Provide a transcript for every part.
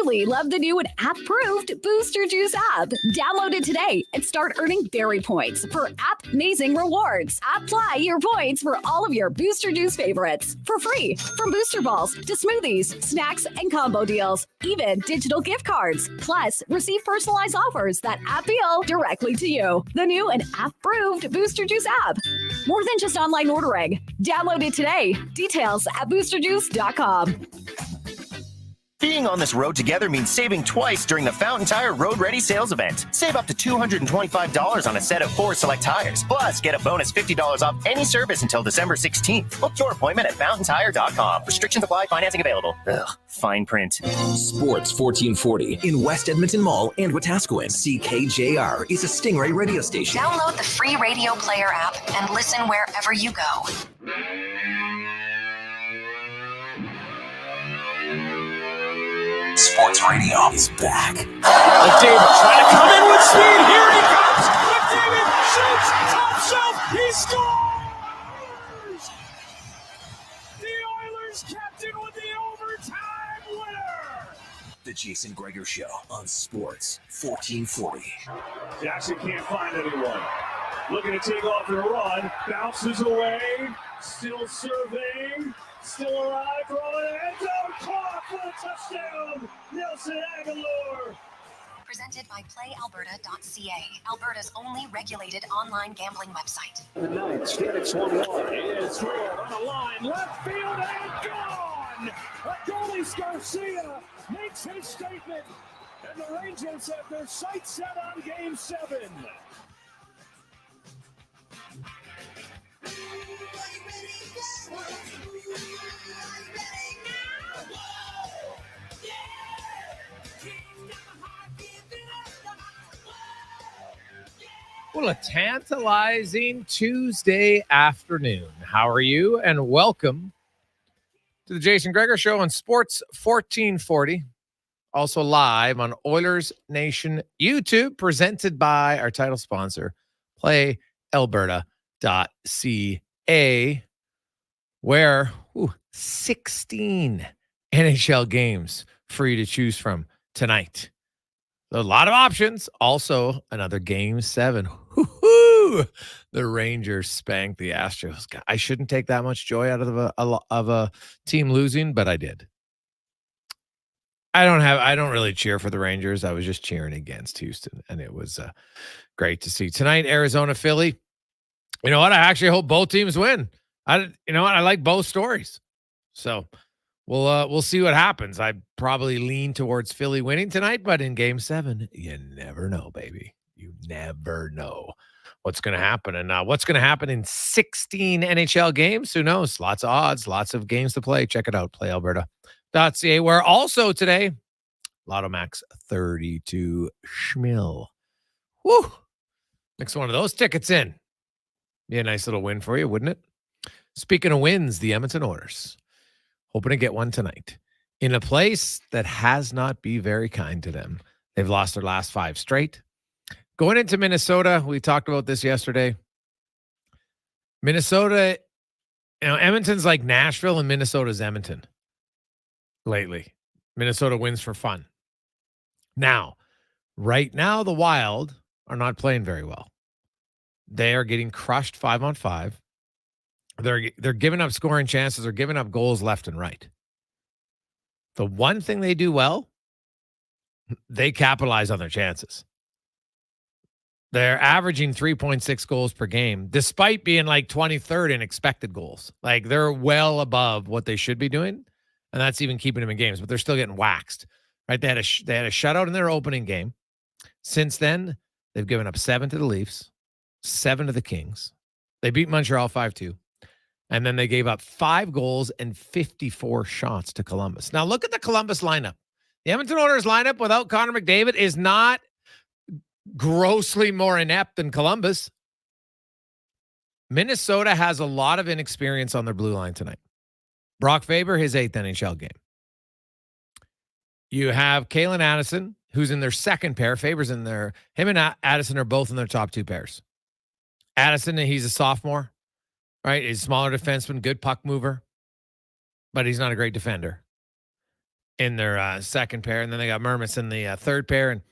truly love the new and app-approved Booster Juice app. Download it today and start earning berry points for app-amazing rewards. Apply your points for all of your Booster Juice favorites for free. From booster balls to smoothies, snacks, and combo deals, even digital gift cards. Plus, receive personalized offers that appeal directly to you. The new and app-approved Booster Juice app. More than just online ordering. Download it today. Details at boosterjuice.com. Being on this road together means saving twice during the Fountain Tire Road Ready sales event. Save up to $225 on a set of 4 select tires. Plus, get a bonus $50 off any service until December 16th. Book your appointment at fountaintire.com. Restrictions apply. Financing available. Ugh, fine print. Sports 1440 in West Edmonton Mall and Wetaskiwin. CKJR is a Stingray radio station. Download the free radio player app and listen wherever you go. Sports radio is back. McDavid trying to come in with speed. Here he comes. McDavid shoots. Top shelf. He scores. The Oilers captain with the overtime winner. The Jason Gregor Show on Sports 1440. Jackson can't find anyone. Looking to take off the run. Bounces away. Still surveying. Still alive, throwing it, end zone, caught for a touchdown, Nelson Aguilar. Presented by PlayAlberta.ca, Alberta's only regulated online gambling website. The Knights get it 1-1. It's thrown on the line, left field and gone. Goalie Garcia makes his statement, and the Rangers have their sights set on Game 7. Well, a tantalizing Tuesday afternoon. How are you? And welcome to the Jason Gregor Show on Sports 1440. Also live on Oilers Nation YouTube, presented by our title sponsor, PlayAlberta.ca, where 16 NHL games for you to choose from tonight. A lot of options. Also, another Game 7. Woo-hoo! The Rangers spanked the Astros. I shouldn't take that much joy out of a team losing, but I did. I don't really cheer for the Rangers. I was just cheering against Houston, and it was great to see. Tonight, Arizona, Philly. You know what? I actually hope both teams win. You know what? I like both stories. So we'll see what happens. I probably lean towards Philly winning tonight, but in Game 7, you never know, baby. You never know what's going to happen. And what's going to happen in 16 NHL games? Who knows? Lots of odds, lots of games to play. Check it out, PlayAlberta.ca, where also today, Lotto Max 32 schmil. Woo! Mix one of those tickets in. Be a nice little win for you, wouldn't it? Speaking of wins, the Edmonton Oilers hoping to get one tonight in a place that has not been very kind to them. They've lost their last 5 straight. Going into Minnesota, we talked about this yesterday. Minnesota, Edmonton's like Nashville and Minnesota's Edmonton lately. Minnesota wins for fun. Now, right now, the Wild are not playing very well. They are getting crushed 5-on-5. They're giving up scoring chances. They're giving up goals left and right. The one thing they do well, they capitalize on their chances. They're averaging 3.6 goals per game, despite being like 23rd in expected goals. Like, they're well above what they should be doing, and that's even keeping them in games. But they're still getting waxed. Right? They had a shutout in their opening game. Since then, they've given up 7 to the Leafs, 7 to the Kings. They beat Montreal 5-2. And then they gave up 5 goals and 54 shots to Columbus. Now, look at the Columbus lineup. The Edmonton Oilers lineup without Connor McDavid is not grossly more inept than Columbus. Minnesota has a lot of inexperience on their blue line tonight. Brock Faber, his 8th NHL game. You have Kalen Addison, who's in their second pair. Faber's in their... Him and Addison are both in their top 2 pairs. Addison, he's a sophomore. Right, he's a smaller defenseman, good puck mover, but he's not a great defender. in their second pair. And then they got Mermis in the third pair. And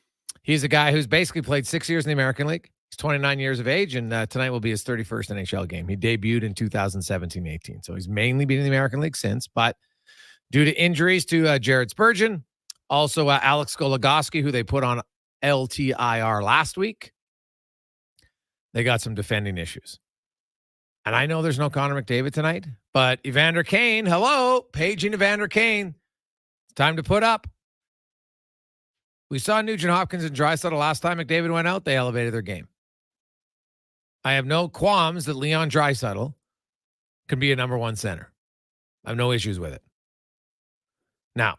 he's a guy who's basically played 6 years in the American League. He's 29 years of age, and tonight will be his 31st NHL game. He debuted in 2017-18. So he's mainly been in the American League since, but due to injuries to Jared Spurgeon, also Alex Goligoski, who they put on LTIR last week, they got some defending issues. And I know there's no Connor McDavid tonight, but Evander Kane, hello, paging Evander Kane. It's time to put up. We saw Nugent Hopkins and Draisaitl last time McDavid went out. They elevated their game. I have no qualms that Leon Draisaitl can be a number one center. I have no issues with it. Now,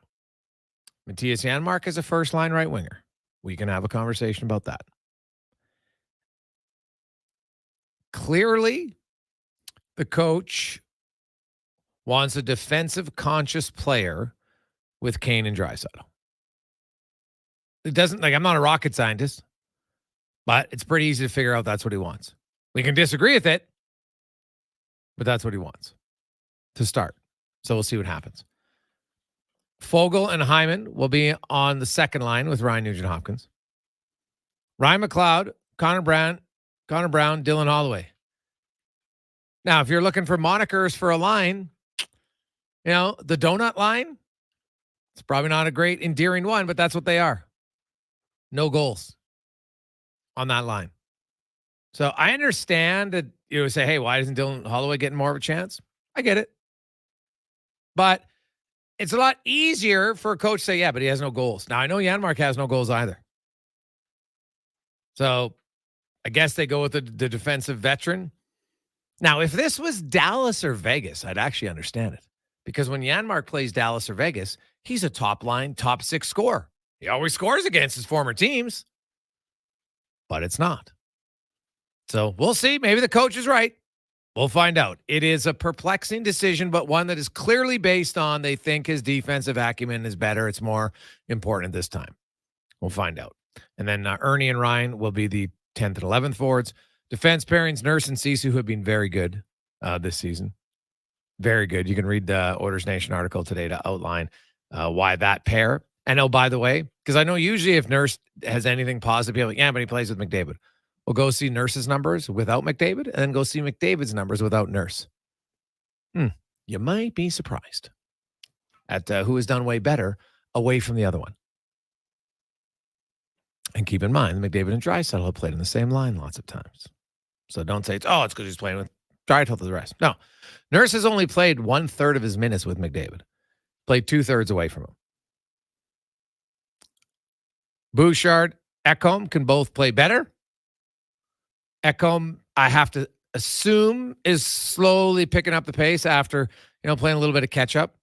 Matthias Yanmar is a first-line right winger. We can have a conversation about that. Clearly, the coach wants a defensive-conscious player with Kane and Draisaitl. It doesn't, I'm not a rocket scientist, but it's pretty easy to figure out that's what he wants. We can disagree with it, but that's what he wants to start. So we'll see what happens. Fogle and Hyman will be on the second line with Ryan Nugent-Hopkins. Ryan McLeod, Connor Brown, Dylan Holloway. Now, if you're looking for monikers for a line, the donut line, it's probably not a great endearing one, but that's what they are. No goals on that line. So I understand that you would say, hey, why isn't Dylan Holloway getting more of a chance? I get it. But it's a lot easier for a coach to say, yeah, but he has no goals. Now, I know Yanmar has no goals either. So I guess they go with the defensive veteran. Now, if this was Dallas or Vegas, I'd actually understand it. Because when Yanmar plays Dallas or Vegas, he's a top-line, top-6 scorer. He always scores against his former teams. But it's not. So we'll see. Maybe the coach is right. We'll find out. It is a perplexing decision, but one that is clearly based on they think his defensive acumen is better. It's more important this time. We'll find out. And then Ernie and Ryan will be the 10th and 11th forwards. Defense pairings, Nurse and Sisu, who have been very good this season. Very good. You can read the Oilers Nation article today to outline why that pair. And oh, by the way, because I know usually if Nurse has anything positive, people are like, yeah, but he plays with McDavid. We'll go see Nurse's numbers without McDavid and then go see McDavid's numbers without Nurse. You might be surprised at who has done way better away from the other one. And keep in mind, McDavid and Draisaitl have played in the same line lots of times. So don't say it's because he's playing with Draisaitl the rest. No. Nurse has only played 1/3 of his minutes with McDavid. Played 2/3 away from him. Bouchard, Ekholm can both play better. Ekholm, I have to assume, is slowly picking up the pace after, playing a little bit of catch-up.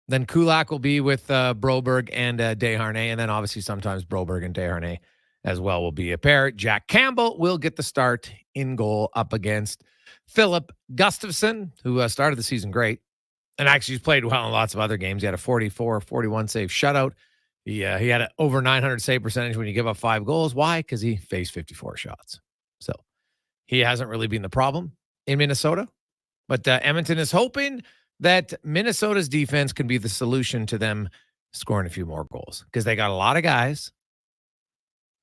Then Kulak will be with Broberg and Desharnais, and then obviously sometimes Broberg and Desharnais as well will be a pair. Jack Campbell will get the start in goal up against Philip Gustafsson, who started the season great, and actually he's played well in lots of other games. He had a 44-41 save shutout. He had an over 900 save percentage when you give up 5 goals. Why? Because he faced 54 shots. So he hasn't really been the problem in Minnesota. But Edmonton is hoping that Minnesota's defense can be the solution to them scoring a few more goals. Because they got a lot of guys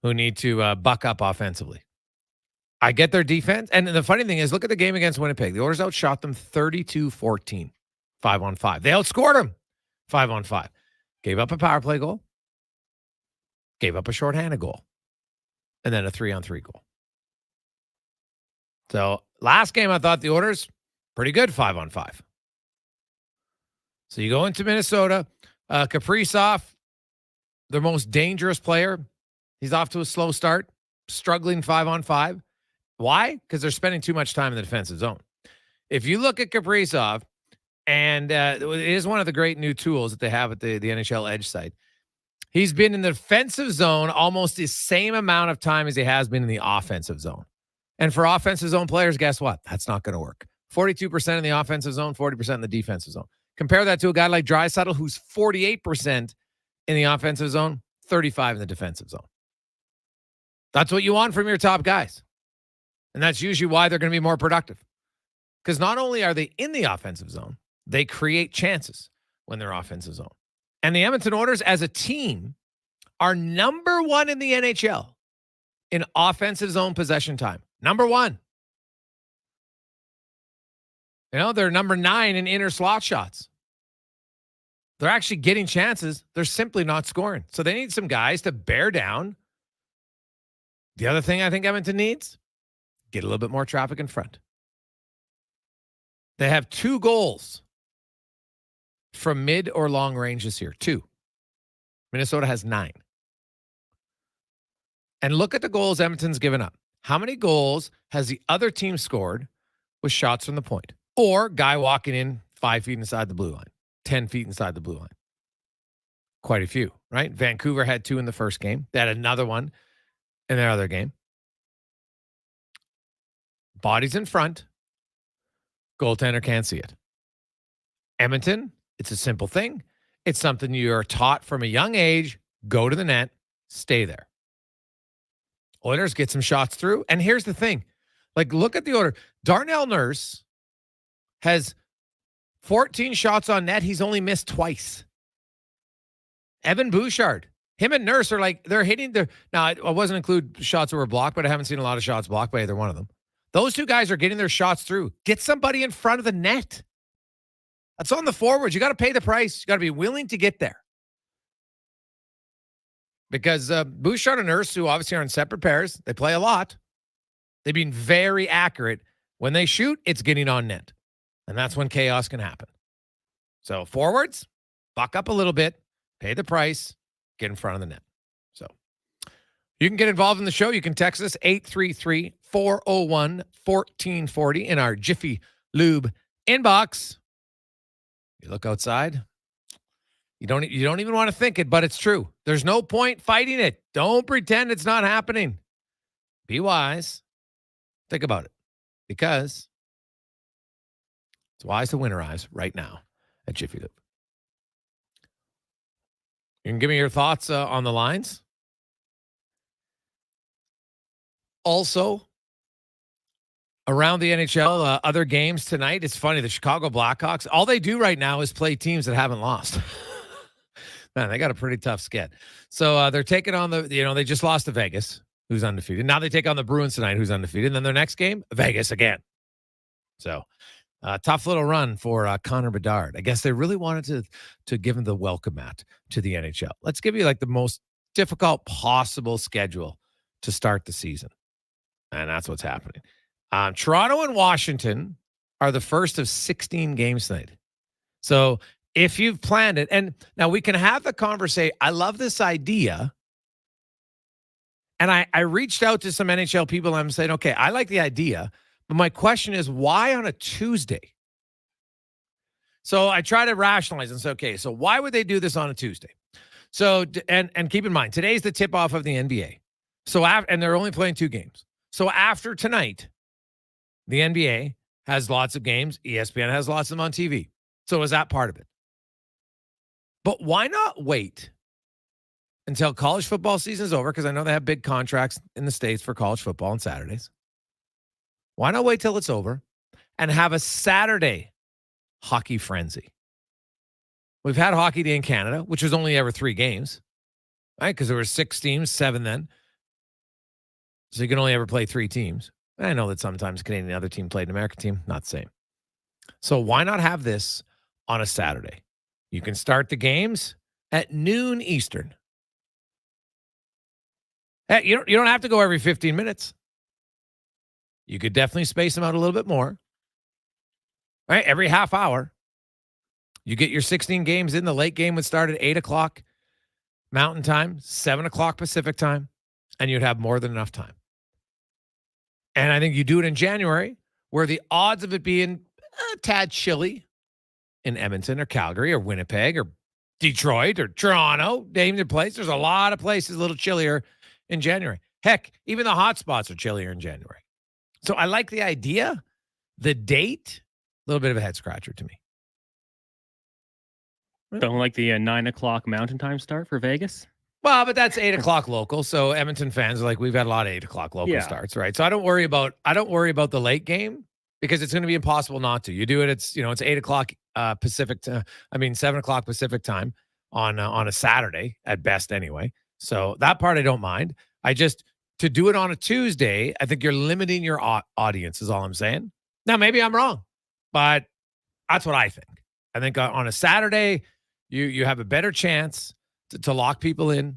who need to buck up offensively. I get their defense. And the funny thing is, look at the game against Winnipeg. The Oilers outshot them 32-14, 5-on-5. They outscored them 5-on-5. Gave up a power play goal. Gave up a shorthanded goal. And then a 3-on-3 goal. So last game, I thought the Oilers, pretty good 5-on-5. So you go into Minnesota. Kaprizov, their most dangerous player. He's off to a slow start. Struggling 5-on-5. Why? Because they're spending too much time in the defensive zone. If you look at Kaprizov, and it is one of the great new tools that they have at the NHL Edge site. He's been in the defensive zone almost the same amount of time as he has been in the offensive zone. And for offensive zone players, guess what? That's not going to work. 42% in the offensive zone, 40% in the defensive zone. Compare that to a guy like Draisaitl, who's 48% in the offensive zone, 35% in the defensive zone. That's what you want from your top guys. And that's usually why they're going to be more productive. Because not only are they in the offensive zone, they create chances when they're offensive zone. And the Edmonton Oilers as a team are number 1 in the NHL in offensive zone possession time. Number 1. They're number 9 in inner slot shots. They're actually getting chances. They're simply not scoring. So they need some guys to bear down. The other thing I think Edmonton needs, get a little bit more traffic in front. They have 2 goals from mid or long range this year. 2. Minnesota has 9. And look at the goals Edmonton's given up. How many goals has the other team scored with shots from the point? Or guy walking in 5 feet inside the blue line, 10 feet inside the blue line? Quite a few, right? Vancouver had 2 in the first game. They had another one in their other game. Bodies in front. Goaltender can't see it. Edmonton, it's a simple thing. It's something you are taught from a young age. Go to the net, stay there. Oilers get some shots through. And here's the thing. Look at the order. Darnell Nurse has 14 shots on net. He's only missed twice. Evan Bouchard, him and Nurse are they're hitting their. Now, I wasn't include shots that were blocked, but I haven't seen a lot of shots blocked by either one of them. Those 2 guys are getting their shots through. Get somebody in front of the net. That's on the forwards. You got to pay the price. You got to be willing to get there. Because Bouchard and Nurse, who obviously are in separate pairs, they play a lot. They've been very accurate. When they shoot, it's getting on net. And that's when chaos can happen. So forwards, buck up a little bit, pay the price, get in front of the net. So you can get involved in the show. You can text us 833-401-1440 in our Jiffy Lube inbox. You look outside. You don't even want to think it, but it's true. There's no point fighting it. Don't pretend it's not happening. Be wise. Think about it. Because it's wise to winterize right now at Jiffy Lube. You can give me your thoughts on the lines. Also, around the NHL, other games tonight. It's funny, the Chicago Blackhawks, all they do right now is play teams that haven't lost. Man, they got a pretty tough sked. So they're taking on they just lost to Vegas, who's undefeated. Now they take on the Bruins tonight, who's undefeated. And then their next game, Vegas again. So tough little run for Connor Bedard. I guess they really wanted to give him the welcome mat to the NHL. Let's give you the most difficult possible schedule to start the season. And that's what's happening. Toronto and Washington are the first of 16 games tonight. So if you've planned it, and now we can have the conversation. I love this idea. And I reached out to some NHL people and I'm saying, okay, I like the idea, but my question is why on a Tuesday? So I try to rationalize and say, okay, so why would they do this on a Tuesday? So, and keep in mind, today's the tip off of the NBA. So, and they're only playing 2 games. So after tonight, the NBA has lots of games. ESPN has lots of them on TV. So is that part of it? But why not wait until college football season is over? Because I know they have big contracts in the States for college football on Saturdays. Why not wait till it's over and have a Saturday hockey frenzy? We've had Hockey Day in Canada, which was only ever 3 games, right? Because there were 6 teams, 7 then. So you can only ever play 3 teams. I know that sometimes Canadian other team played an American team, not the same. So why not have this on a Saturday? You can start the games at noon Eastern. Hey, you don't have to go every 15 minutes. You could definitely space them out a little bit more. Right? Every half hour. You get your 16 games in. The late game would start at 8 o'clock Mountain Time, 7 o'clock Pacific Time, and you'd have more than enough time. And I think you do it in January, where the odds of it being a tad chilly in Edmonton or Calgary or Winnipeg or Detroit or Toronto, name the place. There's a lot of places a little chillier in January. Heck, even the hot spots are chillier in January. So I like the idea. The date, a little bit of a head scratcher to me. Don't like the 9 o'clock Mountain Time start for Vegas? Well, but that's 8 o'clock local. So Edmonton fans are like, we've got a lot of 8 o'clock local starts, right? So I don't worry about the late game because it's going to be impossible not to. You do it, it's 8 o'clock 7 o'clock Pacific time. on a Saturday at best anyway. So that part I don't mind. To do it on a Tuesday, I think you're limiting your audience is all I'm saying. Now, maybe I'm wrong, but that's what I think. I think on a Saturday, you have a better chance to lock people in.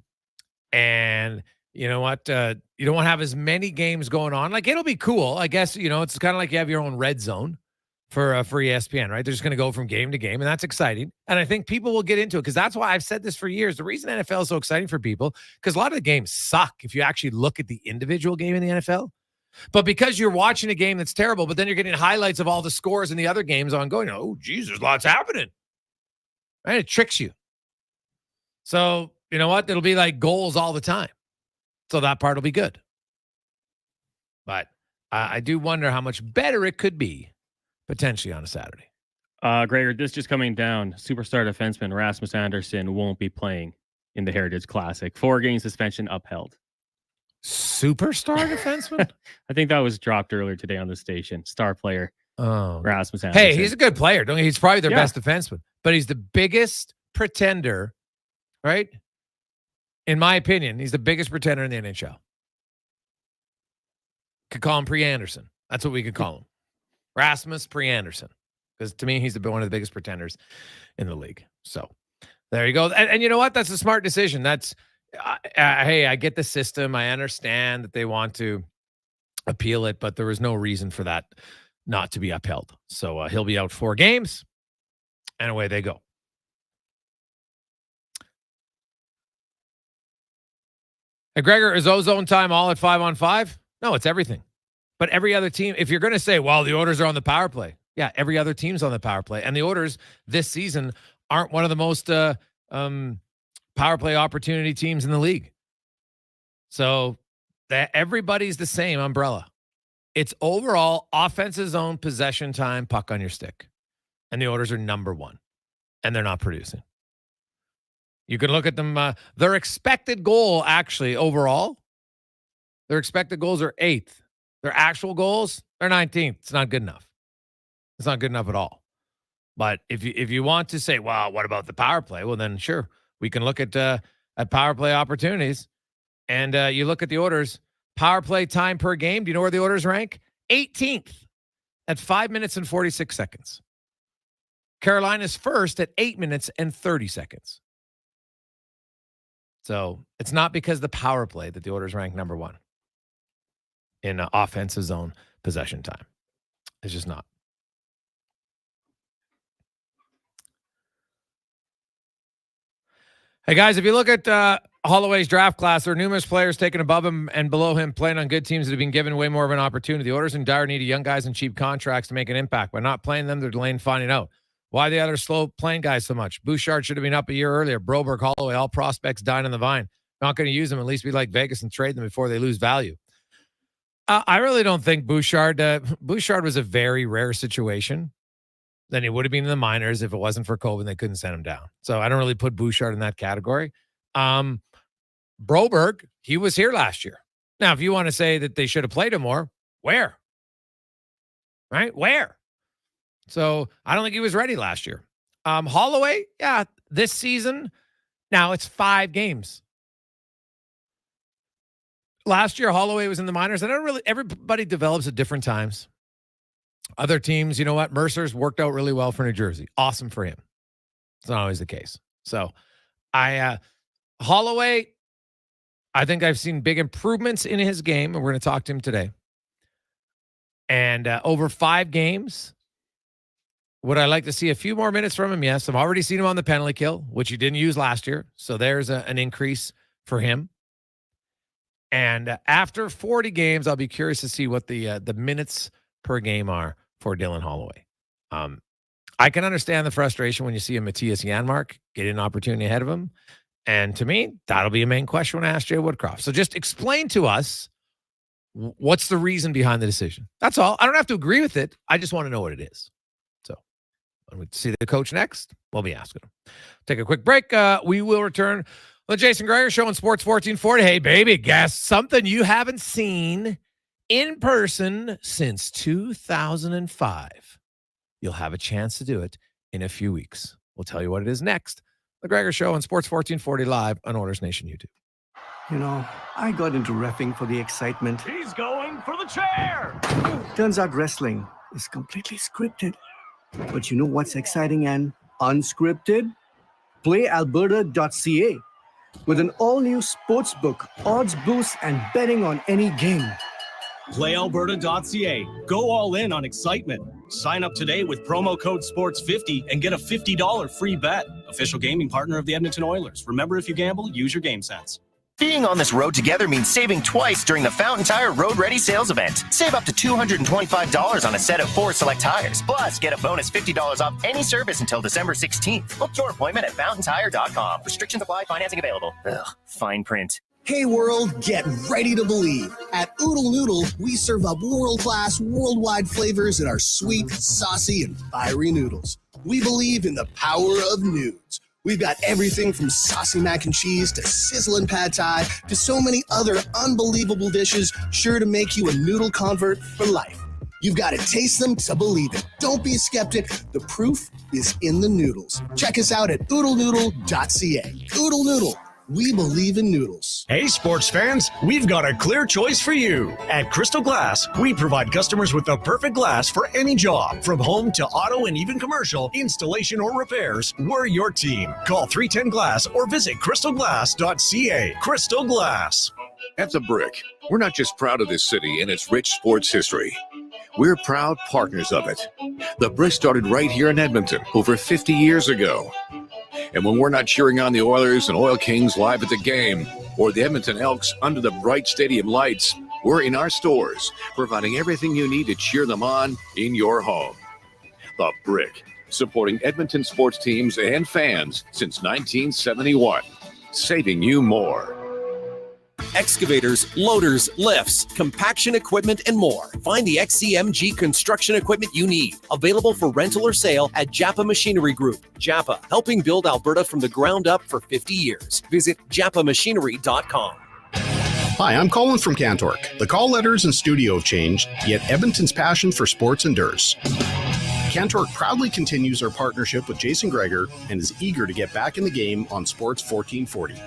And you know what? You don't want to have as many games going on. Like, it'll be cool. I guess, it's kind of like you have your own red zone for ESPN, right? They're just going to go from game to game, and that's exciting. And I think people will get into it because that's why I've said this for years. The reason NFL is so exciting for people, because a lot of the games suck if you actually look at the individual game in the NFL. But because you're watching a game that's terrible, but then you're getting highlights of all the scores in the other games ongoing, oh, geez, there's lots happening. Right? It tricks you. So, you know what? It'll be like goals all the time. So that part will be good. But I do wonder how much better it could be potentially on a Saturday. Gregor, this just coming down. Superstar defenseman Rasmus Andersson won't be playing in the Heritage Classic. 4-game suspension upheld. Superstar defenseman? I think that was dropped earlier today on the station. Star player Rasmus Andersson. Hey, he's a good player. He's probably their best defenseman. But he's the biggest pretender, right? In my opinion, he's the biggest pretender in the NHL. Could call him Pre-Anderson. That's what we could call him. Rasmus Pre-Anderson. Because to me, he's one of the biggest pretenders in the league. So there you go. And you know what? That's a smart decision. That's, hey, I get the system. I understand that they want to appeal it, but there was no reason for that not to be upheld. So he'll be out 4 games, and away they go. Hey, Gregor, is ozone time all at 5-on-5? No, it's everything. But every other team, if you're going to say, well, the Oilers are on the power play. Yeah, every other team's on the power play. And the Oilers this season aren't one of the most power play opportunity teams in the league. So that everybody's the same umbrella. It's overall offensive zone, possession time, puck on your stick. And the Oilers are number 1. And they're not producing. You can look at them. Their expected goal, actually, overall, their expected goals are 8th. Their actual goals, they're 19th. It's not good enough. It's not good enough at all. But if you want to say, well, what about the power play? Well, then sure, we can look at power play opportunities. And you look at the Oilers, power play time per game. Do you know where the Oilers rank? 18th at 5 minutes and 46 seconds. Carolina's first at 8 minutes and 30 seconds. So it's not because the power play that the Oilers rank number 1 in offensive zone possession time. It's just not. Hey, guys, if you look at Holloway's draft class, there are numerous players taken above him and below him playing on good teams that have been given way more of an opportunity. The Oilers in dire need of young guys and cheap contracts to make an impact. By not playing them, they're delaying finding out. Why the other slow playing guys so much? Bouchard should have been up a year earlier. Broberg, Holloway, all prospects dying on the vine. Not going to use them. At least be like Vegas and trade them before they lose value. I really don't think Bouchard was a very rare situation. Then he would have been in the minors if it wasn't for COVID and they couldn't send him down. So I don't really put Bouchard in that category. Broberg, he was here last year. Now, if you want to say that they should have played him more, where? Right? Where? So I don't think he was ready last year. Holloway, yeah, this season, now it's 5 games. Last year, Holloway was in the minors. Everybody develops at different times. Other teams, you know what? Mercer's worked out really well for New Jersey. Awesome for him. It's not always the case. So Holloway, I think I've seen big improvements in his game, and we're going to talk to him today. And over 5 games, would I like to see a few more minutes from him? Yes. I've already seen him on the penalty kill, which he didn't use last year. So there's an increase for him. And after 40 games, I'll be curious to see what the minutes per game are for Dylan Holloway. I can understand the frustration when you see a Matthias Yanmar get an opportunity ahead of him. And to me, that'll be a main question when I ask Jay Woodcroft. So just explain to us what's the reason behind the decision. That's all. I don't have to agree with it. I just want to know what it is. So when we see the coach next, we'll be asking him. Take a quick break. We will return. The Jason Gregor Show on Sports 1440. Hey, baby, guess something you haven't seen in person since 2005. You'll have a chance to do it in a few weeks. We'll tell you what it is next The Gregor Show on Sports 1440 live on Oilers Nation YouTube. You know, I got into reffing for the excitement. He's going for the chair. Turns out wrestling is completely scripted. But you know what's exciting and unscripted? PlayAlberta.ca. With an all-new sportsbook, odds boosts, and betting on any game. PlayAlberta.ca. Go all in on excitement. Sign up today with promo code SPORTS50 and get a $50 free bet. Official gaming partner of the Edmonton Oilers. Remember, if you gamble, use your game sense. Being on this road together means saving twice during the Fountain Tire Road Ready sales event. Save up to $225 on a set of 4 select tires. Plus, get a bonus $50 off any service until December 16th. Book your appointment at fountaintire.com. Restrictions apply. Financing available. Ugh, fine print. Hey world, get ready to believe. At Oodle Noodle, we serve up world-class, worldwide flavors in our sweet, saucy, and fiery noodles. We believe in the power of nudes. We've got everything from saucy mac and cheese to sizzling pad thai to so many other unbelievable dishes sure to make you a noodle convert for life. You've got to taste them to believe it. Don't be a skeptic. The proof is in the noodles. Check us out at oodlenoodle.ca. Oodle Noodle. We believe in noodles. Hey, sports fans, we've got a clear choice for you. At Crystal Glass, we provide customers with the perfect glass for any job. From home to auto and even commercial, installation or repairs, we're your team. Call 310 Glass or visit crystalglass.ca. Crystal Glass. At The Brick, we're not just proud of this city and its rich sports history. We're proud partners of it. The Brick started right here in Edmonton over 50 years ago. And when we're not cheering on the Oilers and Oil Kings live at the game, or the Edmonton Elks under the bright stadium lights, we're in our stores, providing everything you need to cheer them on in your home. The Brick, supporting Edmonton sports teams and fans since 1971, saving you more. Excavators, loaders, lifts, compaction equipment, and more. Find the XCMG construction equipment you need. Available for rental or sale at Japa Machinery Group. Japa, helping build Alberta from the ground up for 50 years. Visit japamachinery.com. Hi, I'm Colin from Cantork. The call letters and studio have changed, yet Edmonton's passion for sports endures. Cantork proudly continues our partnership with Jason Gregor and is eager to get back in the game on Sports 1440.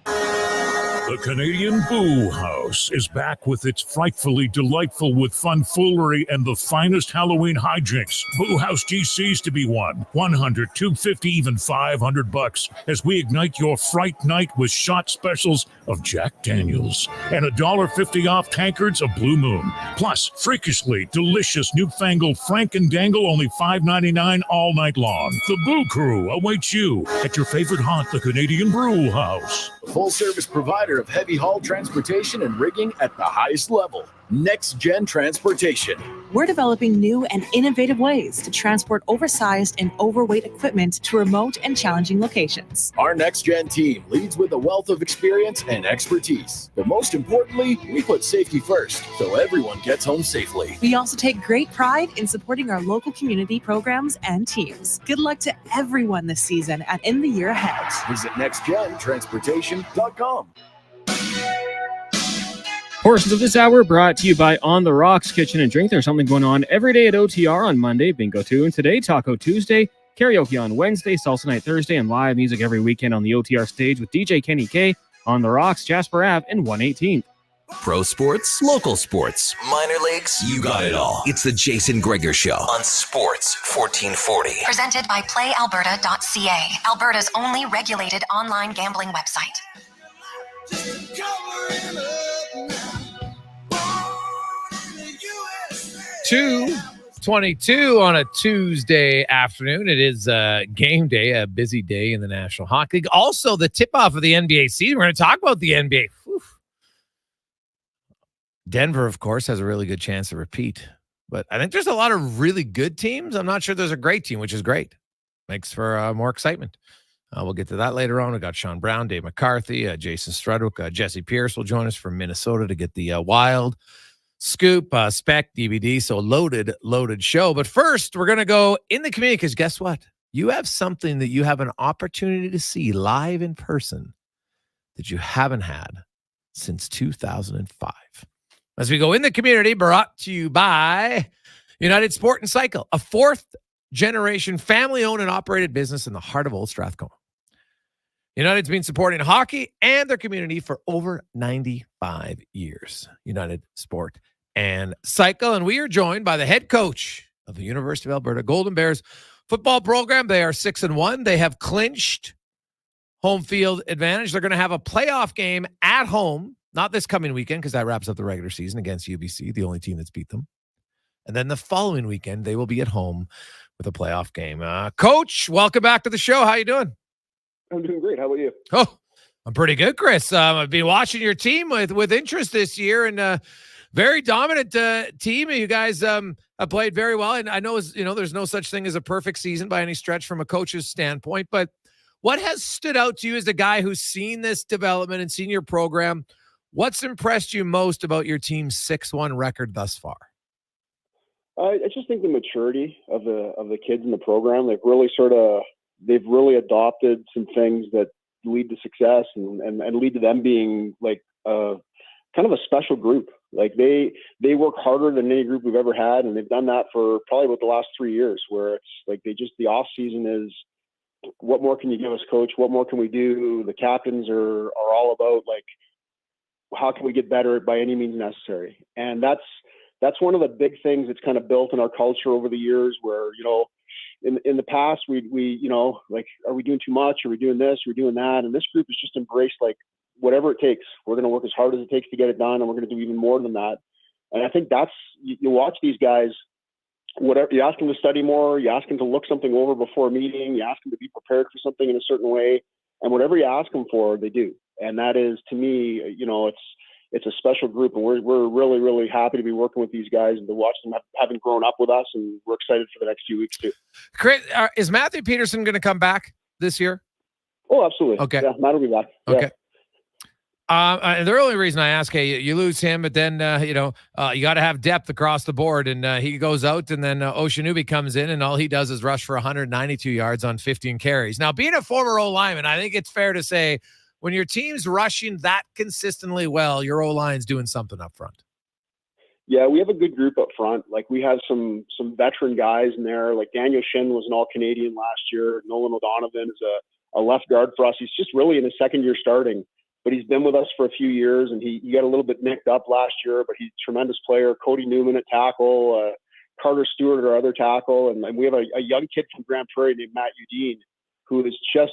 The Canadian Boo House is back with its frightfully delightful with fun foolery and the finest Halloween hijinks. Boo House GCs to be won. $100, $250, even $500 as we ignite your fright night with shot specials of Jack Daniels and $1.50 off tankards of Blue Moon. Plus, freakishly delicious newfangled Frankendangle, only $5.99 all night long. The Boo Crew awaits you at your favorite haunt, the Canadian Brew House. Full-service provider of heavy haul transportation and rigging at the highest level. Next Gen Transportation. We're developing new and innovative ways to transport oversized and overweight equipment to remote and challenging locations. Our Next Gen team leads with a wealth of experience and expertise. But most importantly, we put safety first, so everyone gets home safely. We also take great pride in supporting our local community programs and teams. Good luck to everyone this season and in the year ahead. Visit nextgentransportation.com. Portions of this hour brought to you by On the Rocks Kitchen and Drink. There's something going on every day at OTR. On Monday, Bingo Tune. Today, Taco Tuesday. Karaoke on Wednesday, Salsa Night Thursday, and live music every weekend on the OTR stage with DJ Kenny K, On the Rocks, Jasper Ave, and 118th. Pro sports, local sports, minor leagues, you got it all. It's the Jason Gregor Show on Sports 1440. Presented by PlayAlberta.ca, Alberta's only regulated online gambling website. 2:22 on a Tuesday afternoon. It is game day, a busy day in the National Hockey League. Also, the tip-off of the NBA season. We're going to talk about the NBA. Whew. Denver, of course, has a really good chance to repeat. But I think there's a lot of really good teams. I'm not sure there's a great team, which is great. Makes for more excitement. We'll get to that later on. We got Sean Brown, Dave McCarthy, Jason Strudwick, Jesse Pierce will join us from Minnesota to get the Wild scoop, spec, DVD. So loaded show. But first, we're going to go in the community because guess what? You have something that you have an opportunity to see live in person that you haven't had since 2005. As we go in the community, brought to you by United Sport and Cycle, a fourth generation family-owned and operated business in the heart of Old Strathcona. United's been supporting hockey and their community for over 95 years. United Sport and Cycle. And we are joined by the head coach of the University of Alberta Golden Bears football program. They are 6-1. They have clinched home field advantage. They're going to have a playoff game at home, not this coming weekend because that wraps up the regular season against UBC, the only team that's beat them. And then the following weekend, they will be at home with a playoff game. Coach, welcome back to the show. How you doing? I'm doing great. How about you? Oh, I'm pretty good, Chris. I've been watching your team with interest this year, and very dominant team. You guys have played very well, and I know there's no such thing as a perfect season by any stretch from a coach's standpoint. But what has stood out to you as a guy who's seen this development and seen your program? What's impressed you most about your team's 6-1 record thus far? I just think the maturity of the kids in the program. They've really adopted some things that lead to success and lead to them being like kind of a special group. Like they work harder than any group we've ever had, and they've done that for probably about the last 3 years. Where it's like the off season is, what more can you give us, coach? What more can we do? The captains are all about like, how can we get better by any means necessary? And that's one of the big things that's kind of built in our culture over the years. Where in the past, we like, are we doing too much? Are we doing this? Are we doing that? And this group has just embraced like, whatever it takes. We're going to work as hard as it takes to get it done, and we're going to do even more than that. And I think that's, you watch these guys, whatever, you ask them to study more, you ask them to look something over before a meeting, you ask them to be prepared for something in a certain way, and whatever you ask them for, they do. And that is, to me, it's a special group, and we're really, really happy to be working with these guys and to watch them having grown up with us, and we're excited for the next few weeks too. Chris, is Matthew Peterson going to come back this year? Oh, absolutely. Okay. Yeah, Matt will be back. Okay. Yeah. The only reason I ask, hey, you lose him, but then, you got to have depth across the board, and he goes out, and then Oshanubi comes in, and all he does is rush for 192 yards on 15 carries. Now, being a former O-lineman, I think it's fair to say when your team's rushing that consistently well, your O-line's doing something up front. Yeah, we have a good group up front. Like, we have some veteran guys in there. Like, Daniel Shin was an All-Canadian last year. Nolan O'Donovan is a left guard for us. He's just really in his second year starting. But he's been with us for a few years, and he got a little bit nicked up last year, but he's a tremendous player. Cody Newman at tackle, Carter Stewart, our other tackle, and we have a young kid from Grand Prairie named Matt Udine, who is just,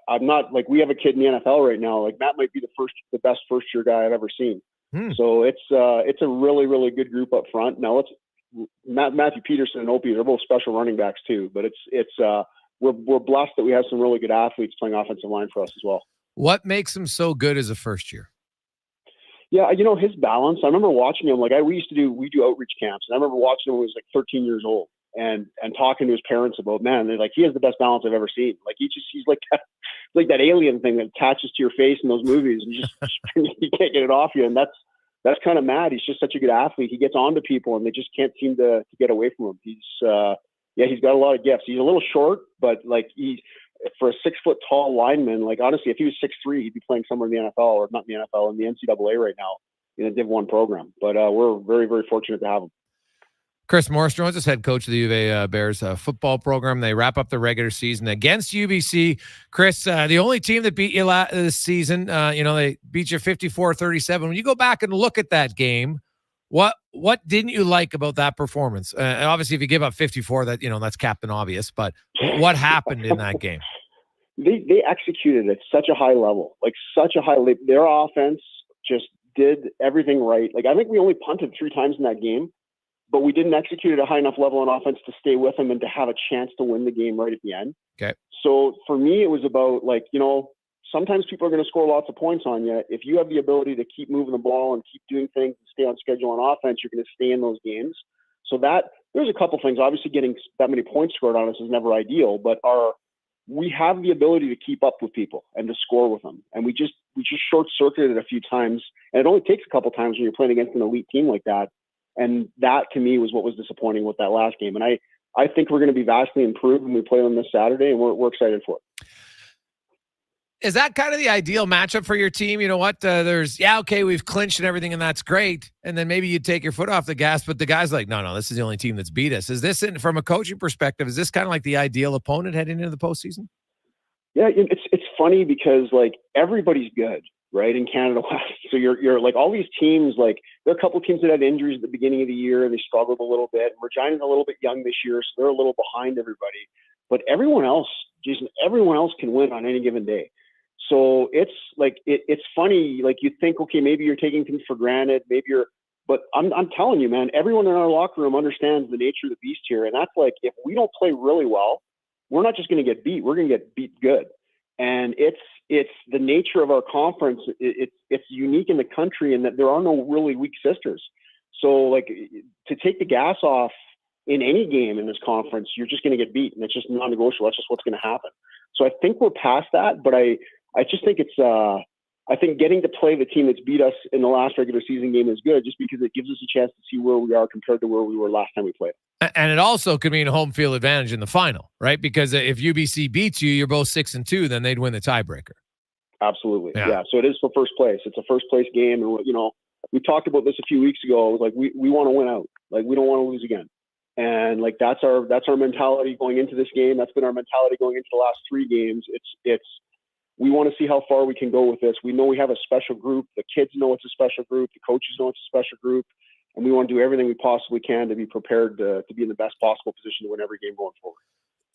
I'm not, like, we have a kid in the NFL right now. Like, Matt might be the best first-year guy I've ever seen. So it's a really, really good group up front. Now, Matthew Peterson and Opie, they're both special running backs too, but we're blessed that we have some really good athletes playing offensive line for us as well. What makes him so good as a first year? Yeah, his balance. I remember watching him. Like, we do outreach camps, and I remember watching him when he was like 13 years old, and talking to his parents about, man, they're like, he has the best balance I've ever seen. Like, he's like that alien thing that attaches to your face in those movies, and you can't get it off you. And that's kind of mad. He's just such a good athlete. He gets onto people, and they just can't seem to get away from him. He's got a lot of gifts. He's a little short, but like for a 6 foot tall lineman, like, honestly, if he was 6'3", he'd be playing somewhere in the NFL, or not in the NFL, in the NCAA right now in a Div 1 program. But we're very, very fortunate to have him. Chris Morris joins us, head coach of the U of A Bears football program. They wrap up the regular season against UBC. Chris, the only team that beat you this season, they beat you 54-37. When you go back and look at that game, what didn't you like about that performance? Obviously, if you give up 54, that's Captain Obvious. But what happened in that game? They executed at such a high level, their offense just did everything right. Like, I think we only punted 3 times in that game, but we didn't execute at a high enough level on offense to stay with them and to have a chance to win the game right at the end. Okay. So for me, it was about, like, sometimes people are going to score lots of points on you. If you have the ability to keep moving the ball and keep doing things and stay on schedule on offense, you're going to stay in those games. So there's a couple things. Obviously, getting that many points scored on us is never ideal, but we have the ability to keep up with people and to score with them. And we just short-circuited it a few times. And it only takes a couple times when you're playing against an elite team like that. And that, to me, was what was disappointing with that last game. And I think we're going to be vastly improved when we play them this Saturday, and we're excited for it. Is that kind of the ideal matchup for your team? You know what? We've clinched and everything, and that's great. And then maybe you take your foot off the gas, but the guy's like, no, this is the only team that's beat us. Is this, from a coaching perspective, is this kind of like the ideal opponent heading into the postseason? Yeah, it's funny because like everybody's good, right, in Canada West. So you're like all these teams, like there are a couple of teams that had injuries at the beginning of the year and they struggled a little bit. Regina's a little bit young this year, so they're a little behind everybody. But everyone else, Jason, everyone else can win on any given day. So it's like it's funny. Like you think, okay, maybe you're taking things for granted. But I'm telling you, man, everyone in our locker room understands the nature of the beast here, and that's like if we don't play really well, we're not just going to get beat. We're going to get beat good. And it's the nature of our conference. It's unique in the country in that there are no really weak sisters. So like to take the gas off in any game in this conference, you're just going to get beat, and it's just non-negotiable. That's just what's going to happen. So I think we're past that, but I just think I think getting to play the team that's beat us in the last regular season game is good, just because it gives us a chance to see where we are compared to where we were last time we played. And it also could mean home field advantage in the final, right? Because if UBC beats you, you're both 6-2, then they'd win the tiebreaker. Absolutely. Yeah. So it is for first place. It's a first place game. And, we talked about this a few weeks ago. It was like, we want to win out. Like, we don't want to lose again. And like, that's our mentality going into this game. That's been our mentality going into the last 3 games. We want to see how far we can go with this. We know we have a special group. The kids know it's a special group. The coaches know it's a special group. And we want to do everything we possibly can to be prepared to be in the best possible position to win every game going forward.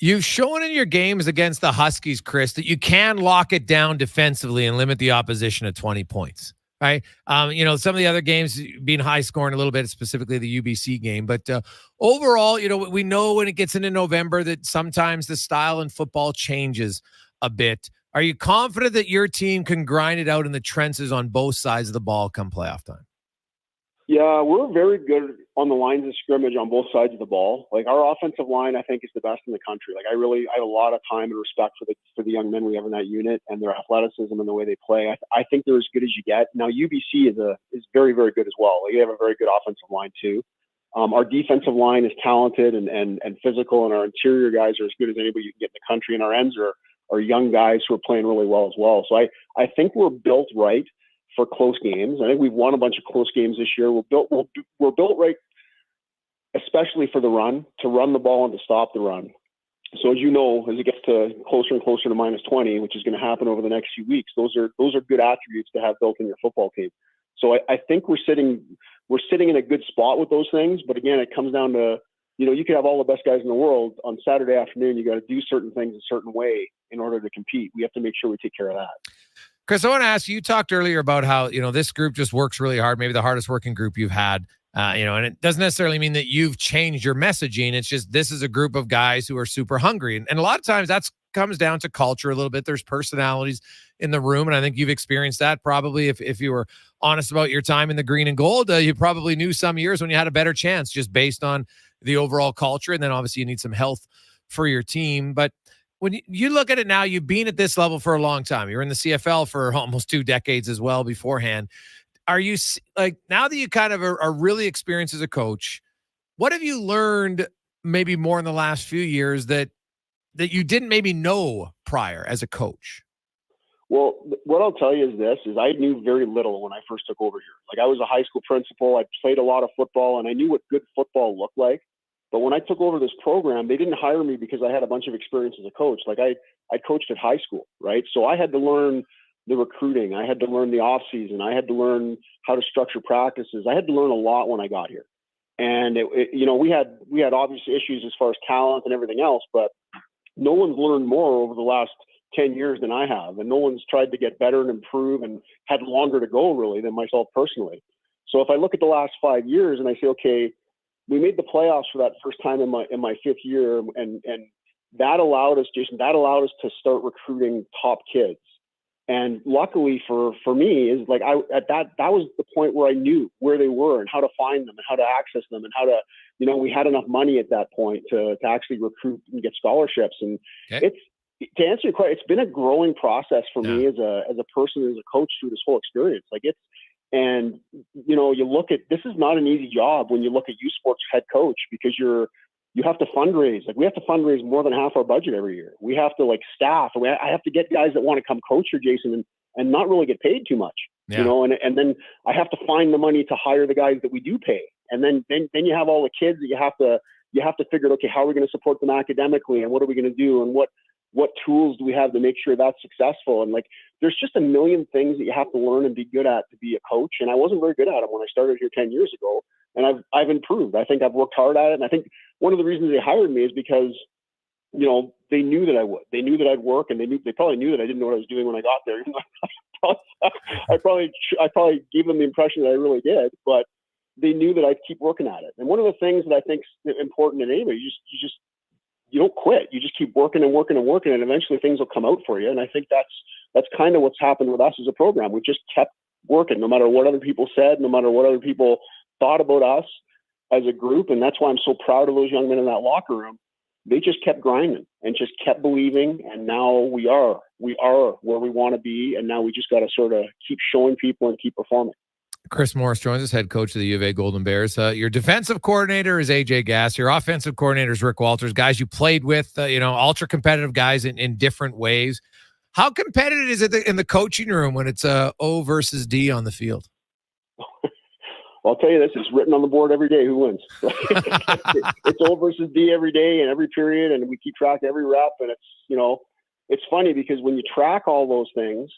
You've shown in your games against the Huskies, Chris, that you can lock it down defensively and limit the opposition to 20 points, right? Some of the other games being high scoring a little bit, specifically the UBC game. But overall, we know when it gets into November that sometimes the style in football changes a bit. Are you confident that your team can grind it out in the trenches on both sides of the ball come playoff time? Yeah, we're very good on the lines of scrimmage on both sides of the ball. Like our offensive line, I think, is the best in the country. Like I have a lot of time and respect for the young men we have in that unit and their athleticism and the way they play. I think they're as good as you get. Now UBC is very, very good as well. Like, they have a very good offensive line too. Our defensive line is talented and physical, and our interior guys are as good as anybody you can get in the country, and our ends are young guys who are playing really well as well. So I think we're built right for close games. I think we've won a bunch of close games this year. We're built right, especially for the run, to run the ball and to stop the run. So as you know, as it gets to closer and closer to -20, which is going to happen over the next few weeks, those are good attributes to have built in your football team. So I think we're sitting in a good spot with those things. But again, it comes down to, you could have all the best guys in the world on Saturday afternoon. You got to do certain things a certain way in order to compete. We have to make sure we take care of that. Chris, I want to ask you talked earlier about how, this group just works really hard, maybe the hardest working group you've had, and it doesn't necessarily mean that you've changed your messaging. It's just, this is a group of guys who are super hungry. And a lot of times that comes down to culture a little bit. There's personalities in the room. And I think you've experienced that probably if you were honest about your time in the green and gold, you probably knew some years when you had a better chance just based on the overall culture. And then obviously you need some health for your team. But when you look at it now, you've been at this level for a long time. You're in the CFL for almost 2 decades as well beforehand. Are you like, now that you kind of are really experienced as a coach, what have you learned maybe more in the last few years that you didn't maybe know prior as a coach? Well, what I'll tell you is I knew very little when I first took over here. Like I was a high school principal. I played a lot of football and I knew what good football looked like. But when I took over this program, they didn't hire me because I had a bunch of experience as a coach. Like I coached at high school, right? So I had to learn the recruiting. I had to learn the off season. I had to learn how to structure practices. I had to learn a lot when I got here. And we had obvious issues as far as talent and everything else, but no one's learned more over the last 10 years than I have. And no one's tried to get better and improve and had longer to go really than myself personally. So if I look at the last 5 years and I say, okay, we made the playoffs for that first time in my 5th year. And that allowed us, Jason, to start recruiting top kids. And luckily for me is like, that was the point where I knew where they were and how to find them and how to access them and how to, we had enough money at that point to actually recruit and get scholarships. And okay. To answer your question, it's been a growing process for me as a person, as a coach through this whole experience. And you look at, this is not an easy job when you look at youth sports head coach, because you're you have to fundraise. Like, we have to fundraise more than half our budget every year. We have to staff. I have to get guys that want to come coach for Jason and not really get paid too much, and then I have to find the money to hire the guys that we do pay. And then you have all the kids that you have to figure out, okay, how are we going to support them academically, and what are we going to do, and what tools do we have to make sure that's successful? And there's just a million things that you have to learn and be good at to be a coach. And I wasn't very good at them when I started here 10 years ago. And I've improved. I think I've worked hard at it. And I think one of the reasons they hired me is because, they knew that I would. They knew that I'd work, and they probably knew that I didn't know what I was doing when I got there. Even though I probably gave them the impression that I really did, but they knew that I'd keep working at it. And one of the things that I think is important in anybody, you don't quit. You just keep working and working and working, and eventually things will come out for you. And I think that's kind of what's happened with us as a program. We just kept working, no matter what other people said, no matter what other people thought about us as a group. And that's why I'm so proud of those young men in that locker room. They just kept grinding and just kept believing. And now we are where we want to be. And now we just got to sort of keep showing people and keep performing. Chris Morris joins us, head coach of the U of A Golden Bears. Your defensive coordinator is AJ Gass. Your offensive coordinator is Rick Walters. Guys you played with, ultra competitive guys in different ways. How competitive is it in the coaching room when it's O versus D on the field? Well, I'll tell you this, it's written on the board every day who wins. It's O versus D every day and every period, and we keep track of every rep. And it's funny because when you track all those things,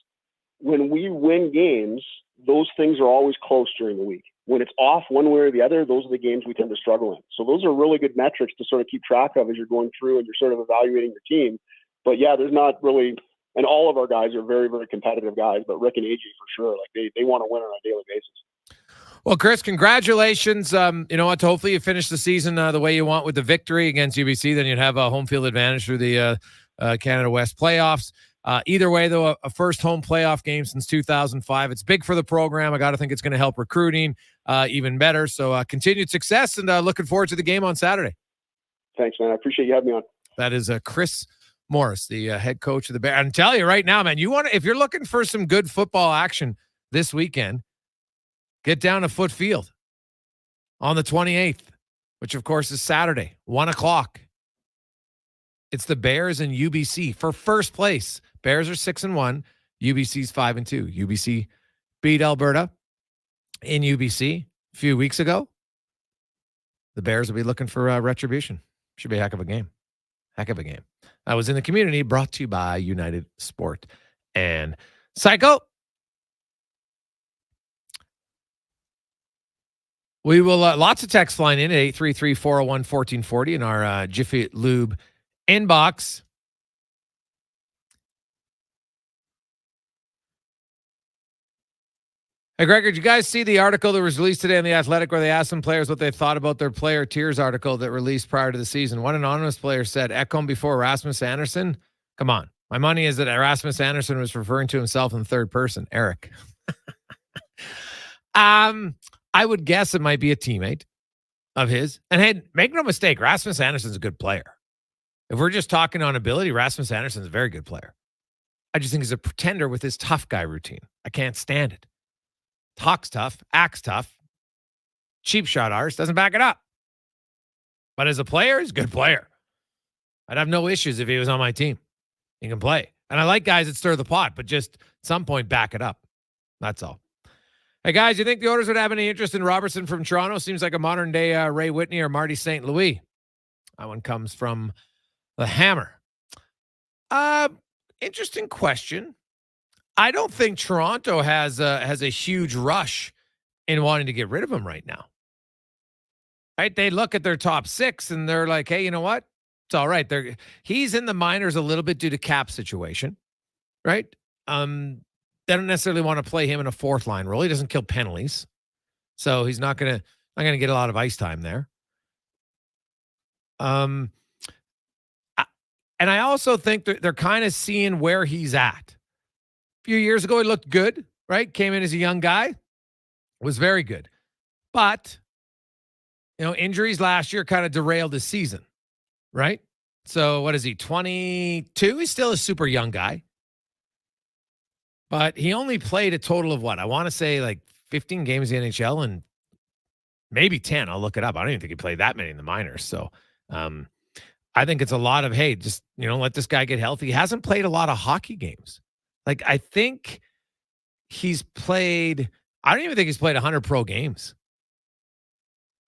when we win games, those things are always close during the week. When it's off one way or the other, those are the games we tend to struggle in. So those are really good metrics to sort of keep track of as you're going through and you're sort of evaluating your team. But yeah, there's not really, and all of our guys are very, very competitive guys, but Rick and AJ for sure, they want to win on a daily basis. Well, Chris, congratulations. You know what? Hopefully you finish the season the way you want with the victory against UBC. Then you'd have a home field advantage through the Canada West playoffs. Either way, though, a first home playoff game since 2005. It's big for the program. I got to think it's going to help recruiting even better. So continued success, and looking forward to the game on Saturday. Thanks, man. I appreciate you having me on. That is Chris Morris, the head coach of the Bears. And tell you right now, man, if you're looking for some good football action this weekend, get down to Foot Field on the 28th, which of course is Saturday, 1:00. It's the Bears and UBC for first place. Bears are 6-1. UBC's 5-2. UBC beat Alberta in UBC a few weeks ago. The Bears will be looking for retribution. Should be a heck of a game. Heck of a game. I was in the community, brought to you by United Sport and Psycho. We will, lots of text flying in at 833-401-1440 in our Jiffy Lube inbox. Hey, Gregor, did you guys see the article that was released today in The Athletic where they asked some players what they thought about their player tiers article that released prior to the season? One anonymous player said, Ekholm before Rasmus Andersson? Come on. My money is that Rasmus Andersson was referring to himself in the third person. Eric. I would guess it might be a teammate of his. And hey, make no mistake, Rasmus Andersson's a good player. If we're just talking on ability, Rasmus Andersson's a very good player. I just think he's a pretender with his tough guy routine. I can't stand it. Talks tough, acts tough, cheap shot artist, doesn't back it up. But as a player, he's a good player. I'd have no issues if he was on my team. He can play. And I like guys that stir the pot, but just at some point back it up. That's all. Hey, guys, you think the Oilers would have any interest in Robertson from Toronto? Seems like a modern-day Ray Whitney or Marty St. Louis. That one comes from the Hammer. Interesting question. I don't think Toronto has a huge rush in wanting to get rid of him right now. Right? They look at their top six and they're like, hey, you know what? It's all right. He's in the minors a little bit due to cap situation. Right? They don't necessarily want to play him in a fourth line role. He doesn't kill penalties. So he's not gonna get a lot of ice time there. And I also think that they're kind of seeing where he's at. A few years ago, he looked good, right? Came in as a young guy, was very good. But, injuries last year kind of derailed his season, right? So what is he, 22? He's still a super young guy. But he only played a total of what? I want to say like 15 games in the NHL and maybe 10. I'll look it up. I don't even think he played that many in the minors. So I think it's a lot of, hey, just, let this guy get healthy. He hasn't played a lot of hockey games. Like, I think I don't even think he's played 100 pro games.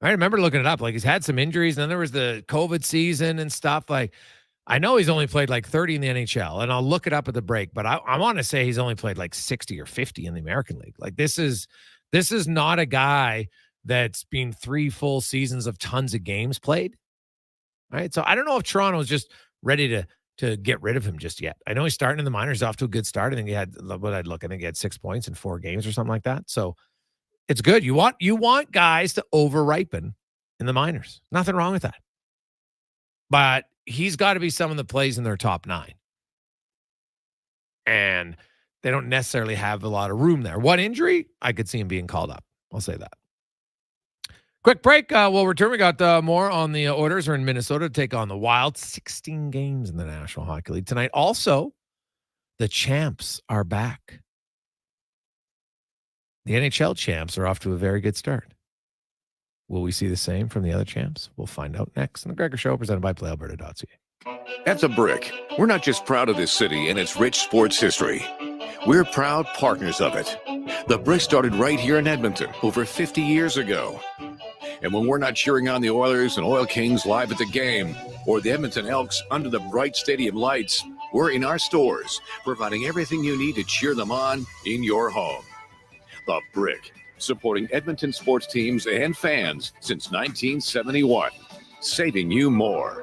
I remember looking it up. Like, he's had some injuries, and then there was the COVID season and stuff. Like, I know he's only played like 30 in the NHL, and I'll look it up at the break, but I want to say he's only played like 60 or 50 in the American League. Like, this is not a guy that's been 3 full seasons of tons of games played. Right. So I don't know if Toronto's just ready to get rid of him just yet. I know he's starting in the minors, off to a good start. I think he had I think he had 6 points in 4 games or something like that. So it's good. You want guys to over ripen in the minors. Nothing wrong with that. But he's got to be someone that plays in their top 9. And they don't necessarily have a lot of room there. One injury, I could see him being called up. I'll say that. Quick break. We'll return. We got more on the Oilers. We're in Minnesota to take on the Wild. 16 games in the National Hockey League tonight. Also, the champs are back. The NHL champs are off to a very good start. Will we see the same from the other champs? We'll find out next on the Gregor Show, presented by PlayAlberta.ca. At The Brick, we're not just proud of this city and its rich sports history. We're proud partners of it. The Brick started right here in Edmonton over 50 years ago. And when we're not cheering on the Oilers and Oil Kings live at the game, or the Edmonton Elks under the bright stadium lights, we're in our stores, providing everything you need to cheer them on in your home. The Brick, supporting Edmonton sports teams and fans since 1971, saving you more.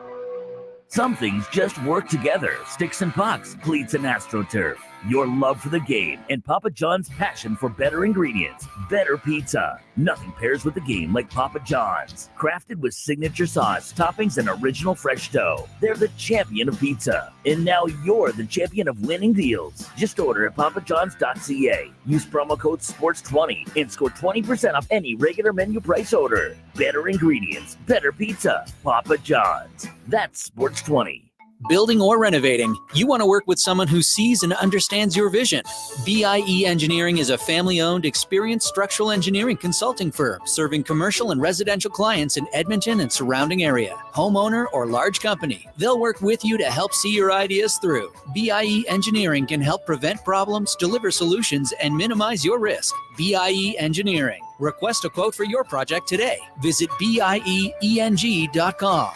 Some things just work together. Sticks and pucks, cleats and AstroTurf. Your love for the game and Papa John's passion for better ingredients, better pizza. Nothing pairs with the game like Papa John's. Crafted with signature sauce, toppings, and original fresh dough. They're the champion of pizza. And now you're the champion of winning deals. Just order at papajohns.ca. Use promo code SPORTS20 and score 20% off any regular menu price order. Better ingredients, better pizza. Papa John's. That's SPORTS20. Building or renovating, you want to work with someone who sees and understands your vision. BIE Engineering is a family-owned, experienced structural engineering consulting firm serving commercial and residential clients in Edmonton and surrounding area. Homeowner or large company, they'll work with you to help see your ideas through. BIE Engineering can help prevent problems, deliver solutions, and minimize your risk. BIE Engineering. Request a quote for your project today. Visit BIEENG.com.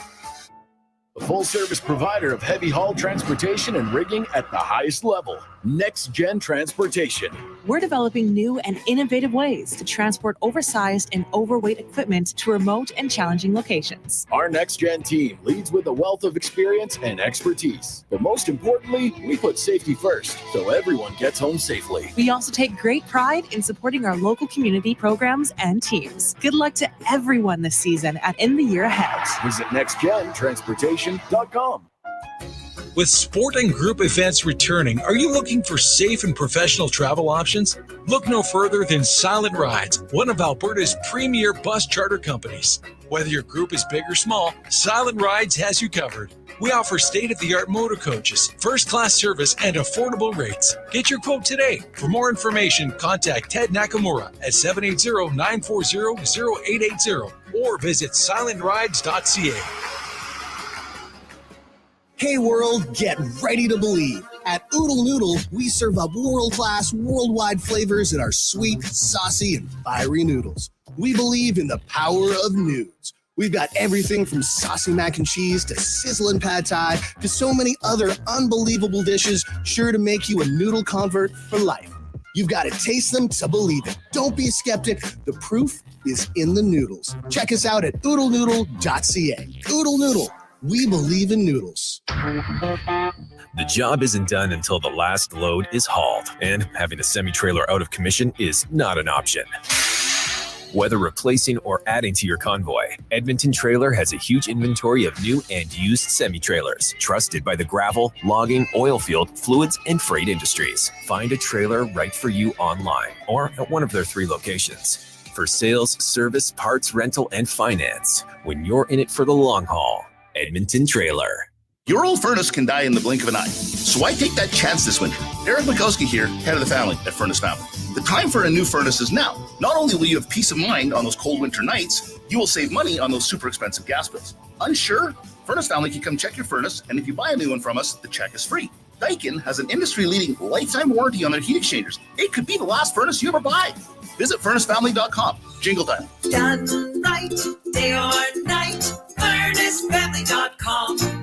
A full-service provider of heavy haul transportation and rigging at the highest level. Next Gen Transportation. We're developing new and innovative ways to transport oversized and overweight equipment to remote and challenging locations. Our Next Gen team leads with a wealth of experience and expertise. But most importantly, we put safety first, so everyone gets home safely. We also take great pride in supporting our local community programs and teams. Good luck to everyone this season and in the year ahead. Visit nextgentransportation.com. With sport and group events returning, are you looking for safe and professional travel options? Look no further than Silent Rides, one of Alberta's premier bus charter companies. Whether your group is big or small, Silent Rides has you covered. We offer state-of-the-art motor coaches, first-class service, and affordable rates. Get your quote today. For more information, contact Ted Nakamura at 780-940-0880 or visit silentrides.ca. Hey world, get ready to believe. At Oodle Noodle, we serve up world-class, worldwide flavors in our sweet, saucy, and fiery noodles. We believe in the power of nudes. We've got everything from saucy mac and cheese to sizzling pad thai to so many other unbelievable dishes sure to make you a noodle convert for life. You've got to taste them to believe it. Don't be a skeptic. The proof is in the noodles. Check us out at oodlenoodle.ca. Oodle Noodle. We believe in noodles. The job isn't done until the last load is hauled, and having a semi-trailer out of commission is not an option. Whether replacing or adding to your convoy, Edmonton Trailer has a huge inventory of new and used semi-trailers, trusted by the gravel, logging, oil field, fluids, and freight industries. Find a trailer right for you online or at one of their 3 locations. For sales, service, parts, rental, and finance, when you're in it for the long haul, Edmonton Trailer. Your old furnace can die in the blink of an eye, so why take that chance this winter? Eric Mikowski here, head of the family at Furnace Family. The time for a new furnace is now. Not only will you have peace of mind on those cold winter nights, you will save money on those super expensive gas bills. Unsure? Furnace Family can come check your furnace, and if you buy a new one from us, the check is free. Daikin has an industry-leading lifetime warranty on their heat exchangers. It could be the last furnace you ever buy. Visit furnacefamily.com. Jingle time. Done right, day or night, furnacefamily.com.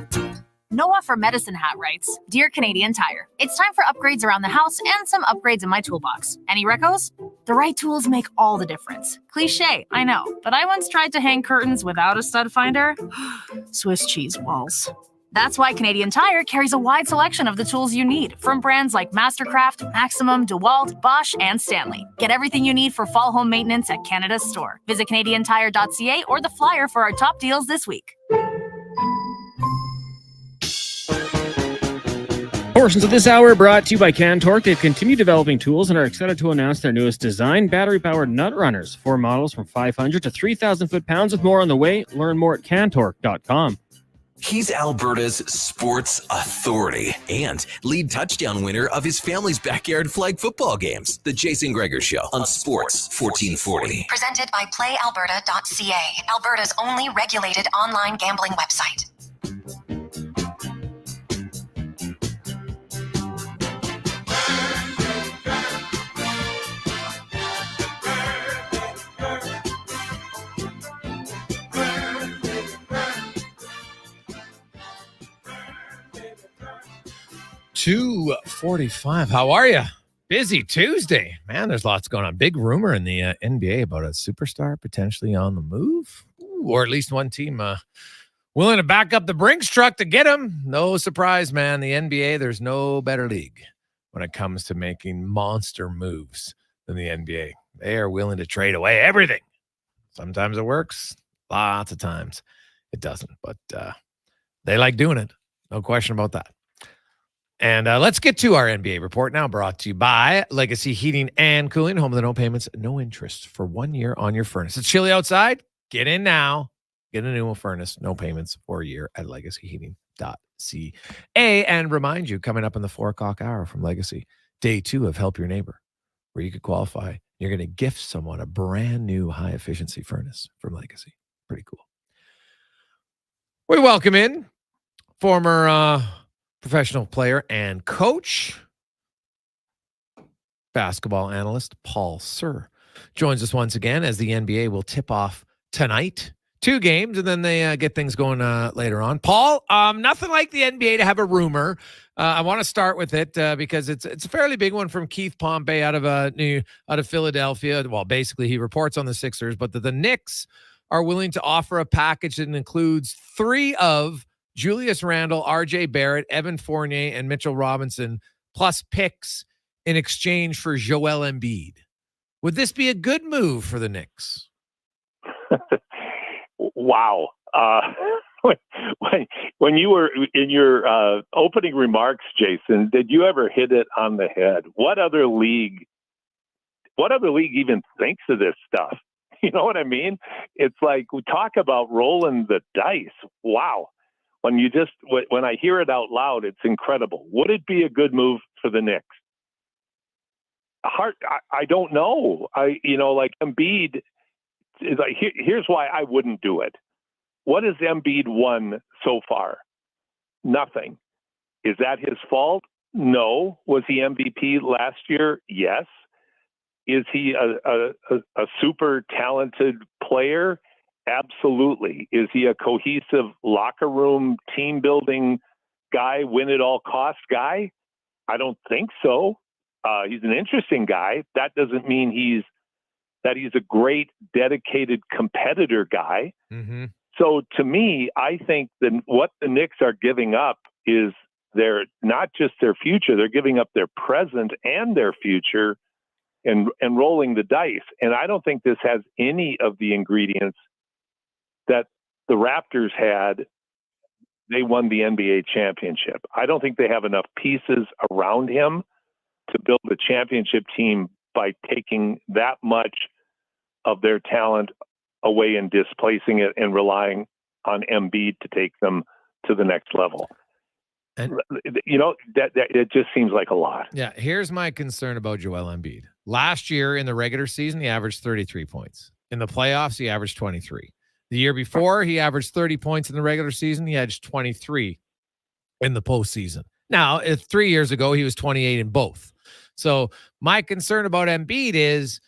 Noah for Medicine Hat writes, Dear Canadian Tire, it's time for upgrades around the house and some upgrades in my toolbox. Any recos? The right tools make all the difference. Cliche, I know, but I once tried to hang curtains without a stud finder. Swiss cheese walls. That's why Canadian Tire carries a wide selection of the tools you need, from brands like Mastercraft, Maximum, DeWalt, Bosch, and Stanley. Get everything you need for fall home maintenance at Canada's store. Visit CanadianTire.ca or the flyer for our top deals this week. Portions of this hour brought to you by Cantork. They've continued developing tools and are excited to announce their newest design, battery-powered nut runners. 4 models from 500 to 3,000 foot-pounds with more on the way. Learn more at cantork.com. He's Alberta's sports authority and lead touchdown winner of his family's backyard flag football games. The Jason Gregor Show on Sports 1440. Presented by PlayAlberta.ca, Alberta's only regulated online gambling website. $2:45. How are you? Busy Tuesday. Man, there's lots going on. Big rumor in the NBA about a superstar potentially on the move. Ooh, or at least one team willing to back up the Brinks truck to get him. No surprise, man. The NBA, there's no better league when it comes to making monster moves than the NBA. They are willing to trade away everything. Sometimes it works. Lots of times it doesn't. But they like doing it. No question about that. And let's get to our NBA report now, brought to you by Legacy Heating and Cooling, home of the no payments, no interest for 1 year on your furnace. It's chilly outside. Get in now. Get a new furnace, no payments for a year at legacyheating.ca. And remind you, coming up in the 4 o'clock hour from Legacy, day 2 of Help Your Neighbor, where you could qualify. You're going to gift someone a brand new high-efficiency furnace from Legacy. Pretty cool. We welcome in former professional player and coach, basketball analyst Paul Sir joins us once again as the NBA will tip off tonight. 2 games, and then they get things going later on. Paul, nothing like the NBA to have a rumor. I want to start with it because it's a fairly big one from Keith Pompey out of Philadelphia. Well, basically he reports on the Sixers, but the Knicks are willing to offer a package that includes 3 of Julius Randle, RJ Barrett, Evan Fournier, and Mitchell Robinson, plus picks in exchange for Joel Embiid. Would this be a good move for the Knicks? Wow. When you were in your opening remarks, Jason, did you ever hit it on the head? What other league even thinks of this stuff? You know what I mean? It's like, we talk about rolling the dice. Wow. When I hear it out loud, it's incredible. Would it be a good move for the Knicks? I don't know. Like Embiid is like, here's why I wouldn't do it. What has Embiid won so far? Nothing. Is that his fault? No. Was he MVP last year? Yes. Is he a super talented player? Absolutely. Is he a cohesive locker room, team building guy, win at all cost guy? I don't think so. He's an interesting guy. That doesn't mean he's a great, dedicated competitor guy. Mm-hmm. So to me, I think that what the Knicks are giving up is not just their future, they're giving up their present and their future and rolling the dice. And I don't think this has any of the ingredients that the Raptors had. They won the NBA championship. I don't think they have enough pieces around him to build a championship team by taking that much of their talent away and displacing it and relying on Embiid to take them to the next level. And that it just seems like a lot. Yeah, here's my concern about Joel Embiid. Last year in the regular season, he averaged 33 points. In the playoffs, he averaged 23. The year before, he averaged 30 points in the regular season. He edged 23 in the postseason. Now, 3 years ago, he was 28 in both. So my concern about Embiid is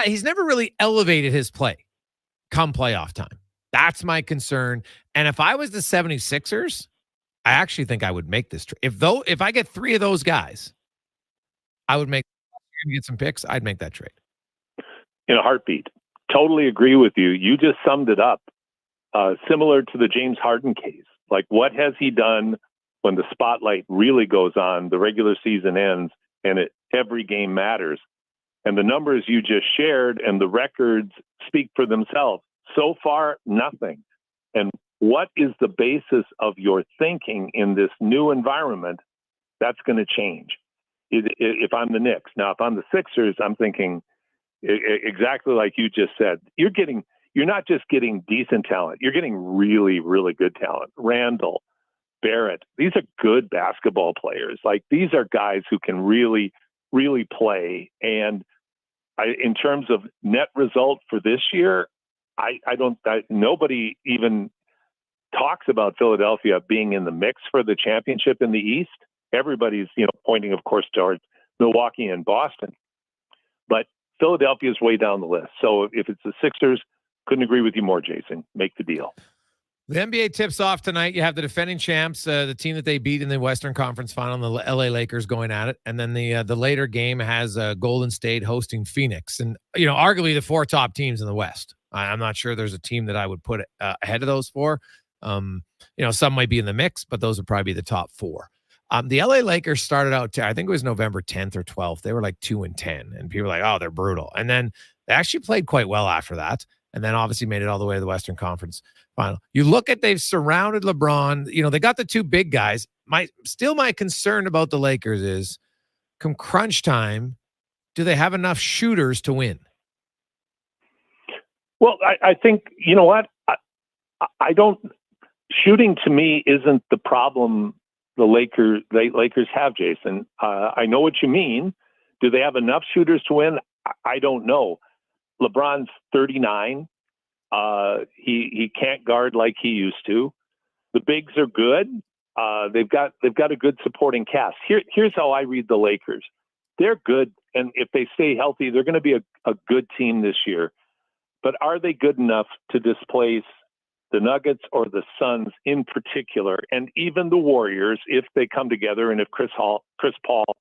he's never really elevated his play come playoff time. That's my concern. And if I was the 76ers, I actually think I would make this trade. If I get 3 of those guys, I would get some picks. I'd make that trade. In a heartbeat. Totally agree with you. You just summed it up. Similar to the James Harden case. Like, what has he done when the spotlight really goes on, the regular season ends, and every game matters? And the numbers you just shared and the records speak for themselves. So far, nothing. And what is the basis of your thinking in this new environment? That's going to change. If I'm the Knicks. Now, if I'm the Sixers, I'm thinking exactly like you just said. You're not just getting decent talent. You're getting really, really good talent. Randall, Barrett, these are good basketball players. Like, these are guys who can really, really play. And in terms of net result for this year, nobody even talks about Philadelphia being in the mix for the championship in the East. Everybody's, pointing, of course, towards Milwaukee and Boston. But Philadelphia's way down the list. So if it's the Sixers, couldn't agree with you more, Jason. Make the deal. The NBA tips off tonight. You have the defending champs, the team that they beat in the Western Conference Final, the LA Lakers, going at it. And then the later game has Golden State hosting Phoenix. And, arguably the 4 top teams in the West. I'm not sure there's a team that I would put ahead of those 4. Some might be in the mix, but those would probably be the top 4. The LA Lakers started out, I think it was November 10th or 12th. They were like 2-10, and people were like, oh, they're brutal. And then they actually played quite well after that. And then obviously made it all the way to the Western Conference Final. You look at, they've surrounded LeBron. They got the 2 big guys. My concern about the Lakers is, come crunch time, do they have enough shooters to win? Well, I think, you know what? I don't, shooting to me isn't the problem the Lakers have, Jason. I know what you mean. Do they have enough shooters to win? I don't know. LeBron's 39. He can't guard like he used to. The bigs are good. They've got a good supporting cast. Here's how I read the Lakers. They're good, and if they stay healthy, they're going to be a good team this year. But are they good enough to displace the Nuggets or the Suns in particular, and even the Warriors if they come together, and if Chris Paul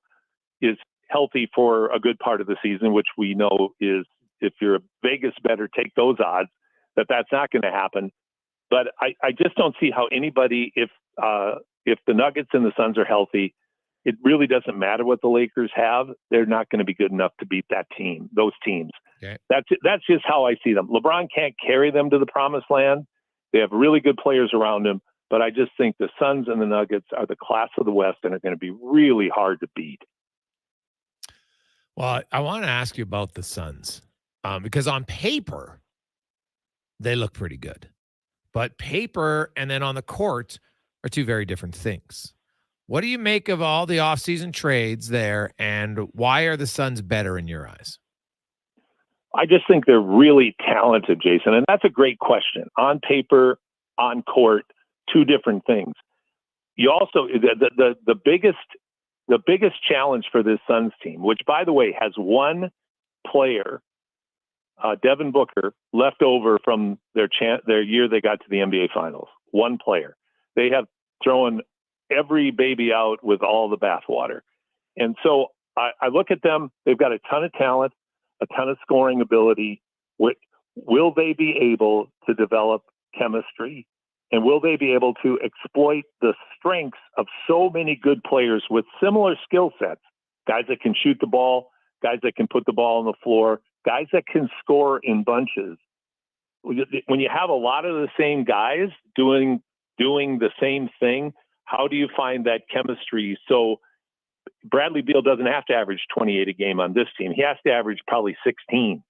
is healthy for a good part of the season, which we know is, if you're a Vegas bettor, take those odds, that's not going to happen. But I just don't see how anybody, if the Nuggets and the Suns are healthy, it really doesn't matter what the Lakers have. They're not going to be good enough to beat those teams. Okay. That's just how I see them. LeBron can't carry them to the promised land. They have really good players around him, but I just think the Suns and the Nuggets are the class of the West and are going to be really hard to beat. Well, I want to ask you about the Suns because on paper, they look pretty good. But paper and then on the court are 2 very different things. What do you make of all the offseason trades there, and why are the Suns better in your eyes? I just think they're really talented, Jason, and that's a great question. On paper, on court, 2 different things. You also the biggest challenge for this Suns team, which by the way has 1 player, Devin Booker, left over from their year they got to the NBA Finals. 1 player. They have thrown every baby out with all the bathwater, and so I look at them. They've got a ton of talent, a ton of scoring ability. Will they be able to develop chemistry? And will they be able to exploit the strengths of so many good players with similar skill sets? Guys that can shoot the ball, guys that can put the ball on the floor, guys that can score in bunches. When you have a lot of the same guys doing the same thing, how do you find that chemistry? So Bradley Beal doesn't have to average 28 a game on this team. He has to average probably 16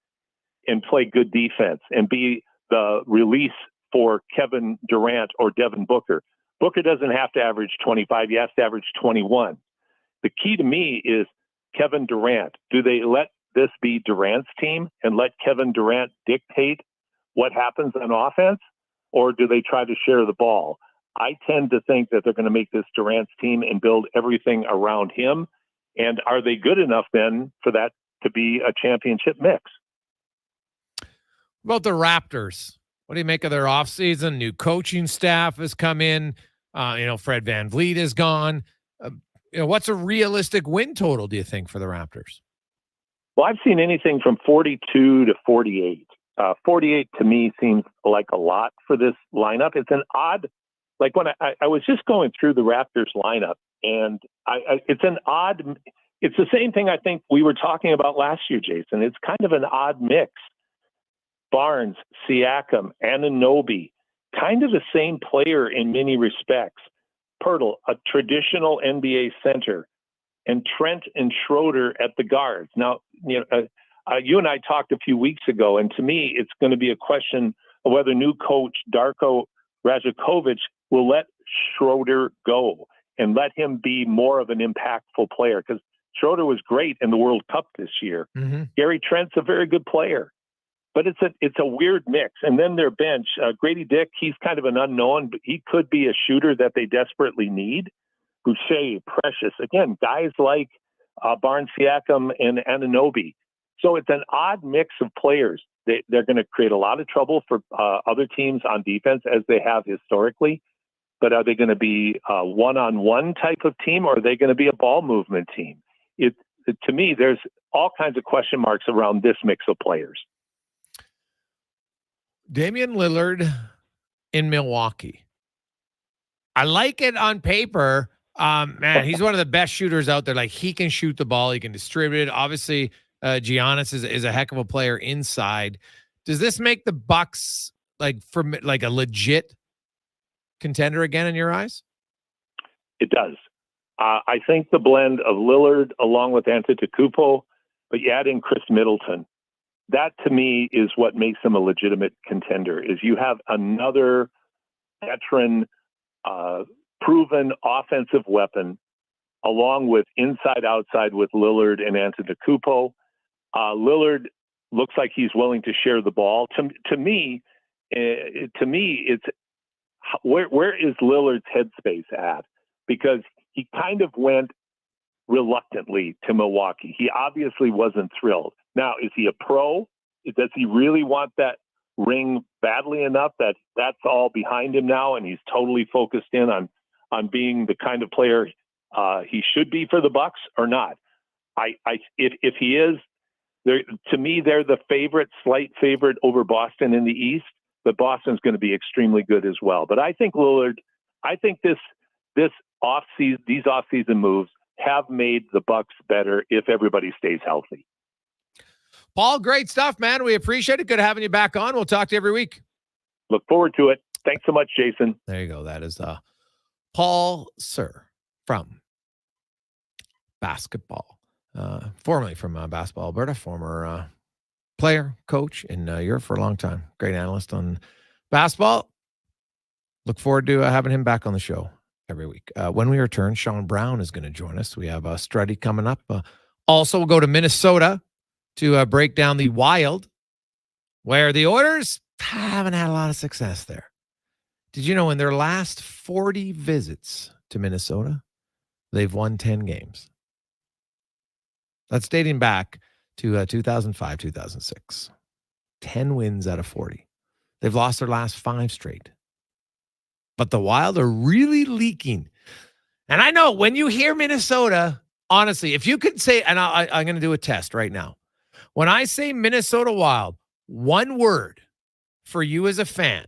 and play good defense and be the release for Kevin Durant or Devin Booker. Booker doesn't have to average 25. He has to average 21. The key to me is Kevin Durant. Do they let this be Durant's team and let Kevin Durant dictate what happens on offense, or do they try to share the ball? I tend to think that they're going to make this Durant's team and build everything around him. And are they good enough then for that to be a championship mix? About the Raptors, what do you make of their offseason? New coaching staff has come in. Fred VanVleet is gone. What's a realistic win total, do you think, for the Raptors? Well, I've seen anything from 42 to 48. 48 to me seems like a lot for this lineup. It's an odd, like when I was just going through the Raptors lineup, and it's the same thing I think we were talking about last year, Jason. It's kind of an odd mix. Barnes, Siakam, Anunoby, kind of the same player in many respects. Pirtle, a traditional NBA center, and Trent and Schroeder at the guards. Now, you and I talked a few weeks ago, and to me, it's going to be a question of whether new coach Darko Rajakovic will let Schroeder go and let him be more of an impactful player, because Schroeder was great in the World Cup this year. Mm-hmm. Gary Trent's a very good player. But it's a weird mix. And then their bench, Grady Dick, he's kind of an unknown, but he could be a shooter that they desperately need. Boucher, Precious, again, guys like Barnes, Siakam, and Anunoby. So it's an odd mix of players. They're going to create a lot of trouble for other teams on defense, as they have historically. But are they going to be a one-on-one type of team, or are they going to be a ball movement team? To me, there's all kinds of question marks around this mix of players. Damian Lillard in Milwaukee. I like it on paper. Man, he's one of the best shooters out there. Like, he can shoot the ball. He can distribute it. Obviously, Giannis is a heck of a player inside. Does this make the Bucks like a legit contender again in your eyes? It does. I think the blend of Lillard along with Antetokounmpo, but you add in Chris Middleton. That, to me, is what makes them a legitimate contender, is you have another veteran, proven offensive weapon, along with inside-outside with Lillard and Antetokounmpo. Lillard looks like he's willing to share the ball. To me, it's where is Lillard's headspace at? Because he kind of went reluctantly to Milwaukee. He obviously wasn't thrilled. Now, is he a pro? Does he really want that ring badly enough that that's all behind him now, and he's totally focused in on being the kind of player he should be for the Bucks, or not? If he is, to me, they're the slight favorite over Boston in the East, but Boston's going to be extremely good as well. But I think Lillard, these off-season moves have made the Bucks better if everybody stays healthy. Paul, great stuff, man. We appreciate it. Good having you back on. We'll talk to you every week. Look forward to it. Thanks so much, Jason. There you go. That is Paul Sir from basketball, formerly from Basketball Alberta, former player, coach in Europe for a long time. Great analyst on basketball. Look forward to having him back on the show every week. When we return, Sean Brown is going to join us. We have Strudwick coming up. Also, we'll go to Minnesota to break down the Wild, where the Oilers haven't had a lot of success there. Did you know in their last 40 visits to Minnesota, they've won 10 games? That's dating back to 2005, 2006. 10 wins out of 40. They've lost their last 5 straight. But the Wild are really leaking. And I know when you hear Minnesota, honestly, if you could say, and I'm going to do a test right now. When I say Minnesota Wild, one word for you as a fan,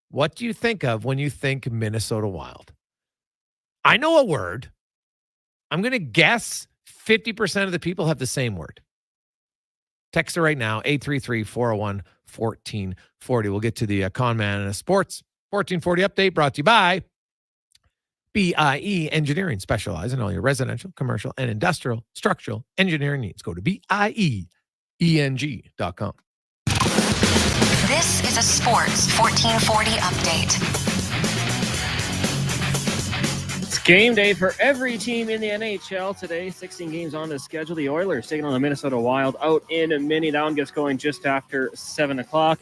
what do you think of when you think Minnesota Wild? I know a word. I'm going to guess 50% of the people have the same word. Text it right now, 833-401-1440. We'll get to the Con Man and Sports 1440 update brought to you by BIE Engineering. Specialize in all your residential, commercial, and industrial structural engineering needs. Go to BIEENG.com. This is a Sports 1440 update. It's game day for every team in the NHL today. 16 games on the schedule. The Oilers taking on the Minnesota Wild out in Minnie. That one gets going just after 7 o'clock.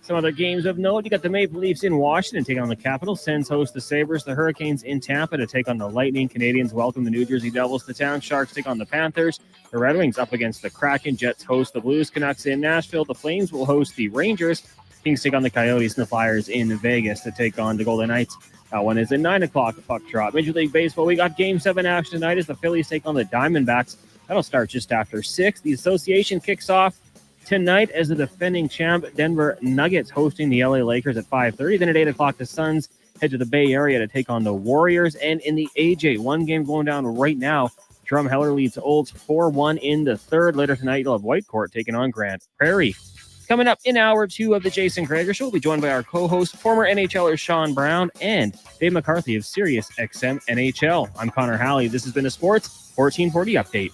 Some other games of note, you got the Maple Leafs in Washington taking on the Capitals. Sens host the Sabres. The Hurricanes in Tampa to take on the Lightning. Canadians welcome the New Jersey Devils to town. Sharks take on the Panthers. The Red Wings up against the Kraken. Jets host the Blues. Canucks in Nashville. The Flames will host the Rangers. Kings take on the Coyotes, and the Flyers in Vegas to take on the Golden Knights. That one is at 9 o'clock, puck drop. Major League Baseball, we got Game 7 action tonight as the Phillies take on the Diamondbacks. That'll start just after 6. The association kicks off tonight as the defending champ Denver Nuggets hosting the LA Lakers at 5:30. Then at 8 o'clock, the Suns head to the Bay Area to take on the Warriors. And in the AJ, one game going down right now. Drumheller leads Olds 4-1 in the third. Later tonight, you'll have Whitecourt taking on Grant Prairie. Coming up in hour 2 of the Jason Gregor Show, we'll be joined by our co-host, former NHLer Sean Brown, and Dave McCarthy of Sirius XM NHL. I'm Connor Halley. This has been a Sports 1440 update.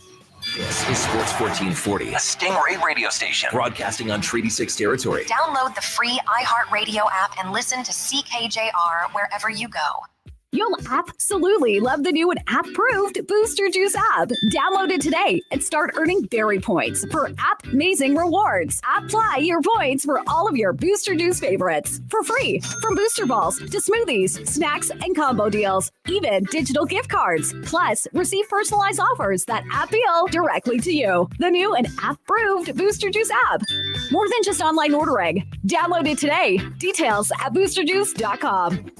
This is Sports 1440, a Stingray radio station broadcasting on Treaty 6 territory. Download the free iHeartRadio app and listen to CKJR wherever you go. You'll absolutely love the new and app-approved Booster Juice app. Download it today and start earning berry points for app-amazing rewards. Apply your points for all of your Booster Juice favorites for free. From booster balls to smoothies, snacks, and combo deals, even digital gift cards. Plus, receive personalized offers that appeal directly to you. The new and app-approved Booster Juice app. More than just online ordering. Download it today. Details at boosterjuice.com.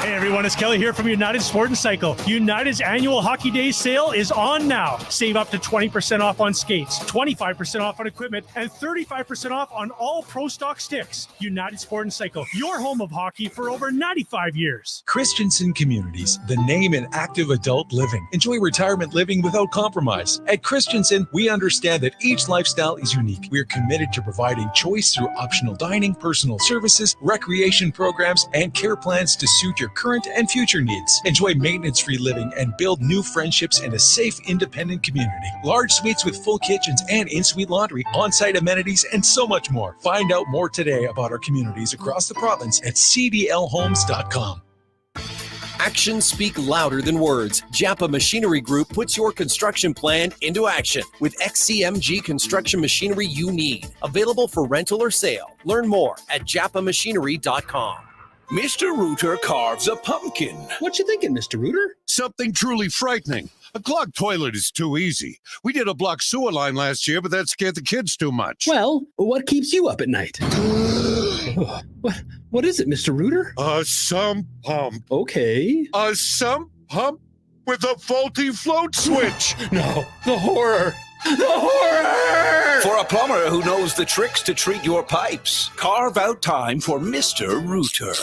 Hey everyone, it's Kelly here from United Sport and Cycle. United's annual Hockey Days sale is on now. Save up to 20% off on skates, 25% off on equipment, and 35% off on all Pro Stock sticks. United Sport and Cycle, your home of hockey for over 95 years. Christensen Communities, the name in active adult living. Enjoy retirement living without compromise. At Christensen, we understand that each lifestyle is unique. We are committed to providing choice through optional dining, personal services, recreation programs, and care plans to suit your current and future needs. Enjoy maintenance-free living and build new friendships in a safe, independent community. Large suites with full kitchens and in-suite laundry, on-site amenities, and so much more. Find out more today about our communities across the province at cdlhomes.com. Actions speak louder than words. Japa Machinery Group puts your construction plan into action with XCMG construction machinery you need. Available for rental or sale. Learn more at japamachinery.com. Mr. Rooter carves a pumpkin. What you thinking, Mr. Rooter? Something truly frightening. A clogged toilet is too easy. We did a blocked sewer line last year, but that scared the kids too much. Well, what keeps you up at night? What is it, Mr. Rooter? A sump pump. Okay. A sump pump with a faulty float switch. No, the horror. The horror! For a plumber who knows the tricks to treat your pipes, carve out time for Mr. Rooter.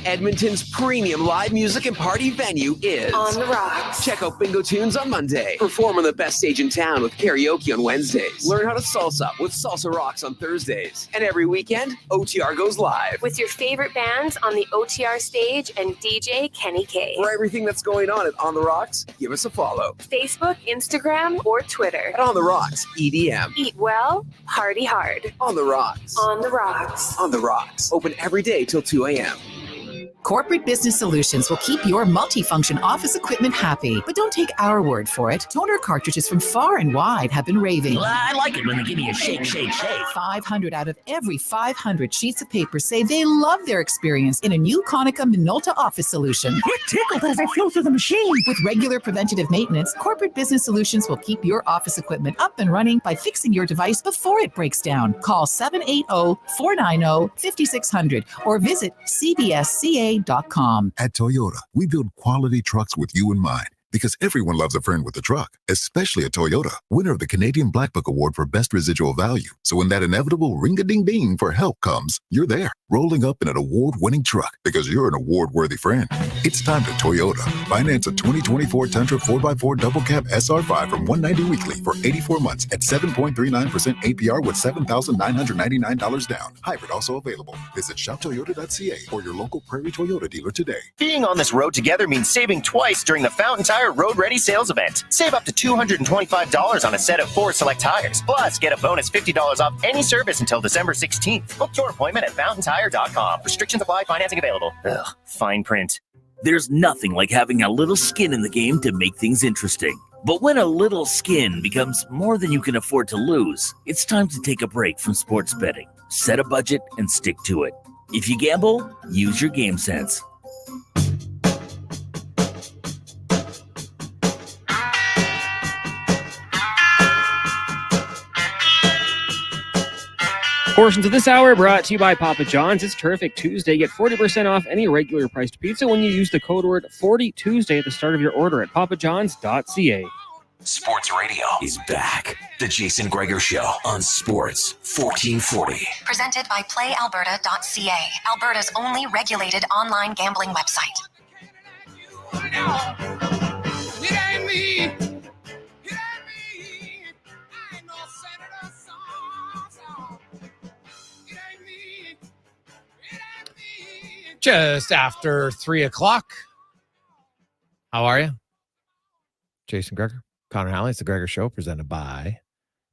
Edmonton's premium live music and party venue is On the Rocks. Check out Bingo Tunes on Monday. Perform on the best stage in town with karaoke on Wednesdays. Learn how to salsa with Salsa Rocks on Thursdays. And every weekend, OTR goes live. With your favorite bands on the OTR stage and DJ Kenny K. For everything that's going on at On the Rocks, give us a follow. Facebook, Instagram, or Twitter. At On the Rocks, EDM. Eat well, party hard. On the Rocks. On the Rocks. On the Rocks. Open every day till 2 a.m. Corporate Business Solutions will keep your multifunction office equipment happy. But don't take our word for it. Toner cartridges from far and wide have been raving. Well, I like it when they give me a shake, shake, shake. 500 out of every 500 sheets of paper say they love their experience in a new Konica Minolta office solution. Get tickled as I flow through the machine. With regular preventative maintenance, Corporate Business Solutions will keep your office equipment up and running by fixing your device before it breaks down. Call 780-490-5600 or visit cbsca.com. At Toyota, we build quality trucks with you in mind. Because everyone loves a friend with a truck, especially a Toyota, winner of the Canadian Black Book Award for Best Residual Value. So when that inevitable ring-a-ding-ding for help comes, you're there, rolling up in an award-winning truck because you're an award-worthy friend. It's time to Toyota. Finance a 2024 Tundra 4x4 Double Cab SR5 from $190 weekly for 84 months at 7.39% APR with $7,999 down. Hybrid also available. Visit shoptoyota.ca or your local Prairie Toyota dealer today. Being on this road together means saving twice during the Fountain Tire Road Ready sales event. Save up to $225 on a set of 4 select tires. Plus, get a bonus $50 off any service until December 16th. Book your appointment at fountaintire.com. Restrictions apply. Financing available. Ugh, fine print. There's nothing like having a little skin in the game to make things interesting. But when a little skin becomes more than you can afford to lose, it's time to take a break from sports betting. Set a budget and stick to it. If you gamble, use your game sense. Portions of this hour brought to you by Papa John's. It's Terrific Tuesday. Get 40% off any regular priced pizza when you use the code word 40Tuesday at the start of your order at papajohns.ca. Sports Radio is back. The Jason Gregor Show on Sports 1440. Presented by PlayAlberta.ca, Alberta's only regulated online gambling website. It ain't me. Just after 3 o'clock. How are you? Jason Gregor, Connor Halley. It's the Gregor Show presented by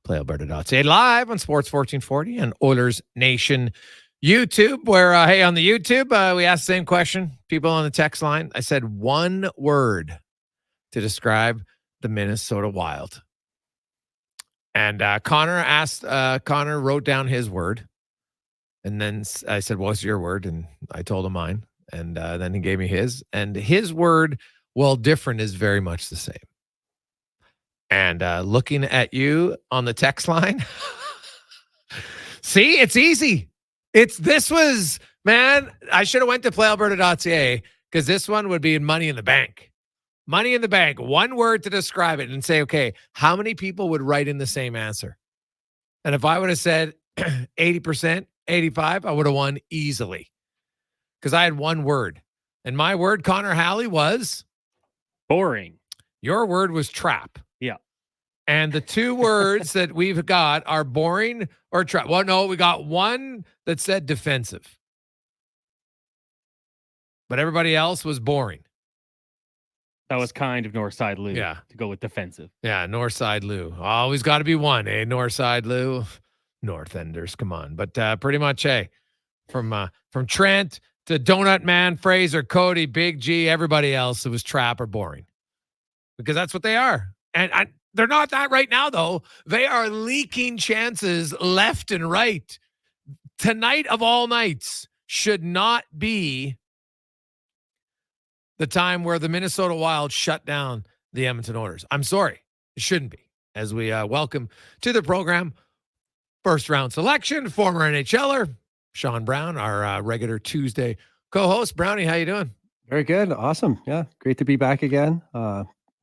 PlayAlberta.ca, live on Sports 1440 and Oilers Nation YouTube, where, hey, on the YouTube, we asked the same question. People on the text line, I said one word to describe the Minnesota Wild. And Connor wrote down his word. And then I said, what's your word? And I told him mine. And then he gave me his. And his word, well, different, is very much the same. And looking at you on the text line, see, it's easy. Man, I should have went to PlayAlberta.ca because this one would be in Money in the Bank. Money in the Bank, one word to describe it and say, okay, how many people would write in the same answer? And if I would have said 80%, 85, I would have won easily because I had one word. And my word, Connor Halley, was boring. Your word was trap. Yeah. And the two words that we've got are boring or trap. Well, no, we got one that said defensive. But everybody else was boring. That was kind of Northside Lou. Yeah. To go with defensive. Yeah, Northside Lou. Always got to be one, eh? Northside Lou. North Enders, come on. But pretty much, hey, from Trent to Donut Man, Fraser, Cody, Big G, everybody else, it was trap or boring. Because that's what they are. And they're not that right now, though. They are leaking chances left and right. Tonight of all nights should not be the time where the Minnesota Wild shut down the Edmonton Oilers. I'm sorry. It shouldn't be. As we welcome to the program, first round selection, former NHLer, Sean Brown, our regular Tuesday co-host. Brownie, how you doing? Very good. Awesome. Yeah. Great to be back again.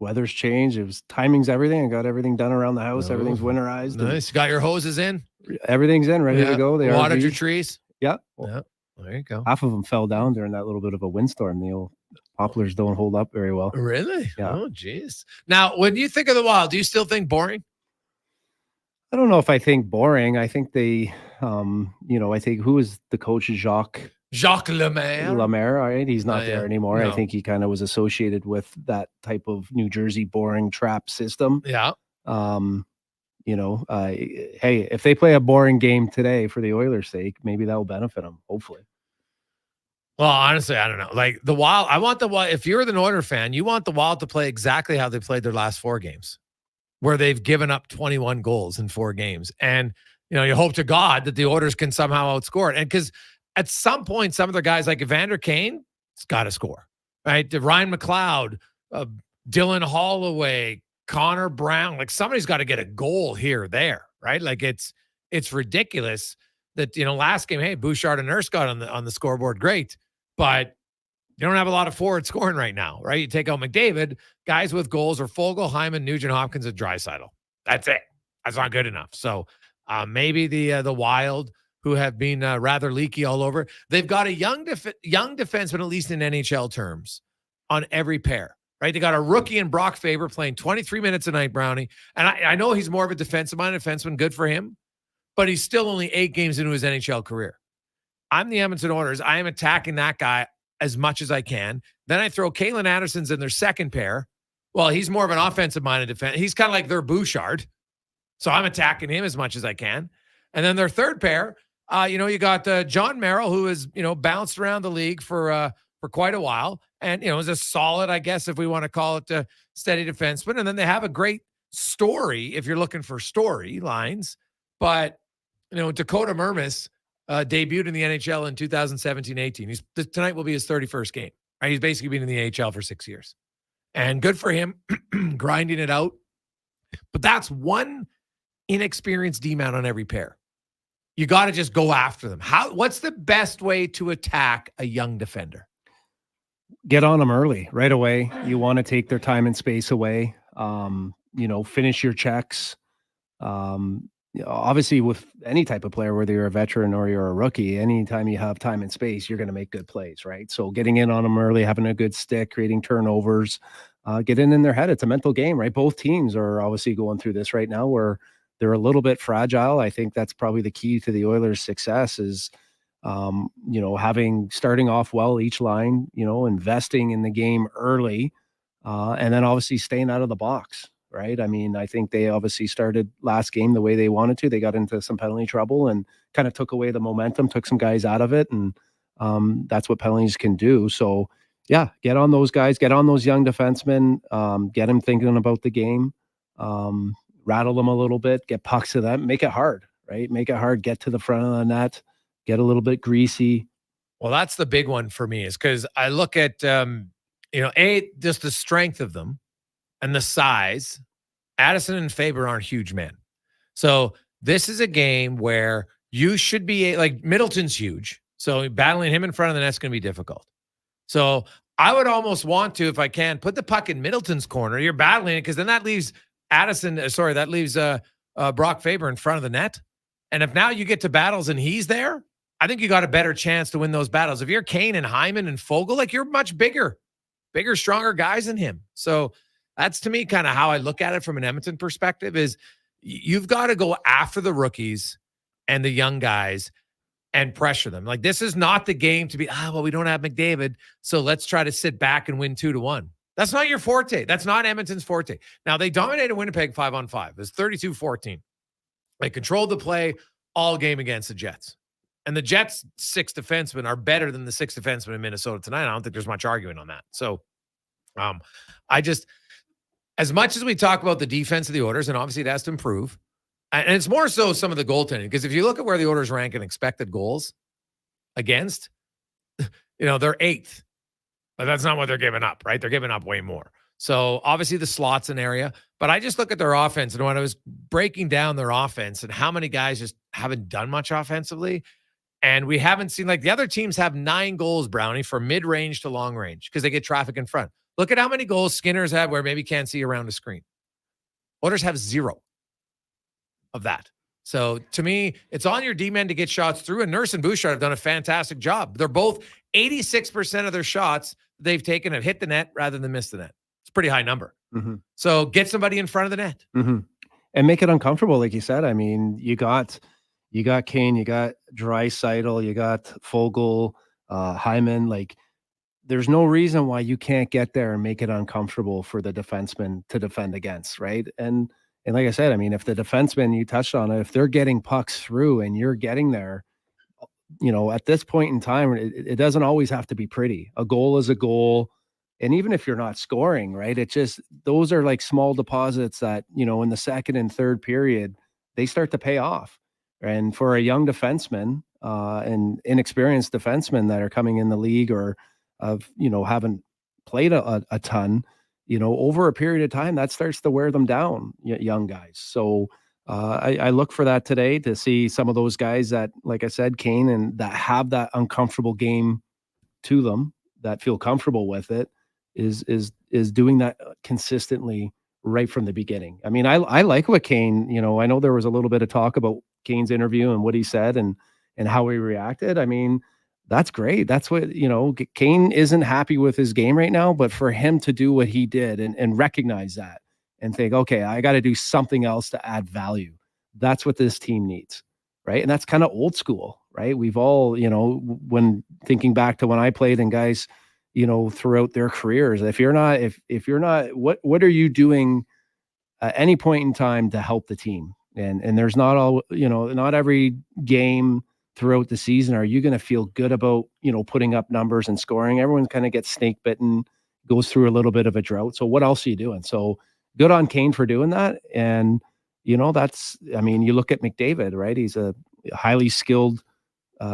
Weather's changed. It was timing's everything. I got everything done around the house. Oh, everything's winterized. Nice. You got your hoses in? Everything's in, ready to go. They watered your trees? Yeah. Yeah. There you go. Half of them fell down during that little bit of a windstorm. The old poplars don't hold up very well. Really? Yeah. Oh, geez. Now, when you think of the Wild, do you still think boring? I don't know if I think boring. I think they, I think who is the coach? Jacques Lemaire. All right. He's not there anymore. No. I think he kind of was associated with that type of New Jersey boring trap system. Yeah. Hey, if they play a boring game today for the Oilers' sake, maybe that will benefit them, hopefully. Well, honestly, I don't know. Like the Wild, I want the Wild. If you're an Oilers fan, you want the Wild to play exactly how they played their last 4 games, where they've given up 21 goals in 4 games. And, you hope to God that the Oilers can somehow outscore it. And because at some point, some of the guys like Evander Kane, it's got to score, right? Ryan McLeod, Dylan Holloway, Connor Brown, like somebody's got to get a goal here or there, right? Like it's ridiculous that, last game, hey, Bouchard and Nurse got on the scoreboard. Great. But you don't have a lot of forward scoring right now, right? You take out McDavid, guys with goals are Fogle, Hyman, Nugent Hopkins, and Draisaitl. That's it. That's not good enough. So maybe the Wild, who have been rather leaky all over, they've got a young defenseman, at least in NHL terms, on every pair, right? They got a rookie in Brock Faber playing 23 minutes a night, Brownie. And I know he's more of a defensive-minded defenseman, good for him, but he's still only 8 games into his NHL career. I'm the Edmonton Oilers. I am attacking that guy as much as I can. Then I throw Kalen Andersson's in their second pair. Well, he's more of an offensive-minded defense. He's kind of like their Bouchard. So I'm attacking him as much as I can. And then their third pair, you got John Merrill, who has, bounced around the league for quite a while. And, is a solid, I guess, if we want to call it a steady defenseman. And then they have a great story if you're looking for storylines. But, Dakota Mermis debuted in the NHL in 2017-18. Tonight will be his 31st game. Right? He's basically been in the AHL for 6 years. And good for him, grinding it out. But that's one inexperienced D-man on every pair. You got to just go after them. What's the best way to attack a young defender? Get on them early, right away. You want to take their time and space away. Finish your checks. Obviously, with any type of player, whether you're a veteran or you're a rookie, anytime you have time and space, you're going to make good plays, right? So getting in on them early, having a good stick, creating turnovers, getting in their head. It's a mental game, right? Both teams are obviously going through this right now where they're a little bit fragile. I think that's probably the key to the Oilers' success is, starting off well each line, investing in the game early, and then obviously staying out of the box. Right. I mean, I think they obviously started last game the way they wanted to. They got into some penalty trouble and kind of took away the momentum, took some guys out of it. And that's what penalties can do. So, yeah, get on those guys, get on those young defensemen, get them thinking about the game, rattle them a little bit, get pucks to them, make it hard, right? Make it hard, get to the front of the net, get a little bit greasy. Well, that's the big one for me is because I look at, just the strength of them. And the size, Addison and Faber aren't huge men. So this is a game where you should be like Middleton's huge. So battling him in front of the net is going to be difficult. So I would almost want to, if I can, put the puck in Middleton's corner. You're battling it because then that leaves Brock Faber in front of the net. And if now you get to battles and he's there, I think you got a better chance to win those battles. If you're Kane and Hyman and Fogle, like you're much bigger, stronger guys than him. So that's to me kind of how I look at it from an Edmonton perspective is you've got to go after the rookies and the young guys and pressure them. Like this is not the game to be, we don't have McDavid, so let's try to sit back and win 2-1. That's not your forte. That's not Edmonton's forte. Now they dominated Winnipeg 5-on-5. It was 32-14. They controlled the play all game against the Jets. And the Jets' 6 defensemen are better than the 6 defensemen in Minnesota tonight. I don't think there's much arguing on that. So as much as we talk about the defense of the Oilers, and obviously it has to improve, and it's more so some of the goaltending, because if you look at where the Oilers rank in expected goals against, they're 8th. But that's not what they're giving up, right? They're giving up way more. So obviously the slot's an area, but I just look at their offense, and when I was breaking down their offense and how many guys just haven't done much offensively, and we haven't seen, like the other teams have 9 goals, Brownie, from mid-range to long range because they get traffic in front. Look at how many goals Skinner's had where maybe can't see around a screen. Oilers have 0 of that. So to me, it's on your D-men to get shots through, and Nurse and Bouchard have done a fantastic job. They're both 86% of their shots they've taken have hit the net rather than missed the net. It's a pretty high number. Mm-hmm. So get somebody in front of the net. Mm-hmm. And make it uncomfortable, like you said. I mean, you got Kane, you got Draisaitl, you got Fogle, Hyman, like there's no reason why you can't get there and make it uncomfortable for the defenseman to defend against, right? And like I said, I mean, if the defenseman, you touched on it, if they're getting pucks through and you're getting there, at this point in time, it doesn't always have to be pretty. A goal is a goal. And even if you're not scoring, right, those are like small deposits that, in the second and third period, they start to pay off. And for a young defenseman and inexperienced defensemen that are coming in the league or haven't played a ton, over a period of time, that starts to wear them down, young guys. So I look for that today to see some of those guys that, like I said, Kane, and that have that uncomfortable game to them, that feel comfortable with it, is doing that consistently right from the beginning. I mean, I like what Kane, I know there was a little bit of talk about Kane's interview and what he said and how he reacted. I mean, that's great. That's what, Kane isn't happy with his game right now, but for him to do what he did and recognize that and think, okay, I got to do something else to add value. That's what this team needs. Right. And that's kind of old school, right? We've all, when thinking back to when I played and guys, throughout their careers, if you're not, what are you doing at any point in time to help the team? And there's not all, not every game throughout the season are you going to feel good about, putting up numbers and scoring. Everyone kind of gets snake bitten, goes through a little bit of a drought. So what else are you doing? So good on Kane for doing that. And, you look at McDavid, right? He's a highly skilled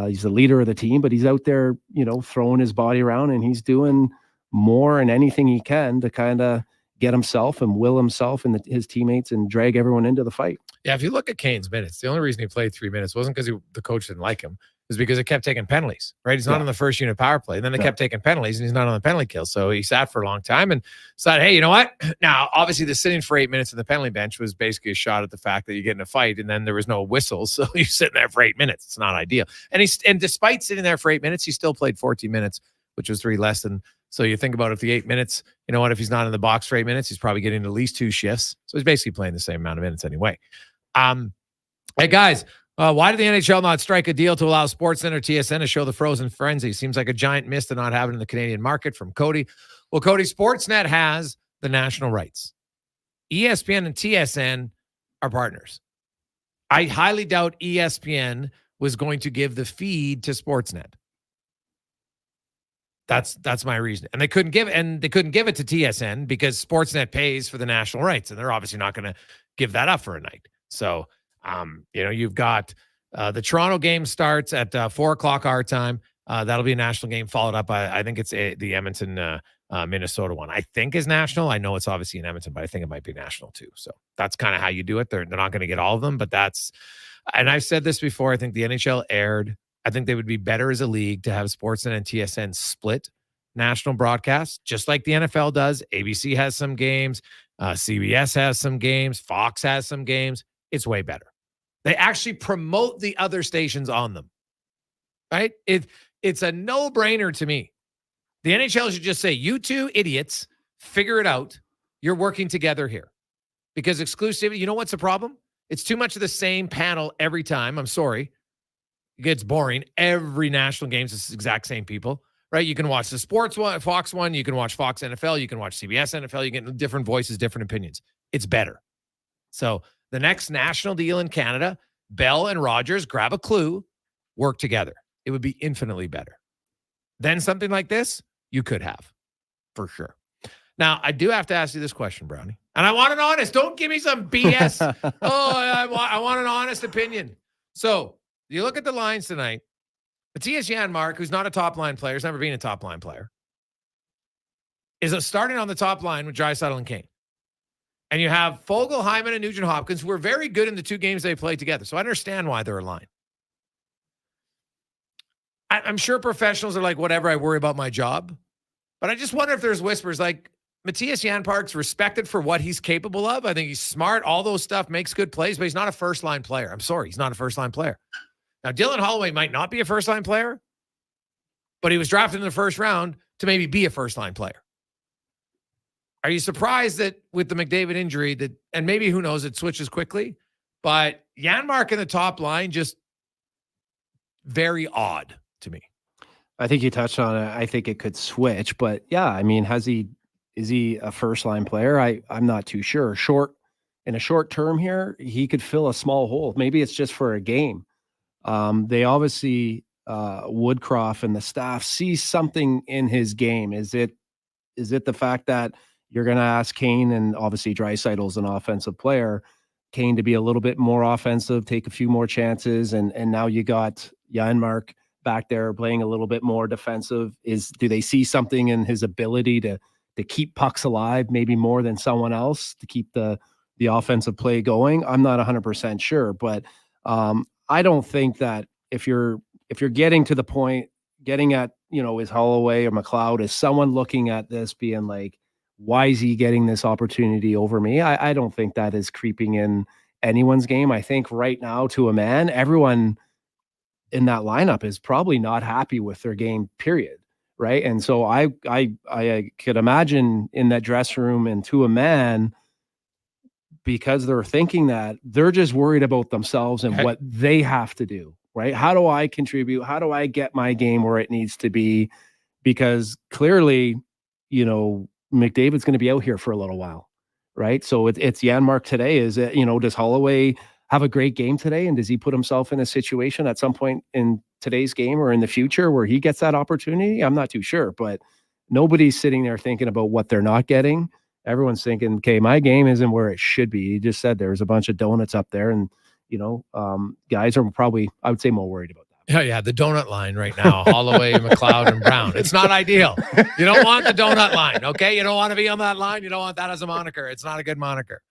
He's the leader of the team, but he's out there, throwing his body around, and he's doing more and anything he can to kind of get himself and will himself and his teammates and drag everyone into the fight. Yeah, if you look at Kane's minutes, the only reason he played 3 minutes wasn't because the coach didn't like him. It was because it kept taking penalties, right? He's not on the first unit power play. And then they kept taking penalties, and he's not on the penalty kill. So he sat for a long time and decided, hey, you know what? Now, obviously, the sitting for 8 minutes in the penalty bench was basically a shot at the fact that you get in a fight, and then there was no whistles. So you're sitting there for 8 minutes. It's not ideal. And despite sitting there for 8 minutes, he still played 14 minutes, which was 3 less than. So you think about if the 8 minutes, you know what? If he's not in the box for 8 minutes, he's probably getting at least 2 shifts. So he's basically playing the same amount of minutes anyway. Hey, guys, why did the NHL not strike a deal to allow SportsCenter TSN to show the Frozen Frenzy? Seems like a giant miss to not have it in the Canadian market, from Cody. Well, Cody, Sportsnet has the national rights. ESPN and TSN are partners. I highly doubt ESPN was going to give the feed to Sportsnet. That's my reason. And they couldn't give it to TSN because Sportsnet pays for the national rights, and they're obviously not going to give that up for a night. So, you've got the Toronto game starts at 4:00 our time. That'll be a national game, followed up by, I think it's the Edmonton, Minnesota one. I think is national. I know it's obviously in Edmonton, but I think it might be national too. So that's kind of how you do it. They're not going to get all of them, but and I've said this before. I think the NHL aired. I think they would be better as a league to have Sportsnet and TSN split national broadcasts, just like the NFL does. ABC has some games. CBS has some games. Fox has some games. It's way better. They actually promote the other stations on them, right? It's a no-brainer to me. The NHL should just say, you two idiots, figure it out. You're working together here. Because exclusivity, you know what's the problem? It's too much of the same panel every time. I'm sorry. It gets boring. Every national games is the exact same people, right? You can watch the sports one, Fox one. You can watch Fox NFL. You can watch CBS NFL. You get different voices, different opinions. It's better. So the next national deal in Canada, Bell and Rogers grab a clue, work together. It would be infinitely better. Then something like this, you could have, for sure. Now, I do have to ask you this question, Brownie. And I want an honest. Don't give me some BS. I want an honest opinion. So you look at the lines tonight. Matthias Yanmar, who's not a top-line player, has never been a top-line player, is starting on the top line with Draisaitl and Kane. And you have Fogle, Hyman, and Nugent-Hopkins, who are very good in the 2 games they played together. So I understand why they're aligned. I'm sure professionals are like, whatever, I worry about my job. But I just wonder if there's whispers like, Matthias Janmark's respected for what he's capable of. I think he's smart. All those stuff, makes good plays, but he's not a first-line player. I'm sorry, he's not a first-line player. Now, Dylan Holloway might not be a first-line player, but he was drafted in the first round to maybe be a first-line player. Are you surprised that with the McDavid injury and maybe who knows, it switches quickly, but Janmark in the top line, just very odd to me. I think you touched on it. I think it could switch, but yeah, I mean, is he a first line player? I'm not too sure. In a short term here, he could fill a small hole. Maybe it's just for a game. They obviously, Woodcroft and the staff see something in his game. Is it the fact that you're going to ask Kane, and obviously Draisaitl's an offensive player, Kane to be a little bit more offensive, take a few more chances, and now you got Janmark back there playing a little bit more defensive. Do they see something in his ability to keep pucks alive, maybe more than someone else, to keep the offensive play going? I'm not 100% sure, but I don't think that if you're getting to the point, getting at, is Holloway or McLeod, is someone looking at this being like, why is he getting this opportunity over me? I don't think that is creeping in anyone's game. I think right now, to a man, everyone in that lineup is probably not happy with their game, period. Right. And so I could imagine in that dressing room, and to a man, because they're thinking that, they're just worried about themselves and what they have to do. Right. How do I contribute? How do I get my game where it needs to be? Because clearly, McDavid's going to be out here for a little while. Right. So it's Janmark today. Is it, does Holloway have a great game today? And does he put himself in a situation at some point in today's game or in the future where he gets that opportunity? I'm not too sure, but nobody's sitting there thinking about what they're not getting. Everyone's thinking, okay, my game isn't where it should be. He just said there's a bunch of donuts up there, and, guys are probably, I would say, more worried about that. Yeah, the donut line right now. Holloway, McLeod, and Brown. It's not ideal. You don't want the donut line, okay? You don't want to be on that line. You don't want that as a moniker. It's not a good moniker.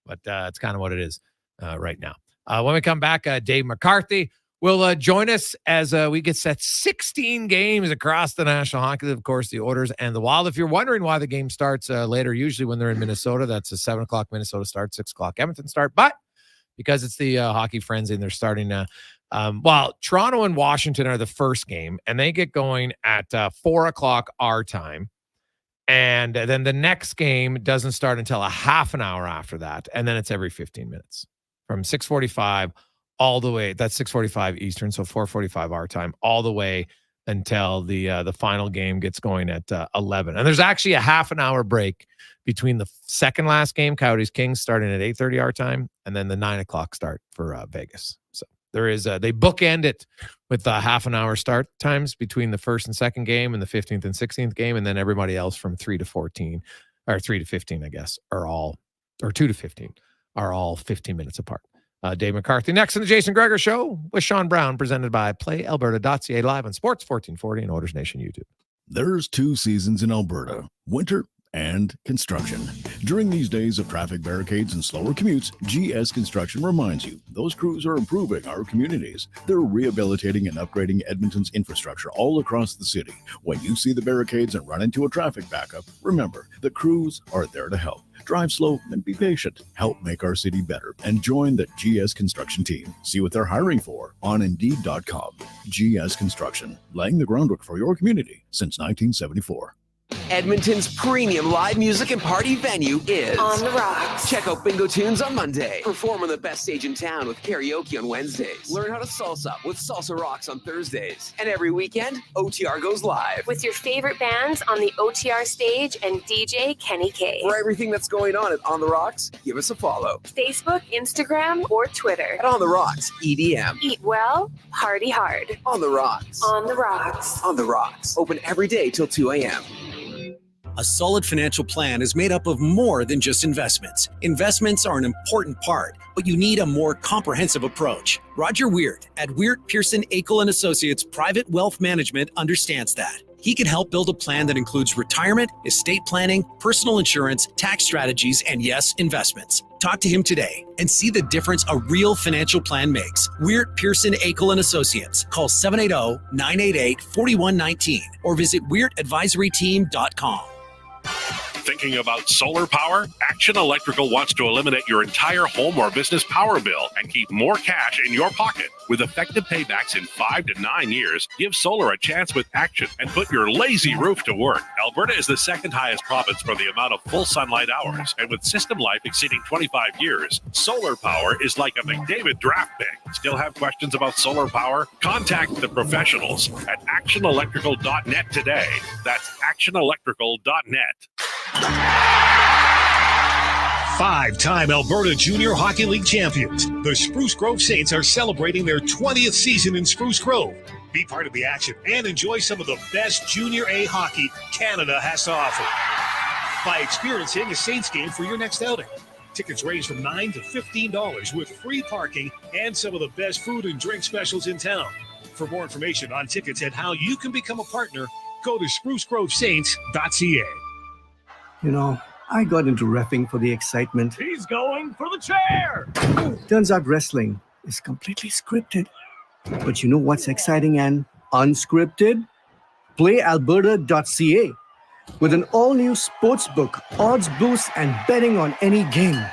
But it's kind of what it is right now. When we come back, Dave McCarthy will join us as we get set 16 games across the National Hockey League. Of course, the Oilers and the Wild. If you're wondering why the game starts later, usually when they're in Minnesota, that's a 7 o'clock Minnesota start, 6 o'clock Edmonton start. But because it's the hockey frenzy and they're starting Toronto and Washington are the first game, and they get going at 4 o'clock our time. And then the next game doesn't start until a half an hour after that. And then it's every 15 minutes from 6:45 all the way. That's 6:45 Eastern, so 4:45 our time, all the way until the final game gets going at 11. And there's actually a half an hour break between the second last game, Coyotes Kings, starting at 8:30 our time, and then the 9 o'clock start for Vegas. So there is they bookend it with half an hour start times between the first and second game and the 15th and 16th game, and then everybody else from 3 to 14 or 3 to 15, I guess, are all, or 2 to 15 are all 15 minutes apart. Dave McCarthy next on the Jason Gregor Show with Sean Brown, presented by PlayAlberta.ca, live on Sports 1440 and Oilers Nation YouTube. There's 2 seasons in Alberta, winter and construction. During these days of traffic barricades and slower commutes, GS Construction reminds you those crews are improving our communities. They're rehabilitating and upgrading Edmonton's infrastructure all across the city. When you see the barricades and run into a traffic backup, remember, the crews are there to help. Drive slow and be patient. Help make our city better and join the GS Construction team. See what they're hiring for on Indeed.com. GS Construction, laying the groundwork for your community since 1974. Edmonton's premium live music and party venue is On the Rocks. Check out Bingo Tunes on Monday. Perform on the best stage in town with karaoke on Wednesdays. Learn how to salsa with Salsa Rocks on Thursdays. And every weekend, OTR goes live. With your favorite bands on the OTR stage and DJ Kenny K. For everything that's going on at On the Rocks, give us a follow. Facebook, Instagram, or Twitter. At On the Rocks, EDM. Eat well, party hard. On the Rocks. On the Rocks. On the Rocks. Open every day till 2 a.m. A solid financial plan is made up of more than just investments. Investments are an important part, but you need a more comprehensive approach. Roger Weird at Weird Pearson Akel & Associates Private Wealth Management understands that. He can help build a plan that includes retirement, estate planning, personal insurance, tax strategies, and yes, investments. Talk to him today and see the difference a real financial plan makes. Weird Pearson Akel & Associates. Call 780-988-4119 or visit weirdadvisoryteam.com. Thinking about solar power? Action Electrical wants to eliminate your entire home or business power bill and keep more cash in your pocket. With effective paybacks in 5 to 9 years, give solar a chance with Action and put your lazy roof to work. Alberta is the second highest province for the amount of full sunlight hours, and with system life exceeding 25 years, solar power is like a McDavid draft pick. Still have questions about solar power? Contact the professionals at actionelectrical.net today. That's actionelectrical.net. 5-time Alberta Junior Hockey League champions, the Spruce Grove Saints are celebrating their 20th season in Spruce Grove. Be part of the action and enjoy some of the best Junior A hockey Canada has to offer by experiencing a Saints game for your next outing. Tickets range from $9 to $15 with free parking and some of the best food and drink specials in town. For more information on tickets and how you can become a partner, go to sprucegrovesaints.ca. You know, I got into reffing for the excitement. He's going for the chair! Turns out wrestling is completely scripted. But you know what's exciting and unscripted? PlayAlberta.ca. With an all-new sportsbook, odds boosts, and betting on any game.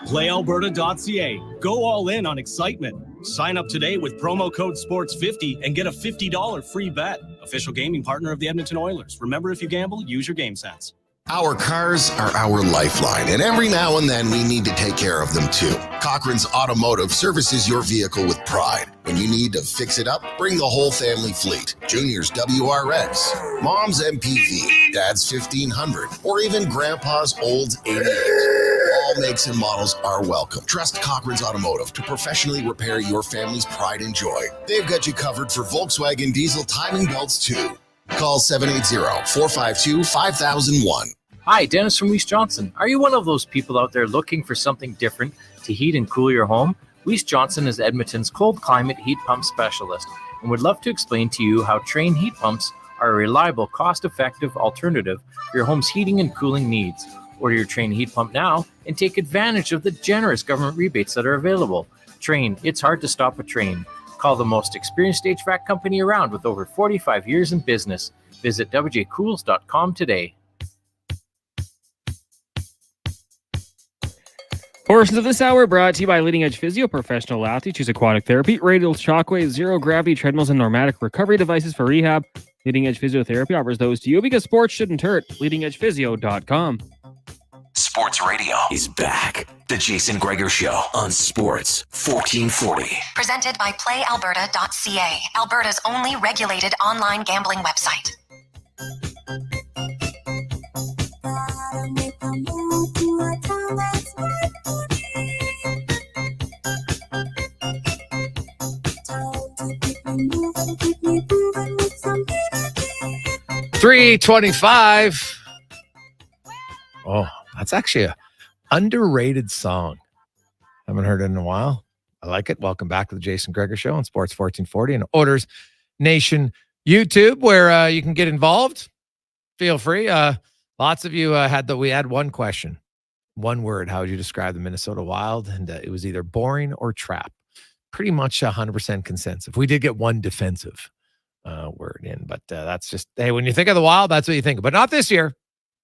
PlayAlberta.ca. Go all in on excitement. Sign up today with promo code SPORTS50 and get a $50 free bet. Official gaming partner of the Edmonton Oilers. Remember, if you gamble, use your game sense. Our cars are our lifeline, and every now and then we need to take care of them too. Cochran's Automotive services your vehicle with pride. When you need to fix it up, bring the whole family fleet. Junior's WRX, Mom's MPV, Dad's 1500, or even Grandpa's old 88. All makes and models are welcome. Trust Cochran's Automotive to professionally repair your family's pride and joy. They've got you covered for Volkswagen diesel timing belts too. Call 780-452-5001. Hi, Dennis from Weiss Johnson. Are you one of those people out there looking for something different to heat and cool your home? Weiss Johnson is Edmonton's cold climate heat pump specialist. and would love to explain to you how Trane heat pumps are a reliable, cost-effective alternative for your home's heating and cooling needs. Order your Trane heat pump now and take advantage of the generous government rebates that are available. Trane, it's hard to stop a Trane. Call the most experienced HVAC company around with over 45 years in business. Visit wjcools.com today. Portions of this hour brought to you by Leading Edge Physio, professional athletes use aquatic therapy, radial shockwave, zero gravity treadmills, and pneumatic recovery devices for rehab. Leading Edge Physiotherapy offers those to you because sports shouldn't hurt. LeadingEdgePhysio.com. Sports Radio is back. The Jason Gregor Show on Sports 1440. Presented by PlayAlberta.ca, Alberta's only regulated online gambling website. $3.25. Oh, that's actually a underrated song. Haven't heard it in a while. I like it. Welcome back to the Jason Gregor Show on Sports 1440 and Orders Nation YouTube, where you can get involved. Feel free. Lots of you we had one question, one word. How would you describe the Minnesota Wild? And it was either boring or trap. Pretty much 100% consensus. We did get one defensive word in, but that's just, hey, when you think of the Wild, that's what you think of. But not this year,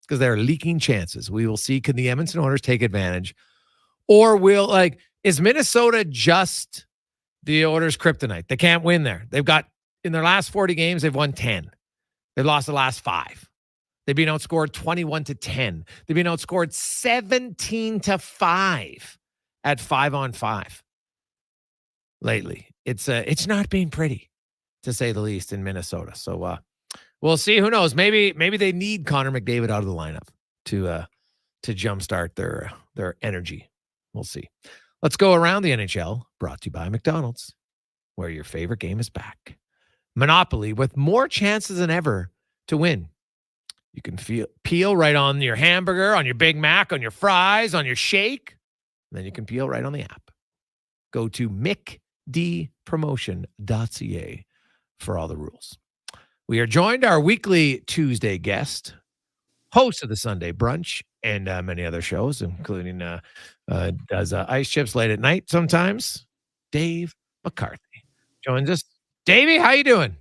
because they're leaking chances. We will see, can the Edmonton Oilers take advantage? Or is Minnesota just the Oilers' kryptonite? They can't win there. They've got, in their last 40 games, they've won 10. They've lost the last 5. They've been outscored 21-10. They've been outscored 17-5 at 5-on-5 lately. It's not been pretty, to say the least, in Minnesota. So we'll see. Who knows? Maybe they need Connor McDavid out of the lineup to jumpstart their energy. We'll see. Let's go around the NHL, brought to you by McDonald's, where your favorite game is back. Monopoly, with more chances than ever to win. You can peel right on your hamburger, on your Big Mac, on your fries, on your shake. And then you can peel right on the app. Go to mcdpromotion.ca for all the rules. We are joined our weekly Tuesday guest, host of the Sunday Brunch and many other shows, including does Ice Chips late at night sometimes. Dave McCarthy joins us. Davey, how you doing?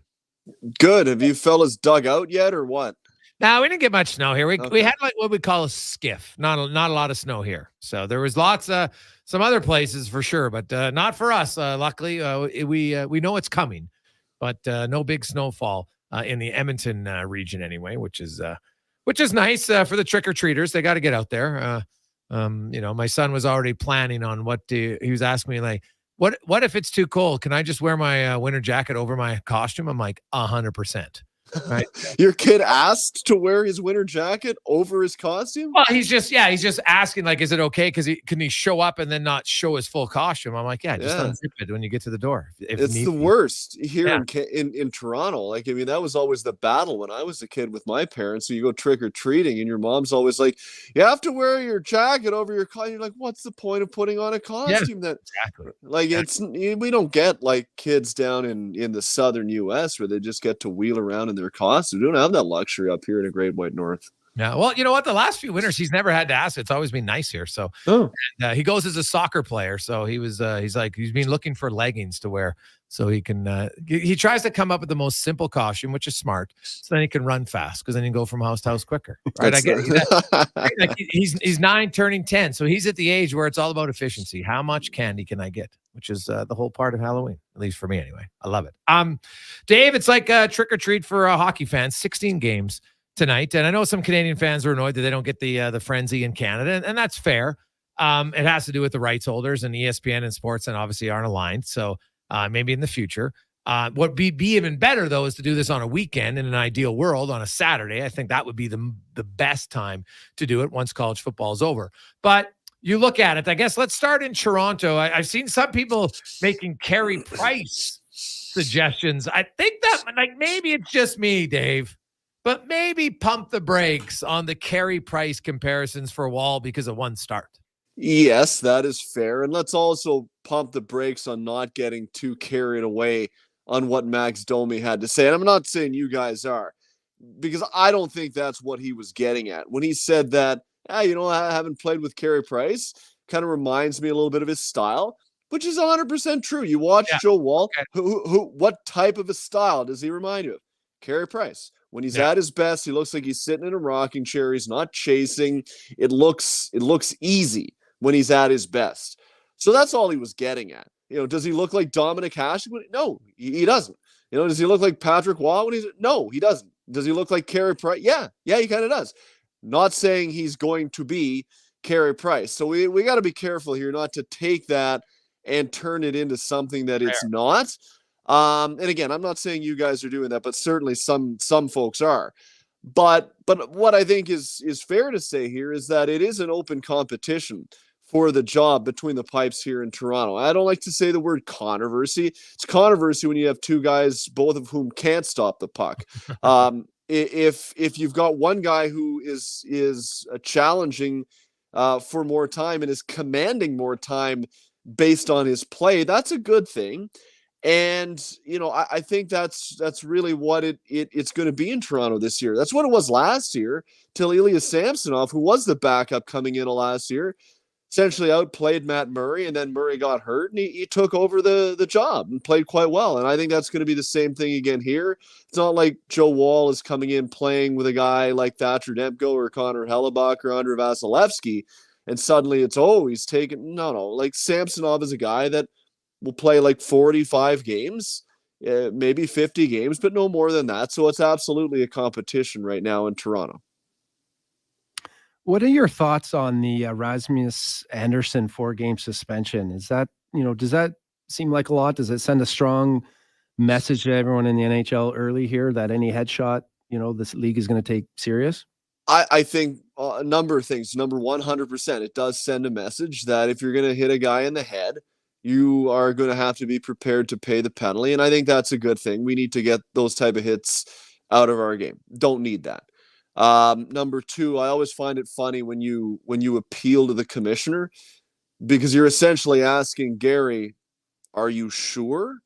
Good. Have you fellas dug out yet or what? No, we didn't get much snow here. We had like what we call a skiff. Not a lot of snow here. So there was lots of some other places for sure, but not for us. Luckily, we know it's coming, but no big snowfall in the Edmonton region anyway, which is nice for the trick-or-treaters. They got to get out there. My son was already planning on he was asking me like, what if it's too cold? Can I just wear my winter jacket over my costume? I'm like 100%. Right. Your kid asked to wear his winter jacket over his costume? Well, he's just asking, like, is it okay? Because can he show up and then not show his full costume? I'm like, just unzip it when you get to the door. It's the worst here in Toronto. Like, I mean, that was always the battle when I was a kid with my parents. So you go trick-or-treating and your mom's always like, you have to wear your jacket over your costume. You're like, what's the point of putting on a costume? Exactly. Like, we don't get like kids down in the southern US where they just get to wheel around in their costume. We don't have that luxury up here in the Great White North. Yeah, well, you know what? The last few winters, he's never had to ask. It's always been nice here. So he goes as a soccer player. So he's been looking for leggings to wear so he can. He tries to come up with the most simple costume, which is smart. So then he can run fast because then he can go from house to house quicker. Right? I get that. Like he's 9, turning 10, so he's at the age where it's all about efficiency. How much candy can I get? Which is the whole part of Halloween, at least for me anyway. I love it. Dave, it's like a trick or treat for hockey fans. 16 games tonight, and I know some Canadian fans are annoyed that they don't get the frenzy in Canada, and that's fair. It has to do with the rights holders, and ESPN and sports, and obviously aren't aligned. So maybe in the future, what would be even better though is to do this on a weekend in an ideal world on a Saturday. I think that would be the best time to do it once college football is over. But you look at it, I guess let's start in Toronto. I've seen some people making Carey Price suggestions. I think that maybe it's just me, Dave, but maybe pump the brakes on the Carey Price comparisons for Wall because of one start. Yes, that is fair. And let's also pump the brakes on not getting too carried away on what Max Domi had to say. And I'm not saying you guys are, because I don't think that's what he was getting at. When he said that, I haven't played with Carey Price, kind of reminds me a little bit of his style, which is 100% true. You watch Joe Woll, what type of a style does he remind you of? Carey Price. When he's at his best, he looks like he's sitting in a rocking chair. He's not chasing. It looks easy when he's at his best. So that's all he was getting at. Does he look like Dominic Hasek? No, he doesn't. Does he look like Patrick Waugh when no, he doesn't. Does he look like Carey Price? Yeah, he kind of does. Not saying he's going to be Carey Price. So we got to be careful here not to take that and turn it into something that it's not. And again, I'm not saying you guys are doing that, but certainly some folks are. But what I think is fair to say here is that it is an open competition for the job between the pipes here in Toronto. I don't like to say the word controversy. It's controversy when you have two guys, both of whom can't stop the puck. If you've got one guy who is challenging for more time and is commanding more time based on his play, that's a good thing. And, I think that's really what it's going to be in Toronto this year. That's what it was last year, till Ilya Samsonov, who was the backup coming in last year, essentially outplayed Matt Murray, and then Murray got hurt, and he took over the job and played quite well. And I think that's going to be the same thing again here. It's not like Joe Woll is coming in playing with a guy like Thatcher Demko or Connor Hellebuyck or Andrei Vasilevsky, and suddenly it's, he's taken. No. Like Samsonov is a guy that will play like 45 games, maybe 50 games, but no more than that. So it's absolutely a competition right now in Toronto. What are your thoughts on the Rasmus Andersson 4-game suspension? Is that, does that seem like a lot? Does it send a strong message to everyone in the NHL early here that any headshot, this league is going to take serious? I think a number of things. Number 100%, it does send a message that if you're going to hit a guy in the head, you are going to have to be prepared to pay the penalty. And I think that's a good thing. We need to get those type of hits out of our game. Don't need that. Number 2, I always find it funny when you appeal to the commissioner, because you're essentially asking Gary, are you sure?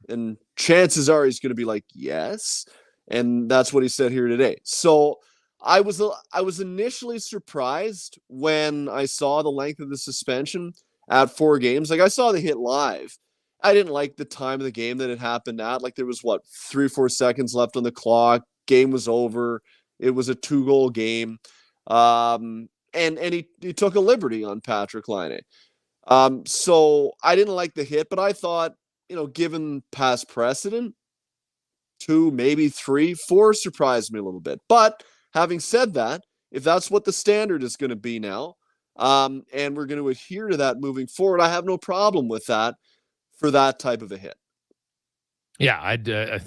And chances are he's going to be like, yes. And that's what he said here today. So I was initially surprised when I saw the length of the suspension at 4 games. Like, I saw the hit live. I didn't like the time of the game that it happened at. Like, there was 3 or 4 seconds left on the clock. Game was over. It was a 2-goal game. And he took a liberty on Patrick Laine. So I didn't like the hit, but I thought, given past precedent, 2, maybe 3, 4 surprised me a little bit. But having said that, if that's what the standard is going to be now, and we're going to adhere to that moving forward, I have no problem with that for that type of a hit. Yeah, I'd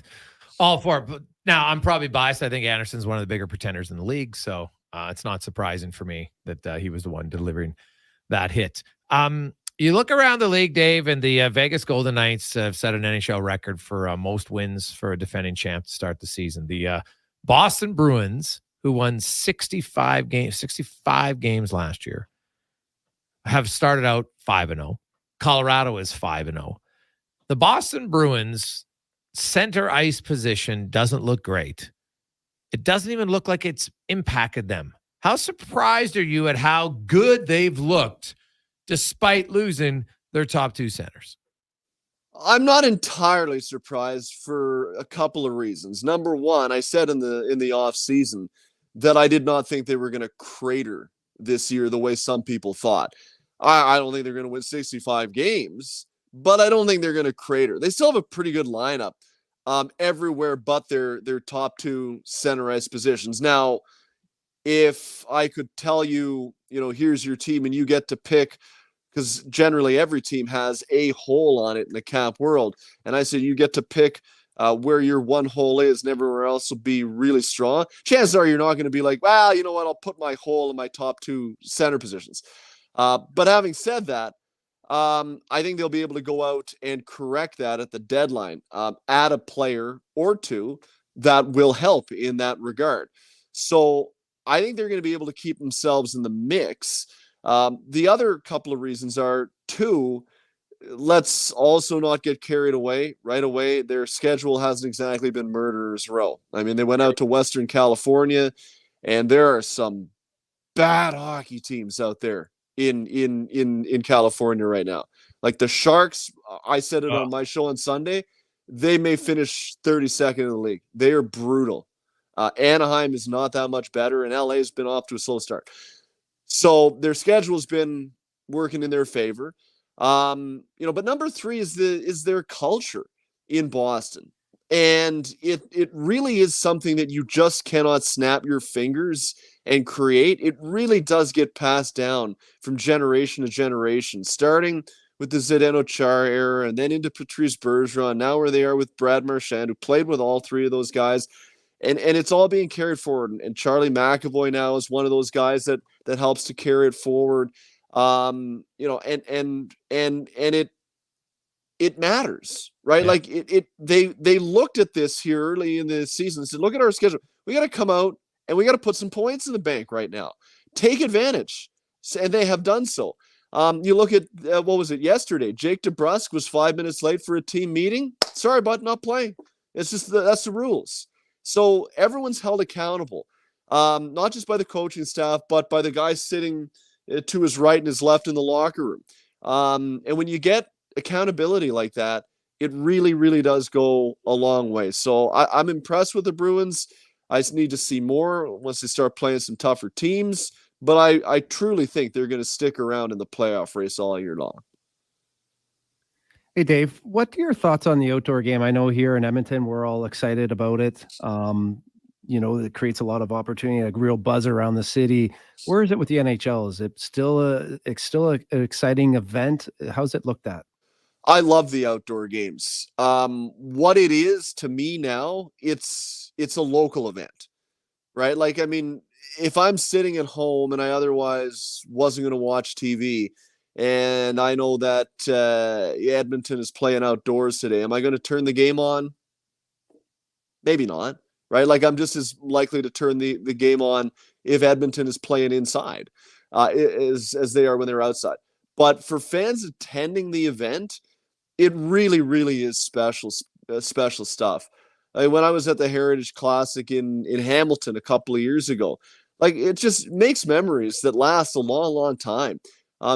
all for it. But now I'm probably biased. I think Anderson's one of the bigger pretenders in the league, so it's not surprising for me that he was the one delivering that hit. You look around the league, Dave, and the Vegas Golden Knights have set an NHL record for most wins for a defending champ to start the season. The Boston Bruins, who won 65 games last year, have started out 5-0. Colorado is 5-0. The Boston Bruins center ice position doesn't look great. It doesn't even look like it's impacted them. How surprised are you at how good they've looked despite losing their top 2 centers? I'm not entirely surprised for a couple of reasons. Number 1, I said in the off season that I did not think they were going to crater this year the way some people thought. I don't think they're going to win 65 games, but I don't think they're going to crater. They still have a pretty good lineup everywhere but their top 2 center ice positions. Now, if I could tell you, here's your team and you get to pick, because generally every team has a hole on it in the cap world, and I said you get to pick where your one hole is and everywhere else will be really strong, chances are you're not going to be like, well, you know what, I'll put my hole in my top 2 center positions. But having said that, I think they'll be able to go out and correct that at the deadline, add a player or 2 that will help in that regard. So I think they're going to be able to keep themselves in the mix. The other couple of reasons are, 2, let's also not get carried away right away. Their schedule hasn't exactly been murderer's row. I mean, they went out to Western California, and there are some bad hockey teams out there in California right now. Like the Sharks, I said it on my show on Sunday, they may finish 32nd in the league. They are brutal. Anaheim is not that much better, and LA has been off to a slow start. So their schedule's been working in their favor. But number 3 is their culture in Boston. And it really is something that you just cannot snap your fingers and create. It really does get passed down from generation to generation, starting with the Zdeno Chara era and then into Patrice Bergeron, now where they are with Brad Marchand, who played with all 3 of those guys. And it's all being carried forward. And Charlie McAvoy now is one of those guys that helps to carry it forward. And it matters, right? Yeah. Like they looked at this here early in the season and said, look at our schedule. We got to come out and we got to put some points in the bank right now. Take advantage. And they have done so. You look at, what was it yesterday? Jake DeBrusk was 5 minutes late for a team meeting. Sorry, bud, not playing. It's just, that's the rules. So everyone's held accountable, not just by the coaching staff, but by the guy sitting to his right and his left in the locker room. And when you get accountability like that, it really, really does go a long way. So I'm impressed with the Bruins. I just need to see more once they start playing some tougher teams. But I truly think they're going to stick around in the playoff race all year long. Hey, Dave, what are your thoughts on the outdoor game? I know here in Edmonton, we're all excited about it. It creates a lot of opportunity, a real buzz around the city. Where is it with the NHL? Is it still an exciting event? How's it looked at? I love the outdoor games. What it is to me now, it's a local event, right? Like, I mean, if I'm sitting at home and I otherwise wasn't going to watch TV, and I know that Edmonton is playing outdoors today, am I going to turn the game on? Maybe not, right? Like, I'm just as likely to turn the game on if Edmonton is playing inside as they are when they're outside. But for fans attending the event, it really, really is special stuff. When I was at the Heritage Classic in Hamilton a couple of years ago, like, it just makes memories that last a long, long time.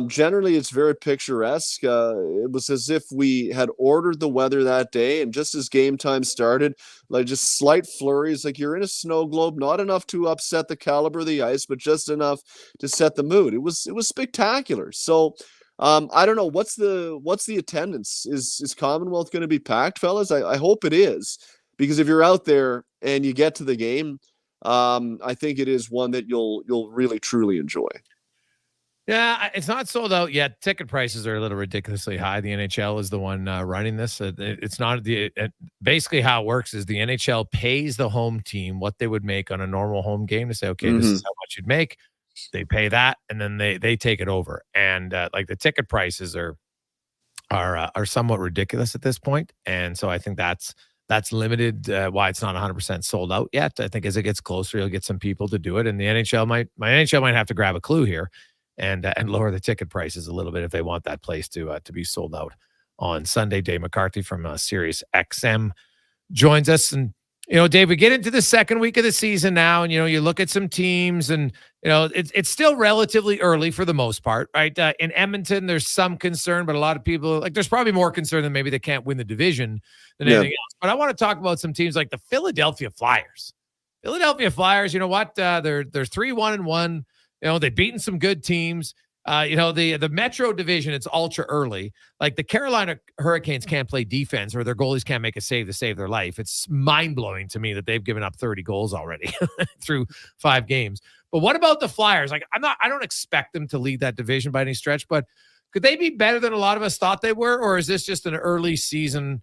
Generally, it's very picturesque. It was as if we had ordered the weather that day, and just as game time started, like just slight flurries, like you're in a snow globe, not enough to upset the caliber of the ice, but just enough to set the mood. It was spectacular. So I don't know, what's the attendance? Is Commonwealth going to be packed, fellas? I hope it is, because if you're out there and you get to the game, I think it is one that you'll really truly enjoy. Yeah, it's not sold out yet. Ticket prices are a little ridiculously high. The NHL is the one running this. It's not basically how it works is the NHL pays the home team what they would make on a normal home game to say, okay, this is how much you'd make. They pay that, and then they take it over. And like the ticket prices are somewhat ridiculous at this point. And so I think that's limited why it's not 100% sold out yet. I think as it gets closer, you'll get some people to do it. And the NHL might have to grab a clue here and lower the ticket prices a little bit if they want that place to be sold out on Sunday. Dave McCarthy from Sirius XM joins us. And, Dave, we get into the second week of the season now, and, you look at some teams and, it's still relatively early for the most part, right? In Edmonton, there's some concern, but a lot of people, like, there's probably more concern than maybe they can't win the division than anything else. But I want to talk about some teams like the Philadelphia Flyers. Philadelphia Flyers, you know what? They're 3-1-1. They've beaten some good teams. The Metro division, it's ultra early. Like the Carolina Hurricanes can't play defense, or their goalies can't make a save to save their life. It's mind-blowing to me that they've given up 30 goals already through 5 games. But what about the Flyers? Like, I don't expect them to lead that division by any stretch, but could they be better than a lot of us thought they were? Or is this just an early season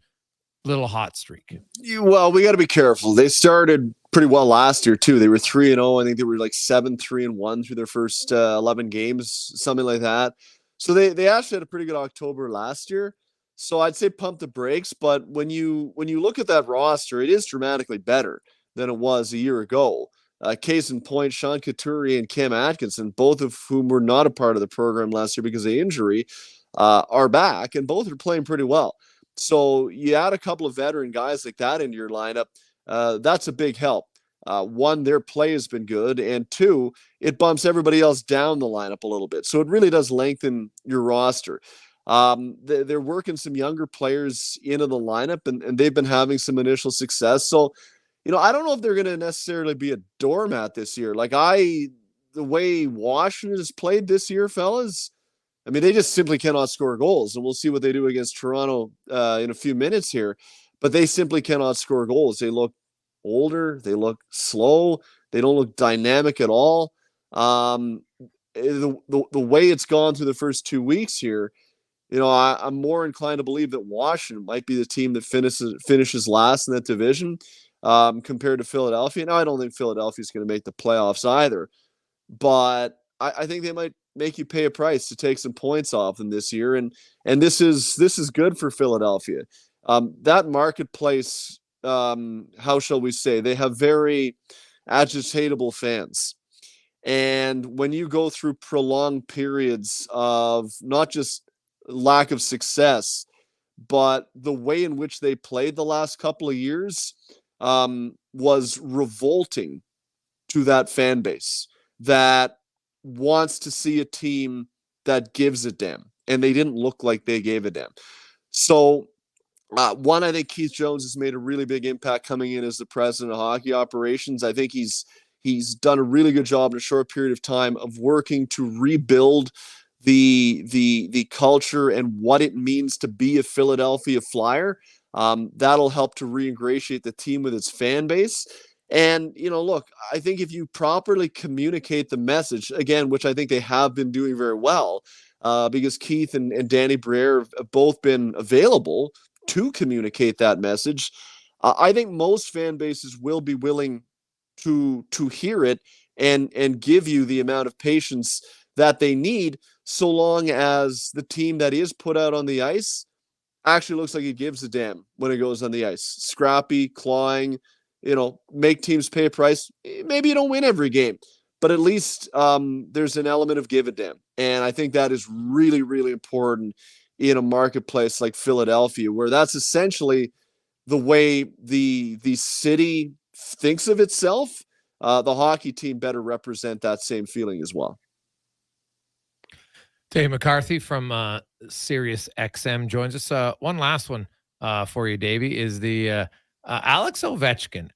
little hot streak? Well, we got to be careful. They started pretty well last year too. They were 3-0. I think they were like 7-3-1 through their first 11 games, something like that. So they actually had a pretty good October last year. So I'd say pump the brakes. But when you look at that roster, it is dramatically better than it was a year ago. Case in point, Sean Couturier and Cam Atkinson, both of whom were not a part of the program last year because of injury. are back, and both are playing pretty well. So you add a couple of veteran guys like that into your lineup, that's a big help. One, their play has been good, and two, it bumps everybody else down the lineup a little bit. So it really does lengthen your roster. They're working some younger players into the lineup, and they've been having some initial success. So, I don't know if they're going to necessarily be a doormat this year. The way Washington has played this year, fellas, I mean, they just simply cannot score goals, and we'll see what they do against Toronto in a few minutes here. But they simply cannot score goals. They look older. They look slow. They don't look dynamic at all. The way it's gone through the first 2 weeks here, I'm more inclined to believe that Washington might be the team that finishes last in that division compared to Philadelphia. Now, I don't think Philadelphia is going to make the playoffs either, but I think they might make you pay a price to take some points off them this year, and this is good for Philadelphia. That marketplace, how shall we say, they have very agitatable fans. And when you go through prolonged periods of not just lack of success, but the way in which they played the last couple of years was revolting to that fan base that wants to see a team that gives a damn. And they didn't look like they gave a damn. So, one, I think Keith Jones has made a really big impact coming in as the president of hockey operations. I think he's done a really good job in a short period of time of working to rebuild the culture and what it means to be a Philadelphia Flyer. That'll help to reingratiate the team with its fan base. And, look, I think if you properly communicate the message, again, which I think they have been doing very well, because Keith and Danny Briere have both been available to communicate that message, I think most fan bases will be willing to hear it and give you the amount of patience that they need, so long as the team that is put out on the ice actually looks like it gives a damn when it goes on the ice. Scrappy, clawing, make teams pay a price. Maybe you don't win every game, but at least there's an element of give a damn. And I think that is really, really important in a marketplace like Philadelphia, where that's essentially the way the city thinks of itself. The hockey team better represent that same feeling as well. Dave McCarthy from Sirius XM joins us. One last one for you, Davey, is the Alex Ovechkin.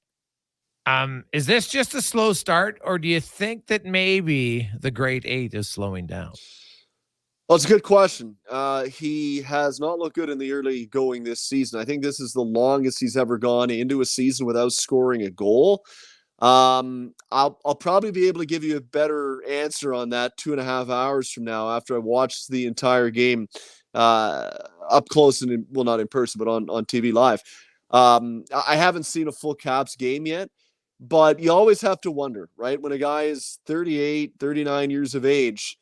Is this just a slow start, or do you think that maybe the Great Eight is slowing down? Well, it's a good question. He has not looked good in the early going this season. I think this is the longest he's ever gone into a season without scoring a goal. I'll probably be able to give you a better answer on that 2.5 hours from now after I watched the entire game up close and not in person, but on TV live. I haven't seen a full Caps game yet, but you always have to wonder, right? When a guy is 38, 39 years of age,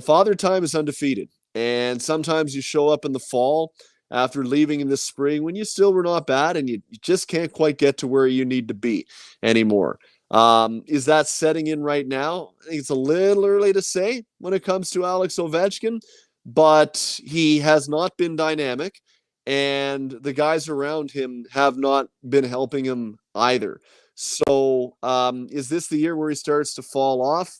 Father Time is undefeated. And sometimes you show up in the fall after leaving in the spring when you still were not bad and you just can't quite get to where you need to be anymore. Is that setting in right now? I think it's a little early to say when it comes to Alex Ovechkin, but he has not been dynamic, and the guys around him have not been helping him either. So is this the year where he starts to fall off?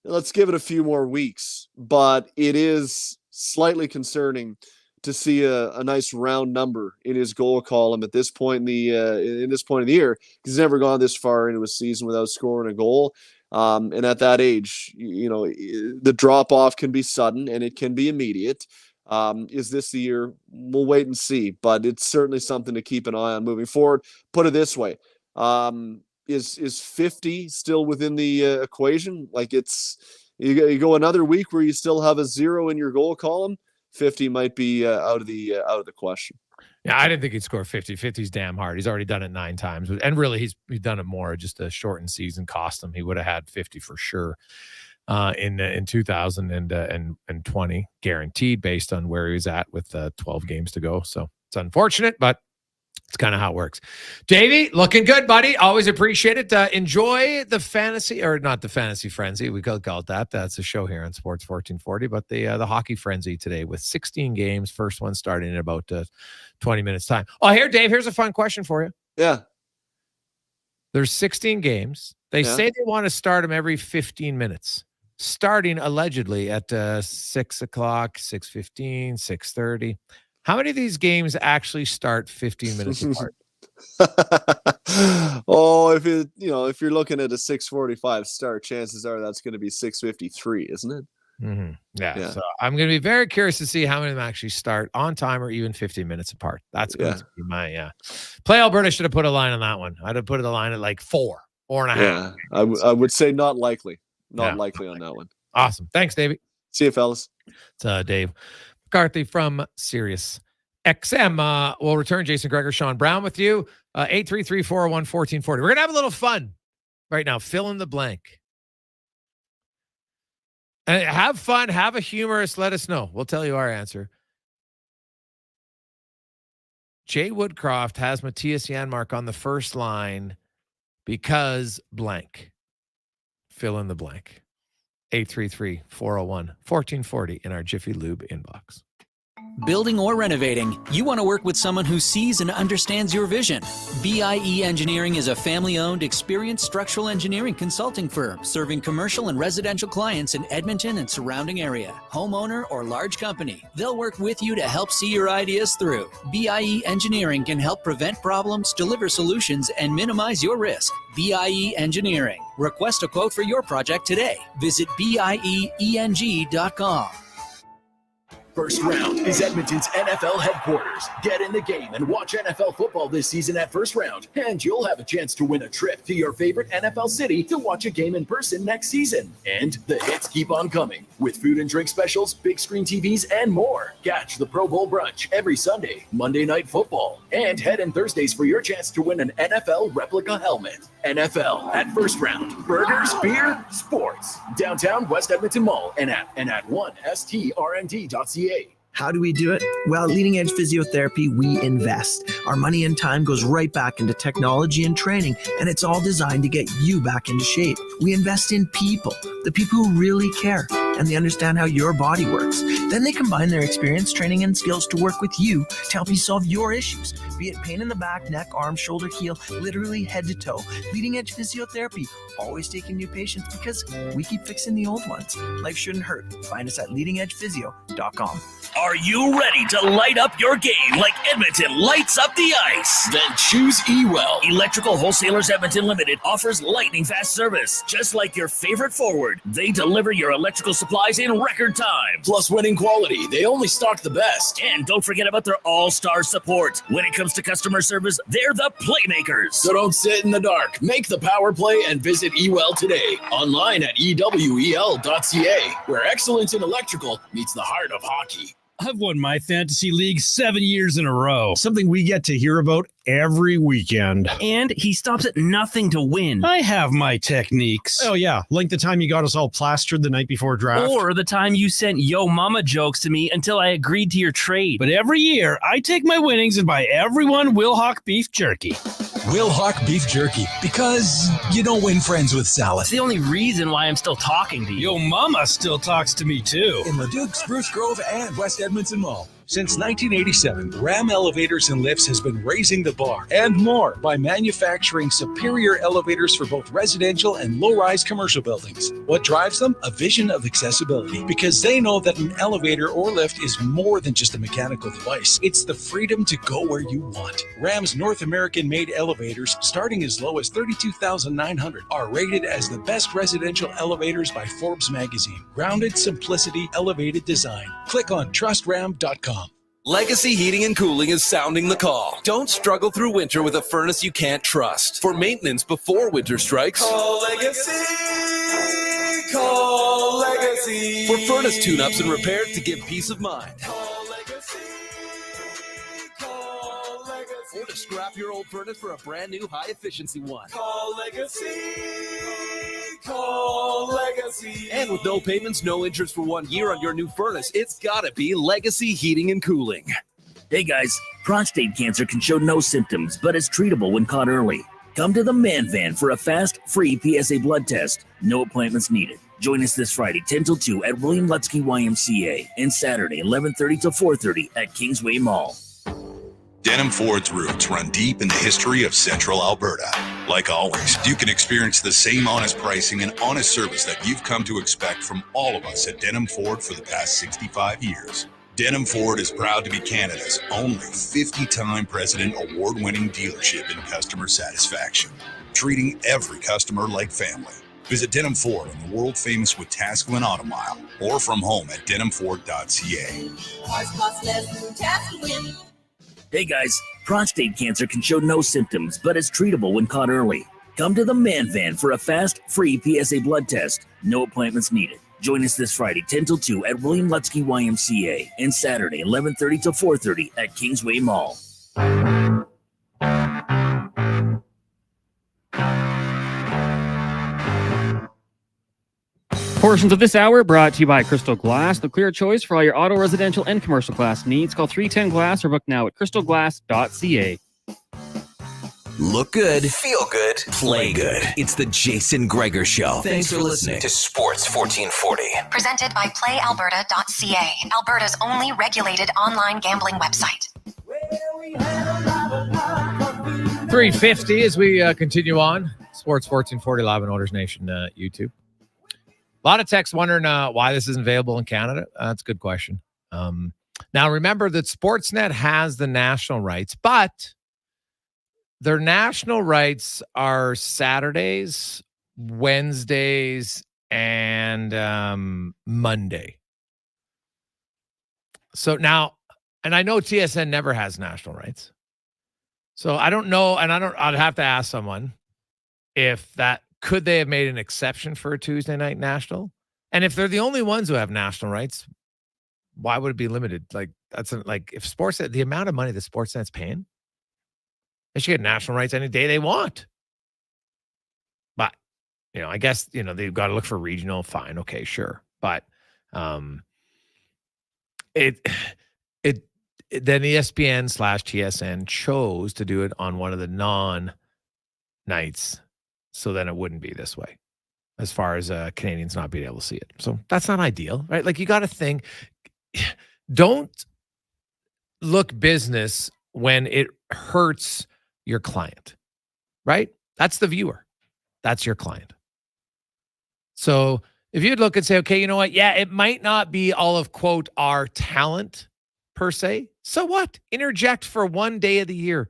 Let's give it a few more weeks, but it is slightly concerning to see a nice round number in his goal column at this point in the year. He's never gone this far into a season without scoring a goal. And at that age, the drop off can be sudden and it can be immediate. Is this the year? We'll wait and see, but it's certainly something to keep an eye on moving forward. Put it this way. Is 50 still within the equation? Like you go another week where you still have a 0 in your goal column. 50 might be out of the question. Yeah, I didn't think he'd score 50. 50's damn hard. He's already done it 9 times, and really he's done it more. Just a shortened season cost him. He would have had 50 for sure in 2020, guaranteed, based on where he was at with 12 games to go. So it's unfortunate, but It's kind of how it works. Davey, looking good, buddy. Always appreciate it. Enjoy the fantasy, or not the fantasy frenzy. We call it that. That's a show here on Sports 1440, but the hockey frenzy today with 16 games. First one starting in about 20 minutes time. Oh, here, Dave, here's a fun question for you. Yeah. There's 16 games. They say they want to start them every 15 minutes, starting allegedly at 6 o'clock, 6:15, 6:30. How many of these games actually start 15 minutes apart? If you're looking at a 6:45 start, chances are that's going to be 6:53, isn't it? Mm-hmm. Yeah. So I'm going to be very curious to see how many of them actually start on time or even 15 minutes apart. That's going to be my Play Alberta should have put a line on that one. I'd have put a line at like 4.5. Yeah, I would say not likely. Not likely on that one. Awesome. Thanks, Davey. See you, fellas. It's Dave McCarthy from Sirius XM. We'll return. Jason Gregor, Sean Brown with you. 833-401-1440. We're going to have a little fun right now. Fill in the blank. And have fun. Have a humorous. Let us know. We'll tell you our answer. Jay Woodcroft has Matthias Yanmar on the first line because blank. Fill in the blank. 833-401-1440 in our Jiffy Lube inbox. Building or renovating, you want to work with someone who sees and understands your vision. BIE Engineering is a family-owned, experienced structural engineering consulting firm serving commercial and residential clients in Edmonton and surrounding area. Homeowner or large company, they'll work with you to help see your ideas through. BIE Engineering can help prevent problems, deliver solutions, and minimize your risk. BIE Engineering. Request a quote for your project today. Visit bieeng.com. First Round is Edmonton's NFL headquarters. Get in the game and watch NFL football this season at First Round, and you'll have a chance to win a trip to your favorite NFL city to watch a game in person next season. And the hits keep on coming with food and drink specials, big screen TVs, and more. Catch the Pro Bowl brunch every Sunday, Monday Night Football, and head in Thursdays for your chance to win an NFL replica helmet. NFL at First Round. Burgers, beer, sports. Downtown West Edmonton Mall and at 1strnd.ca. How do we do it? Well, at Leading Edge Physiotherapy, we invest. Our money and time goes right back into technology and training, and it's all designed to get you back into shape. We invest in people, the people who really care, and they understand how your body works. Then they combine their experience, training, and skills to work with you to help you solve your issues, be it pain in the back, neck, arm, shoulder, heel, literally head to toe. Leading Edge Physiotherapy, always taking new patients because we keep fixing the old ones. Life shouldn't hurt. Find us at leadingedgephysio.com. Are you ready to light up your game like Edmonton lights up the ice? Then choose E-Well. Electrical Wholesalers Edmonton Limited offers lightning fast service. Just like your favorite forward, they deliver your electrical supplies in record time. Plus winning quality. They only stock the best. And don't forget about their all-star support. When it comes to customer service, they're the playmakers. So don't sit in the dark. Make the power play and visit E-Well today. Online at ewel.ca, where excellence in electrical meets the heart of hockey. I've won my fantasy league 7 years in a row. Something we get to hear about every weekend. And he stops at nothing to win. I have my techniques. Oh, yeah. Like the time you got us all plastered the night before draft. Or the time you sent yo mama jokes to me until I agreed to your trade. But every year, I take my winnings and buy everyone Wilhauk beef jerky. Wilhauk beef jerky. Because you don't win friends with salad. It's the only reason why I'm still talking to you. Yo mama still talks to me, too. In Leduc, Spruce Grove, and West Edmonton Mall. Since 1987, Ram Elevators and Lifts has been raising the bar and more by manufacturing superior elevators for both residential and low-rise commercial buildings. What drives them? A vision of accessibility, because they know that an elevator or lift is more than just a mechanical device. It's the freedom to go where you want. Ram's North American-made elevators, starting as low as $32,900, are rated as the best residential elevators by Forbes magazine. Grounded simplicity, elevated design. Click on trustram.com. Legacy Heating and Cooling is sounding the call. Don't struggle through winter with a furnace you can't trust. For maintenance before winter strikes, Call Legacy. Call Legacy. for furnace tune-ups and repairs to give peace of mind. Call Legacy. Call Legacy. Or to scrap your old furnace for a brand new high-efficiency one. Call Legacy. Call Legacy. And with no payments, no interest for 1 year on your new furnace, it's gotta be Legacy Heating and Cooling. Hey guys, prostate cancer can show no symptoms, but is treatable when caught early. Come to the Man Van for a fast, free PSA blood test. No appointments needed. Join us this Friday, 10 till 2 at William Lutsky YMCA and Saturday, 11:30 till 4:30 at Kingsway Mall. Denim Ford's roots run deep in the history of Central Alberta. Like always, you can experience the same honest pricing and honest service that you've come to expect from all of us at Denim Ford for the past 65 years. Denim Ford is proud to be Canada's only 50-time President Award-winning dealership in customer satisfaction, treating every customer like family. Visit Denim Ford on the world-famous Wetaskiwin Auto Mile or from home at denimford.ca. Hey guys, prostate cancer can show no symptoms, but is treatable when caught early. Come to the Man Van for a fast, free PSA blood test. No appointments needed. Join us this Friday, 10 till 2 at William Lutsky YMCA and Saturday, 11:30 till 4:30 at Kingsway Mall. Portions of this hour brought to you by Crystal Glass, the clear choice for all your auto, residential, and commercial glass needs. Call 310 Glass or book now at crystalglass.ca. Look good, feel good, play good. It's the Jason Gregor Show. Thanks for listening to Sports 1440. Presented by PlayAlberta.ca, Alberta's only regulated online gambling website. 350 as we continue on. Sports 1440 live on Oilers Nation YouTube. A lot of texts wondering why this isn't available in Canada. That's a good question. Now, remember that Sportsnet has the national rights, but their national rights are Saturdays, Wednesdays, and Monday. So now, and I know TSN never has national rights. So I don't know, and I'd have to ask someone if that could they have made an exception for a Tuesday night national? And if they're the only ones who have national rights, why would it be limited? Like like if Sportsnet, the amount of money that Sportsnet's paying, they should get national rights any day they want. But, I guess, they've got to look for regional. Fine. Okay, sure. But then ESPN/TSN chose to do it on one of the non-nights. So then it wouldn't be this way as far as Canadians not being able to see it. So that's not ideal, right? Like you got to think, don't look business when it hurts your client, right? That's the viewer. That's your client. So if you'd look and say, okay, you know what? Yeah, it might not be all of, quote, our talent per se. So what? Interject for one day of the year.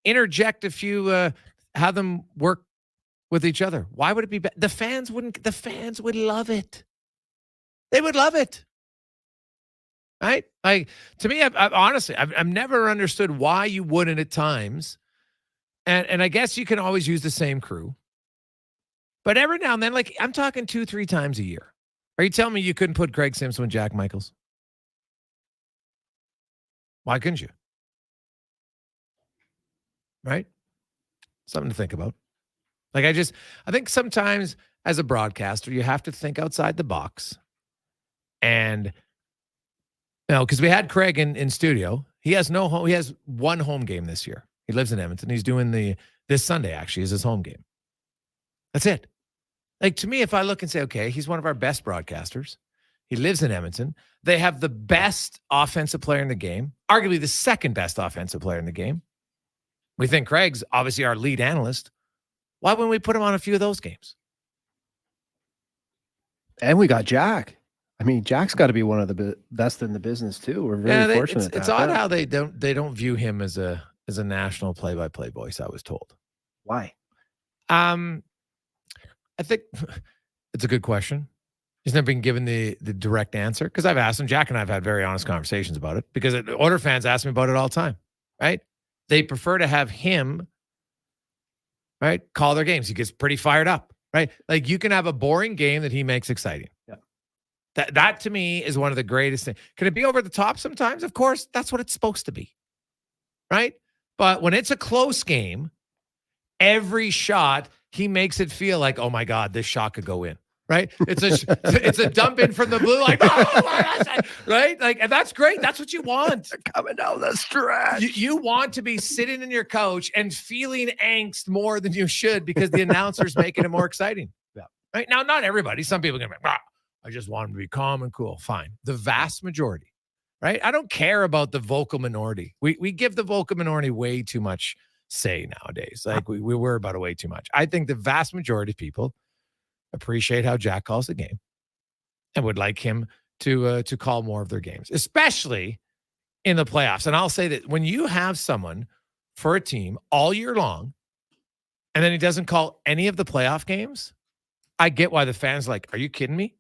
Interject if you have them work with each other. Why would it be bad? The fans would love it. They would love it. Right? Like, to me, I've never understood why you wouldn't at times. And I guess you can always use the same crew. But every now and then, like I'm talking 2-3 times a year. Are you telling me you couldn't put Greg Simpson with Jack Michaels? Why couldn't you? Right? Something to think about. Like I think sometimes as a broadcaster, you have to think outside the box. And because we had Craig in studio, he has no home. He has one home game this year. He lives in Edmonton. He's doing this Sunday actually is his home game. That's it. Like to me, if I look and say, okay, he's one of our best broadcasters. He lives in Edmonton. They have the best offensive player in the game, arguably the second best offensive player in the game. We think Craig's obviously our lead analyst. Why wouldn't we put him on a few of those games? And we got Jack. I mean, Jack's got to be one of the best in the business too. We're very fortunate. It's odd how they don't view him as a national play-by-play voice. I was told. Why? I think it's a good question. He's never been given the direct answer because I've asked him. Jack and I've had very honest conversations about it because Oilers fans ask me about it all the time. Right? They prefer to have him. Right? Call their games. He gets pretty fired up. Right? Like you can have a boring game that he makes exciting. Yeah. That to me is one of the greatest things. Can it be over the top sometimes? Of course, that's what it's supposed to be. Right? But when it's a close game, every shot, he makes it feel like, oh my God, this shot could go in. right? It's a dump in from the blue, like, oh my gosh, right? Like, and that's great. That's what you want. Coming down the stretch. You want to be sitting in your couch and feeling angst more than you should because the announcer's making it more exciting. Yeah. Right now, not everybody. Some people are gonna be like, I just want them to be calm and cool. Fine. The vast majority, right? I don't care about the vocal minority. We give the vocal minority way too much say nowadays. Like we worry about it way too much. I think the vast majority of people appreciate how Jack calls the game and would like him to call more of their games, especially in the playoffs. And I'll say that when you have someone for a team all year long and then he doesn't call any of the playoff games, I get why the fans are like, are you kidding me?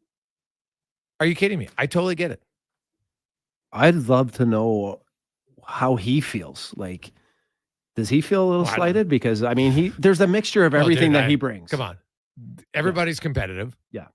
Are you kidding me? I totally get it. I'd love to know how he feels. Like, does he feel a little slighted? Because I mean, there's a mixture of everything that he brings. Come on. Everybody's competitive. Yeah.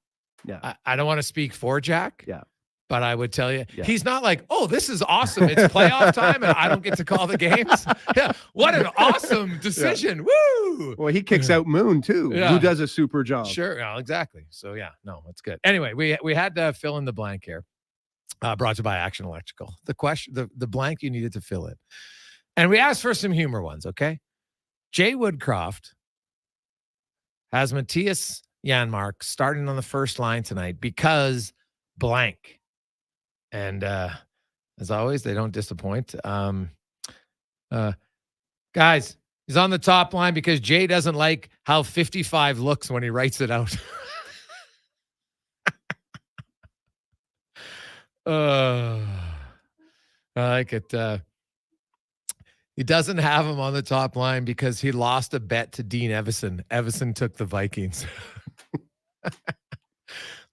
Yeah. I don't want to speak for Jack. Yeah. But I would tell you, he's not like, oh, this is awesome. It's playoff time and I don't get to call the games. Yeah. What an awesome decision. Woo. Well, he kicks out Moon too, who does a super job. Sure. Yeah, exactly. So yeah, no, that's good. Anyway, we had to fill in the blank here. Brought to you by Action Electrical. The question, the blank you needed to fill in. And we asked for some humor ones, okay? Jay Woodcroft has Matthias Yanmar starting on the first line tonight because blank. And as always, they don't disappoint. Guys, he's on the top line because Jay doesn't like how 55 looks when he writes it out. I like it. He doesn't have him on the top line because he lost a bet to Dean Evison. Evison took the Vikings. A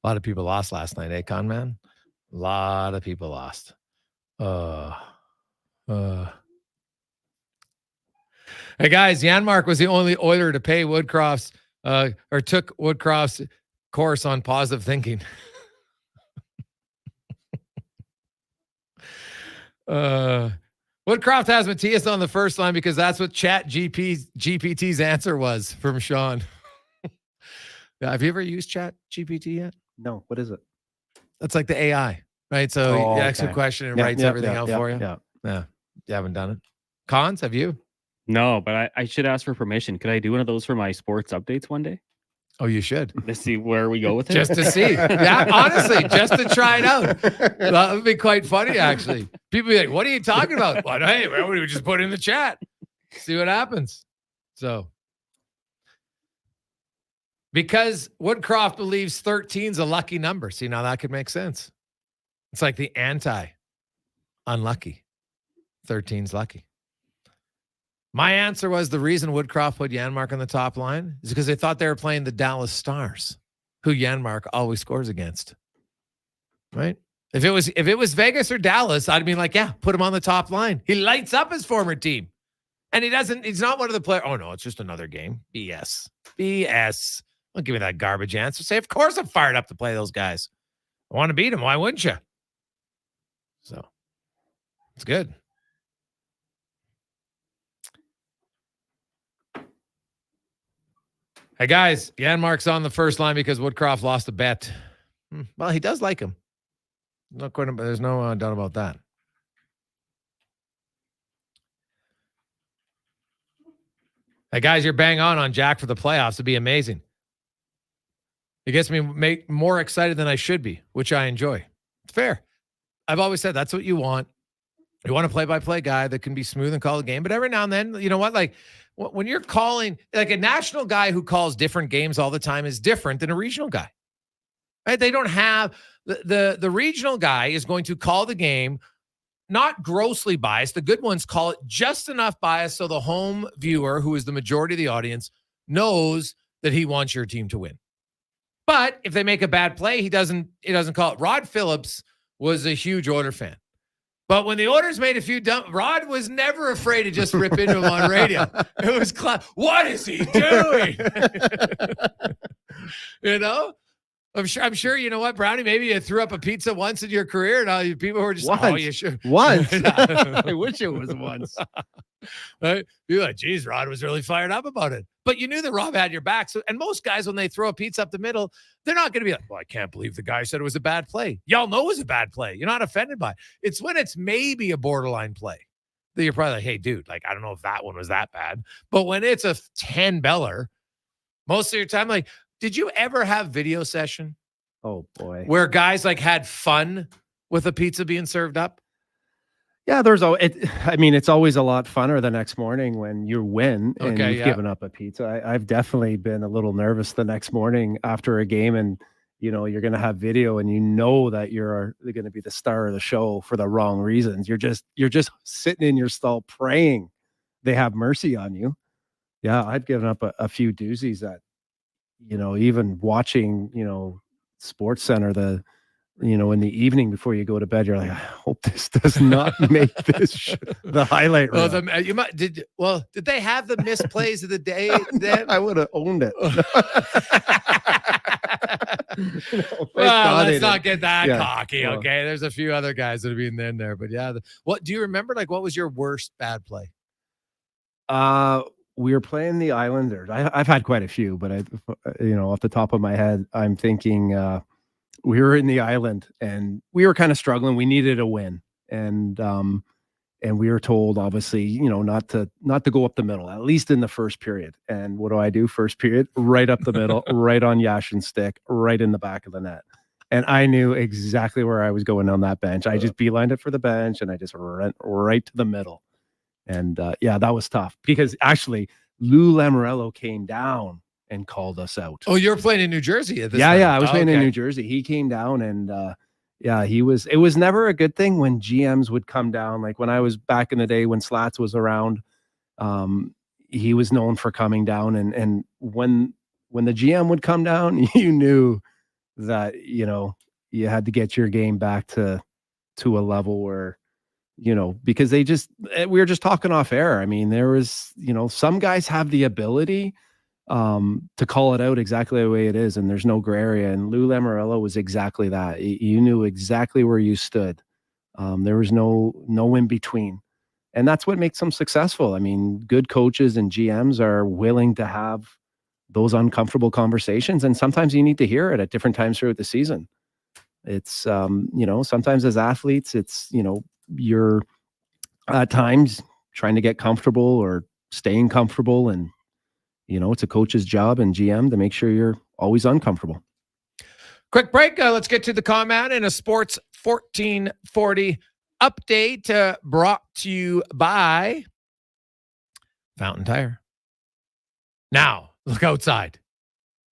lot of people lost last night, eh, Con Man? A lot of people lost. Hey, guys, Yanmar was the only Oiler to pay Woodcroft's or took Woodcroft's course on positive thinking. Woodcroft has Matthias on the first line because that's what GPT's answer was from Sean. Have you ever used Chat GPT yet? No. What is it? That's like the AI, right? So you ask a question and writes everything out for you. Yeah. You haven't done it. Cons, have you? No, but I should ask for permission. Could I do one of those for my sports updates one day? Oh, you should. Let's see where we go with it. Just to see. Yeah, honestly, just to try it out. That would be quite funny, actually. People be like, what are you talking about? Well, hey, well, we just put it in the chat. See what happens. So, because Woodcroft believes 13 is a lucky number. See, now that could make sense. It's like the anti-unlucky. 13's lucky. My answer was the reason Woodcroft put Yanmar on the top line is because they thought they were playing the Dallas Stars, who Yanmar always scores against. Right? If it was Vegas or Dallas, I'd be like, yeah, put him on the top line. He lights up his former team. And he's not one of the players. Oh no, it's just another game. BS. Don't give me that garbage answer. Say, of course I'm fired up to play those guys. I want to beat them. Why wouldn't you? So it's good. Hey, guys, Yanmar's on the first line because Woodcroft lost a bet. Well, he does like him. There's no doubt about that. Hey, guys, you're bang on Jack for the playoffs. It'd be amazing. It gets me more excited than I should be, which I enjoy. It's fair. I've always said that's what you want. You want a play-by-play guy that can be smooth and call the game. But every now and then, you know what? Like, when you're calling, like a national guy who calls different games all the time is different than a regional guy, right? They don't have the regional guy is going to call the game, not grossly biased. The good ones call it just enough bias so the home viewer, who is the majority of the audience, knows that he wants your team to win. But if they make a bad play, he doesn't call it. Rod Phillips was a huge Oiler fan. But when the Oilers made a few Rod was never afraid to just rip into him on radio. It was what is he doing? You know? I'm sure. You know what, Brownie? Maybe you threw up a pizza once in your career, and all you people were just, oh, you sure? Once. I wish it was once. Right? You're like, geez, Rod was really fired up about it. But you knew that Rob had your back. So, and most guys, when they throw a pizza up the middle, they're not going to be like, well, I can't believe the guy said it was a bad play. Y'all know it was a bad play. You're not offended by it. It's when it's maybe a borderline play that you're probably like, hey, dude, like, I don't know if that one was that bad. But when it's a 10-beller, most of your time, like, did you ever have video session? Oh, boy. Where guys like had fun with a pizza being served up? Yeah, it's always a lot funner the next morning when you win and you've given up a pizza. I've definitely been a little nervous the next morning after a game, and you're going to have video, and that you're going to be the star of the show for the wrong reasons. You're just sitting in your stall praying they have mercy on you. Yeah, I'd given up a few doozies that, even watching, Sports Center, in the evening before you go to bed, you're like, I hope this does not make this the highlight reel. Did they have the misplays of the day then? I would have owned it. Let's not get that cocky, okay? There's a few other guys that have been in there, but yeah. What do you remember? Like, what was your worst bad play? We were playing the Islanders. I've had quite a few, but off the top of my head, I'm thinking we were in the Island and we were kind of struggling. We needed a win, and we were told, obviously, not to go up the middle, at least in the first period. And what do? First period, right up the middle, right on Yashin's stick, right in the back of the net. And I knew exactly where I was going on that bench. I just beelined it for the bench, and I just ran right to the middle. And that was tough because actually Lou Lamoriello came down and called us out. Oh, you were playing in New Jersey at this time? Yeah, I was playing in New Jersey. He came down, and it was never a good thing when GMs would come down. Like when I was back in the day when Slats was around, he was known for coming down, and when the GM would come down, you knew that you had to get your game back to a level where because we were just talking off air. I mean, there was, some guys have the ability to call it out exactly the way it is, and there's no gray area. And Lou Lamoriello was exactly that. You knew exactly where you stood. There was no in between. And that's what makes them successful. I mean, good coaches and GMs are willing to have those uncomfortable conversations. And sometimes you need to hear it at different times throughout the season. It's, sometimes as athletes, it's, you're at times trying to get comfortable or staying comfortable, and it's a coach's job and GM to make sure you're always uncomfortable. Quick break. Let's get to the comment in a Sports 1440 update brought to you by Fountain Tire. Now, look outside.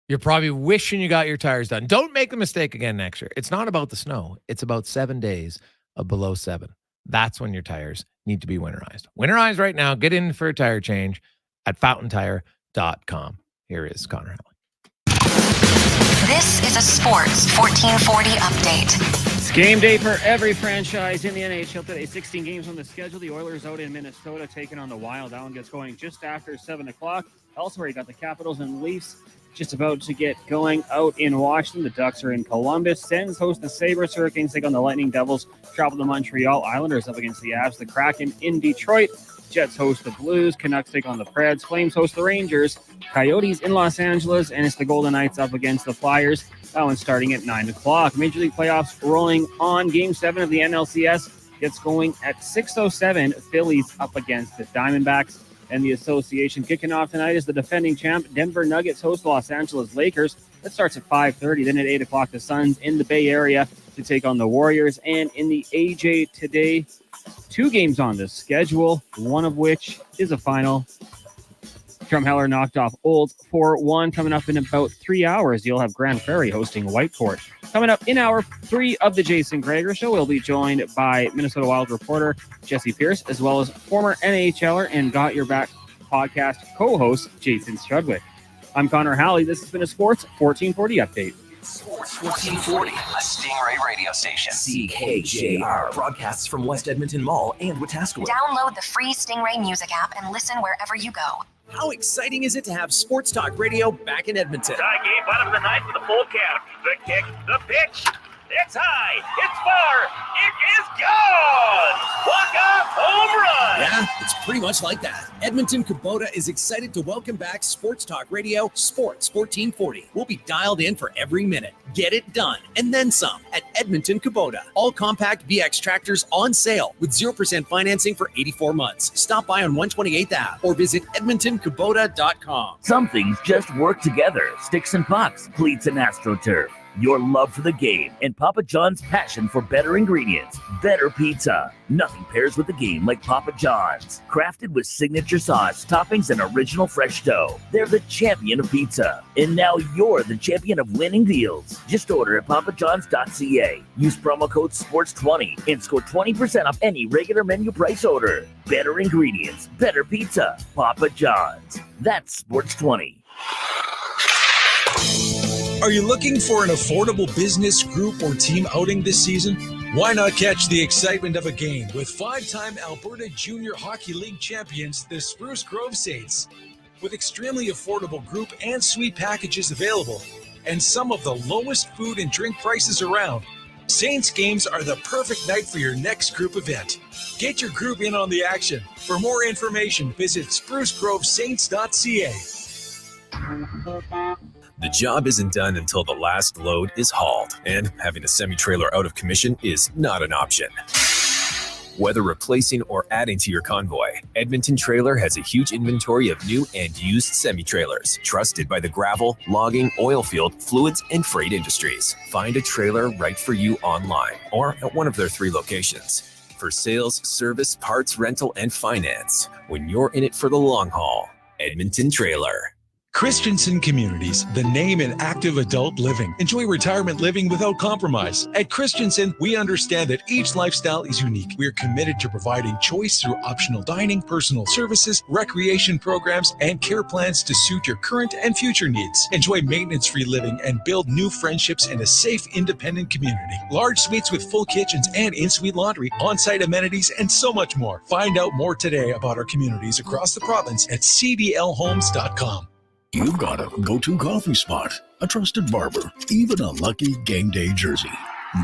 You're probably wishing you got your tires done. Don't make the mistake again next year. It's not about the snow. It's about 7 days of below 7. That's when your tires need to be winterized. Winterize right now. Get in for a tire change at fountaintire.com. Here is Connor Halley. This is a Sports 1440 update. It's game day for every franchise in the NHL today. 16 games on the schedule. The Oilers out in Minnesota taking on the Wild. That one gets going just after 7 o'clock. Elsewhere, you got the Capitals and Leafs just about to get going out in Washington. The Ducks are in Columbus. Sens host the Sabres. Hurricanes take on the Lightning. Devils travel to Montreal. Islanders up against the Avs. The Kraken in Detroit. Jets host the Blues. Canucks take on the Preds. Flames host the Rangers. Coyotes in Los Angeles. And it's the Golden Knights up against the Flyers. That one's starting at 9 o'clock. Major League playoffs rolling on. Game 7 of the NLCS gets going at 6:07. Phillies up against the Diamondbacks. And the association kicking off tonight is the defending champ. Denver Nuggets host Los Angeles Lakers. That starts at 5:30. Then at 8 o'clock, the Suns in the Bay Area to take on the Warriors. And in the AJ today, 2 games on the schedule, one of which is a final. Drumheller knocked off Olds 4-1. Coming up in about 3 hours, you'll have Grand Prairie hosting Whiteport. Coming up in hour 3 of the Jason Gregor Show, we'll be joined by Minnesota Wild reporter Jesse Pierce, as well as former NHLer and Got Your Back podcast co-host Jason Strudwick. I'm Connor Halley. This has been a Sports 1440 update. Sports 1440, a Stingray radio station. CKJR broadcasts from West Edmonton Mall and Wetaskiwin. Download the free Stingray music app and listen wherever you go. How exciting is it to have Sports Talk Radio back in Edmonton? Tie game, bottom of the ninth with a full count. The kick, the pitch. It's high, it's far, it is gone! Walk-off home run! Yeah, it's pretty much like that. Edmonton Kubota is excited to welcome back Sports Talk Radio Sports 1440. We'll be dialed in for every minute. Get it done, and then some at Edmonton Kubota. All compact BX tractors on sale with 0% financing for 84 months. Stop by on 128th Ave or visit EdmontonKubota.com. Some things just work together. Sticks and pucks, cleats and AstroTurf. Your love for the game and Papa John's passion for better ingredients, better pizza. Nothing pairs with the game like Papa John's. Crafted with signature sauce, toppings, and original fresh dough. They're the champion of pizza. And now you're the champion of winning deals. Just order at papajohns.ca. Use promo code SPORTS20 and score 20% off any regular menu price order. Better ingredients, better pizza. Papa John's. That's SPORTS20. Are you looking for an affordable business, group, or team outing this season? Why not catch the excitement of a game with five-time Alberta Junior Hockey League champions, the Spruce Grove Saints? With extremely affordable group and suite packages available, and some of the lowest food and drink prices around, Saints games are the perfect night for your next group event. Get your group in on the action. For more information, visit sprucegrovesaints.ca. The job isn't done until the last load is hauled, and having a semi-trailer out of commission is not an option. Whether replacing or adding to your convoy, Edmonton Trailer has a huge inventory of new and used semi-trailers, trusted by the gravel, logging, oil field, fluids, and freight industries. Find a trailer right for you online or at one of their 3 locations. For sales, service, parts, rental, and finance, when you're in it for the long haul, Edmonton Trailer. Christensen Communities, the name in active adult living. Enjoy retirement living without compromise. At Christensen, we understand that each lifestyle is unique. We are committed to providing choice through optional dining, personal services, recreation programs, and care plans to suit your current and future needs. Enjoy maintenance-free living and build new friendships in a safe, independent community. Large suites with full kitchens and in-suite laundry, on-site amenities, and so much more. Find out more today about our communities across the province at cdlhomes.com. You've got a go-to coffee spot, a trusted barber, even a lucky game day jersey.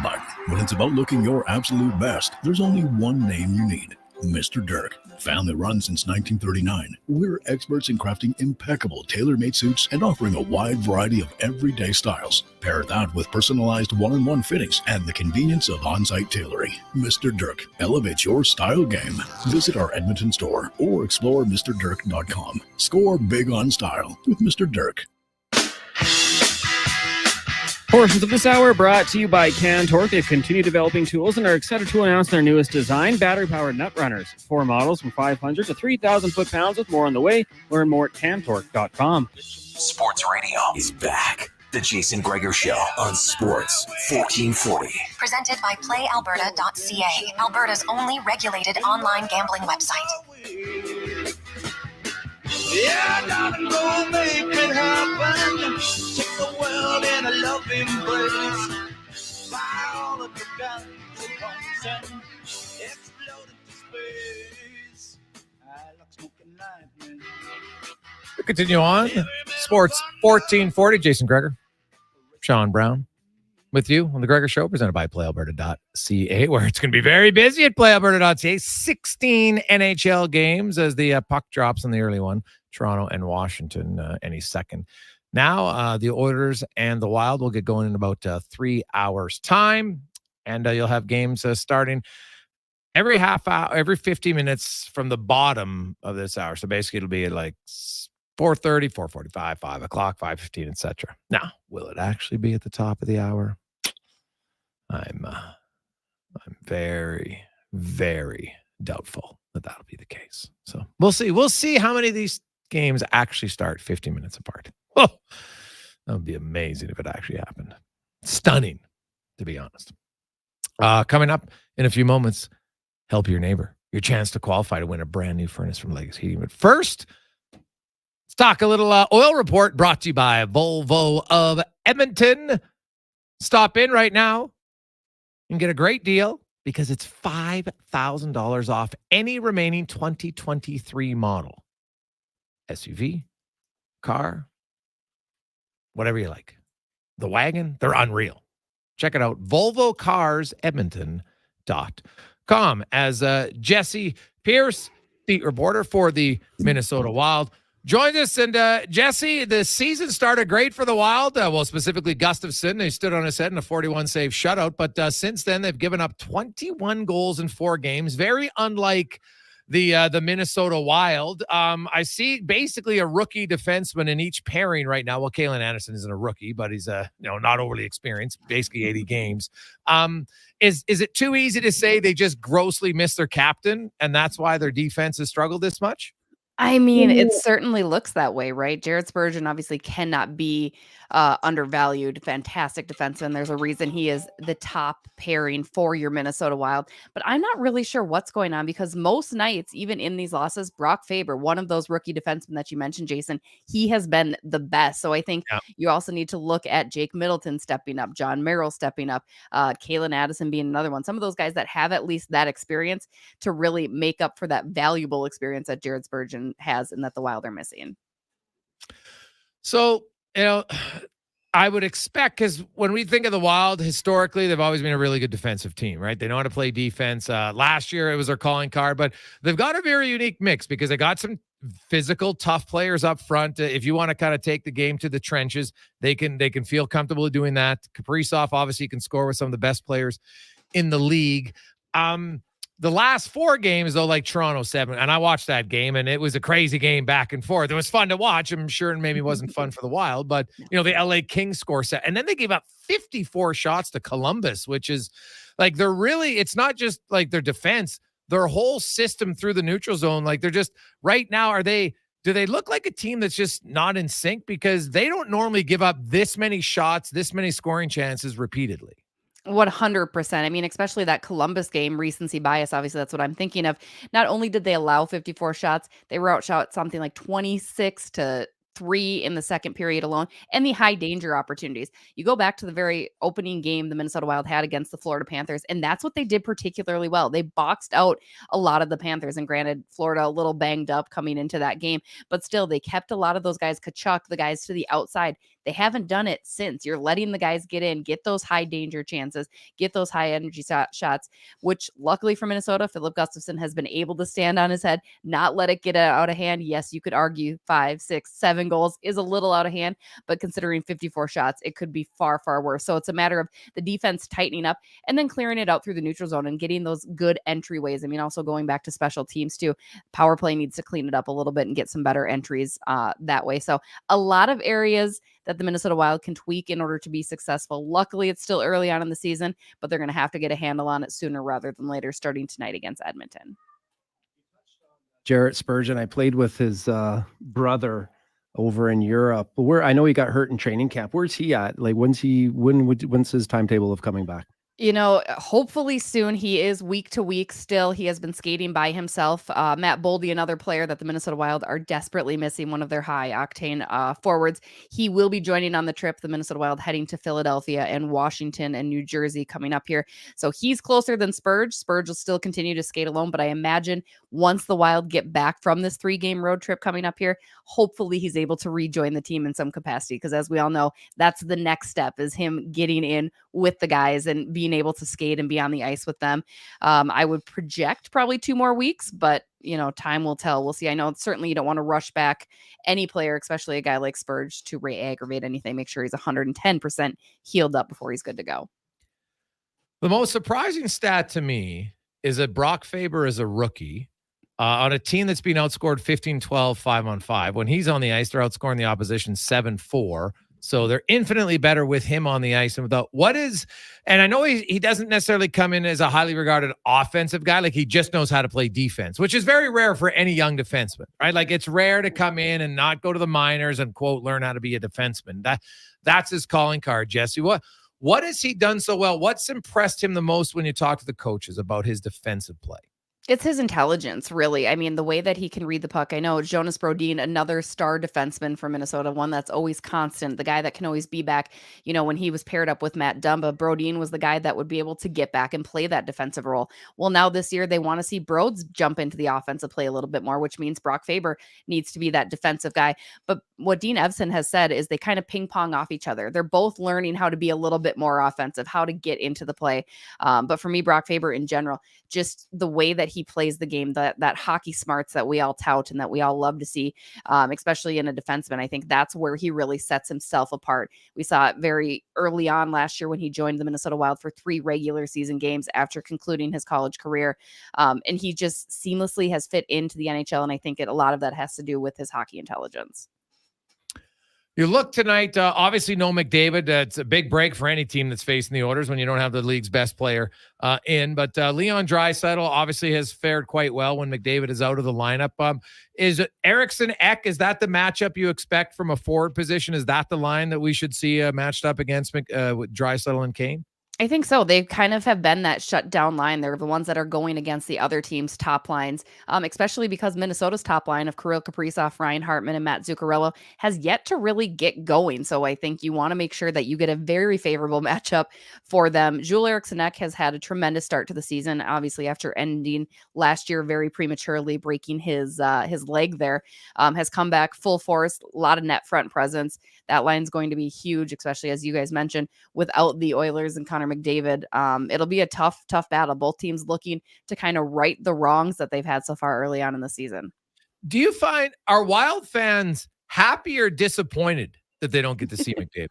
But when it's about looking your absolute best, there's only one name you need, Mr. Dirk. Family run since 1939, we're experts in crafting impeccable tailor-made suits and offering a wide variety of everyday styles. Pair that with personalized one-on-one fittings and the convenience of on-site tailoring. Mr. Dirk elevates your style game. Visit our Edmonton store or explore MrDirk.com. Score big on style with Mr. Dirk. Portions of this hour brought to you by Cantork. They've continued developing tools and are excited to announce their newest design, battery-powered nut runners. 4 models from 500 to 3,000 foot-pounds with more on the way. Learn more at Cantork.com. Sports Radio is back. The Jason Gregor Show on Sports 1440. Presented by PlayAlberta.ca, Alberta's only regulated online gambling website. Yeah, darling, go make it happen. Take the world in a loving embrace. Fire all of your guns at once and explode into space. I like smoking lightning. We continue on. Sports 1440. Jason Gregor, Sean Brown with you on the Gregor Show, presented by PlayAlberta.ca, where it's going to be very busy at PlayAlberta.ca. 16 NHL games as the puck drops in the early one. Toronto and Washington any second. Now, the Oilers and the Wild will get going in about 3 hours' time, and you'll have games starting every half hour, every 50 minutes from the bottom of this hour. So basically, it'll be at like 4:30, 4:45, 5 o'clock, 5:15, etc. Now, will it actually be at the top of the hour? I'm very, very doubtful that'll be the case. So we'll see. We'll see how many of these games actually start 50 minutes apart. Oh, that would be amazing if it actually happened. Stunning, to be honest. Coming up in a few moments, help your neighbor. Your chance to qualify to win a brand new furnace from Legacy Heating. But first, let's talk a little oil report brought to you by Volvo of Edmonton. Stop in right now and get a great deal because it's $5,000 off any remaining 2023 model. SUV, car, whatever you like. The wagon, they're unreal. Check it out, volvocarsedmonton.com. As Jesse Pierce, beat reporter for the Minnesota Wild, joins us. And Jesse, the season started great for the Wild. Well, specifically Gustafsson. They stood on his head in a 41-save shutout. But since then, they've given up 21 goals in 4 games. Very unlike the Minnesota Wild. I see basically a rookie defenseman in each pairing right now. Well, Kalen Andersson isn't a rookie, but he's not overly experienced, basically 80 games. Is it too easy to say they just grossly missed their captain and that's why their defense has struggled this much? I mean, it certainly looks that way, right? Jared Spurgeon obviously cannot be undervalued. Fantastic defenseman. There's a reason he is the top pairing for your Minnesota Wild. But I'm not really sure what's going on because most nights, even in these losses, Brock Faber, one of those rookie defensemen that you mentioned, Jason, he has been the best. So I think you also need to look at Jake Middleton stepping up, John Merrill stepping up, Kalen Addison being another one. Some of those guys that have at least that experience to really make up for that valuable experience that Jared Spurgeon has and that the Wild are missing. So, I would expect, because when we think of the Wild, historically, they've always been a really good defensive team, right? They know how to play defense. Last year, it was their calling card, but they've got a very unique mix because they got some physical, tough players up front. If you want to kind of take the game to the trenches, they can feel comfortable doing that. Kaprizov obviously can score with some of the best players in the league. The last 4 games, though, like Toronto 7, and I watched that game, and it was a crazy game back and forth. It was fun to watch. I'm sure it maybe wasn't fun for the Wild, but, the LA Kings score set. And then they gave up 54 shots to Columbus, which is like it's not just like their defense, their whole system through the neutral zone. Like they're just right now, do they look like a team that's just not in sync? Because they don't normally give up this many shots, this many scoring chances repeatedly. 100%. I mean, especially that Columbus game, recency bias. Obviously, that's what I'm thinking of. Not only did they allow 54 shots, they were outshot something like 26-3 in the second period alone, and the high danger opportunities. You go back to the very opening game the Minnesota Wild had against the Florida Panthers, and that's what they did particularly well. They boxed out a lot of the Panthers, and granted, Florida a little banged up coming into that game, but still, they kept a lot of those guys, Kachuk, the guys to the outside. They haven't done it since. You're letting the guys get in, get those high danger chances, get those high energy shots, which luckily for Minnesota, Philip Gustafsson has been able to stand on his head, not let it get out of hand. Yes, you could argue 5, 6, 7 goals is a little out of hand, but considering 54 shots, it could be far, far worse. So it's a matter of the defense tightening up and then clearing it out through the neutral zone and getting those good entryways. I mean, also going back to special teams too, power play needs to clean it up a little bit and get some better entries that way. So a lot of areas that the Minnesota Wild can tweak in order to be successful. Luckily, it's still early on in the season, but they're going to have to get a handle on it sooner rather than later, starting tonight against Edmonton. Jarrett Spurgeon, I played with his brother over in Europe. I know he got hurt in training camp. Where's he at? Like, when's his timetable of coming back? Hopefully soon. He is week to week still. He has been skating by himself. Matt Boldy, another player that the Minnesota Wild are desperately missing, one of their high octane forwards. He will be joining on the trip. The Minnesota Wild heading to Philadelphia and Washington and New Jersey coming up here. So he's closer than Spurge. Spurge will still continue to skate alone, but I imagine once the Wild get back from this 3-game road trip coming up here, hopefully he's able to rejoin the team in some capacity. Because as we all know, that's the next step, is him getting in with the guys and being able to skate and be on the ice with them. I would project probably 2 more weeks, but time will tell. We'll see. I know certainly you don't want to rush back any player, especially a guy like Spurge, to re-aggravate anything. Make sure he's 110% healed up before he's good to go. The most surprising stat to me is that Brock Faber is a rookie on a team that's been outscored 15-12, 5-on-5. When he's on the ice, they're outscoring the opposition 7-4. So they're infinitely better with him on the ice. And and I know he doesn't necessarily come in as a highly regarded offensive guy. Like, he just knows how to play defense, which is very rare for any young defenseman, right? Like, it's rare to come in and not go to the minors and, quote, learn how to be a defenseman. That's his calling card, Jesse. What has he done so well? What's impressed him the most when you talk to the coaches about his defensive play? It's his intelligence, really. I mean, the way that he can read the puck. I know Jonas Brodin, another star defenseman from Minnesota, one that's always constant, the guy that can always be back. When he was paired up with Matt Dumba, Brodin was the guy that would be able to get back and play that defensive role. Well, now this year they want to see Broads jump into the offensive play a little bit more, which means Brock Faber needs to be that defensive guy. But what Dean Evson has said is they kind of ping pong off each other. They're both learning how to be a little bit more offensive, how to get into the play. But for me, Brock Faber in general, just the way that he plays the game, that hockey smarts that we all tout and that we all love to see, especially in a defenseman. I think that's where he really sets himself apart. We saw it very early on last year when he joined the Minnesota Wild for 3 regular season games after concluding his college career. And he just seamlessly has fit into the NHL. And I think a lot of that has to do with his hockey intelligence. You look tonight, obviously no McDavid. It's a big break for any team that's facing the Oilers when you don't have the league's best player in. But Leon Draisaitl obviously has fared quite well when McDavid is out of the lineup. Is Eriksson Ek, is that the matchup you expect from a forward position? Is that the line that we should see matched up against with Draisaitl and Kane? I think so. They kind of have been that shutdown line. They're the ones that are going against the other team's top lines, especially because Minnesota's top line of Kirill Kaprizov, Ryan Hartman, and Matt Zuccarello has yet to really get going. So I think you want to make sure that you get a very favorable matchup for them. Joel Eriksson Ek has had a tremendous start to the season, obviously after ending last year very prematurely, breaking his leg there, has come back full force, a lot of net front presence. That line's going to be huge, especially as you guys mentioned, without the Oilers and Connor McDavid. It'll be a tough battle. Both teams looking to kind of right the wrongs that they've had so far early on in the season. Do you find, are Wild fans happy or disappointed that they don't get to see McDavid?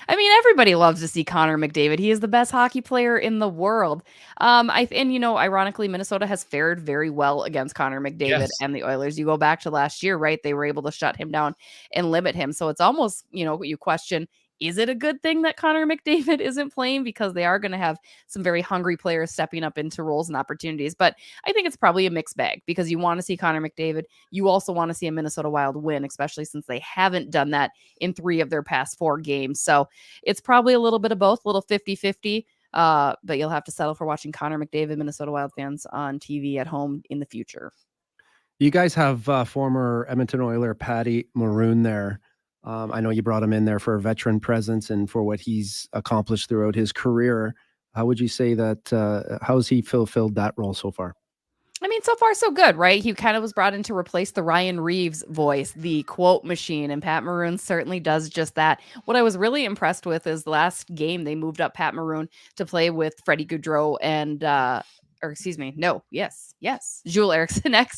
I mean, everybody loves to see Connor McDavid. He is the best hockey player in the world. Ironically, Minnesota has fared very well against Connor McDavid and the Oilers. You go back to last year, right? They were able to shut him down and limit him. So it's almost, you question, is it a good thing that Connor McDavid isn't playing? Because they are going to have some very hungry players stepping up into roles and opportunities. But I think it's probably a mixed bag because you want to see Connor McDavid. You also want to see a Minnesota Wild win, especially since they haven't done that in 3 of their past 4 games. So it's probably a little bit of both, a little 50-50. But you'll have to settle for watching Connor McDavid, Minnesota Wild fans, on TV at home in the future. You guys have former Edmonton Oiler Patty Maroon there. I know you brought him in there for a veteran presence and for what he's accomplished throughout his career. How would you say that, how has he fulfilled that role so far? I mean, so far so good, right? He kind of was brought in to replace the Ryan Reeves voice, the quote machine, and Pat Maroon certainly does just that. What I was really impressed with is last game, they moved up Pat Maroon to play with Freddie Gaudreau and, Joel Eriksson Ek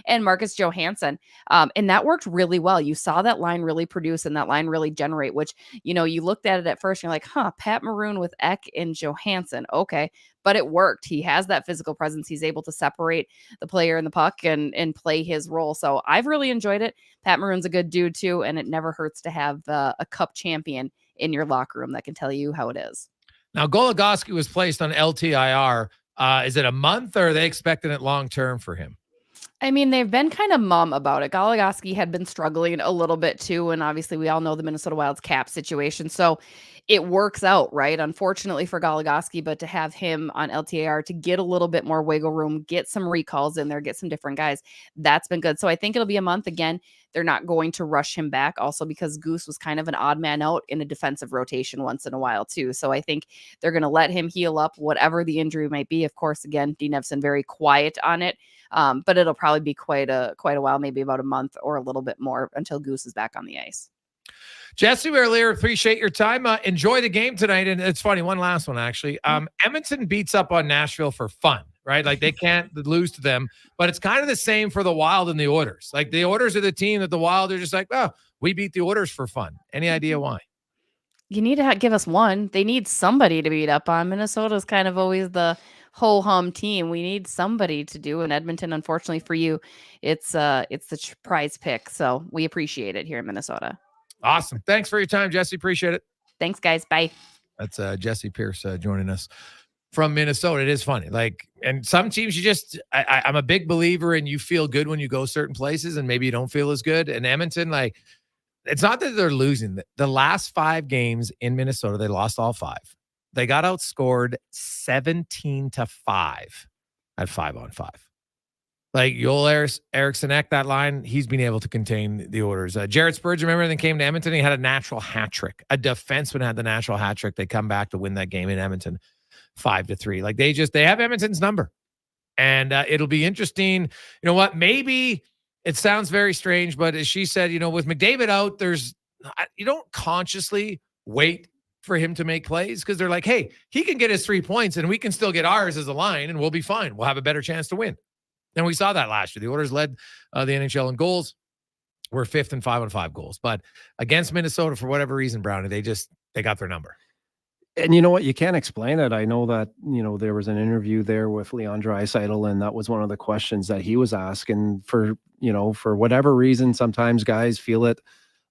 and Marcus Johansson. And that worked really well. You saw that line really produce and that line really generate, which, you looked at it at first and you're like, Pat Maroon with Ek and Johansson. Okay. But it worked. He has that physical presence. He's able to separate the player and the puck and play his role. So I've really enjoyed it. Pat Maroon's a good dude too. And it never hurts to have a cup champion in your locker room that can tell you how it is. Now, Goligoski was placed on LTIR. Is it a month or are they expecting it long-term for him? I mean, they've been kind of mum about it. Goligoski had been struggling a little bit too. And obviously we all know the Minnesota Wild's cap situation. So it works out, right? Unfortunately for Goligoski, but to have him on LTIR to get a little bit more wiggle room, get some recalls in there, get some different guys, that's been good. So I think it'll be a month. Again, they're not going to rush him back also because Goose was kind of an odd man out in a defensive rotation once in a while too. So I think they're going to let him heal up whatever the injury might be. Of course, again, Dean Evson very quiet on it. But it'll probably be quite a while, maybe about a month or a little bit more until Goose is back on the ice. Jesse Earlier, appreciate your time. Enjoy the game tonight. And it's funny, one last one, actually. Edmonton beats up on Nashville for fun, right? Like they can't lose to them, but it's kind of the same for the Wild and the Oilers. Like the Oilers are the team that the Wild are just like, oh, we beat the Oilers for fun. Any idea why? You need to give us one. They need somebody to beat up on. Minnesota's kind of always the ho-hum team. We need somebody to do. In Edmonton, unfortunately for you, it's the prize pick. So we appreciate it here in Minnesota. Awesome. Thanks for your time, Jesse. Appreciate it. Thanks, guys. Bye. That's Jesse Pierce joining us from Minnesota. It is funny. Like, and some teams I'm a big believer in you feel good when you go certain places and maybe you don't feel as good. And Edmonton, like, it's not that they're losing. The last 5 games in Minnesota, they lost all 5. They got outscored 17-5 at 5-on-5. Like Joel Eriksson Ek, that line, he's been able to contain the Oilers. Jared Spurgeon, remember, they came to Edmonton, he had a natural hat trick. A defenseman had the natural hat trick. They come back to win that game in Edmonton 5-3. Like they have Edmonton's number. And it'll be interesting. You know what? Maybe it sounds very strange, but as she said, with McDavid out, you don't consciously wait for him to make plays because they're like, hey, he can get his 3 points and we can still get ours as a line and we'll be fine. We'll have a better chance to win. And we saw that last year. The Oilers led the NHL in goals. We're 5th in 5-on-5 goals. But against Minnesota, for whatever reason, Brownie, they got their number. And you know what? You can't explain it. I know that, there was an interview there with Leon Draisaitl, and that was one of the questions that he was asking for whatever reason. Sometimes guys feel it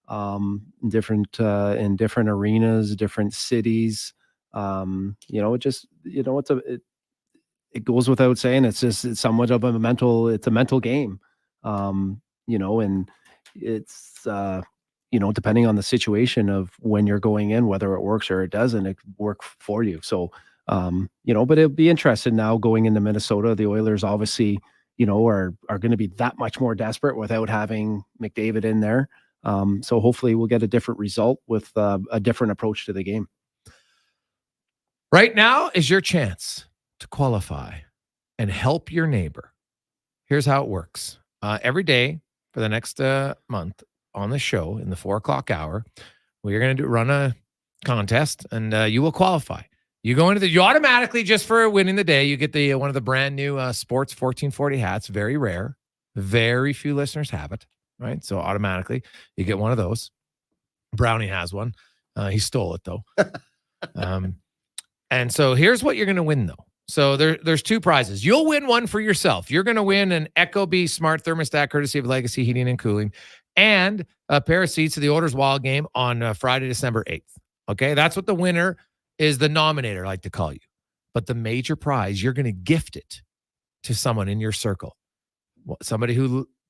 in different arenas, different cities. It goes without saying. It's somewhat of a mental game. And it's, depending on the situation of when you're going in, whether it works or it doesn't, it work for you. So, but it'll be interesting now going into Minnesota. The Oilers obviously, are going to be that much more desperate without having McDavid in there. So hopefully we'll get a different result with a different approach to the game. Right now is your chance to qualify and help your neighbor. Here's how it works. Every day for the next month on the show in the 4:00 hour, we're going to run a contest and you will qualify. You go into you automatically, just for winning the day, you get one of the brand new Sports 1440 hats. Very rare. Very few listeners have it, right? So automatically you get one of those. Brownie has one. He stole it though. And so here's what you're going to win though. So there's 2 prizes. You'll win one for yourself. You're going to win an Ecobee smart thermostat courtesy of Legacy Heating and Cooling and a pair of seats to the Oilers Wild game on Friday, December 8th. Okay, that's what the winner is, the nominator, I like to call you. But the major prize, you're going to gift it to someone in your circle. Somebody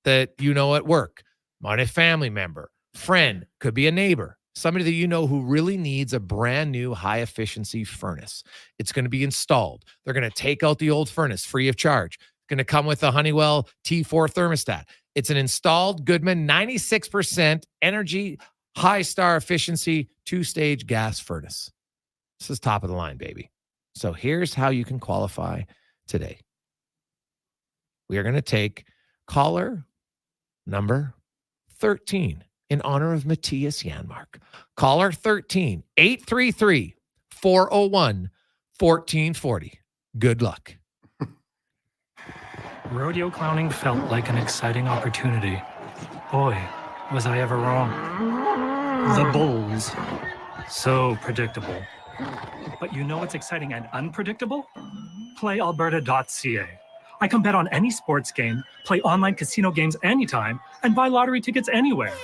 that at work, might a family member, friend, could be a neighbor. Somebody that who really needs a brand new high efficiency furnace. It's going to be installed. They're going to take out the old furnace free of charge. It's going to come with a Honeywell T4 thermostat. It's an installed Goodman 96% energy, high star efficiency, 2-stage gas furnace. This is top of the line, baby. So here's how you can qualify today. We are going to take caller number 13. In honor of Matthias Yanmar. Caller 13, 833-401-1440. Good luck. Rodeo clowning felt like an exciting opportunity. Boy, was I ever wrong. The Bulls. So predictable. But what's exciting and unpredictable? PlayAlberta.ca. I can bet on any sports game, play online casino games anytime, and buy lottery tickets anywhere.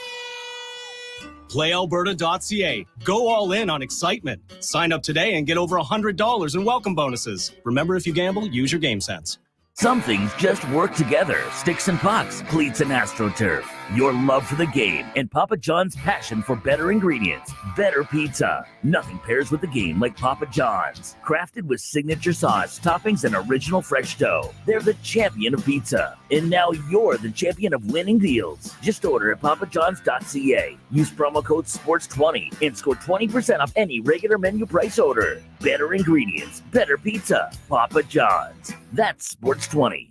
PlayAlberta.ca. Go all in on excitement. Sign up today and get over $100 in welcome bonuses. Remember, if you gamble, use your game sense. Some things just work together. Sticks and pucks, cleats and AstroTurf. Your love for the game and Papa John's passion for better ingredients, better pizza. Nothing pairs with the game like Papa John's. Crafted with signature sauce, toppings, and original fresh dough. They're the champion of pizza. And now you're the champion of winning deals. Just order at papajohns.ca. Use promo code SPORTS20 and score 20% off any regular menu price order. Better ingredients, better pizza. Papa John's. That's Sports20.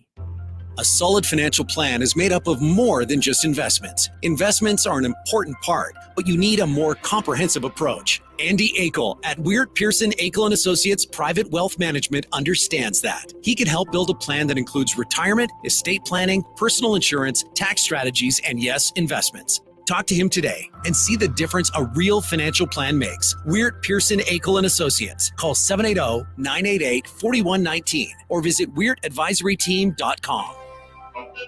A solid financial plan is made up of more than just investments. Investments are an important part, but you need a more comprehensive approach. Andy Akel at Weird Pearson Akel & Associates Private Wealth Management understands that. He can help build a plan that includes retirement, estate planning, personal insurance, tax strategies, and yes, investments. Talk to him today and see the difference a real financial plan makes. Weird Pearson Akel & Associates. Call 780-988-4119 or visit weirdadvisoryteam.com.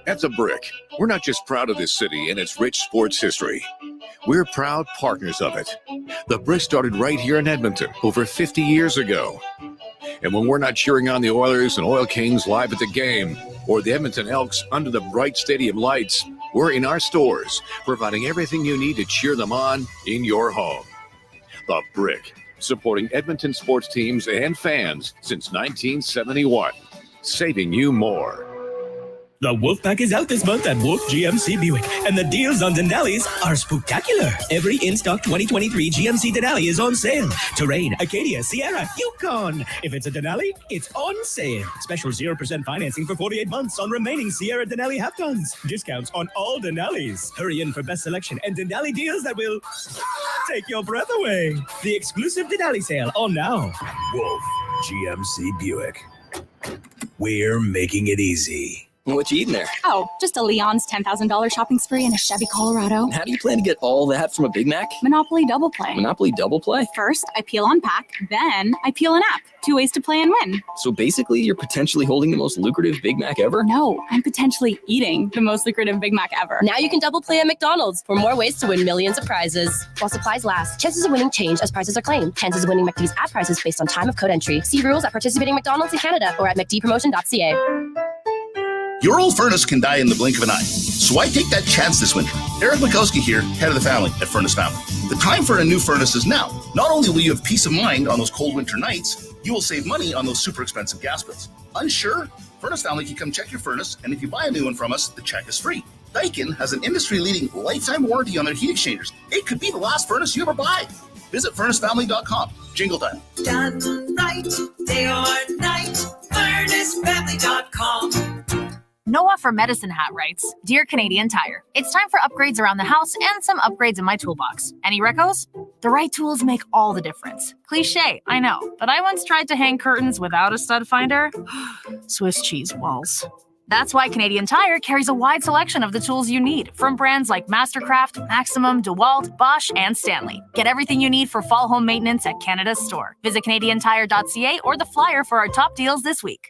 At The Brick, we're not just proud of this city and its rich sports history. We're proud partners of it. The Brick started right here in Edmonton over 50 years ago. And when we're not cheering on the Oilers and Oil Kings live at the game or the Edmonton Elks under the bright stadium lights, we're in our stores, providing everything you need to cheer them on in your home. The Brick, supporting Edmonton sports teams and fans since 1971. saving you more. The Wolfpack is out this month at Wolf GMC Buick, and the deals on Denali's are spectacular. Every in-stock 2023 GMC Denali is on sale. Terrain, Acadia, Sierra, Yukon. If it's a Denali, it's on sale. Special 0% financing for 48 months on remaining Sierra Denali half tons. Discounts on all Denalis. Hurry in for best selection and Denali deals that will take your breath away. The exclusive Denali sale on now. Wolf GMC Buick. We're making it easy. What you eating there? Oh, just a Leon's $10,000 shopping spree in a Chevy Colorado. How do you plan to get all that from a Big Mac? Monopoly Double Play. Monopoly Double Play? First, I peel on pack, then I peel an app. 2 ways to play and win. So basically, you're potentially holding the most lucrative Big Mac ever? No, I'm potentially eating the most lucrative Big Mac ever. Now you can double play at McDonald's for more ways to win millions of prizes. While supplies last, chances of winning change as prices are claimed. Chances of winning McD's at prices based on time of code entry. See rules at participating McDonald's in Canada or at mcdpromotion.ca. Your old furnace can die in the blink of an eye, so why take that chance this winter? Eric Mikowski here, head of the family at Furnace Family. The time for a new furnace is now. Not only will you have peace of mind on those cold winter nights, you will save money on those super expensive gas bills. Unsure? Furnace Family can come check your furnace, and if you buy a new one from us, the check is free. Daikin has an industry-leading lifetime warranty on their heat exchangers. It could be the last furnace you ever buy. Visit furnacefamily.com. Jingle time. Done right, day or night, furnacefamily.com. Noah for Medicine Hat writes, Dear Canadian Tire, it's time for upgrades around the house and some upgrades in my toolbox. Any recos? The right tools make all the difference. Cliche, I know, but I once tried to hang curtains without a stud finder. Swiss cheese walls. That's why Canadian Tire carries a wide selection of the tools you need from brands like Mastercraft, Maximum, DeWalt, Bosch, and Stanley. Get everything you need for fall home maintenance at Canada's store. Visit CanadianTire.ca or the flyer for our top deals this week.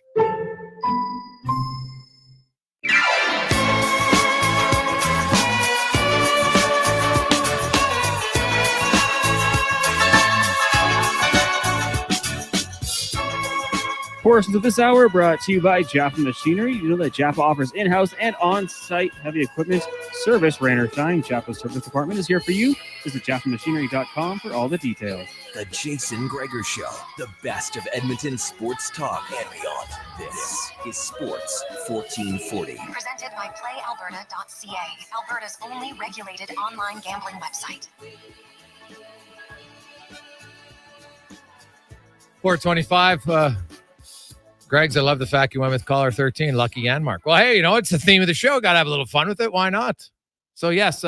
Portions of this hour brought to you by Jaffa Machinery. You know that Jaffa offers in-house and on-site heavy equipment service. Rainer Stein, Jaffa's service department, is here for you. Visit jaffamachinery.com for all the details. The Jason Gregor Show, the best of Edmonton sports talk and beyond. This is Sports 1440. Presented by PlayAlberta.ca, Alberta's only regulated online gambling website. 425. Greg's, I love the fact you went with caller 13, Lucky Yanmar. Well, hey, it's the theme of the show. Got to have a little fun with it. Why not? So, yes,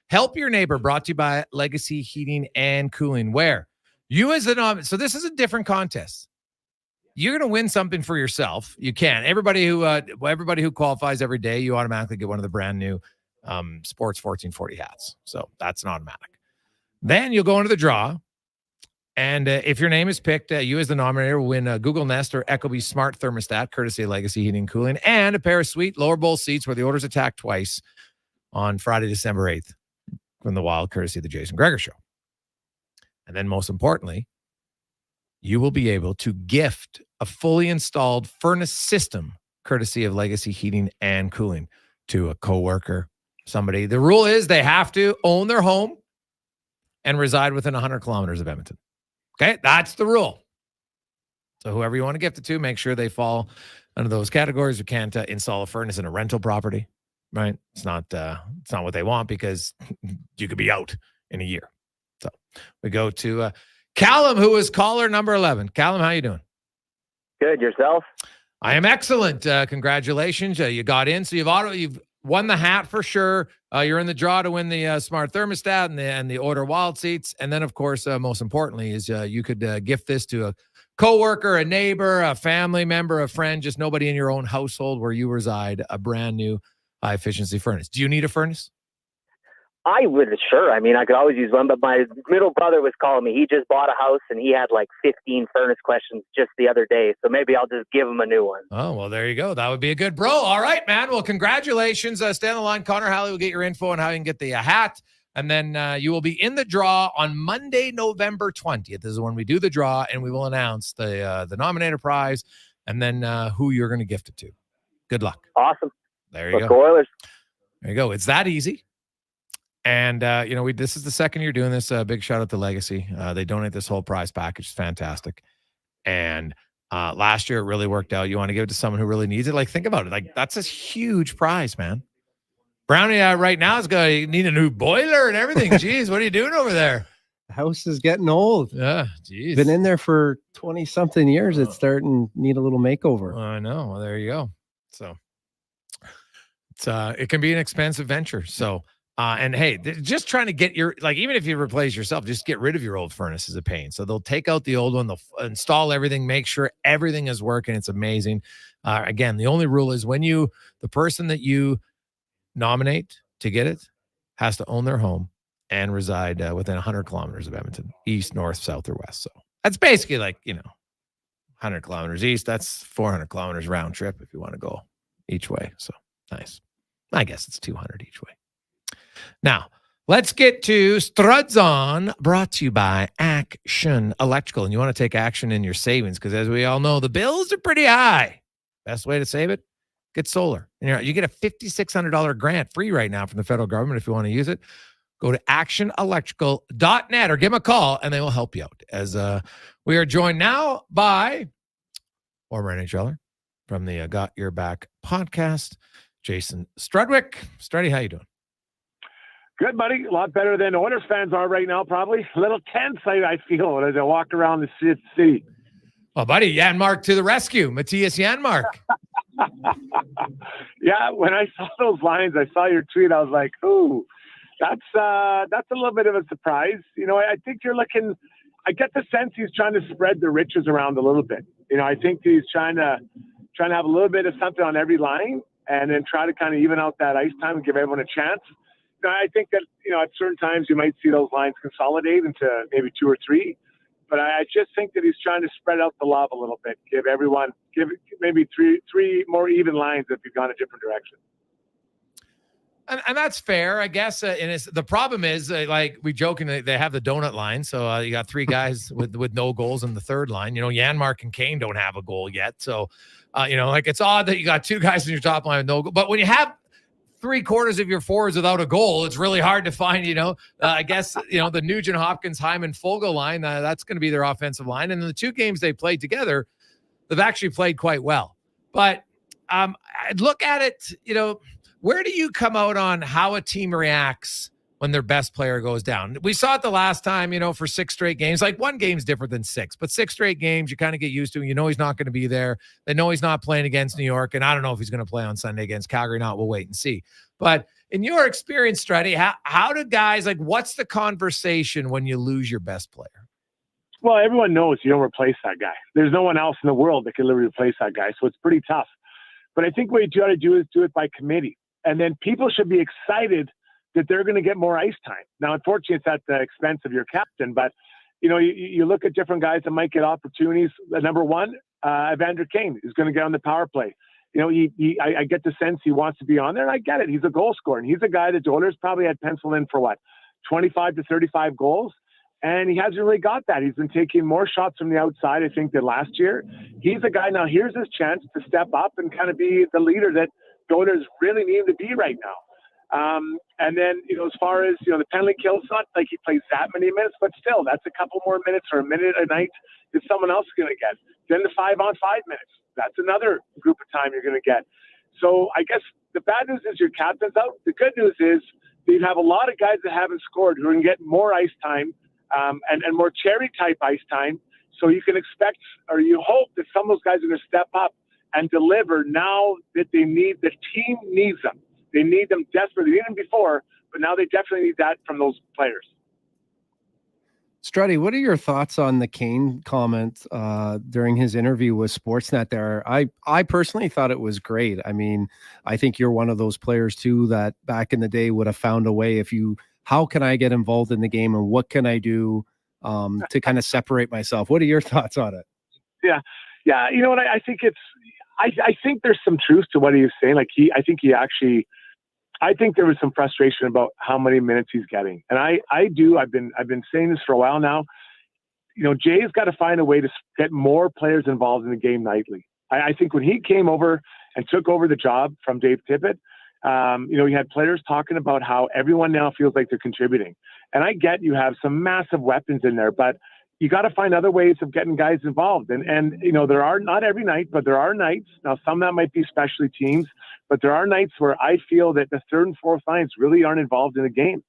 Help Your Neighbor, brought to you by Legacy Heating and Cooling, where you as an so this is a different contest. You're going to win something for yourself. You can. Everybody who qualifies every day, you automatically get one of the brand new Sports 1440 hats. So that's an automatic. Then you'll go into the draw. And if your name is picked, you as the nominator will win a Google Nest or Ecobee Smart Thermostat, courtesy of Legacy Heating and Cooling, and a pair of sweet lower bowl seats where the Oilers attack twice on Friday, December 8th from the Wild, courtesy of the Jason Gregor Show. And then most importantly, you will be able to gift a fully installed furnace system, courtesy of Legacy Heating and Cooling, to a coworker, somebody. The rule is they have to own their home and reside within 100 kilometers of Edmonton. Okay, that's the rule. So whoever you want to gift it to, make sure they fall under those categories. You can't install a furnace in a rental property, right? It's not what they want, because you could be out in a year. So we go to Callum, who is caller number 11. Callum, how you doing? Good. Yourself? I am excellent. Congratulations. You got in. So you've won the hat for sure. You're in the draw to win the smart thermostat and the Order Wild seats. And then, of course, most importantly, is you could gift this to a coworker, a neighbor, a family member, a friend, just nobody in your own household where you reside, a brand new high efficiency furnace. Do you need a furnace? I would, sure. I mean, I could always use one, but my middle brother was calling me. He just bought a house and he had like 15 furnace questions just the other day. So maybe I'll just give him a new one. Oh, well, there you go. That would be a good bro. All right, man. Well, congratulations. Stay on the line. Connor Halley will get your info on how you can get the hat. And then you will be in the draw on Monday, November 20th. This is when we do the draw, and we will announce the nominator prize and then who you're going to gift it to. Good luck. Awesome. There you Let's go. Oilers. There you go. It's that easy. And, this is the second year doing this. Big shout out to Legacy. They donate this whole prize package. It's fantastic. And Last year, it really worked out. You want to give it to someone who really needs it. Like, think about it. Like, that's a huge prize, man. Brownie right now is going to need a new boiler and everything. Jeez, what are you doing over there? The house is getting old. Yeah, geez. Been in there for 20-something years. It's starting to need a little makeover. I know. Well, there you go. So it's it can be an expensive venture. So and hey, just trying to get your, like, even if you replace yourself, just get rid of your old furnace is a pain. So they'll take out the old one, they'll install everything, make sure everything is working. It's amazing. Again, the only rule is when the person that you nominate to get it has to own their home and reside within 100 kilometers of Edmonton, east, north, south, or west. So that's basically like, 100 kilometers east. That's 400 kilometers round trip if you want to go each way. So nice. I guess it's 200 each way. Now, let's get to Struds On, brought to you by Action Electrical. And you want to take action in your savings because, as we all know, the bills are pretty high. Best way to save it? Get solar. And you get a $5,600 grant free right now from the federal government if you want to use it. Go to actionelectrical.net or give them a call, and they will help you out. As we are joined now by former NHLer from the Got Your Back podcast, Jason Strudwick. Struddy, how you doing? Good, buddy. A lot better than Oilers fans are right now, probably. A little tense, I feel, as I walk around the city. Oh, buddy, Yanmar to the rescue. Matthias Yanmar. Yeah, when I saw those lines, I saw your tweet, I was like, ooh, that's a little bit of a surprise. I think you're looking – I get the sense he's trying to spread the riches around a little bit. I think he's trying to have a little bit of something on every line and then try to kind of even out that ice time and give everyone a chance. I think that, at certain times you might see those lines consolidate into maybe 2 or 3. But I just think that he's trying to spread out the love a little bit, give maybe three more even lines if you've gone a different direction. And that's fair, I guess. And the problem is, like we joking, they have the donut line. So you got 3 guys with no goals in the third line. Yanmar and Kane don't have a goal yet. So, it's odd that you got 2 guys in your top line with no goal. But when you have 3/4 of your forwards without a goal, it's really hard to find, I guess, the Nugent, Hopkins, Hyman, Fogle line, that's going to be their offensive line. And in the 2 games they played together, they've actually played quite well. But I'd look at it, where do you come out on how a team reacts when their best player goes down? We saw it the last time, for 6 straight games. Like, 1 game's different than 6, but 6 straight games, you kind of get used to. He's not going to be there. They know he's not playing against New York, and I don't know if he's going to play on Sunday against Calgary or not. We'll wait and see. But in your experience, Struddy, how do guys, what's the conversation when you lose your best player? Well, everyone knows you don't replace that guy. There's no one else in the world that can literally replace that guy, so it's pretty tough. But I think what you got to do is do it by committee. And then people should be excited that they're going to get more ice time. Now, unfortunately, it's at the expense of your captain, but, you look at different guys that might get opportunities. Number 1, Evander Kane is going to get on the power play. I get the sense he wants to be on there, and I get it. He's a goal scorer, and he's a guy that Oilers probably had penciled in for 25 to 35 goals, and he hasn't really got that. He's been taking more shots from the outside, I think, than last year. He's a guy now. Here's his chance to step up and kind of be the leader that the Oilers really need him to be right now. And then, as far as, the penalty kill, it's not like he plays that many minutes, but still, that's a couple more minutes or a minute a night that someone else is going to get. Then the 5-on-5 minutes, that's another group of time you're going to get. So I guess the bad news is your captain's out. The good news is that you have a lot of guys that haven't scored who are going to get more ice time and more cherry type ice time. So you can expect, or you hope, that some of those guys are going to step up and deliver now that the team needs them. They need them desperately. They need them before, but now they definitely need that from those players. Struddy, what are your thoughts on the Kane comment during his interview with Sportsnet there? I personally thought it was great. I mean, I think you're one of those players too that back in the day would have found a way how can I get involved in the game and what can I do to kind of separate myself? What are your thoughts on it? Yeah. You know what? I think I think there's some truth to what he was saying. I think there was some frustration about how many minutes he's getting. And I've been saying this for a while now. Jay's got to find a way to get more players involved in the game nightly. I think when he came over and took over the job from Dave Tippett, he had players talking about how everyone now feels like they're contributing. And I get you have some massive weapons in there, but you got to find other ways of getting guys involved. And there are, not every night, but there are nights. Now, some that might be specialty teams, but there are nights where I feel that the third and fourth lines really aren't involved in the game.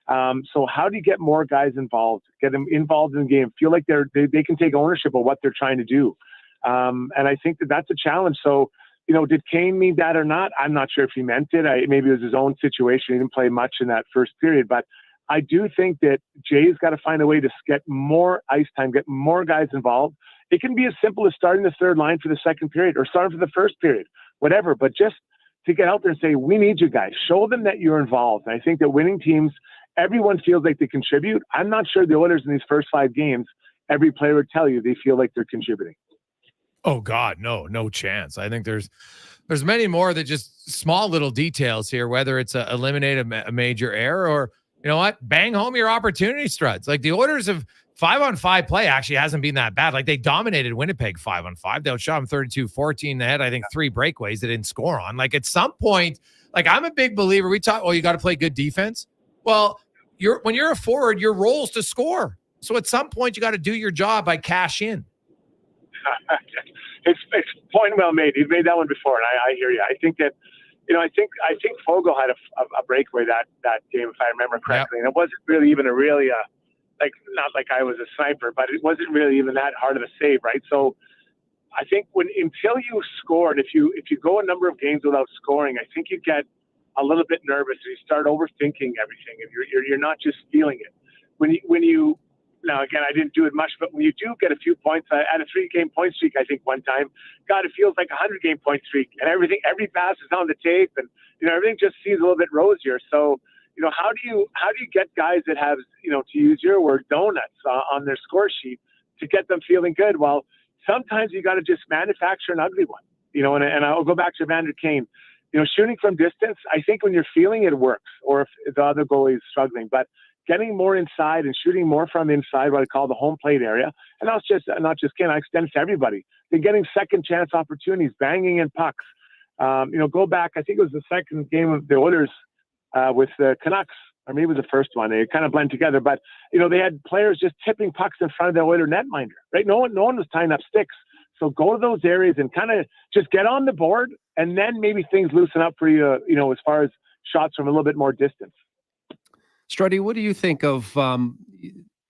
So how do you get more guys involved, get them involved in the game, feel like they can take ownership of what they're trying to do? And I think that's a challenge. So, did Kane mean that or not? I'm not sure if he meant it. Maybe it was his own situation. He didn't play much in that first period, but I do think that Jay's got to find a way to get more ice time, get more guys involved. It can be as simple as starting the third line for the second period or starting for the first period, whatever, but just to get out there and say, we need you guys. Show them that you're involved. And I think that winning teams, everyone feels like they contribute. I'm not sure the Oilers in these first 5 games, every player would tell you they feel like they're contributing. Oh God, no chance. I think there's many more that just small little details here, whether it's eliminate a major error or, you know what, bang home your opportunity, Struds. Like the Oilers of 5-on-5 play actually hasn't been that bad. Like they dominated Winnipeg 5-on-5. They outshot them 32-14 ahead. I think 3 breakaways they didn't score on. Like at some point, like I'm a big believer. We talk, you got to play good defense. Well, when you're a forward, your role is to score. So at some point, you got to do your job by cash in. It's point well made. You've made that one before, and I hear you. I think that, I think Fogle had a breakaway that game, if I remember correctly, and it wasn't really even not like I was a sniper, but it wasn't really even that hard of a save, right? So I think until you score, and if you go a number of games without scoring, I think you get a little bit nervous and you start overthinking everything, and you're not just feeling it. When you now, again, I didn't do it much, but when you do get a few points, I had a 3-game point streak, I think one time. God, it feels like a 100-game point streak, and every pass is on the tape, and everything just seems a little bit rosier. So, how do you get guys that have, to use your word, donuts on their score sheet to get them feeling good? Well, sometimes you got to just manufacture an ugly one, and I'll go back to Evander Kane. Shooting from distance, I think when you're feeling it works, or if the other goalie is struggling, but getting more inside and shooting more from inside, what I call the home plate area. And that's just not just Ken, I extend it to everybody. They're getting second chance opportunities, banging in pucks. Go back, I think it was the second game of the Oilers with the Canucks, or maybe it was the first one. They kind of blend together, but they had players just tipping pucks in front of the Oiler netminder, right? No one was tying up sticks. So go to those areas and kind of just get on the board, and then maybe things loosen up for you, as far as shots from a little bit more distance. Struddy, what do you think of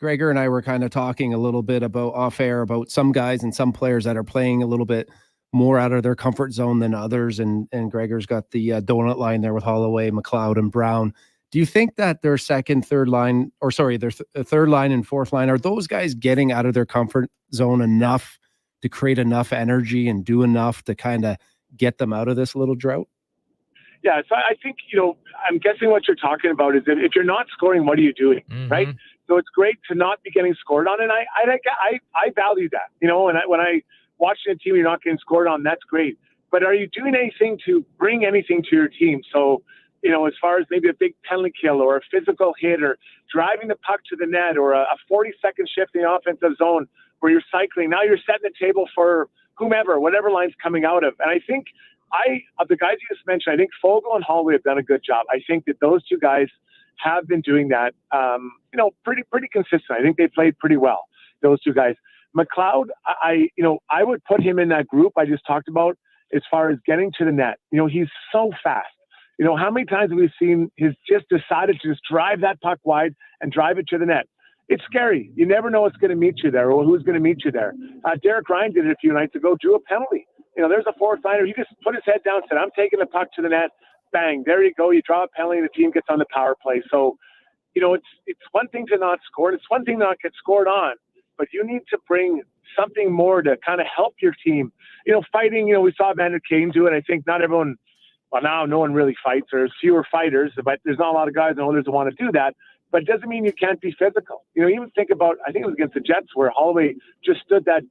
Gregor and I were kind of talking a little bit about off air about some guys and some players that are playing a little bit more out of their comfort zone than others. And Gregor's got the donut line there with Holloway, McLeod, and Brown. Do you think that their third line and fourth line, are those guys getting out of their comfort zone enough to create enough energy and do enough to kind of get them out of this little drought? Yeah, so I think, I'm guessing what you're talking about is that if you're not scoring, what are you doing, right? So it's great to not be getting scored on, and I value that, and when I watch a team you're not getting scored on, that's great. But are you doing anything to bring anything to your team? So, as far as maybe a big penalty kill or a physical hit or driving the puck to the net or a 40-second shift in the offensive zone where you're cycling, now you're setting the table for whomever, whatever line's coming out of. And I think of the guys you just mentioned, I think Fogle and Holloway have done a good job. I think that those two guys have been doing that, pretty consistent. I think they played pretty well, those two guys. McLeod, I would put him in that group I just talked about as far as getting to the net. He's so fast. How many times have we seen he's just decided to just drive that puck wide and drive it to the net? It's scary. You never know what's going to meet you there or who's going to meet you there. Derek Ryan did it a few nights ago, drew a penalty. There's a fourth liner. He just put his head down and said, I'm taking the puck to the net. Bang. There you go. You draw a penalty and the team gets on the power play. So, it's one thing to not score. And it's one thing to not get scored on. But you need to bring something more to kind of help your team. Fighting, we saw Evander Kane do it. I think not everyone, well, now no one really fights. There's fewer fighters, but there's not a lot of guys in the Oilers that want to do that. But it doesn't mean you can't be physical. Even think about, I think it was against the Jets where Holloway just stood that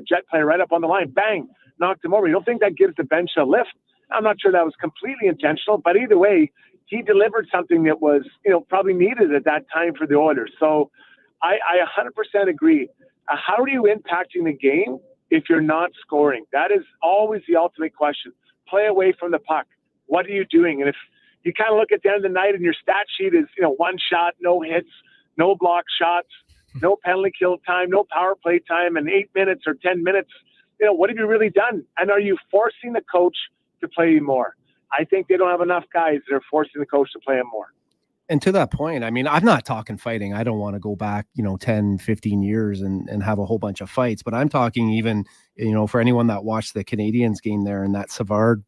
Jet player right up on the line, bang, knocked him over. You don't think that gives the bench a lift? I'm not sure that was completely intentional, but either way, he delivered something that was, probably needed at that time for the Oilers. So I 100% agree. How are you impacting the game if you're not scoring? That is always the ultimate question. Play away from the puck. What are you doing? And if you kind of look at the end of the night and your stat sheet is, one shot, no hits, no block shots, no penalty kill time, no power play time, and 8 minutes or 10 minutes. What have you really done? And are you forcing the coach to play more? I think they don't have enough guys that are forcing the coach to play him more. And to that point, I mean, I'm not talking fighting. I don't want to go back, 10, 15 years and have a whole bunch of fights. But I'm talking even, for anyone that watched the Canadiens game there and that Savard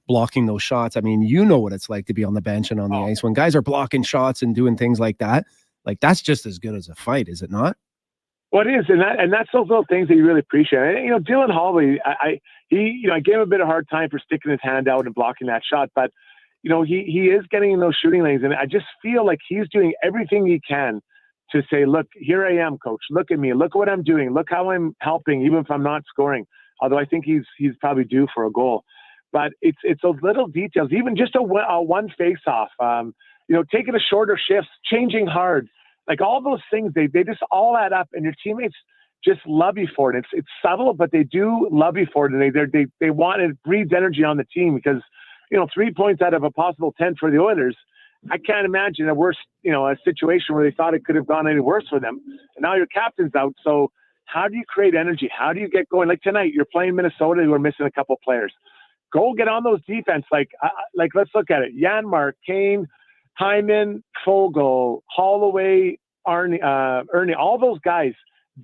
blocking those shots. I mean, what it's like to be on the bench and on the ice when guys are blocking shots and doing things like that. Like, that's just as good as a fight, is it not? Well, it is, and that's those little things that you really appreciate. And, Dylan Holloway, I gave him a bit of a hard time for sticking his hand out and blocking that shot, but he is getting in those shooting lanes, and I just feel like he's doing everything he can to say, look, here I am, coach. Look at me. Look at what I'm doing. Look how I'm helping, even if I'm not scoring. Although I think he's probably due for a goal. But it's those little details, even just a one face-off, taking a shorter shifts, changing hard. Like all those things, they just all add up, and your teammates just love you for it. It's subtle, but they do love you for it, and they want it. Breeds energy on the team because 3 points out of a possible 10 for the Oilers. I can't imagine a situation where they thought it could have gone any worse for them. And now your captain's out. So how do you create energy? How do you get going? Like tonight, you're playing Minnesota, who are missing a couple players. Go get on those defense. Like let's look at it. Yanmar, Kane, Hyman, Fogle, Holloway, Ernie, all those guys,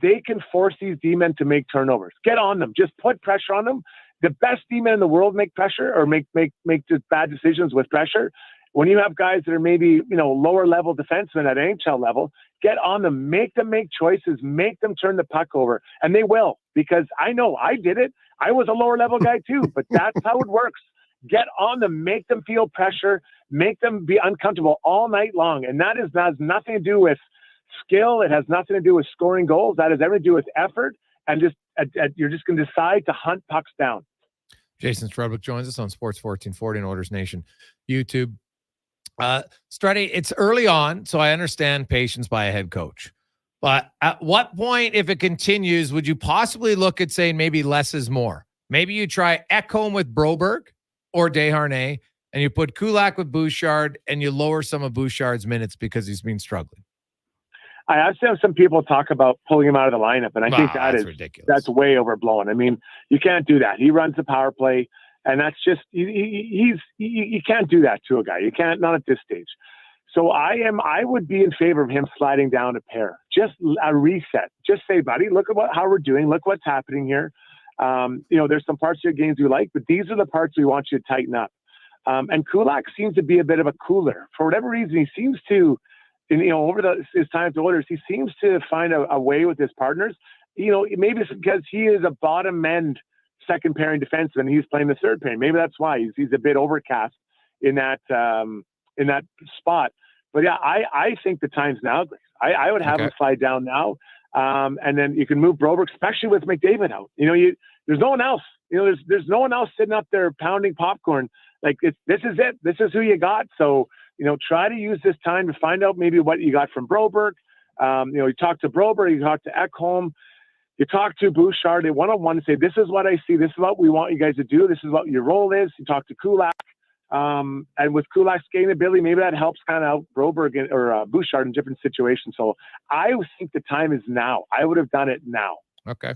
they can force these D-men to make turnovers. Get on them. Just put pressure on them. The best D-men in the world make pressure or make just bad decisions with pressure. When you have guys that are maybe, lower level defensemen at NHL level, get on them, make choices, make them turn the puck over. And they will, because I know I did it. I was a lower level guy too, but that's how it works. Get on them, make them feel pressure, make them be uncomfortable all night long. And that has nothing to do with skill. It has nothing to do with scoring goals. That has everything to do with effort. And you're just going to decide to hunt pucks down. Jason Strudwick joins us on Sports 1440 and Oilers Nation YouTube. Struddy, it's early on, so I understand patience by a head coach. But at what point, if it continues, would you possibly look at saying maybe less is more? Maybe you try Ekholm with Broberg or Desharnais, and you put Kulak with Bouchard, and you lower some of Bouchard's minutes because he's been struggling. I have seen some people talk about pulling him out of the lineup, and I think that's ridiculous. That's way overblown. I mean, you can't do that. He runs the power play, and that's just you can't do that to a guy. You can't, not at this stage. So I would be in favor of him sliding down a pair, just a reset. Just say, buddy, look at how we're doing. Look what's happening here. There's some parts of your games we like, but these are the parts we want you to tighten up. And Kulak seems to be a bit of a cooler for whatever reason. He seems to. Over his time at the Oilers, he seems to find a way with his partners. Maybe it's because he is a bottom end second pairing defenseman. He's playing the third pairing. Maybe that's why he's a bit overcast in that spot. But yeah, I think the time's now. I would have him slide down now, and then you can move Broberg, especially with McDavid out. There's no one else. There's no one else sitting up there pounding popcorn. Like this is it. This is who you got. So. Try to use this time to find out maybe what you got from Broberg. You talk to Broberg, you talk to Ekholm, you talk to Bouchard, one-on-one and say, this is what I see. This is what we want you guys to do. This is what your role is. You talk to Kulak. And with Kulak's skating ability, maybe that helps kind of out Broberg or Bouchard in different situations. So I think the time is now. I would have done it now. Okay.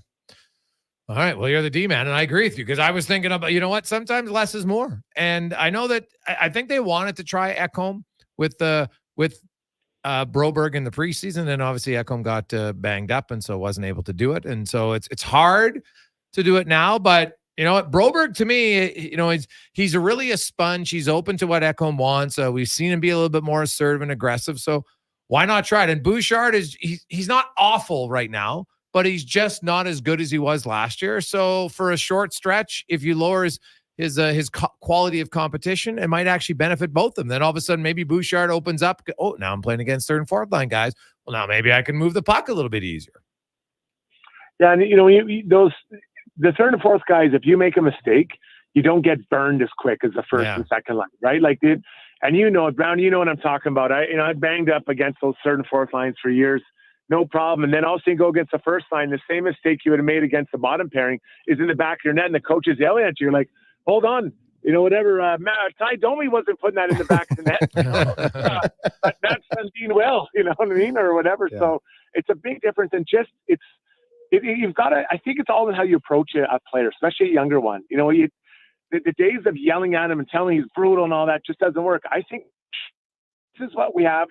All right. Well, you're the D-man, and I agree with you because I was thinking about, sometimes less is more. And I know that I think they wanted to try Ekholm with Broberg in the preseason. Then obviously Ekholm got banged up and so wasn't able to do it. And so it's hard to do it now. But you know what? Broberg, to me, he's really a sponge. He's open to what Ekholm wants. We've seen him be a little bit more assertive and aggressive. So why not try it? And Bouchard he's not awful right now, but he's just not as good as he was last year. So for a short stretch, if you lower his quality of competition, it might actually benefit both of them. Then all of a sudden, maybe Bouchard opens up. Oh, now I'm playing against third and fourth line guys. Well, now maybe I can move the puck a little bit easier. Yeah, and the third and fourth guys, if you make a mistake, you don't get burned as quick as the first and second line, right? Brown, you know what I'm talking about. I banged up against those third and fourth lines for years. No problem. And then also you go against the first line, the same mistake you would have made against the bottom pairing is in the back of your net, and the coach is yelling at you. You're like, hold on. whatever. Ty Domi wasn't putting that in the back of the net. That's Sundin will, you know what I mean, or whatever. Yeah. So it's a big difference, and just you've got to. I think it's all in how you approach a player, especially a younger one. You know, the days of yelling at him and telling him he's brutal and all that just doesn't work. I think this is what we have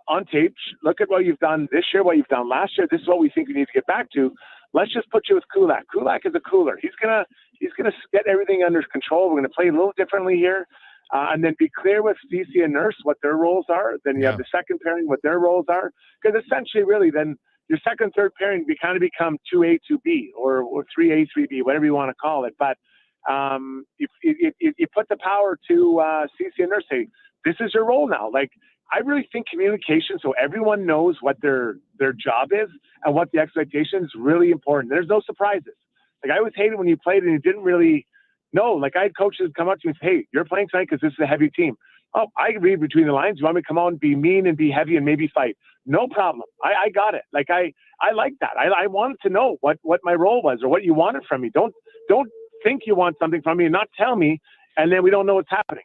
on tape. Look at what you've done this year, what you've done last year. This is what we think we need to get back to. Let's just put you with Kulak. Kulak is a cooler. He's gonna get everything under control. We're gonna play a little differently here, and then be clear with Ceci and Nurse what their roles are. Then you have the second pairing, what their roles are. Because essentially, really, then your second, third pairing kind of become 2A, 2B, or 3A, 3B, whatever you want to call it. But you put the power to Ceci and Nurse. Say, this is your role now. Like, I really think communication, so everyone knows what their job is and what the expectation is, really important. There's no surprises. Like, I always hated when you played and you didn't really know. Like, I had coaches come up to me and say, hey, you're playing tonight because this is a heavy team. Oh, I can read between the lines. You want me to come out and be mean and be heavy and maybe fight? No problem. I got it. Like, I like that. I wanted to know what my role was or what you wanted from me. Don't think you want something from me and not tell me, and then we don't know what's happening.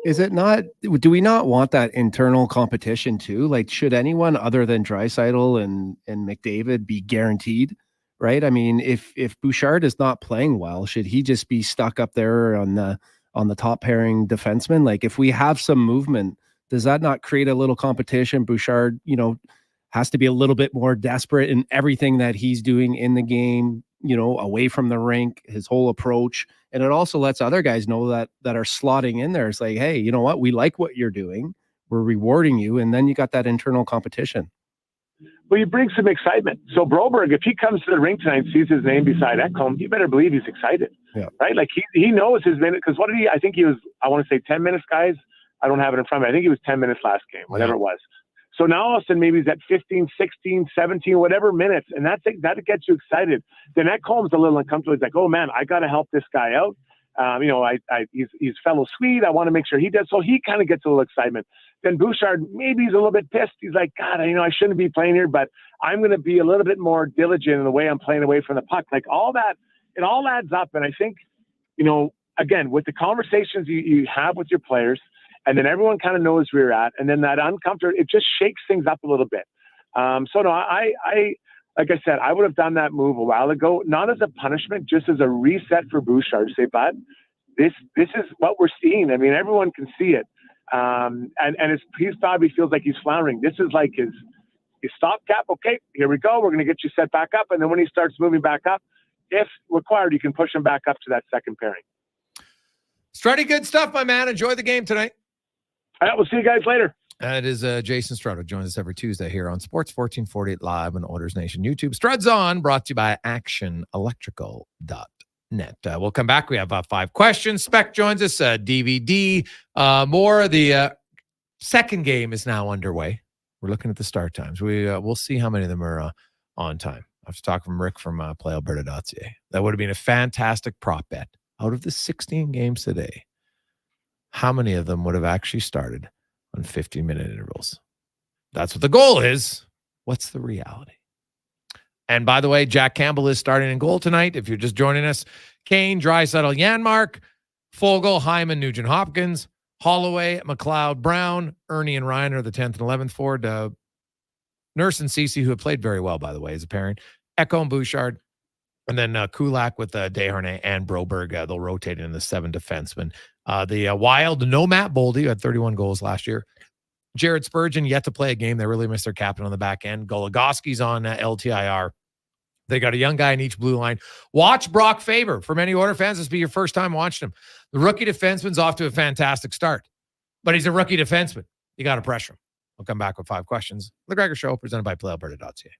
Is it not? Do we not want that internal competition too? Like, should anyone other than Draisaitl and McDavid be guaranteed? Right? I mean, if Bouchard is not playing well, should he just be stuck up there on the top pairing defenseman? Like, if we have some movement, does that not create a little competition? Bouchard, has to be a little bit more desperate in everything that he's doing in the game, away from the rink, his whole approach. And it also lets other guys know that are slotting in there. It's like, hey, you know what? We like what you're doing. We're rewarding you. And then you got that internal competition. Well, you bring some excitement. So Broberg, if he comes to the rink tonight and sees his name beside Ekholm, you better believe he's excited. Yeah. Right? Like, he knows his minute. Because I think he was, I want to say 10 minutes, guys. I don't have it in front of me. I think he was 10 minutes last game, whatever it was. So now all of a sudden maybe he's at 15, 16, 17, whatever minutes, and that gets you excited. Then Ekholm's a little uncomfortable. He's like, oh man, I got to help this guy out. He's fellow Swede. I want to make sure he does. So he kind of gets a little excitement. Then Bouchard, maybe he's a little bit pissed. He's like, God, I shouldn't be playing here, but I'm going to be a little bit more diligent in the way I'm playing away from the puck. Like, all that, it all adds up. And I think, again, with the conversations you have with your players, and then everyone kind of knows where you're at. And then that uncomfortable, it just shakes things up a little bit. So no, I like I said, I would have done that move a while ago, not as a punishment, just as a reset for Bouchard to say, bud, this is what we're seeing. I mean, everyone can see it. And he probably feels like he's floundering. This is like his stopgap. Okay, here we go. We're going to get you set back up. And then when he starts moving back up, if required, you can push him back up to that second pairing. Struddy, good stuff, my man. Enjoy the game tonight. All right, we'll see you guys later. That is Jason Strudwick. Joins us every Tuesday here on Sports 1448 live on Oilers Nation YouTube. Struds On, brought to you by actionelectrical.net. We'll come back. We have 5 questions. Spec joins us. DVD. More. The second game is now underway. We're looking at the start times. We'll see how many of them are on time. I have to talk from Rick from playalberta.ca. That would have been a fantastic prop bet. Out of the 16 games today, how many of them would have actually started on 15-minute intervals? That's what the goal is. What's the reality? And by the way, Jack Campbell is starting in goal tonight. If you're just joining us, Kane, Draisaitl, Yanmar, Fogle, Hyman, Nugent Hopkins, Holloway, McLeod, Brown, Ernie and Ryan are the 10th and 11th forward. Nurse and Ceci, who have played very well, by the way, as a pairing. Ekholm, Bouchard, and then Kulak with Desharnais and Broberg. They'll rotate in the 7 defensemen. The Wild, no Matt Boldy, who had 31 goals last year. Jared Spurgeon yet to play a game. They really missed their captain on the back end. Goligoski's on LTIR. They got a young guy in each blue line. Watch Brock Faber. For many Oilers fans, this will be your first time watching him. The rookie defenseman's off to a fantastic start, but he's a rookie defenseman. You got to pressure him. We'll come back with 5 questions. The Gregor Show, presented by playalberta.ca.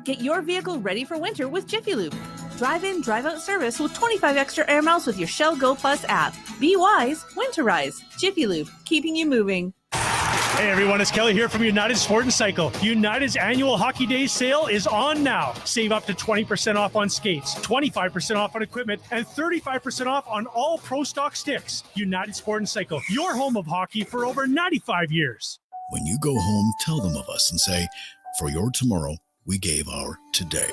Get your vehicle ready for winter with Jiffy Lube. Drive in, drive out service with 25 extra air miles with your Shell Go Plus app. Be wise, winterize. Jiffy Lube, keeping you moving. Hey everyone, it's Kelly here from United Sport and Cycle. United's annual Hockey Days sale is on now. Save up to 20% off on skates, 25% off on equipment, and 35% off on all Pro Stock sticks. United Sport and Cycle, your home of hockey for over 95 years. When you go home, tell them of us and say, for your tomorrow, we gave our today.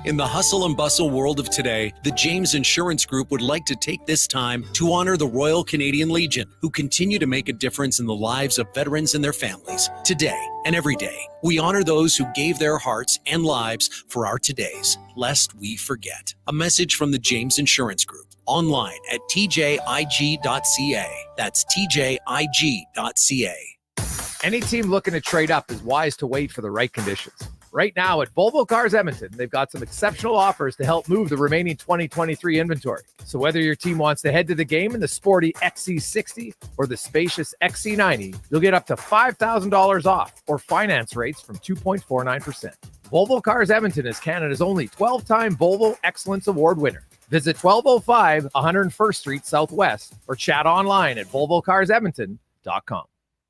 In the hustle and bustle world of today, the James Insurance Group would like to take this time to honor the Royal Canadian Legion, who continue to make a difference in the lives of veterans and their families. Today and every day, we honor those who gave their hearts and lives for our todays, lest we forget. A message from the James Insurance Group, online at tjig.ca. That's tjig.ca. Any team looking to trade up is wise to wait for the right conditions. Right now at Volvo Cars Edmonton, they've got some exceptional offers to help move the remaining 2023 inventory. So whether your team wants to head to the game in the sporty XC60 or the spacious XC90, you'll get up to $5,000 off or finance rates from 2.49%. Volvo Cars Edmonton is Canada's only 12-time Volvo Excellence Award winner. Visit 1205 101st Street Southwest or chat online at volvocarsedmonton.com.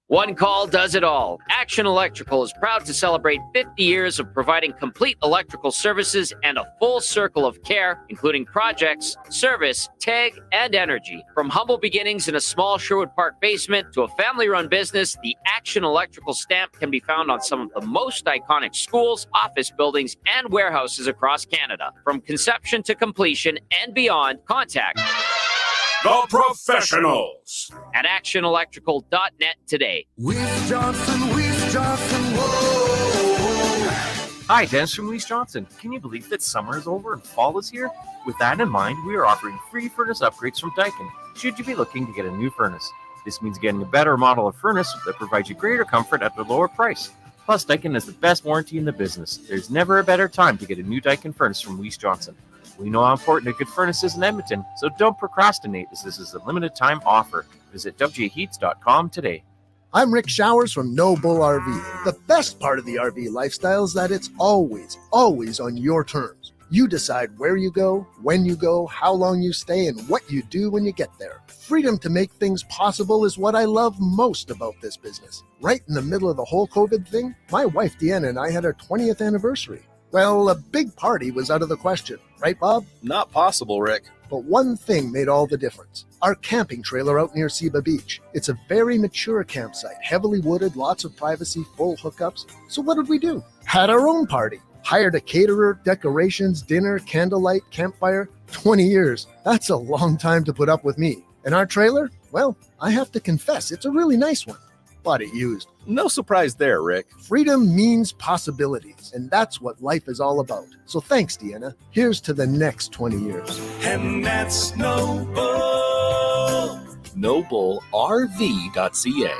One call does it all. Action Electrical is proud to celebrate 50 years of providing complete electrical services and a full circle of care, including projects, service, tag, and energy. From humble beginnings in a small Sherwood Park basement to a family-run business, the Action Electrical stamp can be found on some of the most iconic schools, office buildings, and warehouses across Canada. From conception to completion and beyond, contact the professionals at actionelectrical.net today. Weiss Johnson, whoa. Hi, Dennis from Weiss Johnson. Can you believe that summer is over and fall is here? With that in mind, we are offering free furnace upgrades from Daikin, should you be looking to get a new furnace. This means getting a better model of furnace that provides you greater comfort at a lower price. Plus, Daikin has the best warranty in the business. There's never a better time to get a new Daikin furnace from Weiss Johnson. We know how important a good furnace is in Edmonton, so don't procrastinate as this is a limited time offer. Visit wjheats.com today. I'm Rick Showers from No Bull RV. The best part of the RV lifestyle is that it's always on your terms. You decide where you go, when you go, how long you stay, and what you do when you get there. Freedom to make things possible is what I love most about this business. Right in the middle of the whole COVID thing, my wife Deanna and I had our 20th anniversary. Well, a big party was out of the question, right, Bob? Not possible, Rick. But one thing made all the difference. Our camping trailer out near Seba Beach. It's a very mature campsite, heavily wooded, lots of privacy, full hookups. So what did we do? Had our own party. Hired a caterer, decorations, dinner, candlelight, campfire. 20 years. That's a long time to put up with me. And our trailer? Well, I have to confess, it's a really nice one. Bought it used. No surprise there, Rick. Freedom means possibilities, and that's what life is all about. So thanks, Deanna. Here's to the next 20 years. And that's Noble. NobleRV.ca.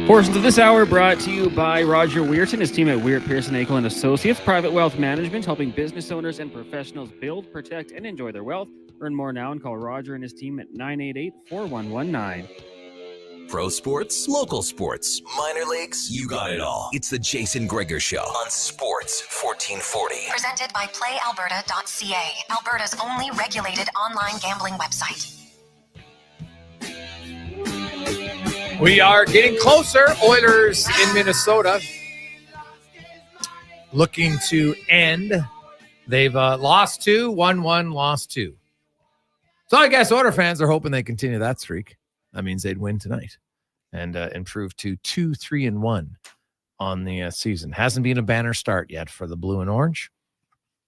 Portions of this hour brought to you by Roger Weirton, his team at Weird Pearson Akel & Associates, private wealth management, helping business owners and professionals build, protect, and enjoy their wealth. Earn more now and call Roger and his team at 988-4119. Pro sports, local sports, minor leagues, you got it all. It's the Jason Gregor Show on Sports 1440. Presented by PlayAlberta.ca, Alberta's only regulated online gambling website. We are getting closer. Oilers in Minnesota looking to end. They've lost 2, won 1, lost 2. So I guess Oilers fans are hoping they continue that streak. That means they'd win tonight and improve to 2-3-1 on the season. Hasn't been a banner start yet for the blue and orange,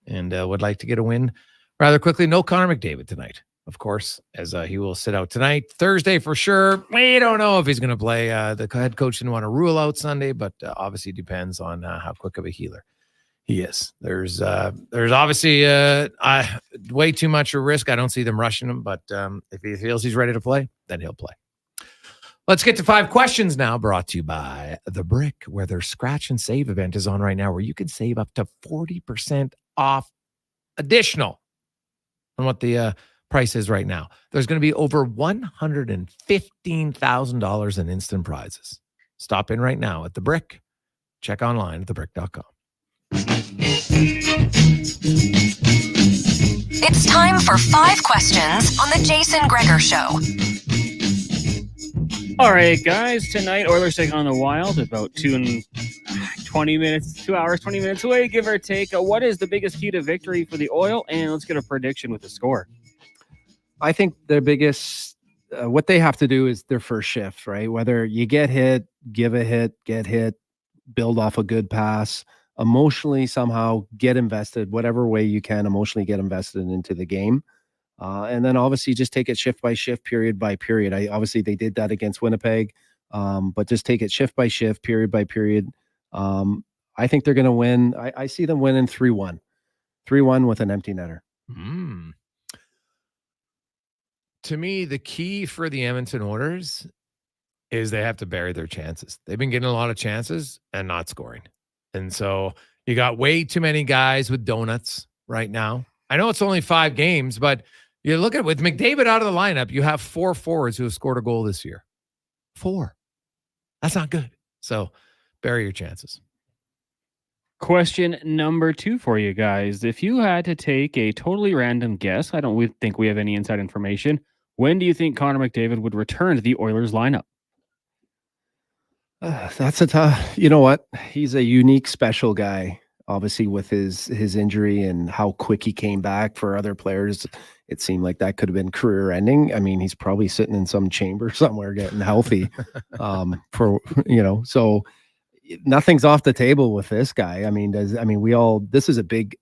and would like to get a win rather quickly. No Connor McDavid tonight, of course, as he will sit out tonight. Thursday for sure. We don't know if he's going to play. The head coach didn't want to rule out Sunday, but obviously depends on how quick of a healer he is. There's obviously way too much a risk. I don't see them rushing him, but if he feels he's ready to play, then he'll play. Let's get to 5 questions now, brought to you by The Brick, where their scratch and save event is on right now, where you can save up to 40% off additional on what the price is right now. There's going to be over $115,000 in instant prizes. Stop in right now at The Brick. Check online at thebrick.com. It's time for 5 questions on the Jason Gregor Show. All right, guys. Tonight, Oilers take on the Wild. About 2 hours, 20 minutes away, give or take. What is the biggest key to victory for the Oil? And let's get a prediction with the score. I think their biggest, what they have to do is their first shift, right? Whether you get hit, give a hit, get hit, build off a good pass, emotionally somehow get invested, whatever way you can emotionally get invested into the game. And then obviously just take it shift by shift, period by period. Obviously they did that against Winnipeg, but just take it shift by shift, period by period. I think they're going to win. I see them winning 3-1 with an empty netter. To me, the key for the Edmonton Oilers is they have to bury their chances. They've been getting a lot of chances and not scoring. And so you got way too many guys with donuts right now. I know it's only 5 games, but you look at it, with McDavid out of the lineup, you have 4 forwards who have scored a goal this year. 4. That's not good. So bury your chances. Question number 2 for you guys. If you had to take a totally random guess, I don't think we have any inside information. When do you think Connor McDavid would return to the Oilers lineup? That's a tough. You know what? He's a unique, special guy. Obviously, with his injury and how quick he came back. For other players, it seemed like that could have been career-ending. I mean, he's probably sitting in some chamber somewhere getting healthy. So nothing's off the table with this guy. This is a big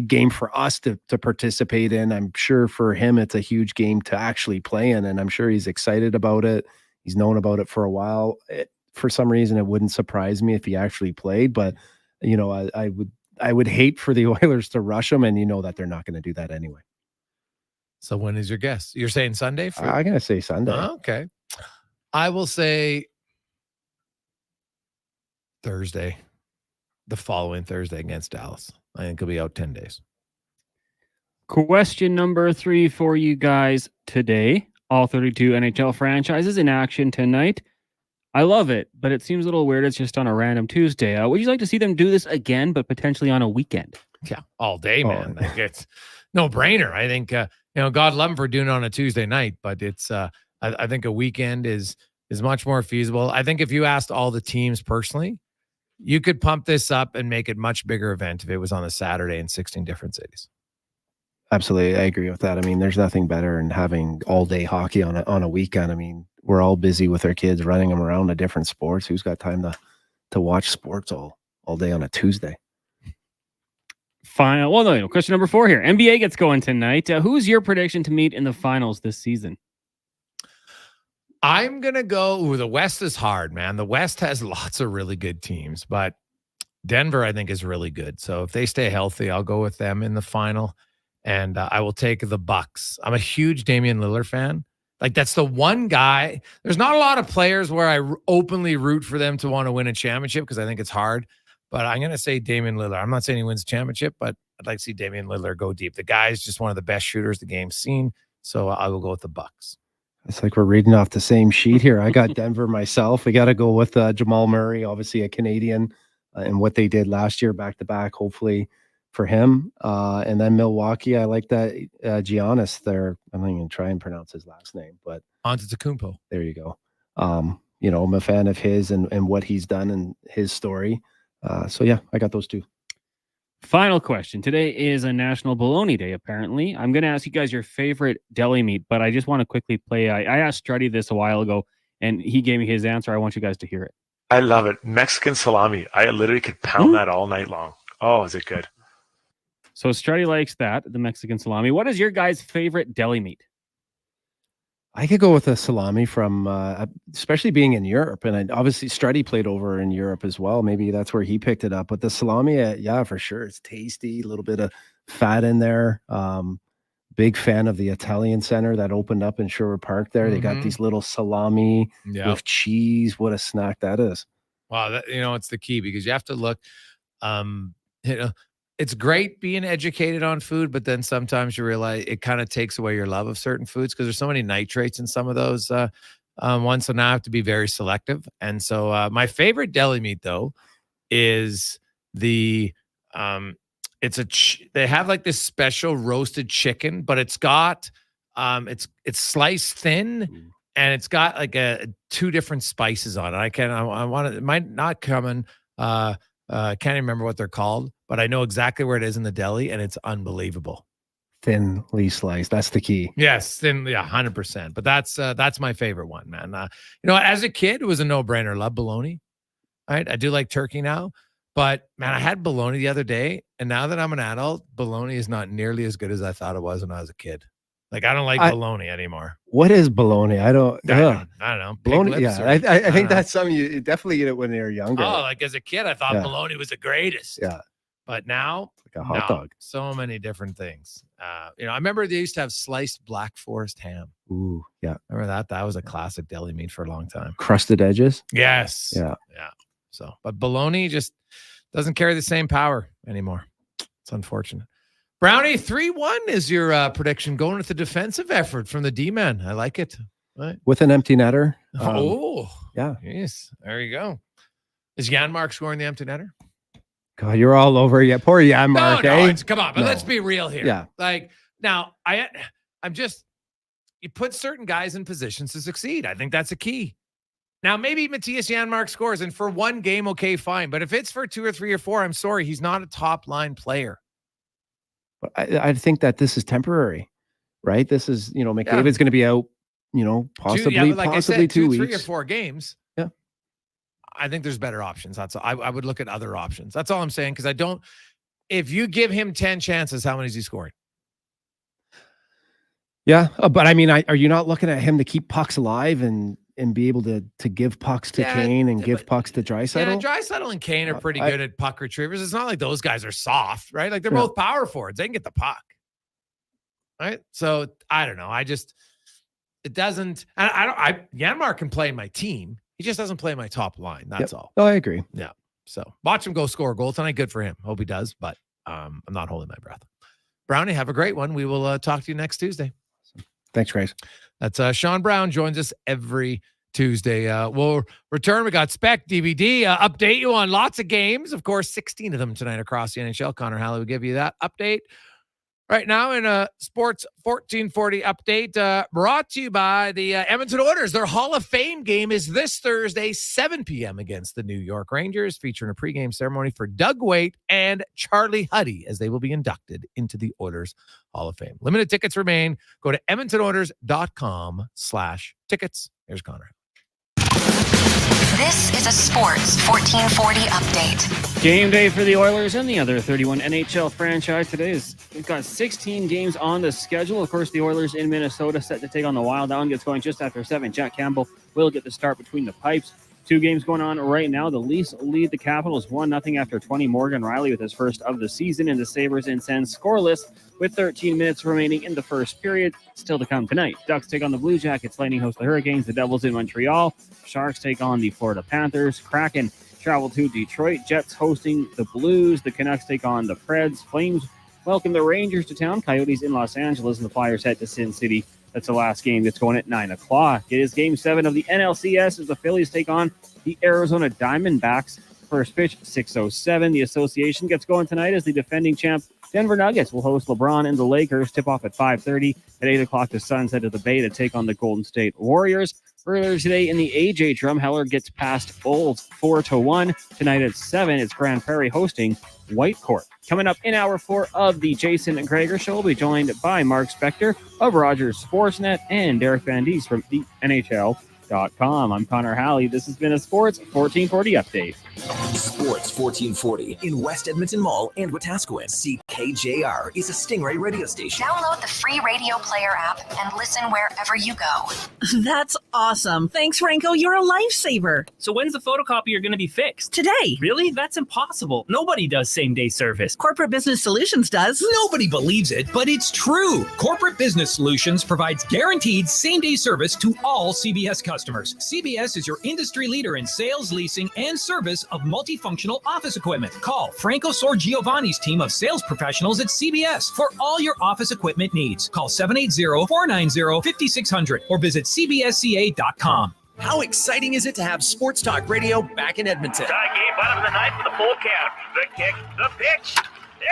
game for us to participate in. I'm sure for him, it's a huge game to actually play in, and I'm sure he's excited about it. He's known about it for a while. For some reason, it wouldn't surprise me if he actually played, but I would hate for the Oilers to rush him, and that they're not going to do that anyway. So when is your guess? You're saying Sunday? I'm going to say Sunday. Okay. I will say Thursday, the following Thursday against Dallas. I think he'll be out 10 days. Question number 3 for you guys today. All 32 NHL franchises in action tonight. I love it, but it seems a little weird. It's just on a random Tuesday. Would you like to see them do this again, but potentially on a weekend? Yeah, all day, man. Like, it's no brainer. I think, God love them for doing it on a Tuesday night, but it's, I think a weekend is much more feasible. I think if you asked all the teams personally, you could pump this up and make it much bigger event if it was on a Saturday in 16 different cities. Absolutely. I agree with that. I mean, there's nothing better than having all day hockey on a weekend. I mean, we're all busy with our kids, running them around to different sports. Who's got time to watch sports all day on a Tuesday? Final. Well, no. Question number 4 here. NBA gets going tonight. Who's your prediction to meet in the finals this season? I'm going to go. The West is hard, man. The West has lots of really good teams, but Denver, I think, is really good. So if they stay healthy, I'll go with them in the final. And I will take the Bucks. I'm a huge Damian Lillard fan. Like, that's the one guy. There's not a lot of players where I openly root for them to want to win a championship because I think it's hard. But I'm going to say Damian Lillard. I'm not saying he wins a championship, but I'd like to see Damian Lillard go deep. The guy is just one of the best shooters the game's seen. So I will go with the Bucks. It's like we're reading off the same sheet here. I got Denver myself. We got to go with Jamal Murray, obviously a Canadian, and what they did last year back-to-back, hopefully for him. And then Milwaukee, I like that Giannis there. I'm not even try and pronounce his last name, but Antetokounmpo. There you go. I'm a fan of his and what he's done and his story. So yeah, I got those 2. Final question. Today is a National Bologna Day, apparently. I'm going to ask you guys your favorite deli meat, but I just want to quickly play. I asked Struddy this a while ago, and he gave me his answer. I want you guys to hear it. I love it. Mexican salami. I literally could pound that all night long. Oh, is it good? So Struddy likes that, the Mexican salami. What is your guys' favorite deli meat? I could go with a salami from, especially being in Europe. And obviously Struddy played over in Europe as well. Maybe that's where he picked it up. But the salami, yeah, for sure. It's tasty. A little bit of fat in there. Big fan of the Italian center that opened up in Sherwood Park there. They got these little salami with cheese. What a snack that is. Wow. It's the key because you have to look, it's great being educated on food, but then sometimes you realize it kind of takes away your love of certain foods because there's so many nitrates in some of those ones. So now I have to be very selective. And so my favorite deli meat though is the they have like this special roasted chicken, but it's got it's sliced thin and it's got like 2 different spices on it. It might not come in. Can't even remember what they're called, but I know exactly where it is in the deli, and it's unbelievable. thinly sliced. That's the key. Yes, then 100%. But that's my favorite one, man. As a kid, it was a no-brainer. Love bologna. Right? I do like turkey now, but man, I had bologna the other day, and now that I'm an adult, bologna is not nearly as good as I thought it was when I was a kid. Like I don't like bologna anymore. What is bologna? I don't know. Bologna. Yeah, I think that's something you definitely eat it when you're younger. Oh, like as a kid, I thought bologna was the greatest. Yeah. But now, like a hot dog. So many different things. I remember they used to have sliced Black Forest ham. Ooh, yeah. Remember that? That was a classic deli meat for a long time. Crusted edges. Yes. Yeah. Yeah. So, but bologna just doesn't carry the same power anymore. It's unfortunate. Brownie, 3-1 is your prediction going with the defensive effort from the D-man. I like it. Right. With an empty netter. Yeah. Yes. There you go. Is Yanmar scoring the empty netter? God, you're all over. Yeah, poor Yanmar. Come on, but let's be real here. Yeah. Like now, I'm just you put certain guys in positions to succeed. I think that's a key. Now, maybe Matthias Janmark scores, and for one game, okay, fine. But if it's for 2 or 3 or 4, I'm sorry, he's not a top line player. But I think that this is temporary, right? This is, McDavid's going to be out, possibly 2 weeks. 3 or 4 games. Yeah. I think there's better options. That's all. I would look at other options. That's all I'm saying. Because if you give him 10 chances, how many is he scoring? Yeah. But I mean, are you not looking at him to keep pucks alive and be able to give pucks to Kane and give pucks to Draisaitl? Yeah, Draisaitl and Kane are pretty good at puck retrievers. It's not like those guys are soft, right? Like they're both power forwards. They can get the puck. Right? So I don't know. It doesn't, Yanmar can play in my team. He just doesn't play in my top line. That's all. Oh, I agree. Yeah. So watch him go score a goal tonight. Good for him. Hope he does, but I'm not holding my breath. Brownie, have a great one. We will talk to you next Tuesday. Thanks, Grace. That's Sean Brown joins us every Tuesday. We'll return. We got Spec DVD. Update you on lots of games. Of course, 16 of them tonight across the NHL. Connor Halley will give you that update. Right now in a Sports 1440 update brought to you by the Edmonton Oilers. Their Hall of Fame game is this Thursday, 7 p.m. against the New York Rangers, featuring a pregame ceremony for Doug Waite and Charlie Huddy as they will be inducted into the Oilers Hall of Fame. Limited tickets remain. Go to EdmontonOilers.com/tickets. Here's Connor. This is a Sports 1440 update. Game day for the Oilers and the other 31 NHL franchise. We've got 16 games on the schedule. Of course, the Oilers in Minnesota set to take on the Wild. That one gets going just after 7. Jack Campbell will get the start between the pipes. 2 games going on right now. The Leafs lead the Capitals 1-0 after 20. Morgan Riley with his first of the season, and the Sabres in Sens scoreless with 13 minutes remaining in the first period. Still to come tonight. Ducks take on the Blue Jackets. Lightning host the Hurricanes. The Devils in Montreal. Sharks take on the Florida Panthers. Kraken travel to Detroit. Jets hosting the Blues. The Canucks take on the Preds. Flames welcome the Rangers to town. Coyotes in Los Angeles, and the Flyers head to Sin City. That's the last game that's going at 9 o'clock. It is Game 7 of the NLCS as the Phillies take on the Arizona Diamondbacks. First pitch, 6:07. The association gets going tonight as the defending champ Denver Nuggets will host LeBron and the Lakers. Tip off at 5:30. At 8 o'clock, the Suns head to the Bay to take on the Golden State Warriors. Earlier today in the AJ Drumheller gets past Bulls 4-1. Tonight at 7, it's Grand Prairie hosting Whitecourt. Coming up in hour 4 of the Jason Gregor Show, we'll be joined by Mark Spector of Rogers Sportsnet and Derek Van Diest from the NHL.com. I'm Connor Halley. This has been a Sports 1440 update. Sports 1440 in West Edmonton Mall and Wetaskiwin. CKJR is a Stingray radio station. Download the free radio player app and listen wherever you go. That's awesome. Thanks, Franco. You're a lifesaver. So when's the photocopier going to be fixed? Today. Really? That's impossible. Nobody does same-day service. Corporate Business Solutions does. Nobody believes it, but it's true. Corporate Business Solutions provides guaranteed same-day service to all CBS customers. CBS is your industry leader in sales, leasing, and service of multifunctional office equipment. Call Franco Sorgiovanni's team of sales professionals at CBS for all your office equipment needs. Call 780-490-5600 or visit cbsca.com. How exciting is it to have Sports Talk Radio back in Edmonton? Tie game, bottom of the ninth with a full count. The kick, the pitch.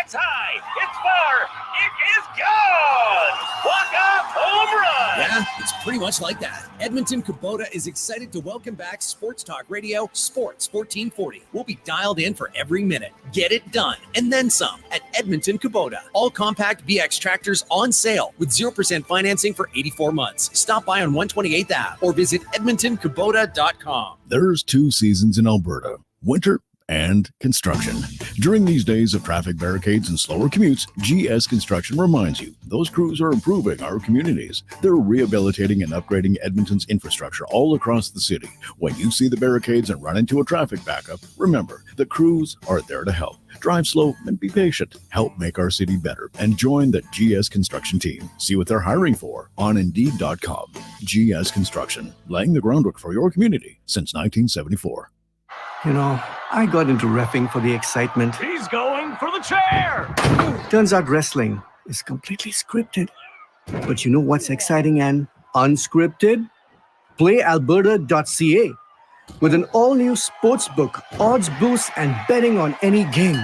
It's high, it's far, it is gone! Walk-off home run! Yeah, Yeah, it's pretty much like that. Edmonton Kubota is excited to welcome back Sports Talk Radio Sports 1440. We'll be dialed in for every minute. Get it done and then some at Edmonton Kubota. All compact BX tractors on sale with 0% financing for 84 months. Stop by on 128th Ave or visit edmontonkubota.com. There's two seasons in Alberta, winter and construction. During these days of traffic barricades and slower commutes, GS Construction reminds you those crews are improving our communities. They're rehabilitating and upgrading Edmonton's infrastructure all across the city. When you see the barricades and run into a traffic backup, remember, the crews are there to help. Drive slow and be patient. Help make our city better and join the GS Construction team. See what they're hiring for on Indeed.com. GS Construction, laying the groundwork for your community since 1974. You know, I got into reffing for the excitement. He's going for the chair! Turns out wrestling is completely scripted. But you know what's exciting and unscripted? PlayAlberta.ca. With an all-new sportsbook, odds boosts, and betting on any game.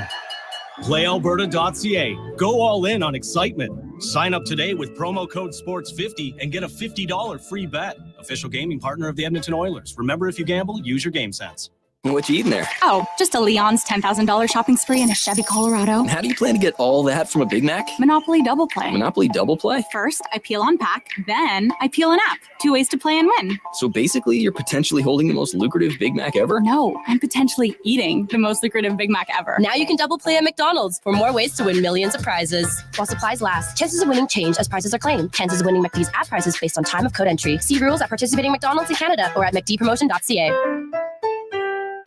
PlayAlberta.ca. Go all in on excitement. Sign up today with promo code SPORTS50 and get a $50 free bet. Official gaming partner of the Edmonton Oilers. Remember, if you gamble, use your game sense. What you eating there? Oh, just a Leon's $10,000 shopping spree in a Chevy Colorado. How do you plan to get all that from a Big Mac? Monopoly Double Play. Monopoly Double Play? First, I peel on pack, then I peel an app. 2 ways to play and win. So basically, you're potentially holding the most lucrative Big Mac ever? No, I'm potentially eating the most lucrative Big Mac ever. Now you can double play at McDonald's for more ways to win millions of prizes. While supplies last, chances of winning change as prizes are claimed. Chances of winning McD's app prizes based on time of code entry. See rules at participating McDonald's in Canada or at mcdpromotion.ca.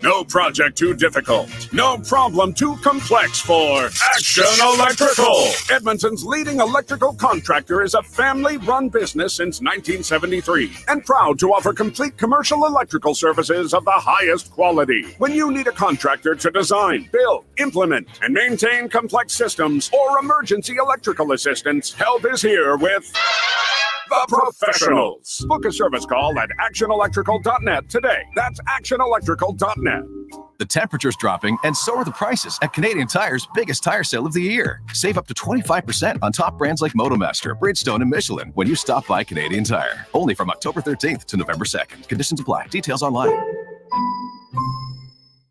No project too difficult. No problem too complex for Action Electrical. Edmonton's leading electrical contractor is a family-run business since 1973 and proud to offer complete commercial electrical services of the highest quality. When you need a contractor to design, build, implement, and maintain complex systems or emergency electrical assistance, help is here with the professionals. Book a service call at actionelectrical.net today. That's actionelectrical.net. The temperature's dropping, and so are the prices at Canadian Tire's biggest tire sale of the year. Save up to 25% on top brands like Motomaster, Bridgestone, and Michelin when you stop by Canadian Tire. Only from October 13th to November 2nd. Conditions apply. Details online.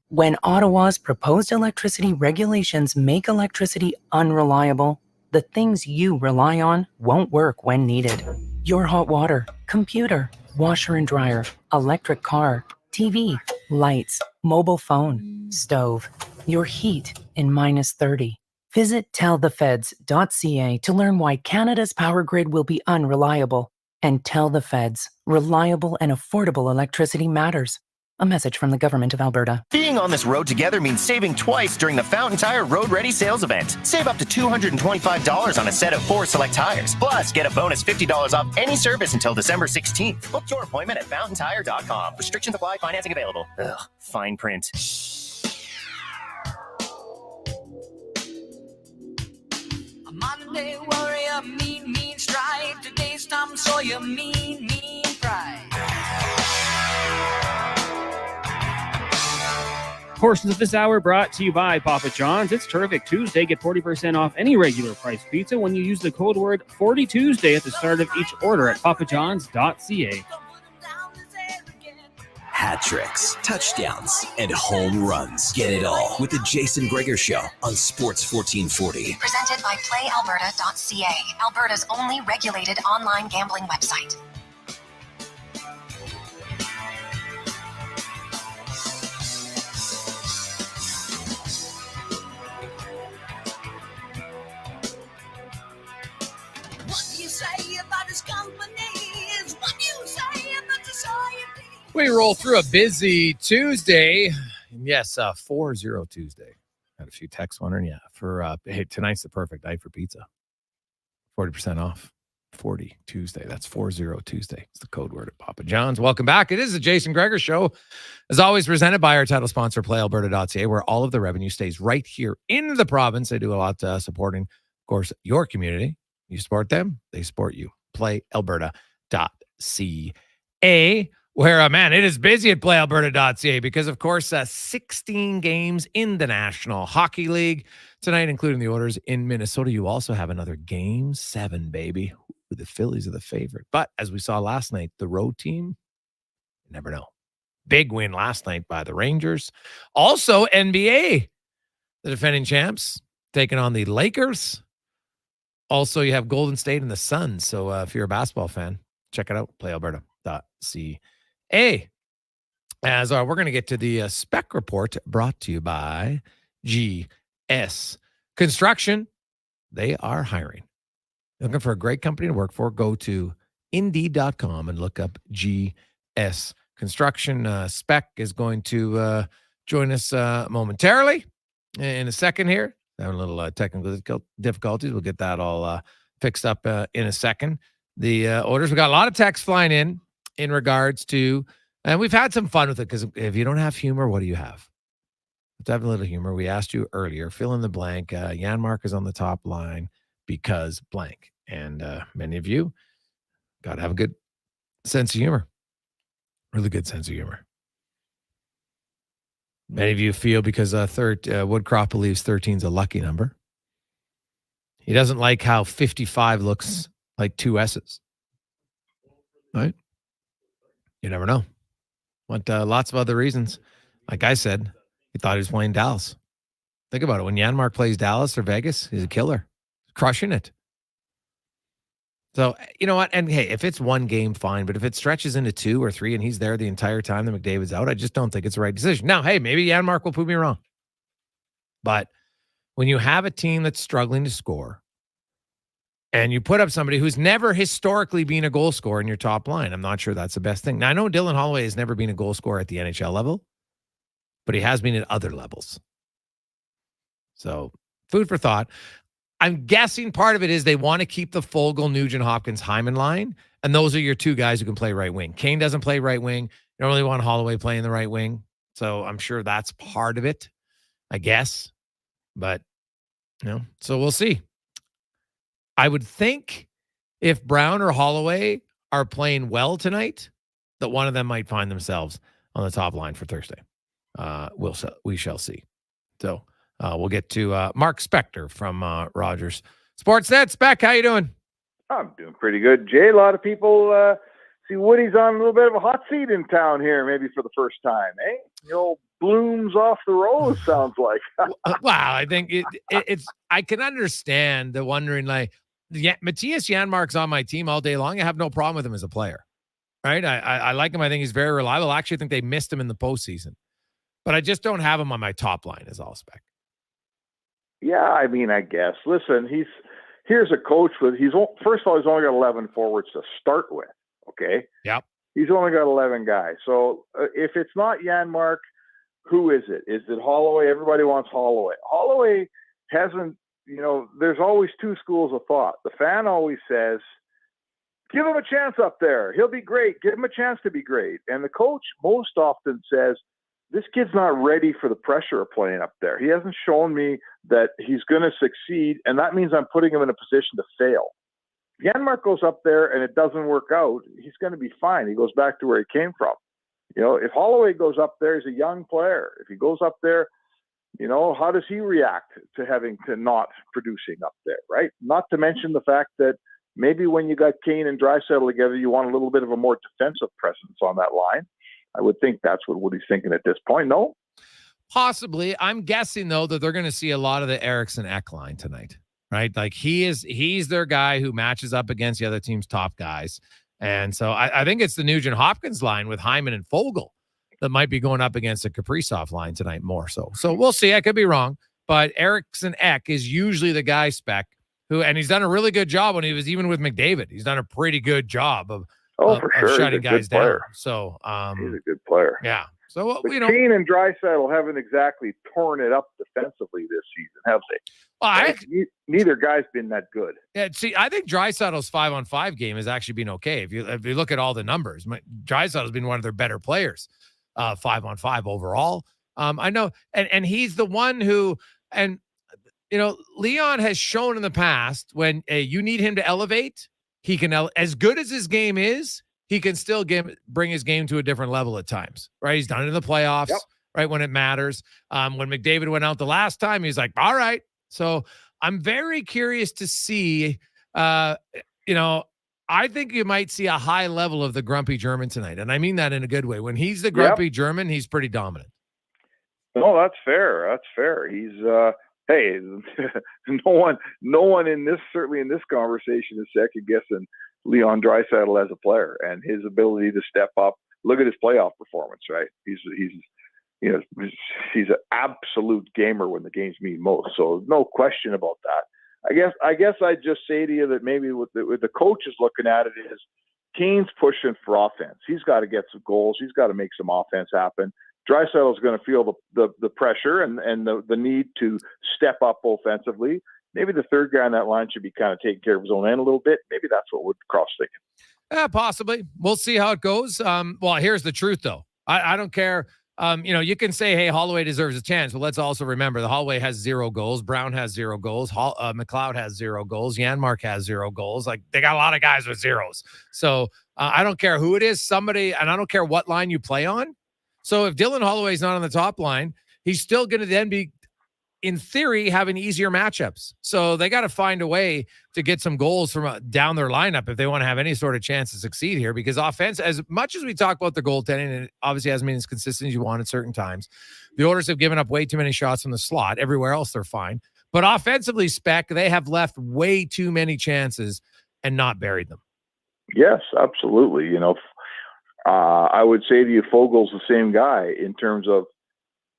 When Ottawa's proposed electricity regulations make electricity unreliable, the things you rely on won't work when needed. Your hot water, computer, washer and dryer, electric car, TV, lights, mobile phone, stove, your heat in -30. Visit tellthefeds.ca to learn why Canada's power grid will be unreliable. And tell the feds, reliable and affordable electricity matters. A message from the Government of Alberta. Being on this road together means saving twice during the Fountain Tire Road Ready sales event. Save up to $225 on a set of 4 select tires. Plus, get a bonus $50 off any service until December 16th. Book your appointment at fountaintire.com. Restrictions apply. Financing available. Ugh, fine print. A Monday warrior, mean stride. Today's Tom Sawyer, mean pride. Portions of this hour brought to you by Papa John's. It's Terrific Tuesday. Get 40% off any regular price pizza when you use the code word 40Tuesday at the start of each order at papajohns.ca. Hat tricks, touchdowns, and home runs. Get it all with the Jason Gregor Show on Sports 1440. Presented by PlayAlberta.ca, Alberta's only regulated online gambling website. We roll through a busy Tuesday. Yes, 4-0 Tuesday. Had a few texts wondering, for hey, tonight's the perfect night for pizza. 40% off. 40 Tuesday. That's 4-0 Tuesday. It's the code word at Papa John's. Welcome back. It is the Jason Gregor Show. As always, presented by our title sponsor, PlayAlberta.ca, where all of the revenue stays right here in the province. They do a lot supporting, of course, your community. You support them, they support you. PlayAlberta.ca. Where, man, it is busy at PlayAlberta.ca because, of course, 16 games in the National Hockey League tonight, including the Oilers in Minnesota. You also have another Game 7, baby. the Phillies are the favorite. But as we saw last night, the road team, you never know. Big win last night by the Rangers. Also, NBA, the defending champs, taking on the Lakers. Also, you have Golden State and the Suns. So if you're a basketball fan, check it out. PlayAlberta.ca. As we're going to get to the spec report brought to you by GS Construction. They are hiring. Looking for a great company to work for? Go to Indeed.com and look up GS Construction. Spec is going to join us momentarily in a second here. Having a little technical difficulties. We'll get that all fixed up in a second. The orders, we got a lot of texts flying in regards to, and we've had some fun with it because if you don't have humor, what do you have? Let's have a little humor. We asked you earlier, fill in the blank. Yanmar is on the top line because blank. And many of you got to have a good sense of humor. Really good sense of humor. Many of you feel because Woodcroft believes 13 is a lucky number. He doesn't like how 55 looks like two S's. Right? You never know. But lots of other reasons. Like I said, he thought he was playing Dallas. Think about it. When Yanmar plays Dallas or Vegas, he's a killer. Crushing it. So, you know what? And hey, if it's one game, fine. But if it stretches into 2 or 3 and he's there the entire time that McDavid's out, I just don't think it's the right decision. Now, hey, maybe Yanmar will prove me wrong. But when you have a team that's struggling to score and you put up somebody who's never historically been a goal scorer in your top line, I'm not sure that's the best thing. Now, I know Dylan Holloway has never been a goal scorer at the NHL level, but he has been at other levels. So, food for thought. I'm guessing part of it is they want to keep the Foegele, Nugent Hopkins, Hyman line, and those are your two guys who can play right wing. Kane doesn't play right wing. You don't really want Holloway playing the right wing, so I'm sure that's part of it, I guess. But, so we'll see. I would think if Brown or Holloway are playing well tonight, that one of them might find themselves on the top line for Thursday. We shall see. So, we'll get to Mark Spector from Rogers Sportsnet. Spec, how you doing? I'm doing pretty good, Jay. A lot of people see Woody's on a little bit of a hot seat in town here, maybe for the first time, eh? The old blooms off the rose, sounds like. Wow, I think it's. I can understand the wondering, like, Matthias Janmark's on my team all day long. I have no problem with him as a player, right? I like him. I think he's very reliable. I actually think they missed him in the postseason, but I just don't have him on my top line as all spec. Yeah, I mean, I guess. Listen, here's a coach first of all, he's only got 11 forwards to start with. Okay. Yep. He's only got 11 guys. So if it's not Yanmar, who is it? Is it Holloway? Everybody wants Holloway. Holloway hasn't. There's always two schools of thought. The fan always says, "Give him a chance up there. He'll be great. Give him a chance to be great." And the coach most often says, "This kid's not ready for the pressure of playing up there. He hasn't shown me that he's going to succeed, and that means I'm putting him in a position to fail." Yanmar goes up there and it doesn't work out, he's going to be fine. He goes back to where he came from. If Holloway goes up there, he's a young player. If he goes up there, how does he react to having to not producing up there, right? Not to mention the fact that maybe when you got Kane and Draisaitl together, you want a little bit of a more defensive presence on that line. I would think that's what Woody's thinking at this point. No? Possibly. I'm guessing, though, that they're going to see a lot of the Eriksson Ek line tonight, right? Like he's their guy who matches up against the other team's top guys. And so I think it's the Nugent Hopkins line with Hyman and Foegele that might be going up against the Kaprizov line tonight more so. So we'll see. I could be wrong. But Eriksson Ek is usually the guy, spec, and he's done a really good job when he was even with McDavid. He's done a pretty good job of shutting guys down. So he's a good player. Yeah. So Kane and Draisaitl haven't exactly torn it up defensively this season, have they? Well, neither guy's been that good. Yeah. See, I think Draisaitl's 5-on-5 game has actually been okay. If you look at all the numbers, Draisaitl's been one of their better players, 5-on-5 overall. I know, and he's the one who, and Leon has shown in the past when you need him to elevate, he can, as good as his game is, he can still bring his game to a different level at times, right? He's done it in the playoffs, right, when it matters. When McDavid went out the last time, he's like, all right. So I'm very curious to see, I think you might see a high level of the grumpy German tonight, and I mean that in a good way. When he's the grumpy German, he's pretty dominant. No, that's fair. That's fair. He's hey, no one in this, certainly in this conversation, is second guessing Leon Draisaitl as a player and his ability to step up. Look at his playoff performance, right? He's an absolute gamer when the games mean most. So no question about that. I guess I'd just say to you that maybe with the coaches looking at it is Kane's pushing for offense. He's got to get some goals. He's got to make some offense happen. Draisaitl is going to feel the pressure and the need to step up offensively. Maybe the third guy on that line should be kind of taking care of his own end a little bit. Maybe that's what would cross thinking. Possibly. We'll see how it goes. Well, here's the truth, though. I don't care. You can say, hey, Holloway deserves a chance, but let's also remember the Holloway has 0 goals. Brown has 0 goals. McLeod has 0 goals. Yanmar has 0 goals. Like, they got a lot of guys with zeros. So I don't care who it is, somebody, and I don't care what line you play on. So if Dylan Holloway's not on the top line, he's still going to then be, in theory, having easier matchups. So they got to find a way to get some goals from down their lineup if they want to have any sort of chance to succeed here. Because offense, as much as we talk about the goaltending, and it obviously hasn't been as consistent as you want at certain times, the Oilers have given up way too many shots from the slot. Everywhere else, they're fine. But offensively, Spec, they have left way too many chances and not buried them. Yes, absolutely. I would say to you, Fogel's the same guy in terms of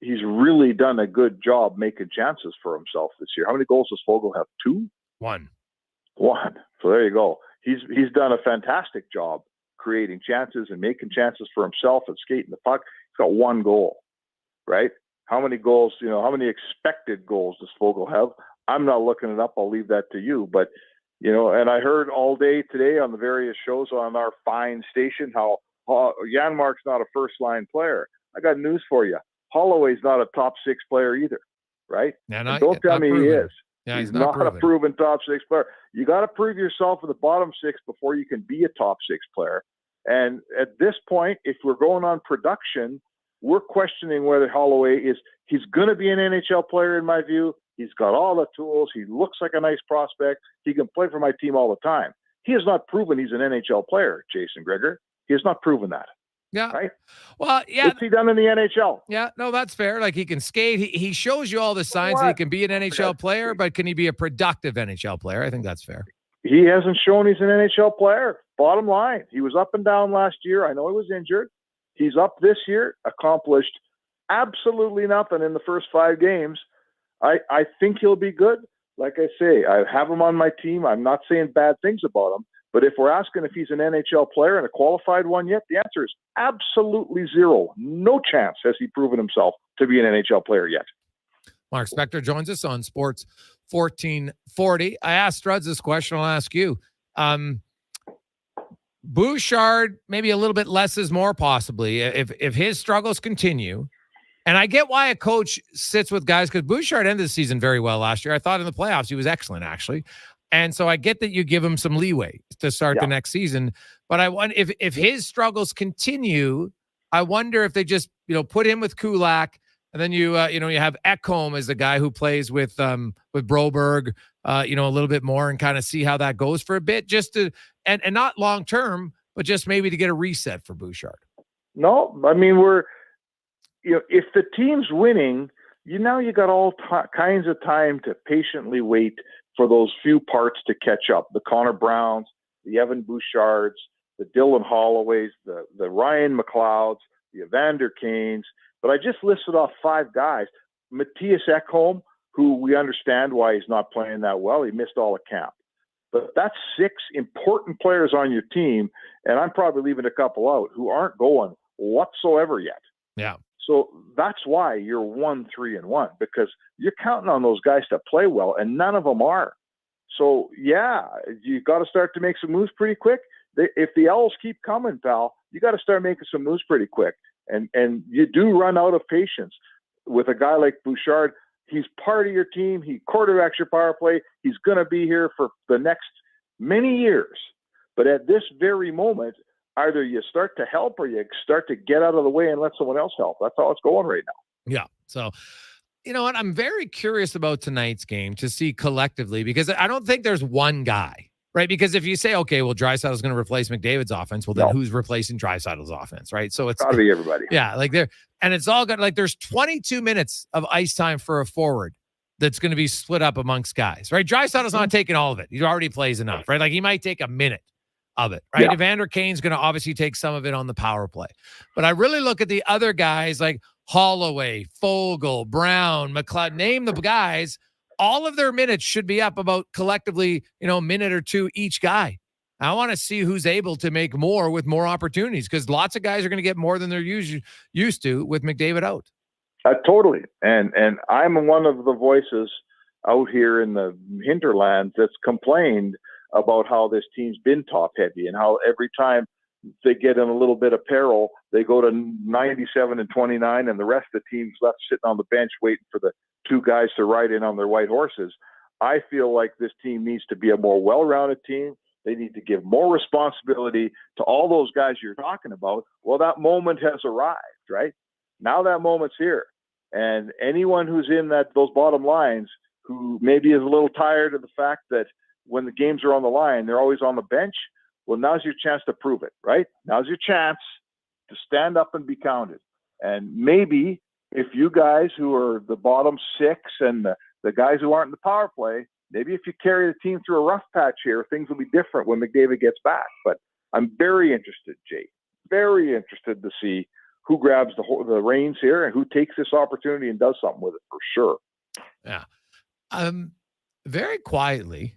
he's really done a good job making chances for himself this year. How many goals does Fogel have? 2? 1. So there you go. He's done a fantastic job creating chances and making chances for himself and skating the puck. He's got 1 goal, right? How many goals, how many expected goals does Fogel have? I'm not looking it up. I'll leave that to you. But, and I heard all day today on the various shows on our fine station how Yanmar's not a first-line player. I got news for you. Holloway's not a top 6 player either, right? Yeah, don't tell me he is. Yeah, he's not a proven top 6 player. You got to prove yourself in the bottom 6 before you can be a top 6 player. And at this point, if we're going on production, we're questioning whether Holloway he's going to be an NHL player in my view. He's got all the tools. He looks like a nice prospect. He can play for my team all the time. He has not proven he's an NHL player, Jason Gregor. He has not proven that. Yeah. Right. Well, yeah. What's he done in the NHL? Yeah. No, that's fair. Like, he can skate. He shows you all the signs that he can be an NHL player, but can he be a productive NHL player? I think that's fair. He hasn't shown he's an NHL player. Bottom line, he was up and down last year. I know he was injured. He's up this year, accomplished absolutely nothing in the first 5 games. I think he'll be good. Like I say, I have him on my team. I'm not saying bad things about him. But if we're asking if he's an NHL player and a qualified one yet, the answer is absolutely 0. No chance has he proven himself to be an NHL player yet. Mark Spector joins us on Sports 1440. I asked Struds this question. I'll ask you. Bouchard, maybe a little bit less is more possibly. If his struggles continue, and I get why a coach sits with guys, because Bouchard ended the season very well last year. I thought in the playoffs he was excellent, actually. And so I get that you give him some leeway to start the next season. But I wonder if his struggles continue, I wonder if they just, put him with Kulak, and then you have Ekholm as the guy who plays with Broberg, a little bit more, and kind of see how that goes for a bit, just to, and not long term, but just maybe to get a reset for Bouchard. No, I mean, if the team's winning, you got all kinds of time to patiently wait for those few parts to catch up. The Connor Browns, the Evan Bouchards, the Dylan Holloways, the Ryan McLeods, the Evander Kanes. But I just listed off 5 guys. Matthias Ekholm, who we understand why he's not playing that well. He missed all of camp. But that's 6 important players on your team, and I'm probably leaving a couple out who aren't going whatsoever yet. Yeah. So that's why you're 1-3-1, because you're counting on those guys to play well, and none of them are. So, you got to start to make some moves pretty quick. If the Elks keep coming, pal, you got to start making some moves pretty quick. And you do run out of patience with a guy like Bouchard. He's part of your team. He quarterbacks your power play. He's going to be here for the next many years. But at this very moment, either you start to help or you start to get out of the way and let someone else help. That's how it's going right now. Yeah. So, you know what? I'm very curious about tonight's game to see collectively, because I don't think there's one guy, right? Because if you say, okay, well, Draisaitl's going to replace McDavid's offense, well, then who's replacing Draisaitl's offense, right? So it's got to be everybody. Yeah, like and it's all good. Like there's 22 minutes of ice time for a forward that's going to be split up amongst guys, right? Draisaitl's not taking all of it. He already plays enough, right? Like he might take a minute of it, right? Yeah. Evander Kane's going to obviously take some of it on the power play. But I really look at the other guys like Holloway, Fogle, Brown, McLeod, name the guys. All of their minutes should be up about collectively, a minute or two each guy. I want to see who's able to make more with more opportunities because lots of guys are going to get more than they're used to with McDavid out. Totally. And I'm one of the voices out here in the hinterlands that's complained about how this team's been top heavy and how every time they get in a little bit of peril, they go to 97 and 29 and the rest of the team's left sitting on the bench waiting for the two guys to ride in on their white horses. I feel like this team needs to be a more well-rounded team. They need to give more responsibility to all those guys you're talking about. Well, that moment has arrived, right? Now that moment's here. And anyone who's in those bottom lines who maybe is a little tired of the fact that when the games are on the line, they're always on the bench. Well, now's your chance to prove it, right? Now's your chance to stand up and be counted. And maybe if you guys who are the bottom six and the guys who aren't in the power play, maybe if you carry the team through a rough patch here, things will be different when McDavid gets back. But I'm very interested, Jay, very interested to see who grabs the reins here and who takes this opportunity and does something with it for sure. Yeah. Very quietly,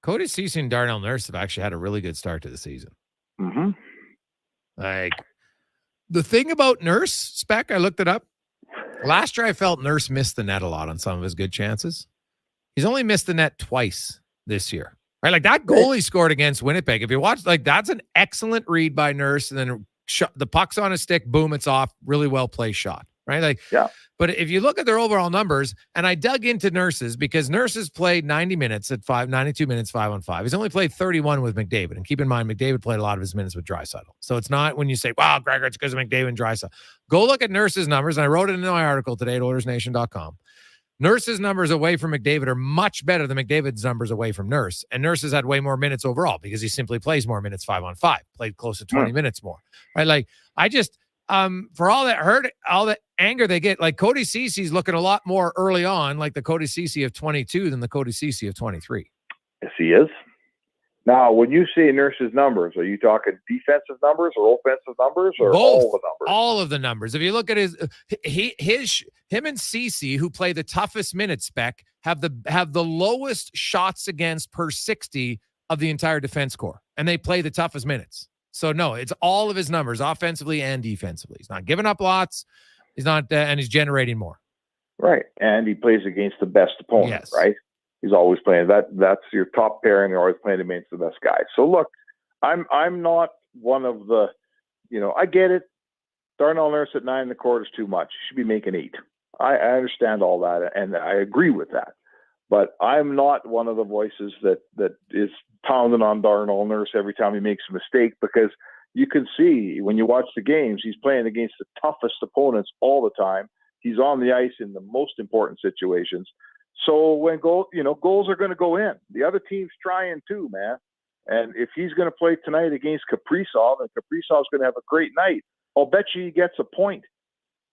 Cody Ceci and Darnell Nurse have actually had a really good start to the season. Mm-hmm. Like the thing about Nurse, Spec, I looked it up. Last year, I felt Nurse missed the net a lot on some of his good chances. He's only missed the net twice this year. Right? Like that goal he scored against Winnipeg. If you watch, like that's an excellent read by Nurse, and then the puck's on a stick, boom, it's off. Really well placed shot. Right? Like, yeah. But if you look at their overall numbers, and I dug into Nurse's because Nurse's played 90 minutes at 92 minutes, 5-on-5. He's only played 31 with McDavid. And keep in mind, McDavid played a lot of his minutes with Draisaitl. So it's not when you say, wow, Gregor, it's because of McDavid and Draisaitl. Go look at Nurse's numbers. And I wrote it in my article today at OilersNation.com. Nurse's numbers away from McDavid are much better than McDavid's numbers away from Nurse. And Nurse has had way more minutes overall because he simply plays more minutes 5-on-5, played close to 20 minutes more. Right? Like, I just, for all that hurt, all that anger they get, like Cody Ceci's looking a lot more early on like the Cody Ceci of 22 than the Cody Ceci of 23. Yes, he is. Now, when you say Nurse's numbers, are you talking defensive numbers or offensive numbers or Both, all the numbers? All of the numbers. If you look at him and Ceci, who play the toughest minutes, Spec, have the lowest shots against per 60 of the entire defense corps, and they play the toughest minutes. So no, it's all of his numbers, offensively and defensively. He's not giving up lots. He's not, and he's generating more. Right, and he plays against the best opponent. Yes. Right. He's always playing that's your top pairing. They're always playing against the best guys. So look, I'm not one of the, I get it. Darnell Nurse at 9.25 is too much. He should be making 8. I understand all that, and I agree with that. But I'm not one of the voices that is pounding on Darnell Nurse every time he makes a mistake, because you can see when you watch the games, he's playing against the toughest opponents all the time. He's on the ice in the most important situations. So when goals are going to go in, the other team's trying too, man. And if he's going to play tonight against Kaprizov, and Kaprizov's going to have a great night, I'll bet you he gets a point.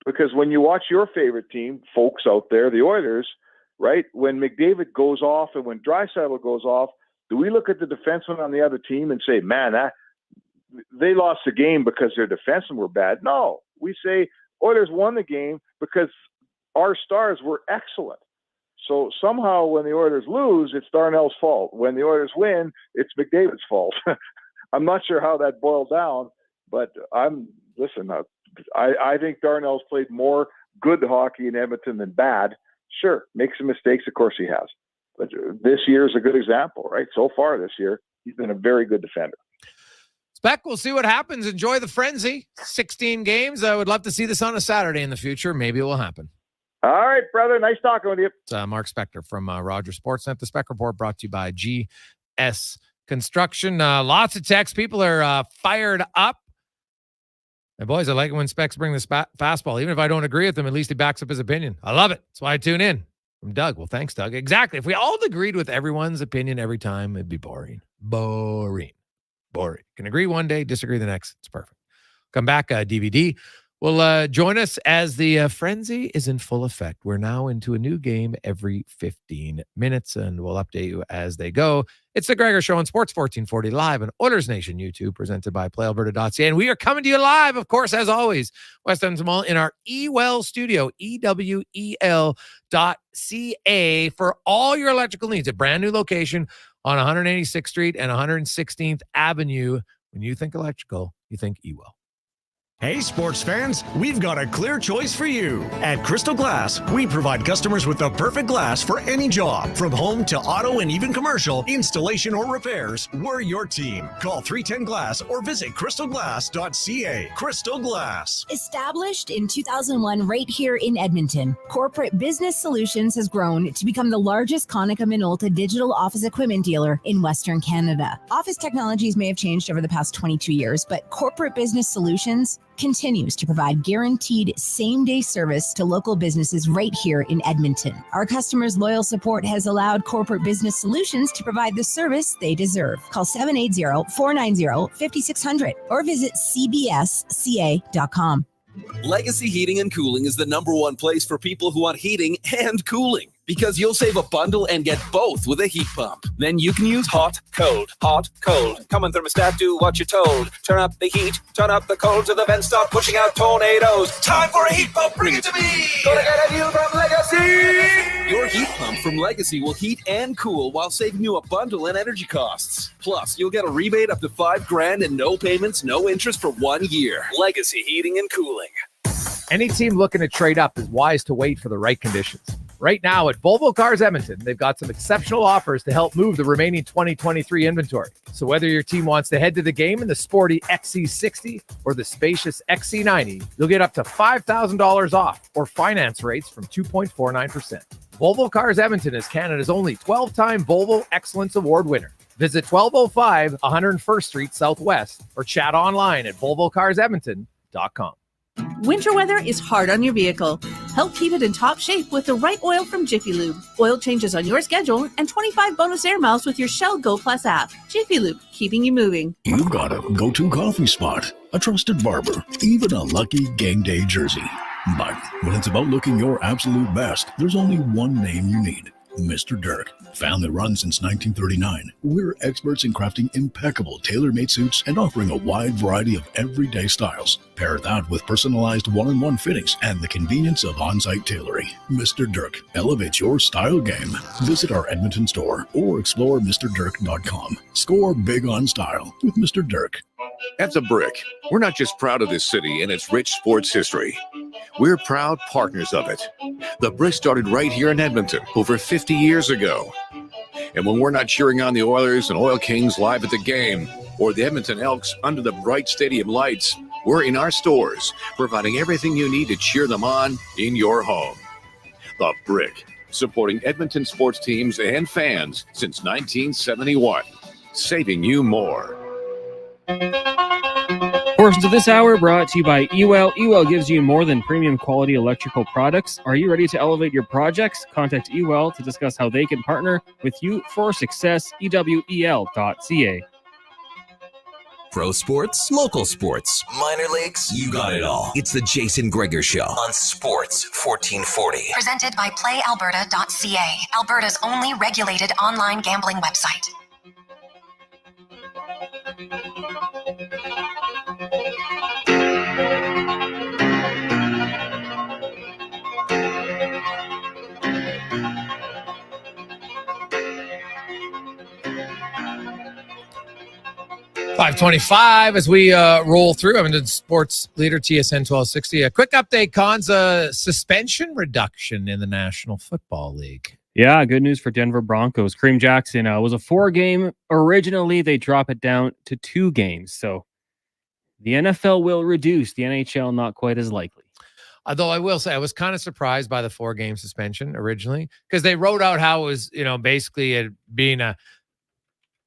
Because when you watch your favorite team, folks out there, the Oilers, right, when McDavid goes off and when Draisaitl goes off, do we look at the defensemen on the other team and say, man, they lost the game because their defensemen were bad? No. We say Oilers won the game because our stars were excellent. So somehow when the Oilers lose, it's Darnell's fault. When the Oilers win, it's McDavid's fault. I'm not sure how that boiled down, but I think Darnell's played more good hockey in Edmonton than bad. Sure, makes some mistakes, of course he has. But this year is a good example, right? So far this year, he's been a very good defender. Spec, we'll see what happens. Enjoy the frenzy. 16 games. I would love to see this on a Saturday in the future. Maybe it will happen. All right, brother. Nice talking with you. It's Mark Spector from Rogers Sportsnet. The Spec Report brought to you by GS Construction. Lots of texts. People are fired up. And boys, I like it when Specs bring this fastball. Even if I don't agree with him, at least he backs up his opinion. I love it. That's why I tune in. From Doug. Well, thanks, Doug. Exactly. If we all agreed with everyone's opinion every time, it'd be boring. Boring. Can agree one day, disagree the next. It's perfect. Come back, DVD. Will join us as the frenzy is in full effect. We're now into a new game every 15 minutes, and we'll update you as they go. It's the Gregor Show on Sports 1440 live on Oilers Nation YouTube, presented by PlayAlberta.ca. And we are coming to you live, of course, as always, West Edmonton Mall in our EWEL studio, EWEL.ca, for all your electrical needs. A brand new location on 186th Street and 116th Avenue. When you think electrical, you think EWEL. Hey, sports fans, we've got a clear choice for you. At Crystal Glass, we provide customers with the perfect glass for any job. From home to auto and even commercial, installation or repairs, we're your team. Call 310 Glass or visit crystalglass.ca. Crystal Glass. Established in 2001 right here in Edmonton, Corporate Business Solutions has grown to become the largest Konica Minolta digital office equipment dealer in Western Canada. Office technologies may have changed over the past 22 years, but Corporate Business Solutions continues to provide guaranteed same-day service to local businesses right here in Edmonton. Our customers' loyal support has allowed Corporate Business Solutions to provide the service they deserve. Call 780-490-5600 or visit cbsca.com. Legacy Heating and Cooling is the #1 place for people who want heating and cooling, because you'll save a bundle and get both with a heat pump. Then you can use hot, cold, hot, cold. Come on, thermostat, do what you're told. Turn up the heat, turn up the cold, so the vents start pushing out tornadoes. Time for a heat pump, bring it to me. Gonna get a deal from Legacy. Your heat pump from Legacy will heat and cool while saving you a bundle in energy costs. Plus, you'll get a rebate up to $5,000 and no payments, no interest for 1 year. Legacy Heating and Cooling. Any team looking to trade up is wise to wait for the right conditions. Right now at Volvo Cars Edmonton, they've got some exceptional offers to help move the remaining 2023 inventory. So whether your team wants to head to the game in the sporty XC60 or the spacious XC90, you'll get up to $5,000 off or finance rates from 2.49%. Volvo Cars Edmonton is Canada's only 12-time Volvo Excellence Award winner. Visit 1205 101st Street Southwest or chat online at volvocarsedmonton.com. Winter weather is hard on your vehicle. Help keep it in top shape with the right oil from Jiffy Lube. Oil changes on your schedule and 25 bonus air miles with your Shell Go Plus app. Jiffy Lube, keeping you moving. You've got a go-to coffee spot, a trusted barber, even a lucky game day jersey. But when it's about looking your absolute best, there's only one name you need. Mr. Dirk. Family run since 1939. We're experts in crafting impeccable tailor-made suits and offering a wide variety of everyday styles. Pair that with personalized one-on-one fittings and the convenience of on-site tailoring. Mr. Dirk elevates your style game. Visit our Edmonton store or explore MrDirk.com. Score big on style with Mr. Dirk. At The Brick, we're not just proud of this city and its rich sports history. We're proud partners of it. The Brick started right here in Edmonton over 50 years ago. And when we're not cheering on the Oilers and Oil Kings live at the game, or the Edmonton Elks under the bright stadium lights, we're in our stores, providing everything you need to cheer them on in your home. The Brick, supporting Edmonton sports teams and fans since 1971, saving you more. Portions of this hour brought to you by EWEL. EWEL gives you more than premium quality electrical products. Are you ready to elevate your projects? Contact EWEL to discuss how they can partner with you for success. EWEL.ca. Pro sports, local sports, minor leagues, you got it all. It's the Jason Gregor Show on Sports 1440. Presented by PlayAlberta.ca, Alberta's only regulated online gambling website. .525 as we roll through. I'm in sports leader TSN 1260. A quick update, Cons, suspension reduction in the National Football League. Yeah, good news for Denver Broncos. Kareem Jackson was a 4-game. Originally, they drop it down to 2 games. So the NFL will reduce. The NHL, not quite as likely. Although I will say I was kind of surprised by the 4-game suspension originally, because they wrote out how it was, basically it being a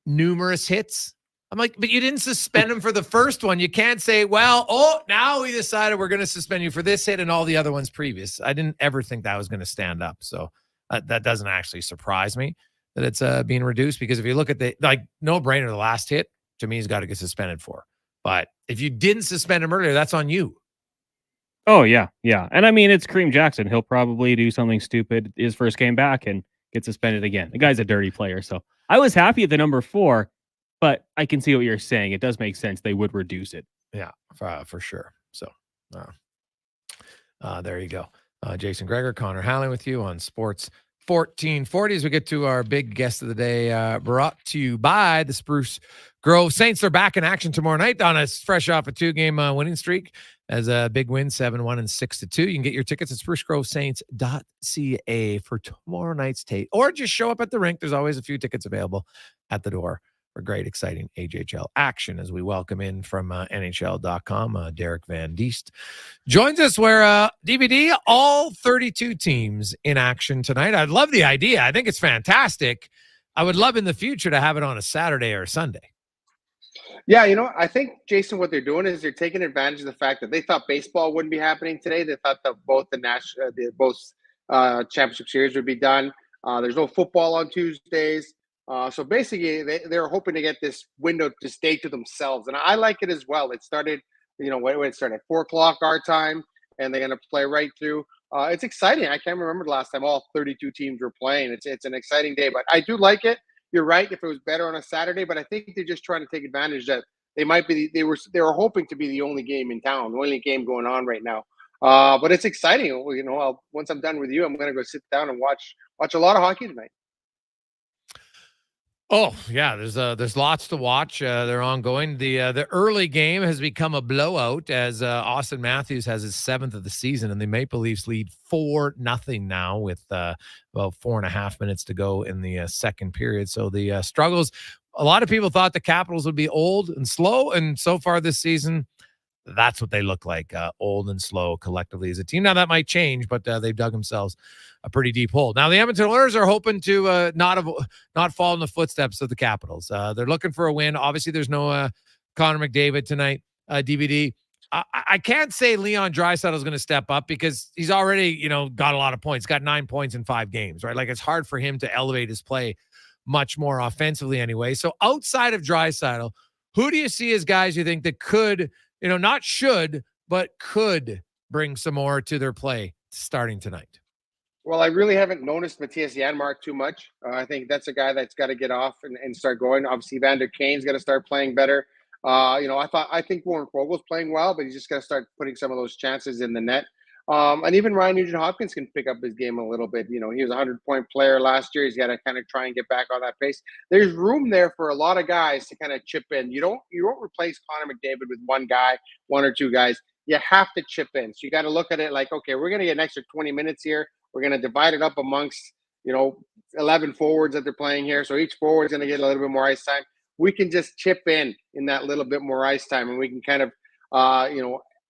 numerous hits. I'm like, but you didn't suspend him for the first one. You can't say, now we decided we're going to suspend you for this hit and all the other ones previous. I didn't ever think that was going to stand up. So That doesn't actually surprise me that it's being reduced, because if you look at the no brainer, the last hit to me, he's got to get suspended for. But if you didn't suspend him earlier, that's on you. Oh, yeah. Yeah. And I mean, it's Kareem Jackson. He'll probably do something stupid his first game back and get suspended again. The guy's a dirty player. So I was happy at the number 4, but I can see what you're saying. It does make sense. They would reduce it. Yeah, for sure. So there you go. Jason Gregor, Connor Halley with you on Sports 1440 as we get to our big guest of the day, brought to you by the Spruce Grove Saints. They're back in action tomorrow night on a fresh off a 2-game winning streak as a big win, 7-1 and 6-2. You can get your tickets at sprucegrovesaints.ca for tomorrow night's tape, or just show up at the rink. There's always a few tickets available at the door for great, exciting AJHL action as we welcome in from NHL.com, Derek Van Diest joins us, where DVD, all 32 teams in action tonight. I love the idea. I think it's fantastic. I would love in the future to have it on a Saturday or a Sunday. Yeah, I think, Jason, what they're doing is they're taking advantage of the fact that they thought baseball wouldn't be happening today. They thought that both championship series would be done. There's no football on Tuesdays. So basically, they're hoping to get this window to stay to themselves. And I like it as well. It started, when it started at 4 o'clock our time, and they're going to play right through. It's exciting. I can't remember the last time all 32 teams were playing. It's an exciting day, but I do like it. You're right, if it was better on a Saturday, but I think they're just trying to take advantage that they might be. They were hoping to be the only game in town, the only game going on right now. But it's exciting. Once I'm done with you, I'm going to go sit down and watch a lot of hockey tonight. Oh yeah, there's lots to watch. They're ongoing. The early game has become a blowout as Austin Matthews has his 7th of the season, and the Maple Leafs lead 4-0 now with about 4.5 minutes to go in the second period. So the struggles. A lot of people thought the Capitals would be old and slow, and so far this season, that's what they look like, old and slow collectively as a team. Now, that might change, but they've dug themselves a pretty deep hole. Now, the Edmonton Oilers are hoping to not fall in the footsteps of the Capitals. They're looking for a win. Obviously, there's no Connor McDavid tonight, DVD. I can't say Leon Draisaitl is going to step up because he's already, got a lot of points, got 9 points in 5 games, right? Like, it's hard for him to elevate his play much more offensively anyway. So outside of Draisaitl, who do you see as guys you think that could – not should, but could bring some more to their play starting tonight? Well, I really haven't noticed Matthias Yanmar too much. I think that's a guy that's got to get off and start going. Obviously, Evander Kane's got to start playing better. I think Warren Fogel's playing well, but he's just got to start putting some of those chances in the net. And even Ryan Nugent-Hopkins can pick up his game a little bit. He was a 100-point player last year. He's got to kind of try and get back on that pace. There's room there for a lot of guys to kind of chip in. You don't replace Connor McDavid with one or two guys. You have to chip in. So you got to look at it like, okay, we're going to get an extra 20 minutes here. We're going to divide it up amongst, 11 forwards that they're playing here. So each forward's going to get a little bit more ice time. We can just chip in that little bit more ice time, and we can kind of,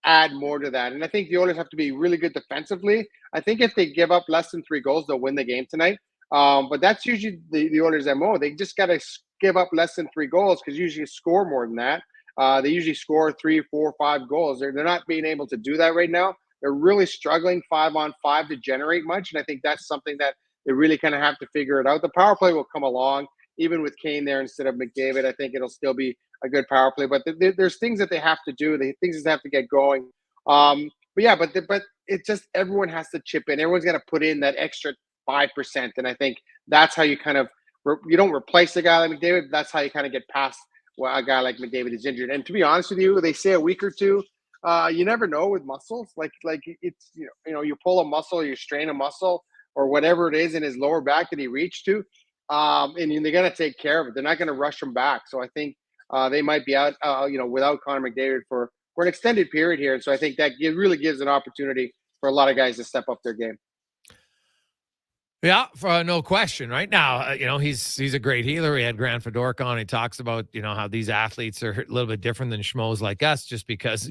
add more to that. And I think the Oilers have to be really good defensively. I think if they give up less than 3 goals, they'll win the game tonight. But that's usually the Oilers' MO. They just got to give up less than 3 goals because usually score more than that. They usually score 3, 4, 5 goals. They're not being able to do that right now. They're really struggling 5-on-5 to generate much. And I think that's something that they really kind of have to figure it out. The power play will come along. Even with Kane there instead of McDavid, I think it'll still be a good power play. But there's things that they have to do. Things that have to get going. But it's just everyone has to chip in. Everyone's got to put in that extra 5%. And I think that's how you kind of you don't replace a guy like McDavid. That's how you kind of get past a guy like McDavid is injured. And to be honest with you, they say a week or two. You never know with muscles. Like it's you pull a muscle, you strain a muscle, or whatever it is in his lower back that he reached to. And they're going to take care of it. They're not going to rush him back. So I think they might be out, without Connor McDavid for an extended period here. And so I think that really gives an opportunity for a lot of guys to step up their game. Yeah, for no question. Right now, he's a great healer. We had Grant Fedork on. He talks about how these athletes are a little bit different than schmoes like us, just because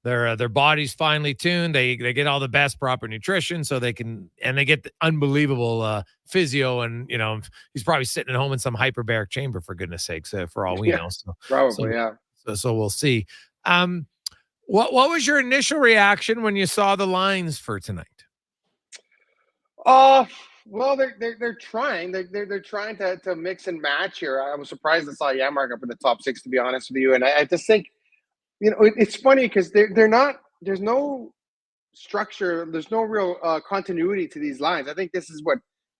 their body's finely tuned. They get all the best proper nutrition, so they get the unbelievable physio. And he's probably sitting at home in some hyperbaric chamber, for goodness sakes, for all we know. So probably, yeah. So we'll see. What was your initial reaction when you saw the lines for tonight? Well, they're trying. They're trying to mix and match here. I was surprised I saw Yanmar up in the top six, to be honest with you. And I just think, it's funny because they're not. There's no structure. There's no real continuity to these lines. I think this is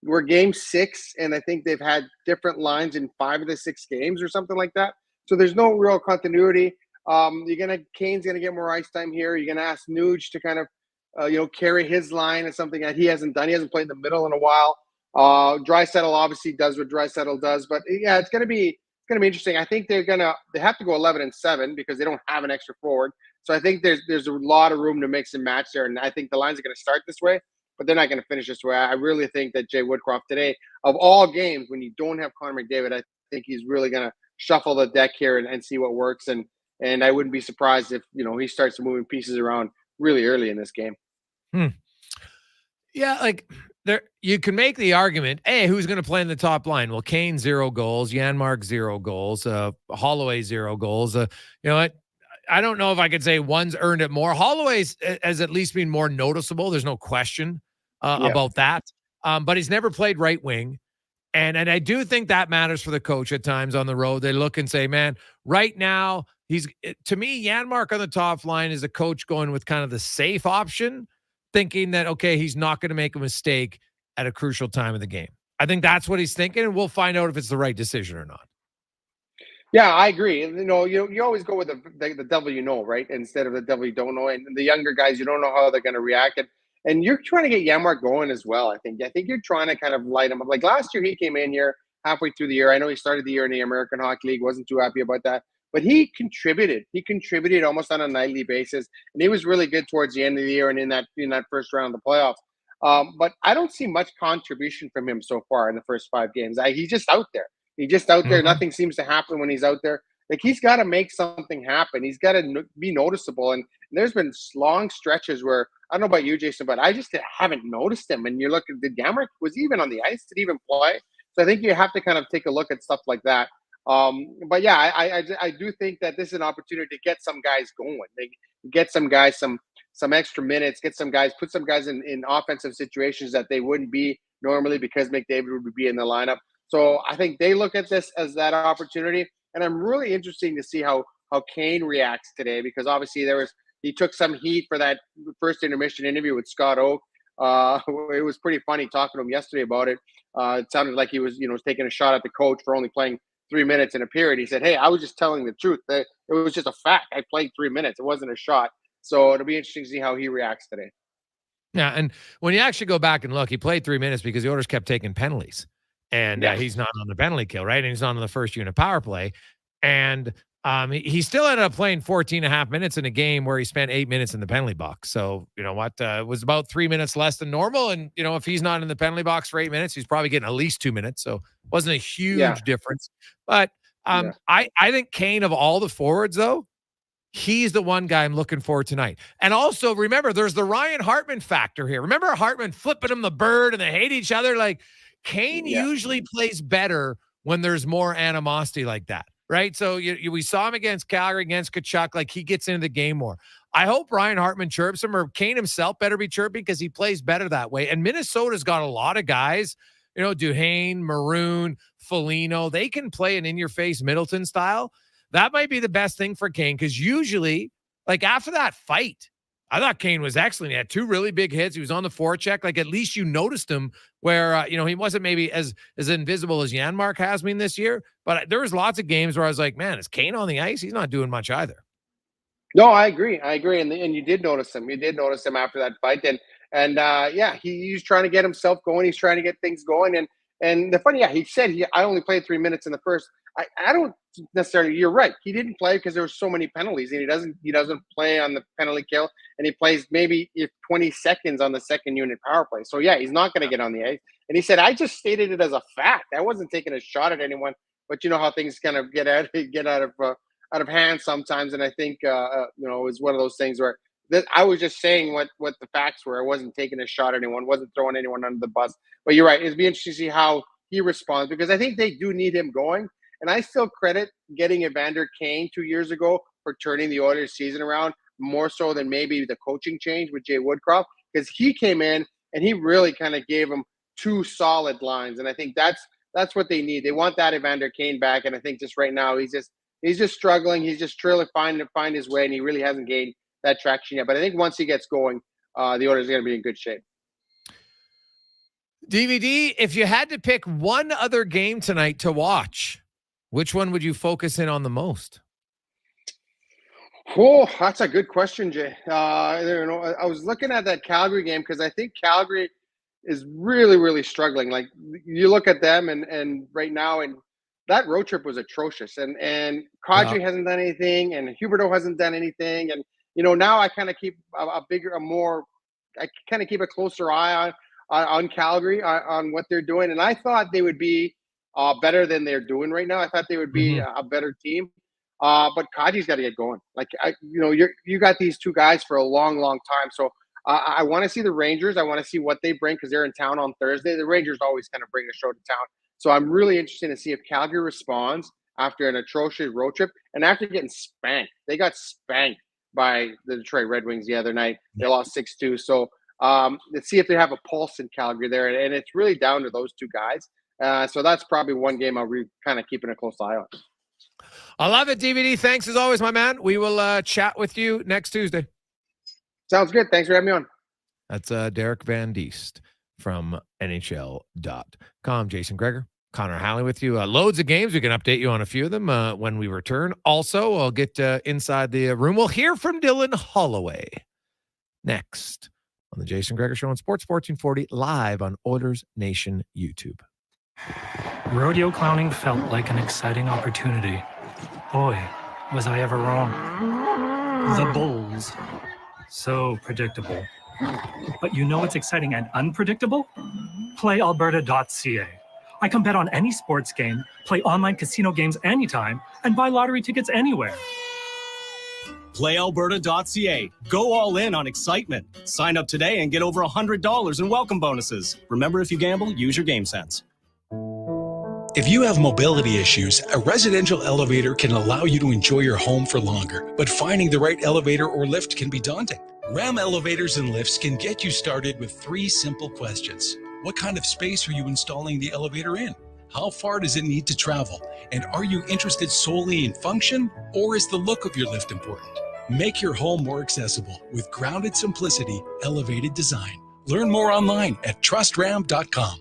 we're game 6, and I think they've had different lines in 5 of the 6 games or something like that. So there's no real continuity. Kane's gonna get more ice time here. You're gonna ask Nuge to kind of carry his line is something that he hasn't done. He hasn't played in the middle in a while. Draisaitl obviously does what Draisaitl does, but yeah, it's gonna be interesting. I think they have to go 11-7 because they don't have an extra forward. So I think there's a lot of room to mix and match there, and I think the lines are going to start this way, but they're not going to finish this way. I really think that Jay Woodcroft today, of all games, when you don't have Connor McDavid, I think he's really going to shuffle the deck here and see what works. And I wouldn't be surprised if he starts moving pieces around really early in this game. Yeah, like you can make the argument, hey, who's going to play in the top line? Well, Kane 0 goals, Yanmar 0 goals, Holloway 0 goals. I don't know if I could say one's earned it more. Holloway's has at least been more noticeable. There's no question about that. But he's never played right wing. And I do think that matters for the coach at times on the road. They look and say, man, right now, to me, Yanmar on the top line is a coach going with kind of the safe option, thinking that, okay, he's not going to make a mistake at a crucial time of the game. I think that's what he's thinking, and we'll find out if it's the right decision or not. Yeah, I agree. You always go with the devil right, instead of the devil you don't know. And the younger guys, you don't know how they're going to react. And you're trying to get Yanmar going as well, I think. I think you're trying to kind of light him up. Like last year, he came in here halfway through the year. I know he started the year in the American Hockey League, wasn't too happy about that. But he contributed. He contributed almost on a nightly basis. And he was really good towards the end of the year and in that first round of the playoffs. But I don't see much contribution from him so far in the first 5 games. He's just out there. He's just out there. Nothing seems to happen when he's out there. Like, he's got to make something happen. He's got to be noticeable. And there's been long stretches where, I don't know about you, Jason, but I just haven't noticed him. And you're looking, did Yanmar, was he even on the ice? Did he even play? So I think you have to kind of take a look at stuff like that. But yeah, I do think that this is an opportunity to get some guys going. They get some guys some extra minutes, get some guys, put some guys in offensive situations that they wouldn't be normally because McDavid would be in the lineup. So I think they look at this as that opportunity. And I'm really interested to see how Kane reacts today, because obviously he took some heat for that first intermission interview with Scott Oak. It was pretty funny talking to him yesterday about it. It sounded like he was, taking a shot at the coach for only playing 3 minutes in a period. He said, hey, I was just telling the truth. It was just a fact. I played 3 minutes. It wasn't a shot. So it'll be interesting to see how he reacts today. Yeah, and when you actually go back and look, he played 3 minutes because the Oilers kept taking penalties. And he's not on the penalty kill, right? And he's not on the first unit power play. And he still ended up playing 14 and a half minutes in a game where he spent 8 minutes in the penalty box. So, it was about 3 minutes less than normal. And, if he's not in the penalty box for 8 minutes, he's probably getting at least 2 minutes. So it wasn't a huge difference. But I think Kane, of all the forwards, though, he's the one guy I'm looking for tonight. And also, remember, there's the Ryan Hartman factor here. Remember Hartman flipping him the bird and they hate each other? Like, Kane usually plays better when there's more animosity like that, right? So we saw him against Calgary, against Tkachuk, like he gets into the game more. I hope Ryan Hartman chirps him, or Kane himself better be chirping, because he plays better that way. And Minnesota's got a lot of guys, Duhane, Maroon, Foligno. They can play an in-your-face Middleton style. That might be the best thing for Kane, because usually, like after that fight, I thought Kane was excellent. He had 2 really big hits. He was on the forecheck. Like, at least you noticed him where, he wasn't maybe as invisible as Yanmar has been this year. But there was lots of games where I was like, man, is Kane on the ice? He's not doing much either. No, I agree. And you did notice him. You did notice him after that fight. And he's trying to get himself going. He's trying to get things going. And the funny, he said I only played 3 minutes in the first. I don't necessarily. You're right. He didn't play because there were so many penalties, and he doesn't play on the penalty kill, and he plays maybe 20 seconds on the second unit power play. So he's not going to get on the ice. And he said, I just stated it as a fact. I wasn't taking a shot at anyone, but you know how things kind of get out of hand sometimes. And I think it's one of those things where I was just saying what the facts were. I wasn't taking a shot at anyone, wasn't throwing anyone under the bus. But you're right. It'd be interesting to see how he responds, because I think they do need him going. And I still credit getting Evander Kane 2 years ago for turning the Oilers season around, more so than maybe the coaching change with Jay Woodcroft, because he came in and he really kind of gave him two solid lines. And I think that's what they need. They want that Evander Kane back. And I think just right now, he's just struggling. He's just trying to find his way, and he really hasn't gained that traction yet. But I think once he gets going, the Oilers are going to be in good shape. DVD, if you had to pick one other game tonight to watch, which one would you focus in on the most? Oh, that's a good question, Jay. I was looking at that Calgary game because I think Calgary is really, really struggling. Like, you look at them and right now, and that road trip was atrocious. And Kadri hasn't done anything, and Huberdeau hasn't done anything. And, now I kind of keep I kind of keep a closer eye on Calgary, on what they're doing. And I thought they would be better than they're doing right now. I thought they would be a better team. But Kadri's got to get going. Like, you got these two guys for a long, long time. So I want to see the Rangers. I want to see what they bring because they're in town on Thursday. The Rangers always kind of bring the show to town. So I'm really interested to see if Calgary responds after an atrocious road trip and after getting spanked. They got spanked by the Detroit Red Wings the other night. They lost 6-2. So let's see if they have a pulse in Calgary there. And it's really down to those two guys. So that's probably one game I'll be kind of keeping a close eye on. I love it, DVD. Thanks as always, my man. We will chat with you next Tuesday. Sounds good. Thanks for having me on. That's Derek Van Diest from NHL.com. Jason Gregor, Connor Halley with you. Loads of games. We can update you on a few of them when we return. Also, I'll get inside the room. We'll hear from Dylan Holloway next on the Jason Gregor Show on Sports 1440, live on Oilers Nation YouTube. Rodeo clowning felt like an exciting opportunity. Boy, was I ever wrong. The Bulls. So predictable. But you know what's exciting and unpredictable? PlayAlberta.ca. I can bet on any sports game, play online casino games anytime, and buy lottery tickets anywhere. PlayAlberta.ca. Go all in on excitement. Sign up today and get over $100 in welcome bonuses. Remember, if you gamble, use your game sense. If you have mobility issues, a residential elevator can allow you to enjoy your home for longer, but finding the right elevator or lift can be daunting. Ram Elevators and Lifts can get you started with 3 simple questions. What kind of space are you installing the elevator in? How far does it need to travel? And are you interested solely in function, or is the look of your lift important? Make your home more accessible with grounded simplicity, elevated design. Learn more online at trustram.com.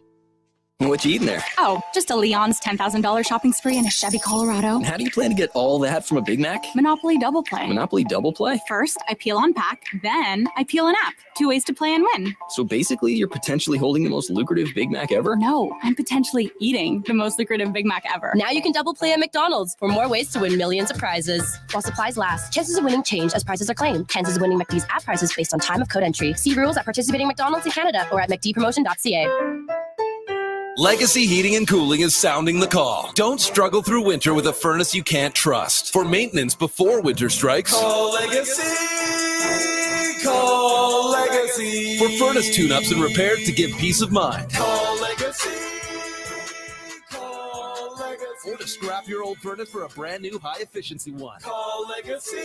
What you eating there? Oh, just a Leon's $10,000 shopping spree in a Chevy Colorado. How do you plan to get all that from a Big Mac? Monopoly Double Play. Monopoly Double Play? First, I peel unpack, then I peel an app. 2 ways to play and win. So basically, you're potentially holding the most lucrative Big Mac ever? No, I'm potentially eating the most lucrative Big Mac ever. Now you can double play at McDonald's for more ways to win millions of prizes. While supplies last, chances of winning change as prizes are claimed. Chances of winning McD's app prizes based on time of code entry. See rules at participating McDonald's in Canada or at mcdpromotion.ca. Legacy Heating and Cooling is sounding the call. Don't struggle through winter with a furnace you can't trust. For maintenance before winter strikes, call Legacy. Call Legacy. For furnace tune-ups and repairs to give peace of mind. Call Legacy. Call Legacy. Or to scrap your old furnace for a brand new high-efficiency one. Call Legacy.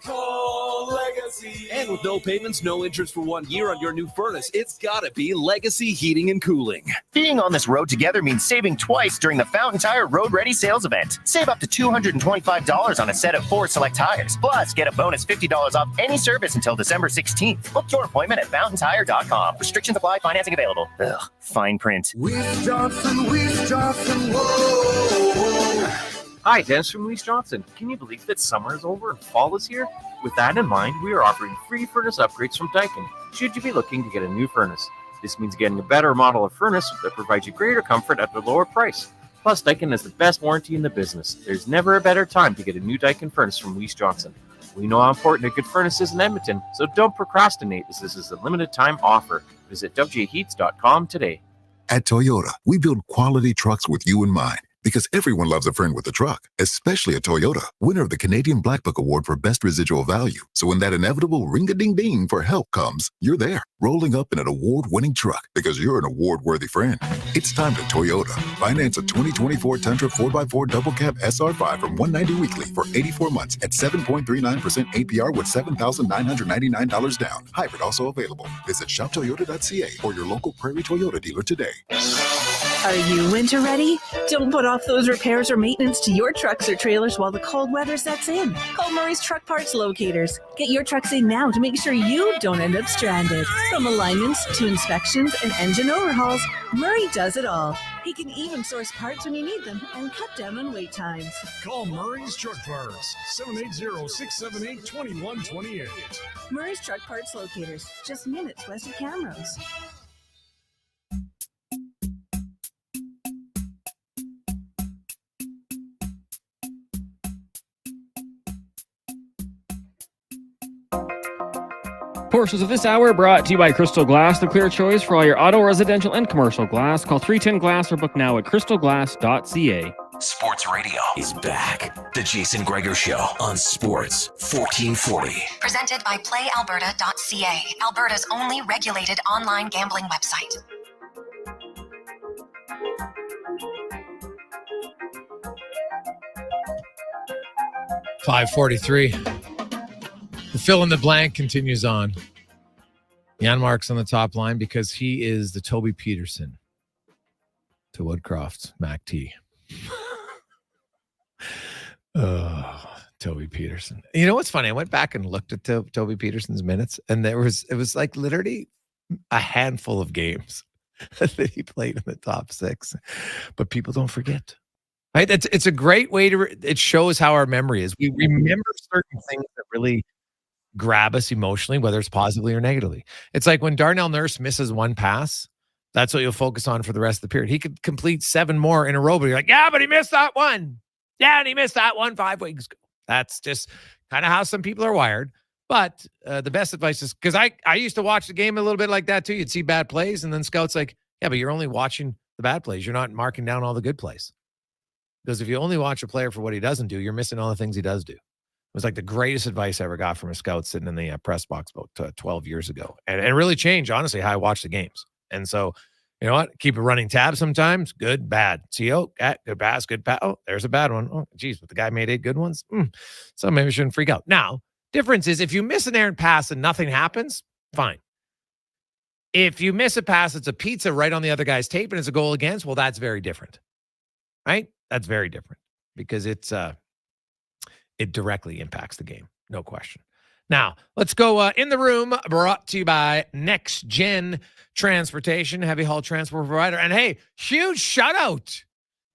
Call Legacy. And with no payments, no interest for 1 year on your new furnace, it's gotta be Legacy Heating and Cooling. Being on this road together means saving twice during the Fountain Tire Road Ready sales event. Save up to $225 on a set of 4 select tires. Plus, get a bonus $50 off any service until December 16th. Book your appointment at fountaintire.com. Restrictions apply. Financing available. Ugh, fine print. Weiss Johnson, whoa. Hi, Dennis from Weiss Johnson. Can you believe that summer is over and fall is here? With that in mind, we are offering free furnace upgrades from Daikin, should you be looking to get a new furnace. This means getting a better model of furnace that provides you greater comfort at a lower price. Plus, Daikin has the best warranty in the business. There's never a better time to get a new Daikin furnace from Weiss Johnson. We know how important a good furnace is in Edmonton, so don't procrastinate as this is a limited time offer. Visit wjheats.com today. At Toyota, we build quality trucks with you in mind. Because everyone loves a friend with a truck, especially a Toyota, winner of the Canadian Black Book Award for Best Residual Value. So when that inevitable ring-a-ding-ding for help comes, you're there, rolling up in an award-winning truck because you're an award-worthy friend. It's time to Toyota. Finance a 2024 Tundra 4x4 Double Cab SR5 from $190 weekly for 84 months at 7.39% APR with $7,999 down. Hybrid also available. Visit shoptoyota.ca or your local Prairie Toyota dealer today. Are you winter ready? Don't put off those repairs or maintenance to your trucks or trailers while the cold weather sets in. Call Murray's Truck Parts Locators. Get your trucks in now to make sure you don't end up stranded. From alignments to inspections and engine overhauls, Murray does it all. He can even source parts when you need them and cut down on wait times. Call Murray's Truck Parts, 780-678-2128. Murray's Truck Parts Locators, just minutes west of Camrose. Portions of this hour brought to you by Crystal Glass, the clear choice for all your auto, residential, and commercial glass. Call 310 Glass or book now at crystalglass.ca. Sports Radio is back. The Jason Gregor Show on Sports 1440. Presented by PlayAlberta.ca, Alberta's only regulated online gambling website. .543. The fill in the blank continues on. Yanmar's on the top line because he is the Toby Peterson to Woodcroft's Mac T. Oh, Toby Peterson. You know what's funny? I went back and looked at Toby Peterson's minutes, and it was like literally a handful of games that he played in the top six. But people don't forget. Right? It's a great way to. It shows how our memory is. We remember certain things that really grab us emotionally, whether it's positively or negatively. It's like when Darnell Nurse misses one pass, that's what you'll focus on for the rest of the period. He could complete 7 more in a row, but you're like, yeah, but he missed that one. Yeah, and he missed that one 5 weeks ago. That's just kind of how some people are wired. But the best advice is, because I used to watch the game a little bit like that too. You'd see bad plays, and then scouts like, yeah, but you're only watching the bad plays. You're not marking down all the good plays. Because if you only watch a player for what he doesn't do, you're missing all the things he does do. It was like the greatest advice I ever got from a scout sitting in the press box about 12 years ago. And it really changed, honestly, how I watch the games. And so, you know what? Keep a running tab sometimes. Good, bad. See, oh, good pass, good pass. Oh, there's a bad one. Oh, geez, but the guy made 8 good ones. So maybe I shouldn't freak out. Now, difference is if you miss an errant pass and nothing happens, fine. If you miss a pass, it's a pizza right on the other guy's tape and it's a goal against, well, that's very different. Right? That's very different because it directly impacts the game. No question. Now, let's go in the room, brought to you by Next Gen Transportation, heavy haul transport provider. And hey, huge shout out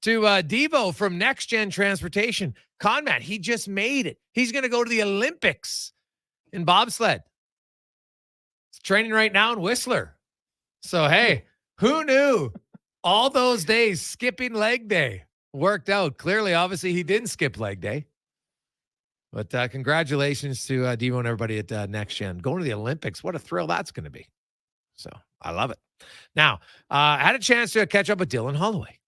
to Devo from Next Gen Transportation. Conmat, he just made it. He's going to go to the Olympics in bobsled. He's training right now in Whistler. So, hey, who knew all those days skipping leg day worked out? Clearly, obviously, he didn't skip leg day. But congratulations to Devo and everybody at Next Gen. Going to the Olympics, what a thrill that's going to be. So I love it. Now, I had a chance to catch up with Dylan Holloway.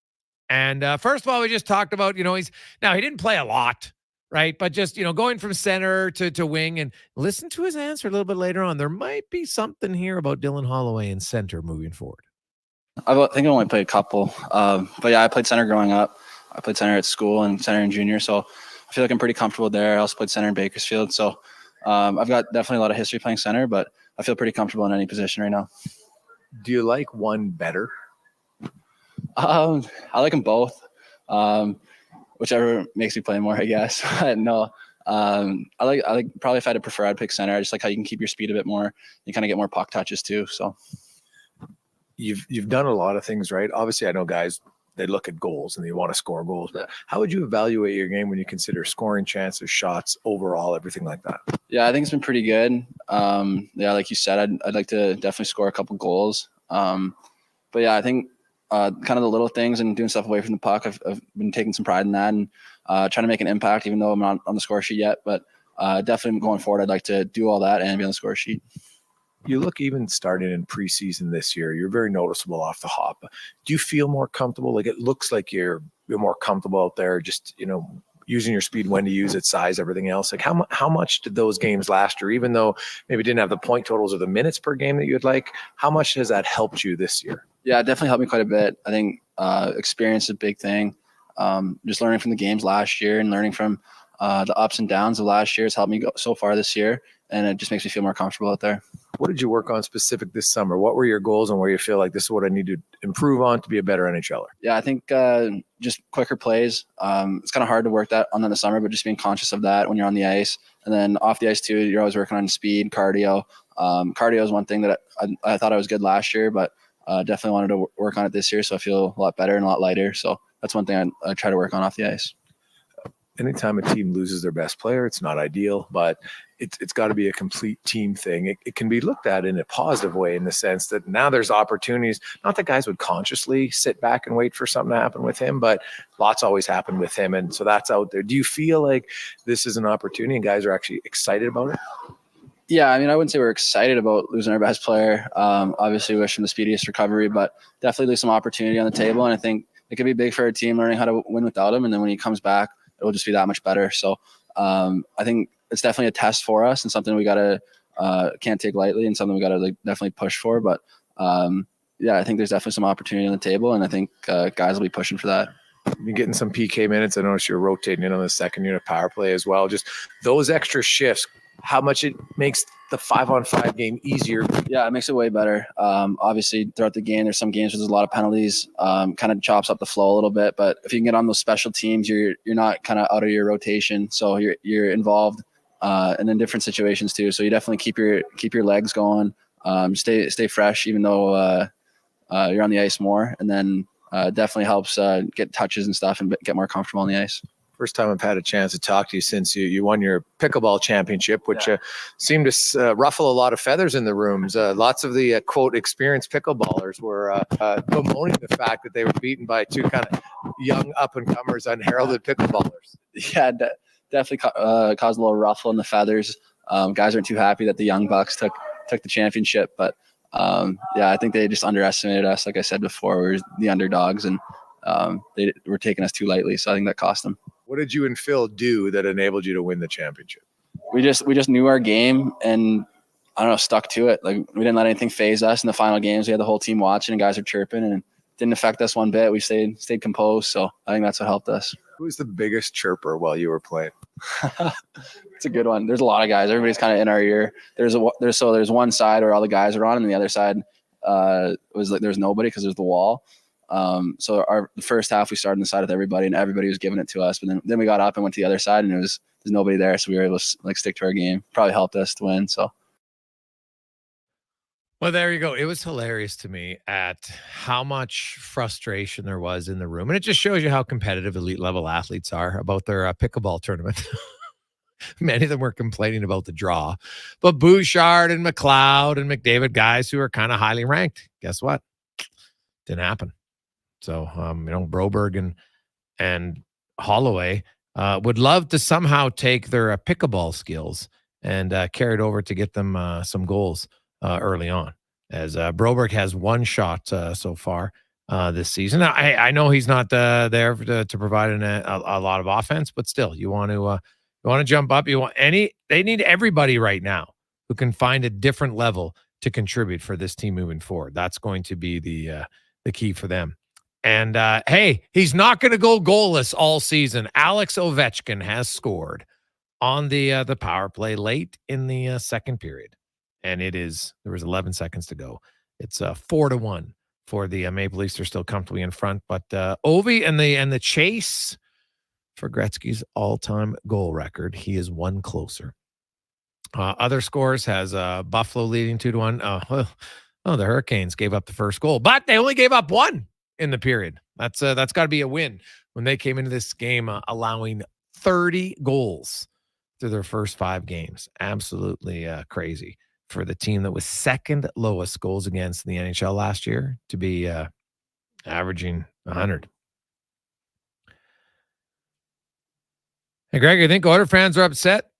And first of all, we just talked about, he didn't play a lot, right? But just, going from center to wing, and listen to his answer a little bit later on. There might be something here about Dylan Holloway in center moving forward. I think I only played a couple. But yeah, I played center growing up. I played center at school and center in junior. So I feel like I'm pretty comfortable there. I also played center in Bakersfield. So I've got definitely a lot of history playing center, but I feel pretty comfortable in any position right now. Do you like one better? I like them both. Whichever makes me play more, I guess. No, I like probably if I had to prefer, I'd pick center. I just like how you can keep your speed a bit more. You kind of get more puck touches too. So you've done a lot of things right. Obviously, I know guys, they look at goals and they want to score goals. But how would you evaluate your game when you consider scoring chances, shots, overall, everything like that? Yeah, I think it's been pretty good. Yeah, like you said, I'd like to definitely score a couple goals. But yeah, I think kind of the little things and doing stuff away from the puck, I've been taking some pride in that and trying to make an impact, even though I'm not on the score sheet yet. But definitely going forward, I'd like to do all that and be on the score sheet. You look even starting in preseason this year, you're very noticeable off the hop. Do you feel more comfortable? Like it looks like you're you're more comfortable out there, just, using your speed, when to use it, size, everything else. Like how much did those games last year, even though maybe didn't have the point totals or the minutes per game that you'd like? How much has that helped you this year? Yeah, it definitely helped me quite a bit. I think experience is a big thing. Just learning from the games last year and learning from the ups and downs of last year has helped me go so far this year, and it just makes me feel more comfortable out there. What did you work on specific this summer? What were your goals and where you feel like this is what I need to improve on to be a better NHLer? Yeah, I think just quicker plays. It's kind of hard to work that on in the summer, but just being conscious of that when you're on the ice. And then off the ice too, you're always working on speed, cardio. Cardio is one thing that I thought I was good last year, but definitely wanted to work on it this year. So I feel a lot better and a lot lighter. So that's one thing I try to work on off the ice. Anytime a team loses their best player, it's not ideal, but it's got to be a complete team thing. It can be looked at in a positive way, in the sense that now there's opportunities. Not that guys would consciously sit back and wait for something to happen with him, but lots always happen with him. And so that's out there. Do you feel like this is an opportunity and guys are actually excited about it? Yeah, I mean, I wouldn't say we're excited about losing our best player. Obviously, wish him the speediest recovery, but definitely leave some opportunity on the table. And I think it could be big for our team learning how to win without him. And then when he comes back, it will just be that much better. So I think it's definitely a test for us and something we got to can't take lightly, and something we got to definitely push for. But yeah, I think there's definitely some opportunity on the table, and I think guys will be pushing for that. You're getting some PK minutes. I noticed you're rotating in on the second unit power play as well. Just those extra shifts, how much it makes the 5-on-5 game easier. Yeah, it makes it way better. Obviously, throughout the game, there's some games where there's a lot of penalties, kind of chops up the flow a little bit. But if you can get on those special teams, you're not kind of out of your rotation, so you're involved, and in different situations too. So you definitely keep your legs going, stay fresh, even though you're on the ice more, and then definitely helps get touches and stuff and get more comfortable on the ice. First time I've had a chance to talk to you since you won your pickleball championship, which seemed to ruffle a lot of feathers in the rooms. Lots of the, quote, experienced pickleballers were bemoaning the fact that they were beaten by two kind of young up-and-comers, unheralded pickleballers. Yeah, definitely caused a little ruffle in the feathers. Guys aren't too happy that the young bucks took the championship, but yeah, I think they just underestimated us. Like I said before, we were the underdogs, and they were taking us too lightly, so I think that cost them. What did you and Phil do that enabled you to win the championship? We just knew our game, and I don't know, stuck to it. Like, we didn't let anything phase us in the final games. We had the whole team watching, and guys are chirping, and it didn't affect us one bit. We stayed composed, so I think that's what helped us. Who was the biggest chirper while you were playing? It's a good one. There's a lot of guys. Everybody's kind of in our ear. There's one side where all the guys are on, and the other side was like there's nobody because there's the wall. So the first half we started on the side with everybody, and everybody was giving it to us. But then we got up and went to the other side, and there's nobody there, so we were able to stick to our game. Probably helped us to win. So. Well, there you go. It was hilarious to me at how much frustration there was in the room, and it just shows you how competitive elite level athletes are about their pickleball tournament. Many of them were complaining about the draw, but Bouchard and McLeod and McDavid, guys who are kind of highly ranked, guess what? Didn't happen. So, Broberg and Holloway would love to somehow take their pickleball skills and carry it over to get them some goals early on. As Broberg has one shot so far this season. I know he's not there to provide a lot of offense, but still, you want to jump up. They need everybody right now who can find a different level to contribute for this team moving forward. That's going to be the key for them. And hey, he's not going to go goalless all season. Alex Ovechkin has scored on the power play late in the second period, and there was 11 seconds to go. It's 4-1 for the Maple Leafs. They're still comfortably in front, but Ovi and the chase for Gretzky's all-time goal record. He is one closer. Other scores has Buffalo leading 2-1. Oh, the Hurricanes gave up the first goal, but they only gave up one in the period. That's got to be a win when they came into this game allowing 30 goals through their first 5 games. Absolutely crazy for the team that was second lowest goals against in the NHL last year to be averaging 100. Hey, Greg, you think Oilers fans are upset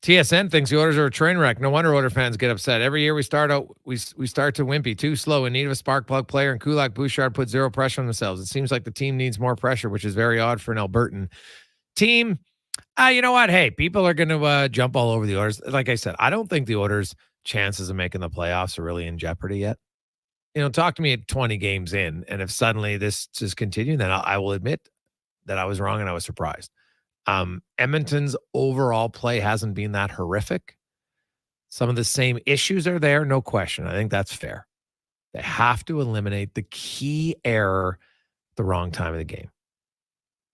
TSN thinks the Oilers are a train wreck. No wonder Oilers fans get upset. Every year we start to wimpy, too slow, in need of a spark plug player, and Kulak Bouchard put zero pressure on themselves. It seems like the team needs more pressure, which is very odd for an Albertan team. You know what? Hey, people are going to jump all over the Oilers. Like I said, I don't think the Oilers' chances of making the playoffs are really in jeopardy yet. Talk to me at 20 games in, and if suddenly this is continuing, then I will admit that I was wrong and I was surprised. Edmonton's overall play hasn't been that horrific. Some of the same issues are there, no question. I think that's fair. They have to eliminate the key error at the wrong time of the game.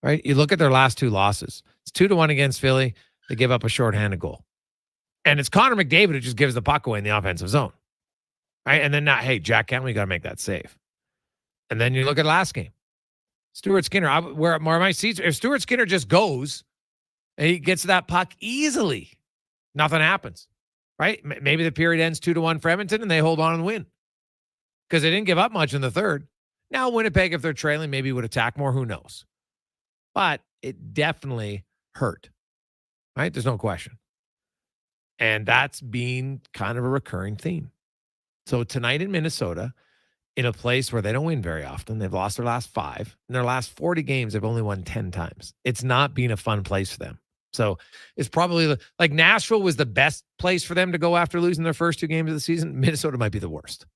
Right? You look at their last 2 losses. It's 2-1 against Philly. They give up a shorthanded goal. And it's Connor McDavid who just gives the puck away in the offensive zone. Right? And then now, hey, Jack Campbell, you got to make that save. And then you look at last game. Stuart Skinner, where my seats, if Stuart Skinner just goes and he gets that puck easily, nothing happens, right? Maybe the period ends 2-1 for Edmonton and they hold on and win because they didn't give up much in the third. Now, Winnipeg, if they're trailing, maybe would attack more. Who knows? But it definitely hurt, right? There's no question. And that's been kind of a recurring theme. So tonight in Minnesota, in a place where they don't win very often. They've lost their last 5. In their last 40 games, they've only won 10 times. It's not been a fun place for them. So it's probably like Nashville was the best place for them to go after losing their first 2 games of the season. Minnesota might be the worst.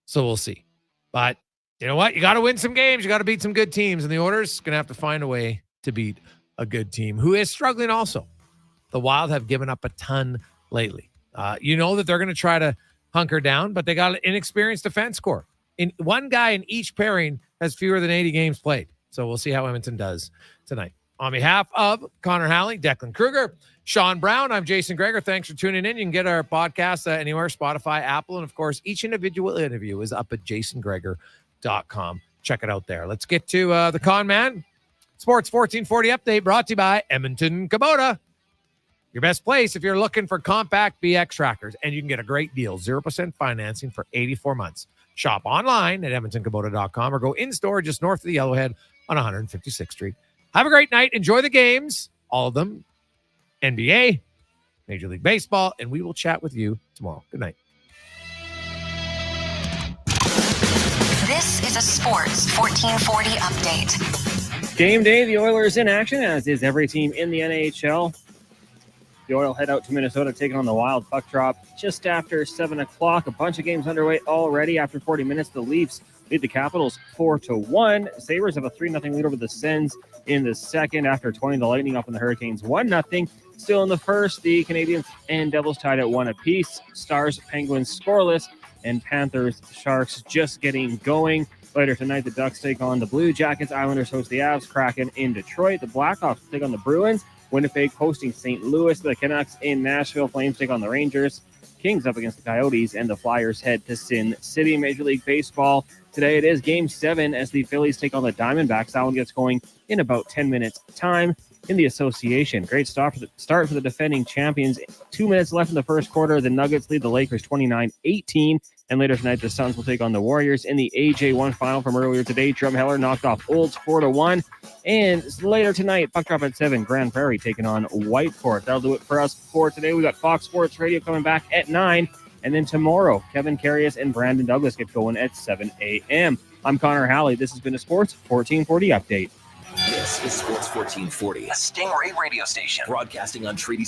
So we'll see. But you know what? You got to win some games. You got to beat some good teams. And the Oilers going to have to find a way to beat a good team who is struggling also. The Wild have given up a ton lately. You know that they're going to try to hunker down, but they got an inexperienced defense corps. One guy in each pairing has fewer than 80 games played. So we'll see how Edmonton does tonight. On behalf of Connor Halley, Declan Kruger, Sean Brown, I'm Jason Gregor. Thanks for tuning in. You can get our podcast anywhere, Spotify, Apple, and of course, each individual interview is up at jasongregor.com. Check it out there. Let's get to the Con Man Sports 1440 update brought to you by Edmonton Kubota. Your best place if you're looking for compact BX trackers, and you can get a great deal, 0% financing for 84 months. Shop online at edmontonkubota.com or go in-store just north of the Yellowhead on 156th Street. Have a great night. Enjoy the games, all of them, NBA, Major League Baseball, and we will chat with you tomorrow. Good night. This is a Sports 1440 update. Game day, the Oilers in action, as is every team in the NHL. The Oilers head out to Minnesota, taking on the Wild. Puck drop just after 7 o'clock. A bunch of games underway already. After 40 minutes, the Leafs lead the Capitals 4-1. Sabres have a 3-0 lead over the Sens in the second. After 20, the Lightning up on the Hurricanes 1-0. Still in the first, the Canadiens and Devils tied at 1 apiece. Stars, Penguins scoreless, and Panthers, Sharks just getting going. Later tonight, the Ducks take on the Blue Jackets. Islanders host the Avs. Kraken in Detroit. The Blackhawks take on the Bruins. Winnipeg hosting St. Louis. The Canucks in Nashville. Flames take on the Rangers. Kings up against the Coyotes, and the Flyers head to Sin City. Major League Baseball. Today it is Game 7 as the Phillies take on the Diamondbacks. That one gets going in about 10 minutes time in the association. Great start for the defending champions. 2 minutes left in the first quarter. The Nuggets lead the Lakers 29-18. And later tonight, the Suns will take on the Warriors in the AJ1 final from earlier today. Drumheller knocked off Olds 4-1. And later tonight, puck drop at 7, Grand Prairie taking on Whiteport. That'll do it for us for today. We got Fox Sports Radio coming back at 9. And then tomorrow, Kevin Carius and Brandon Douglas get going at 7 a.m. I'm Connor Halley. This has been a Sports 1440 update. This is Sports 1440, a Stingray radio station broadcasting on Treaty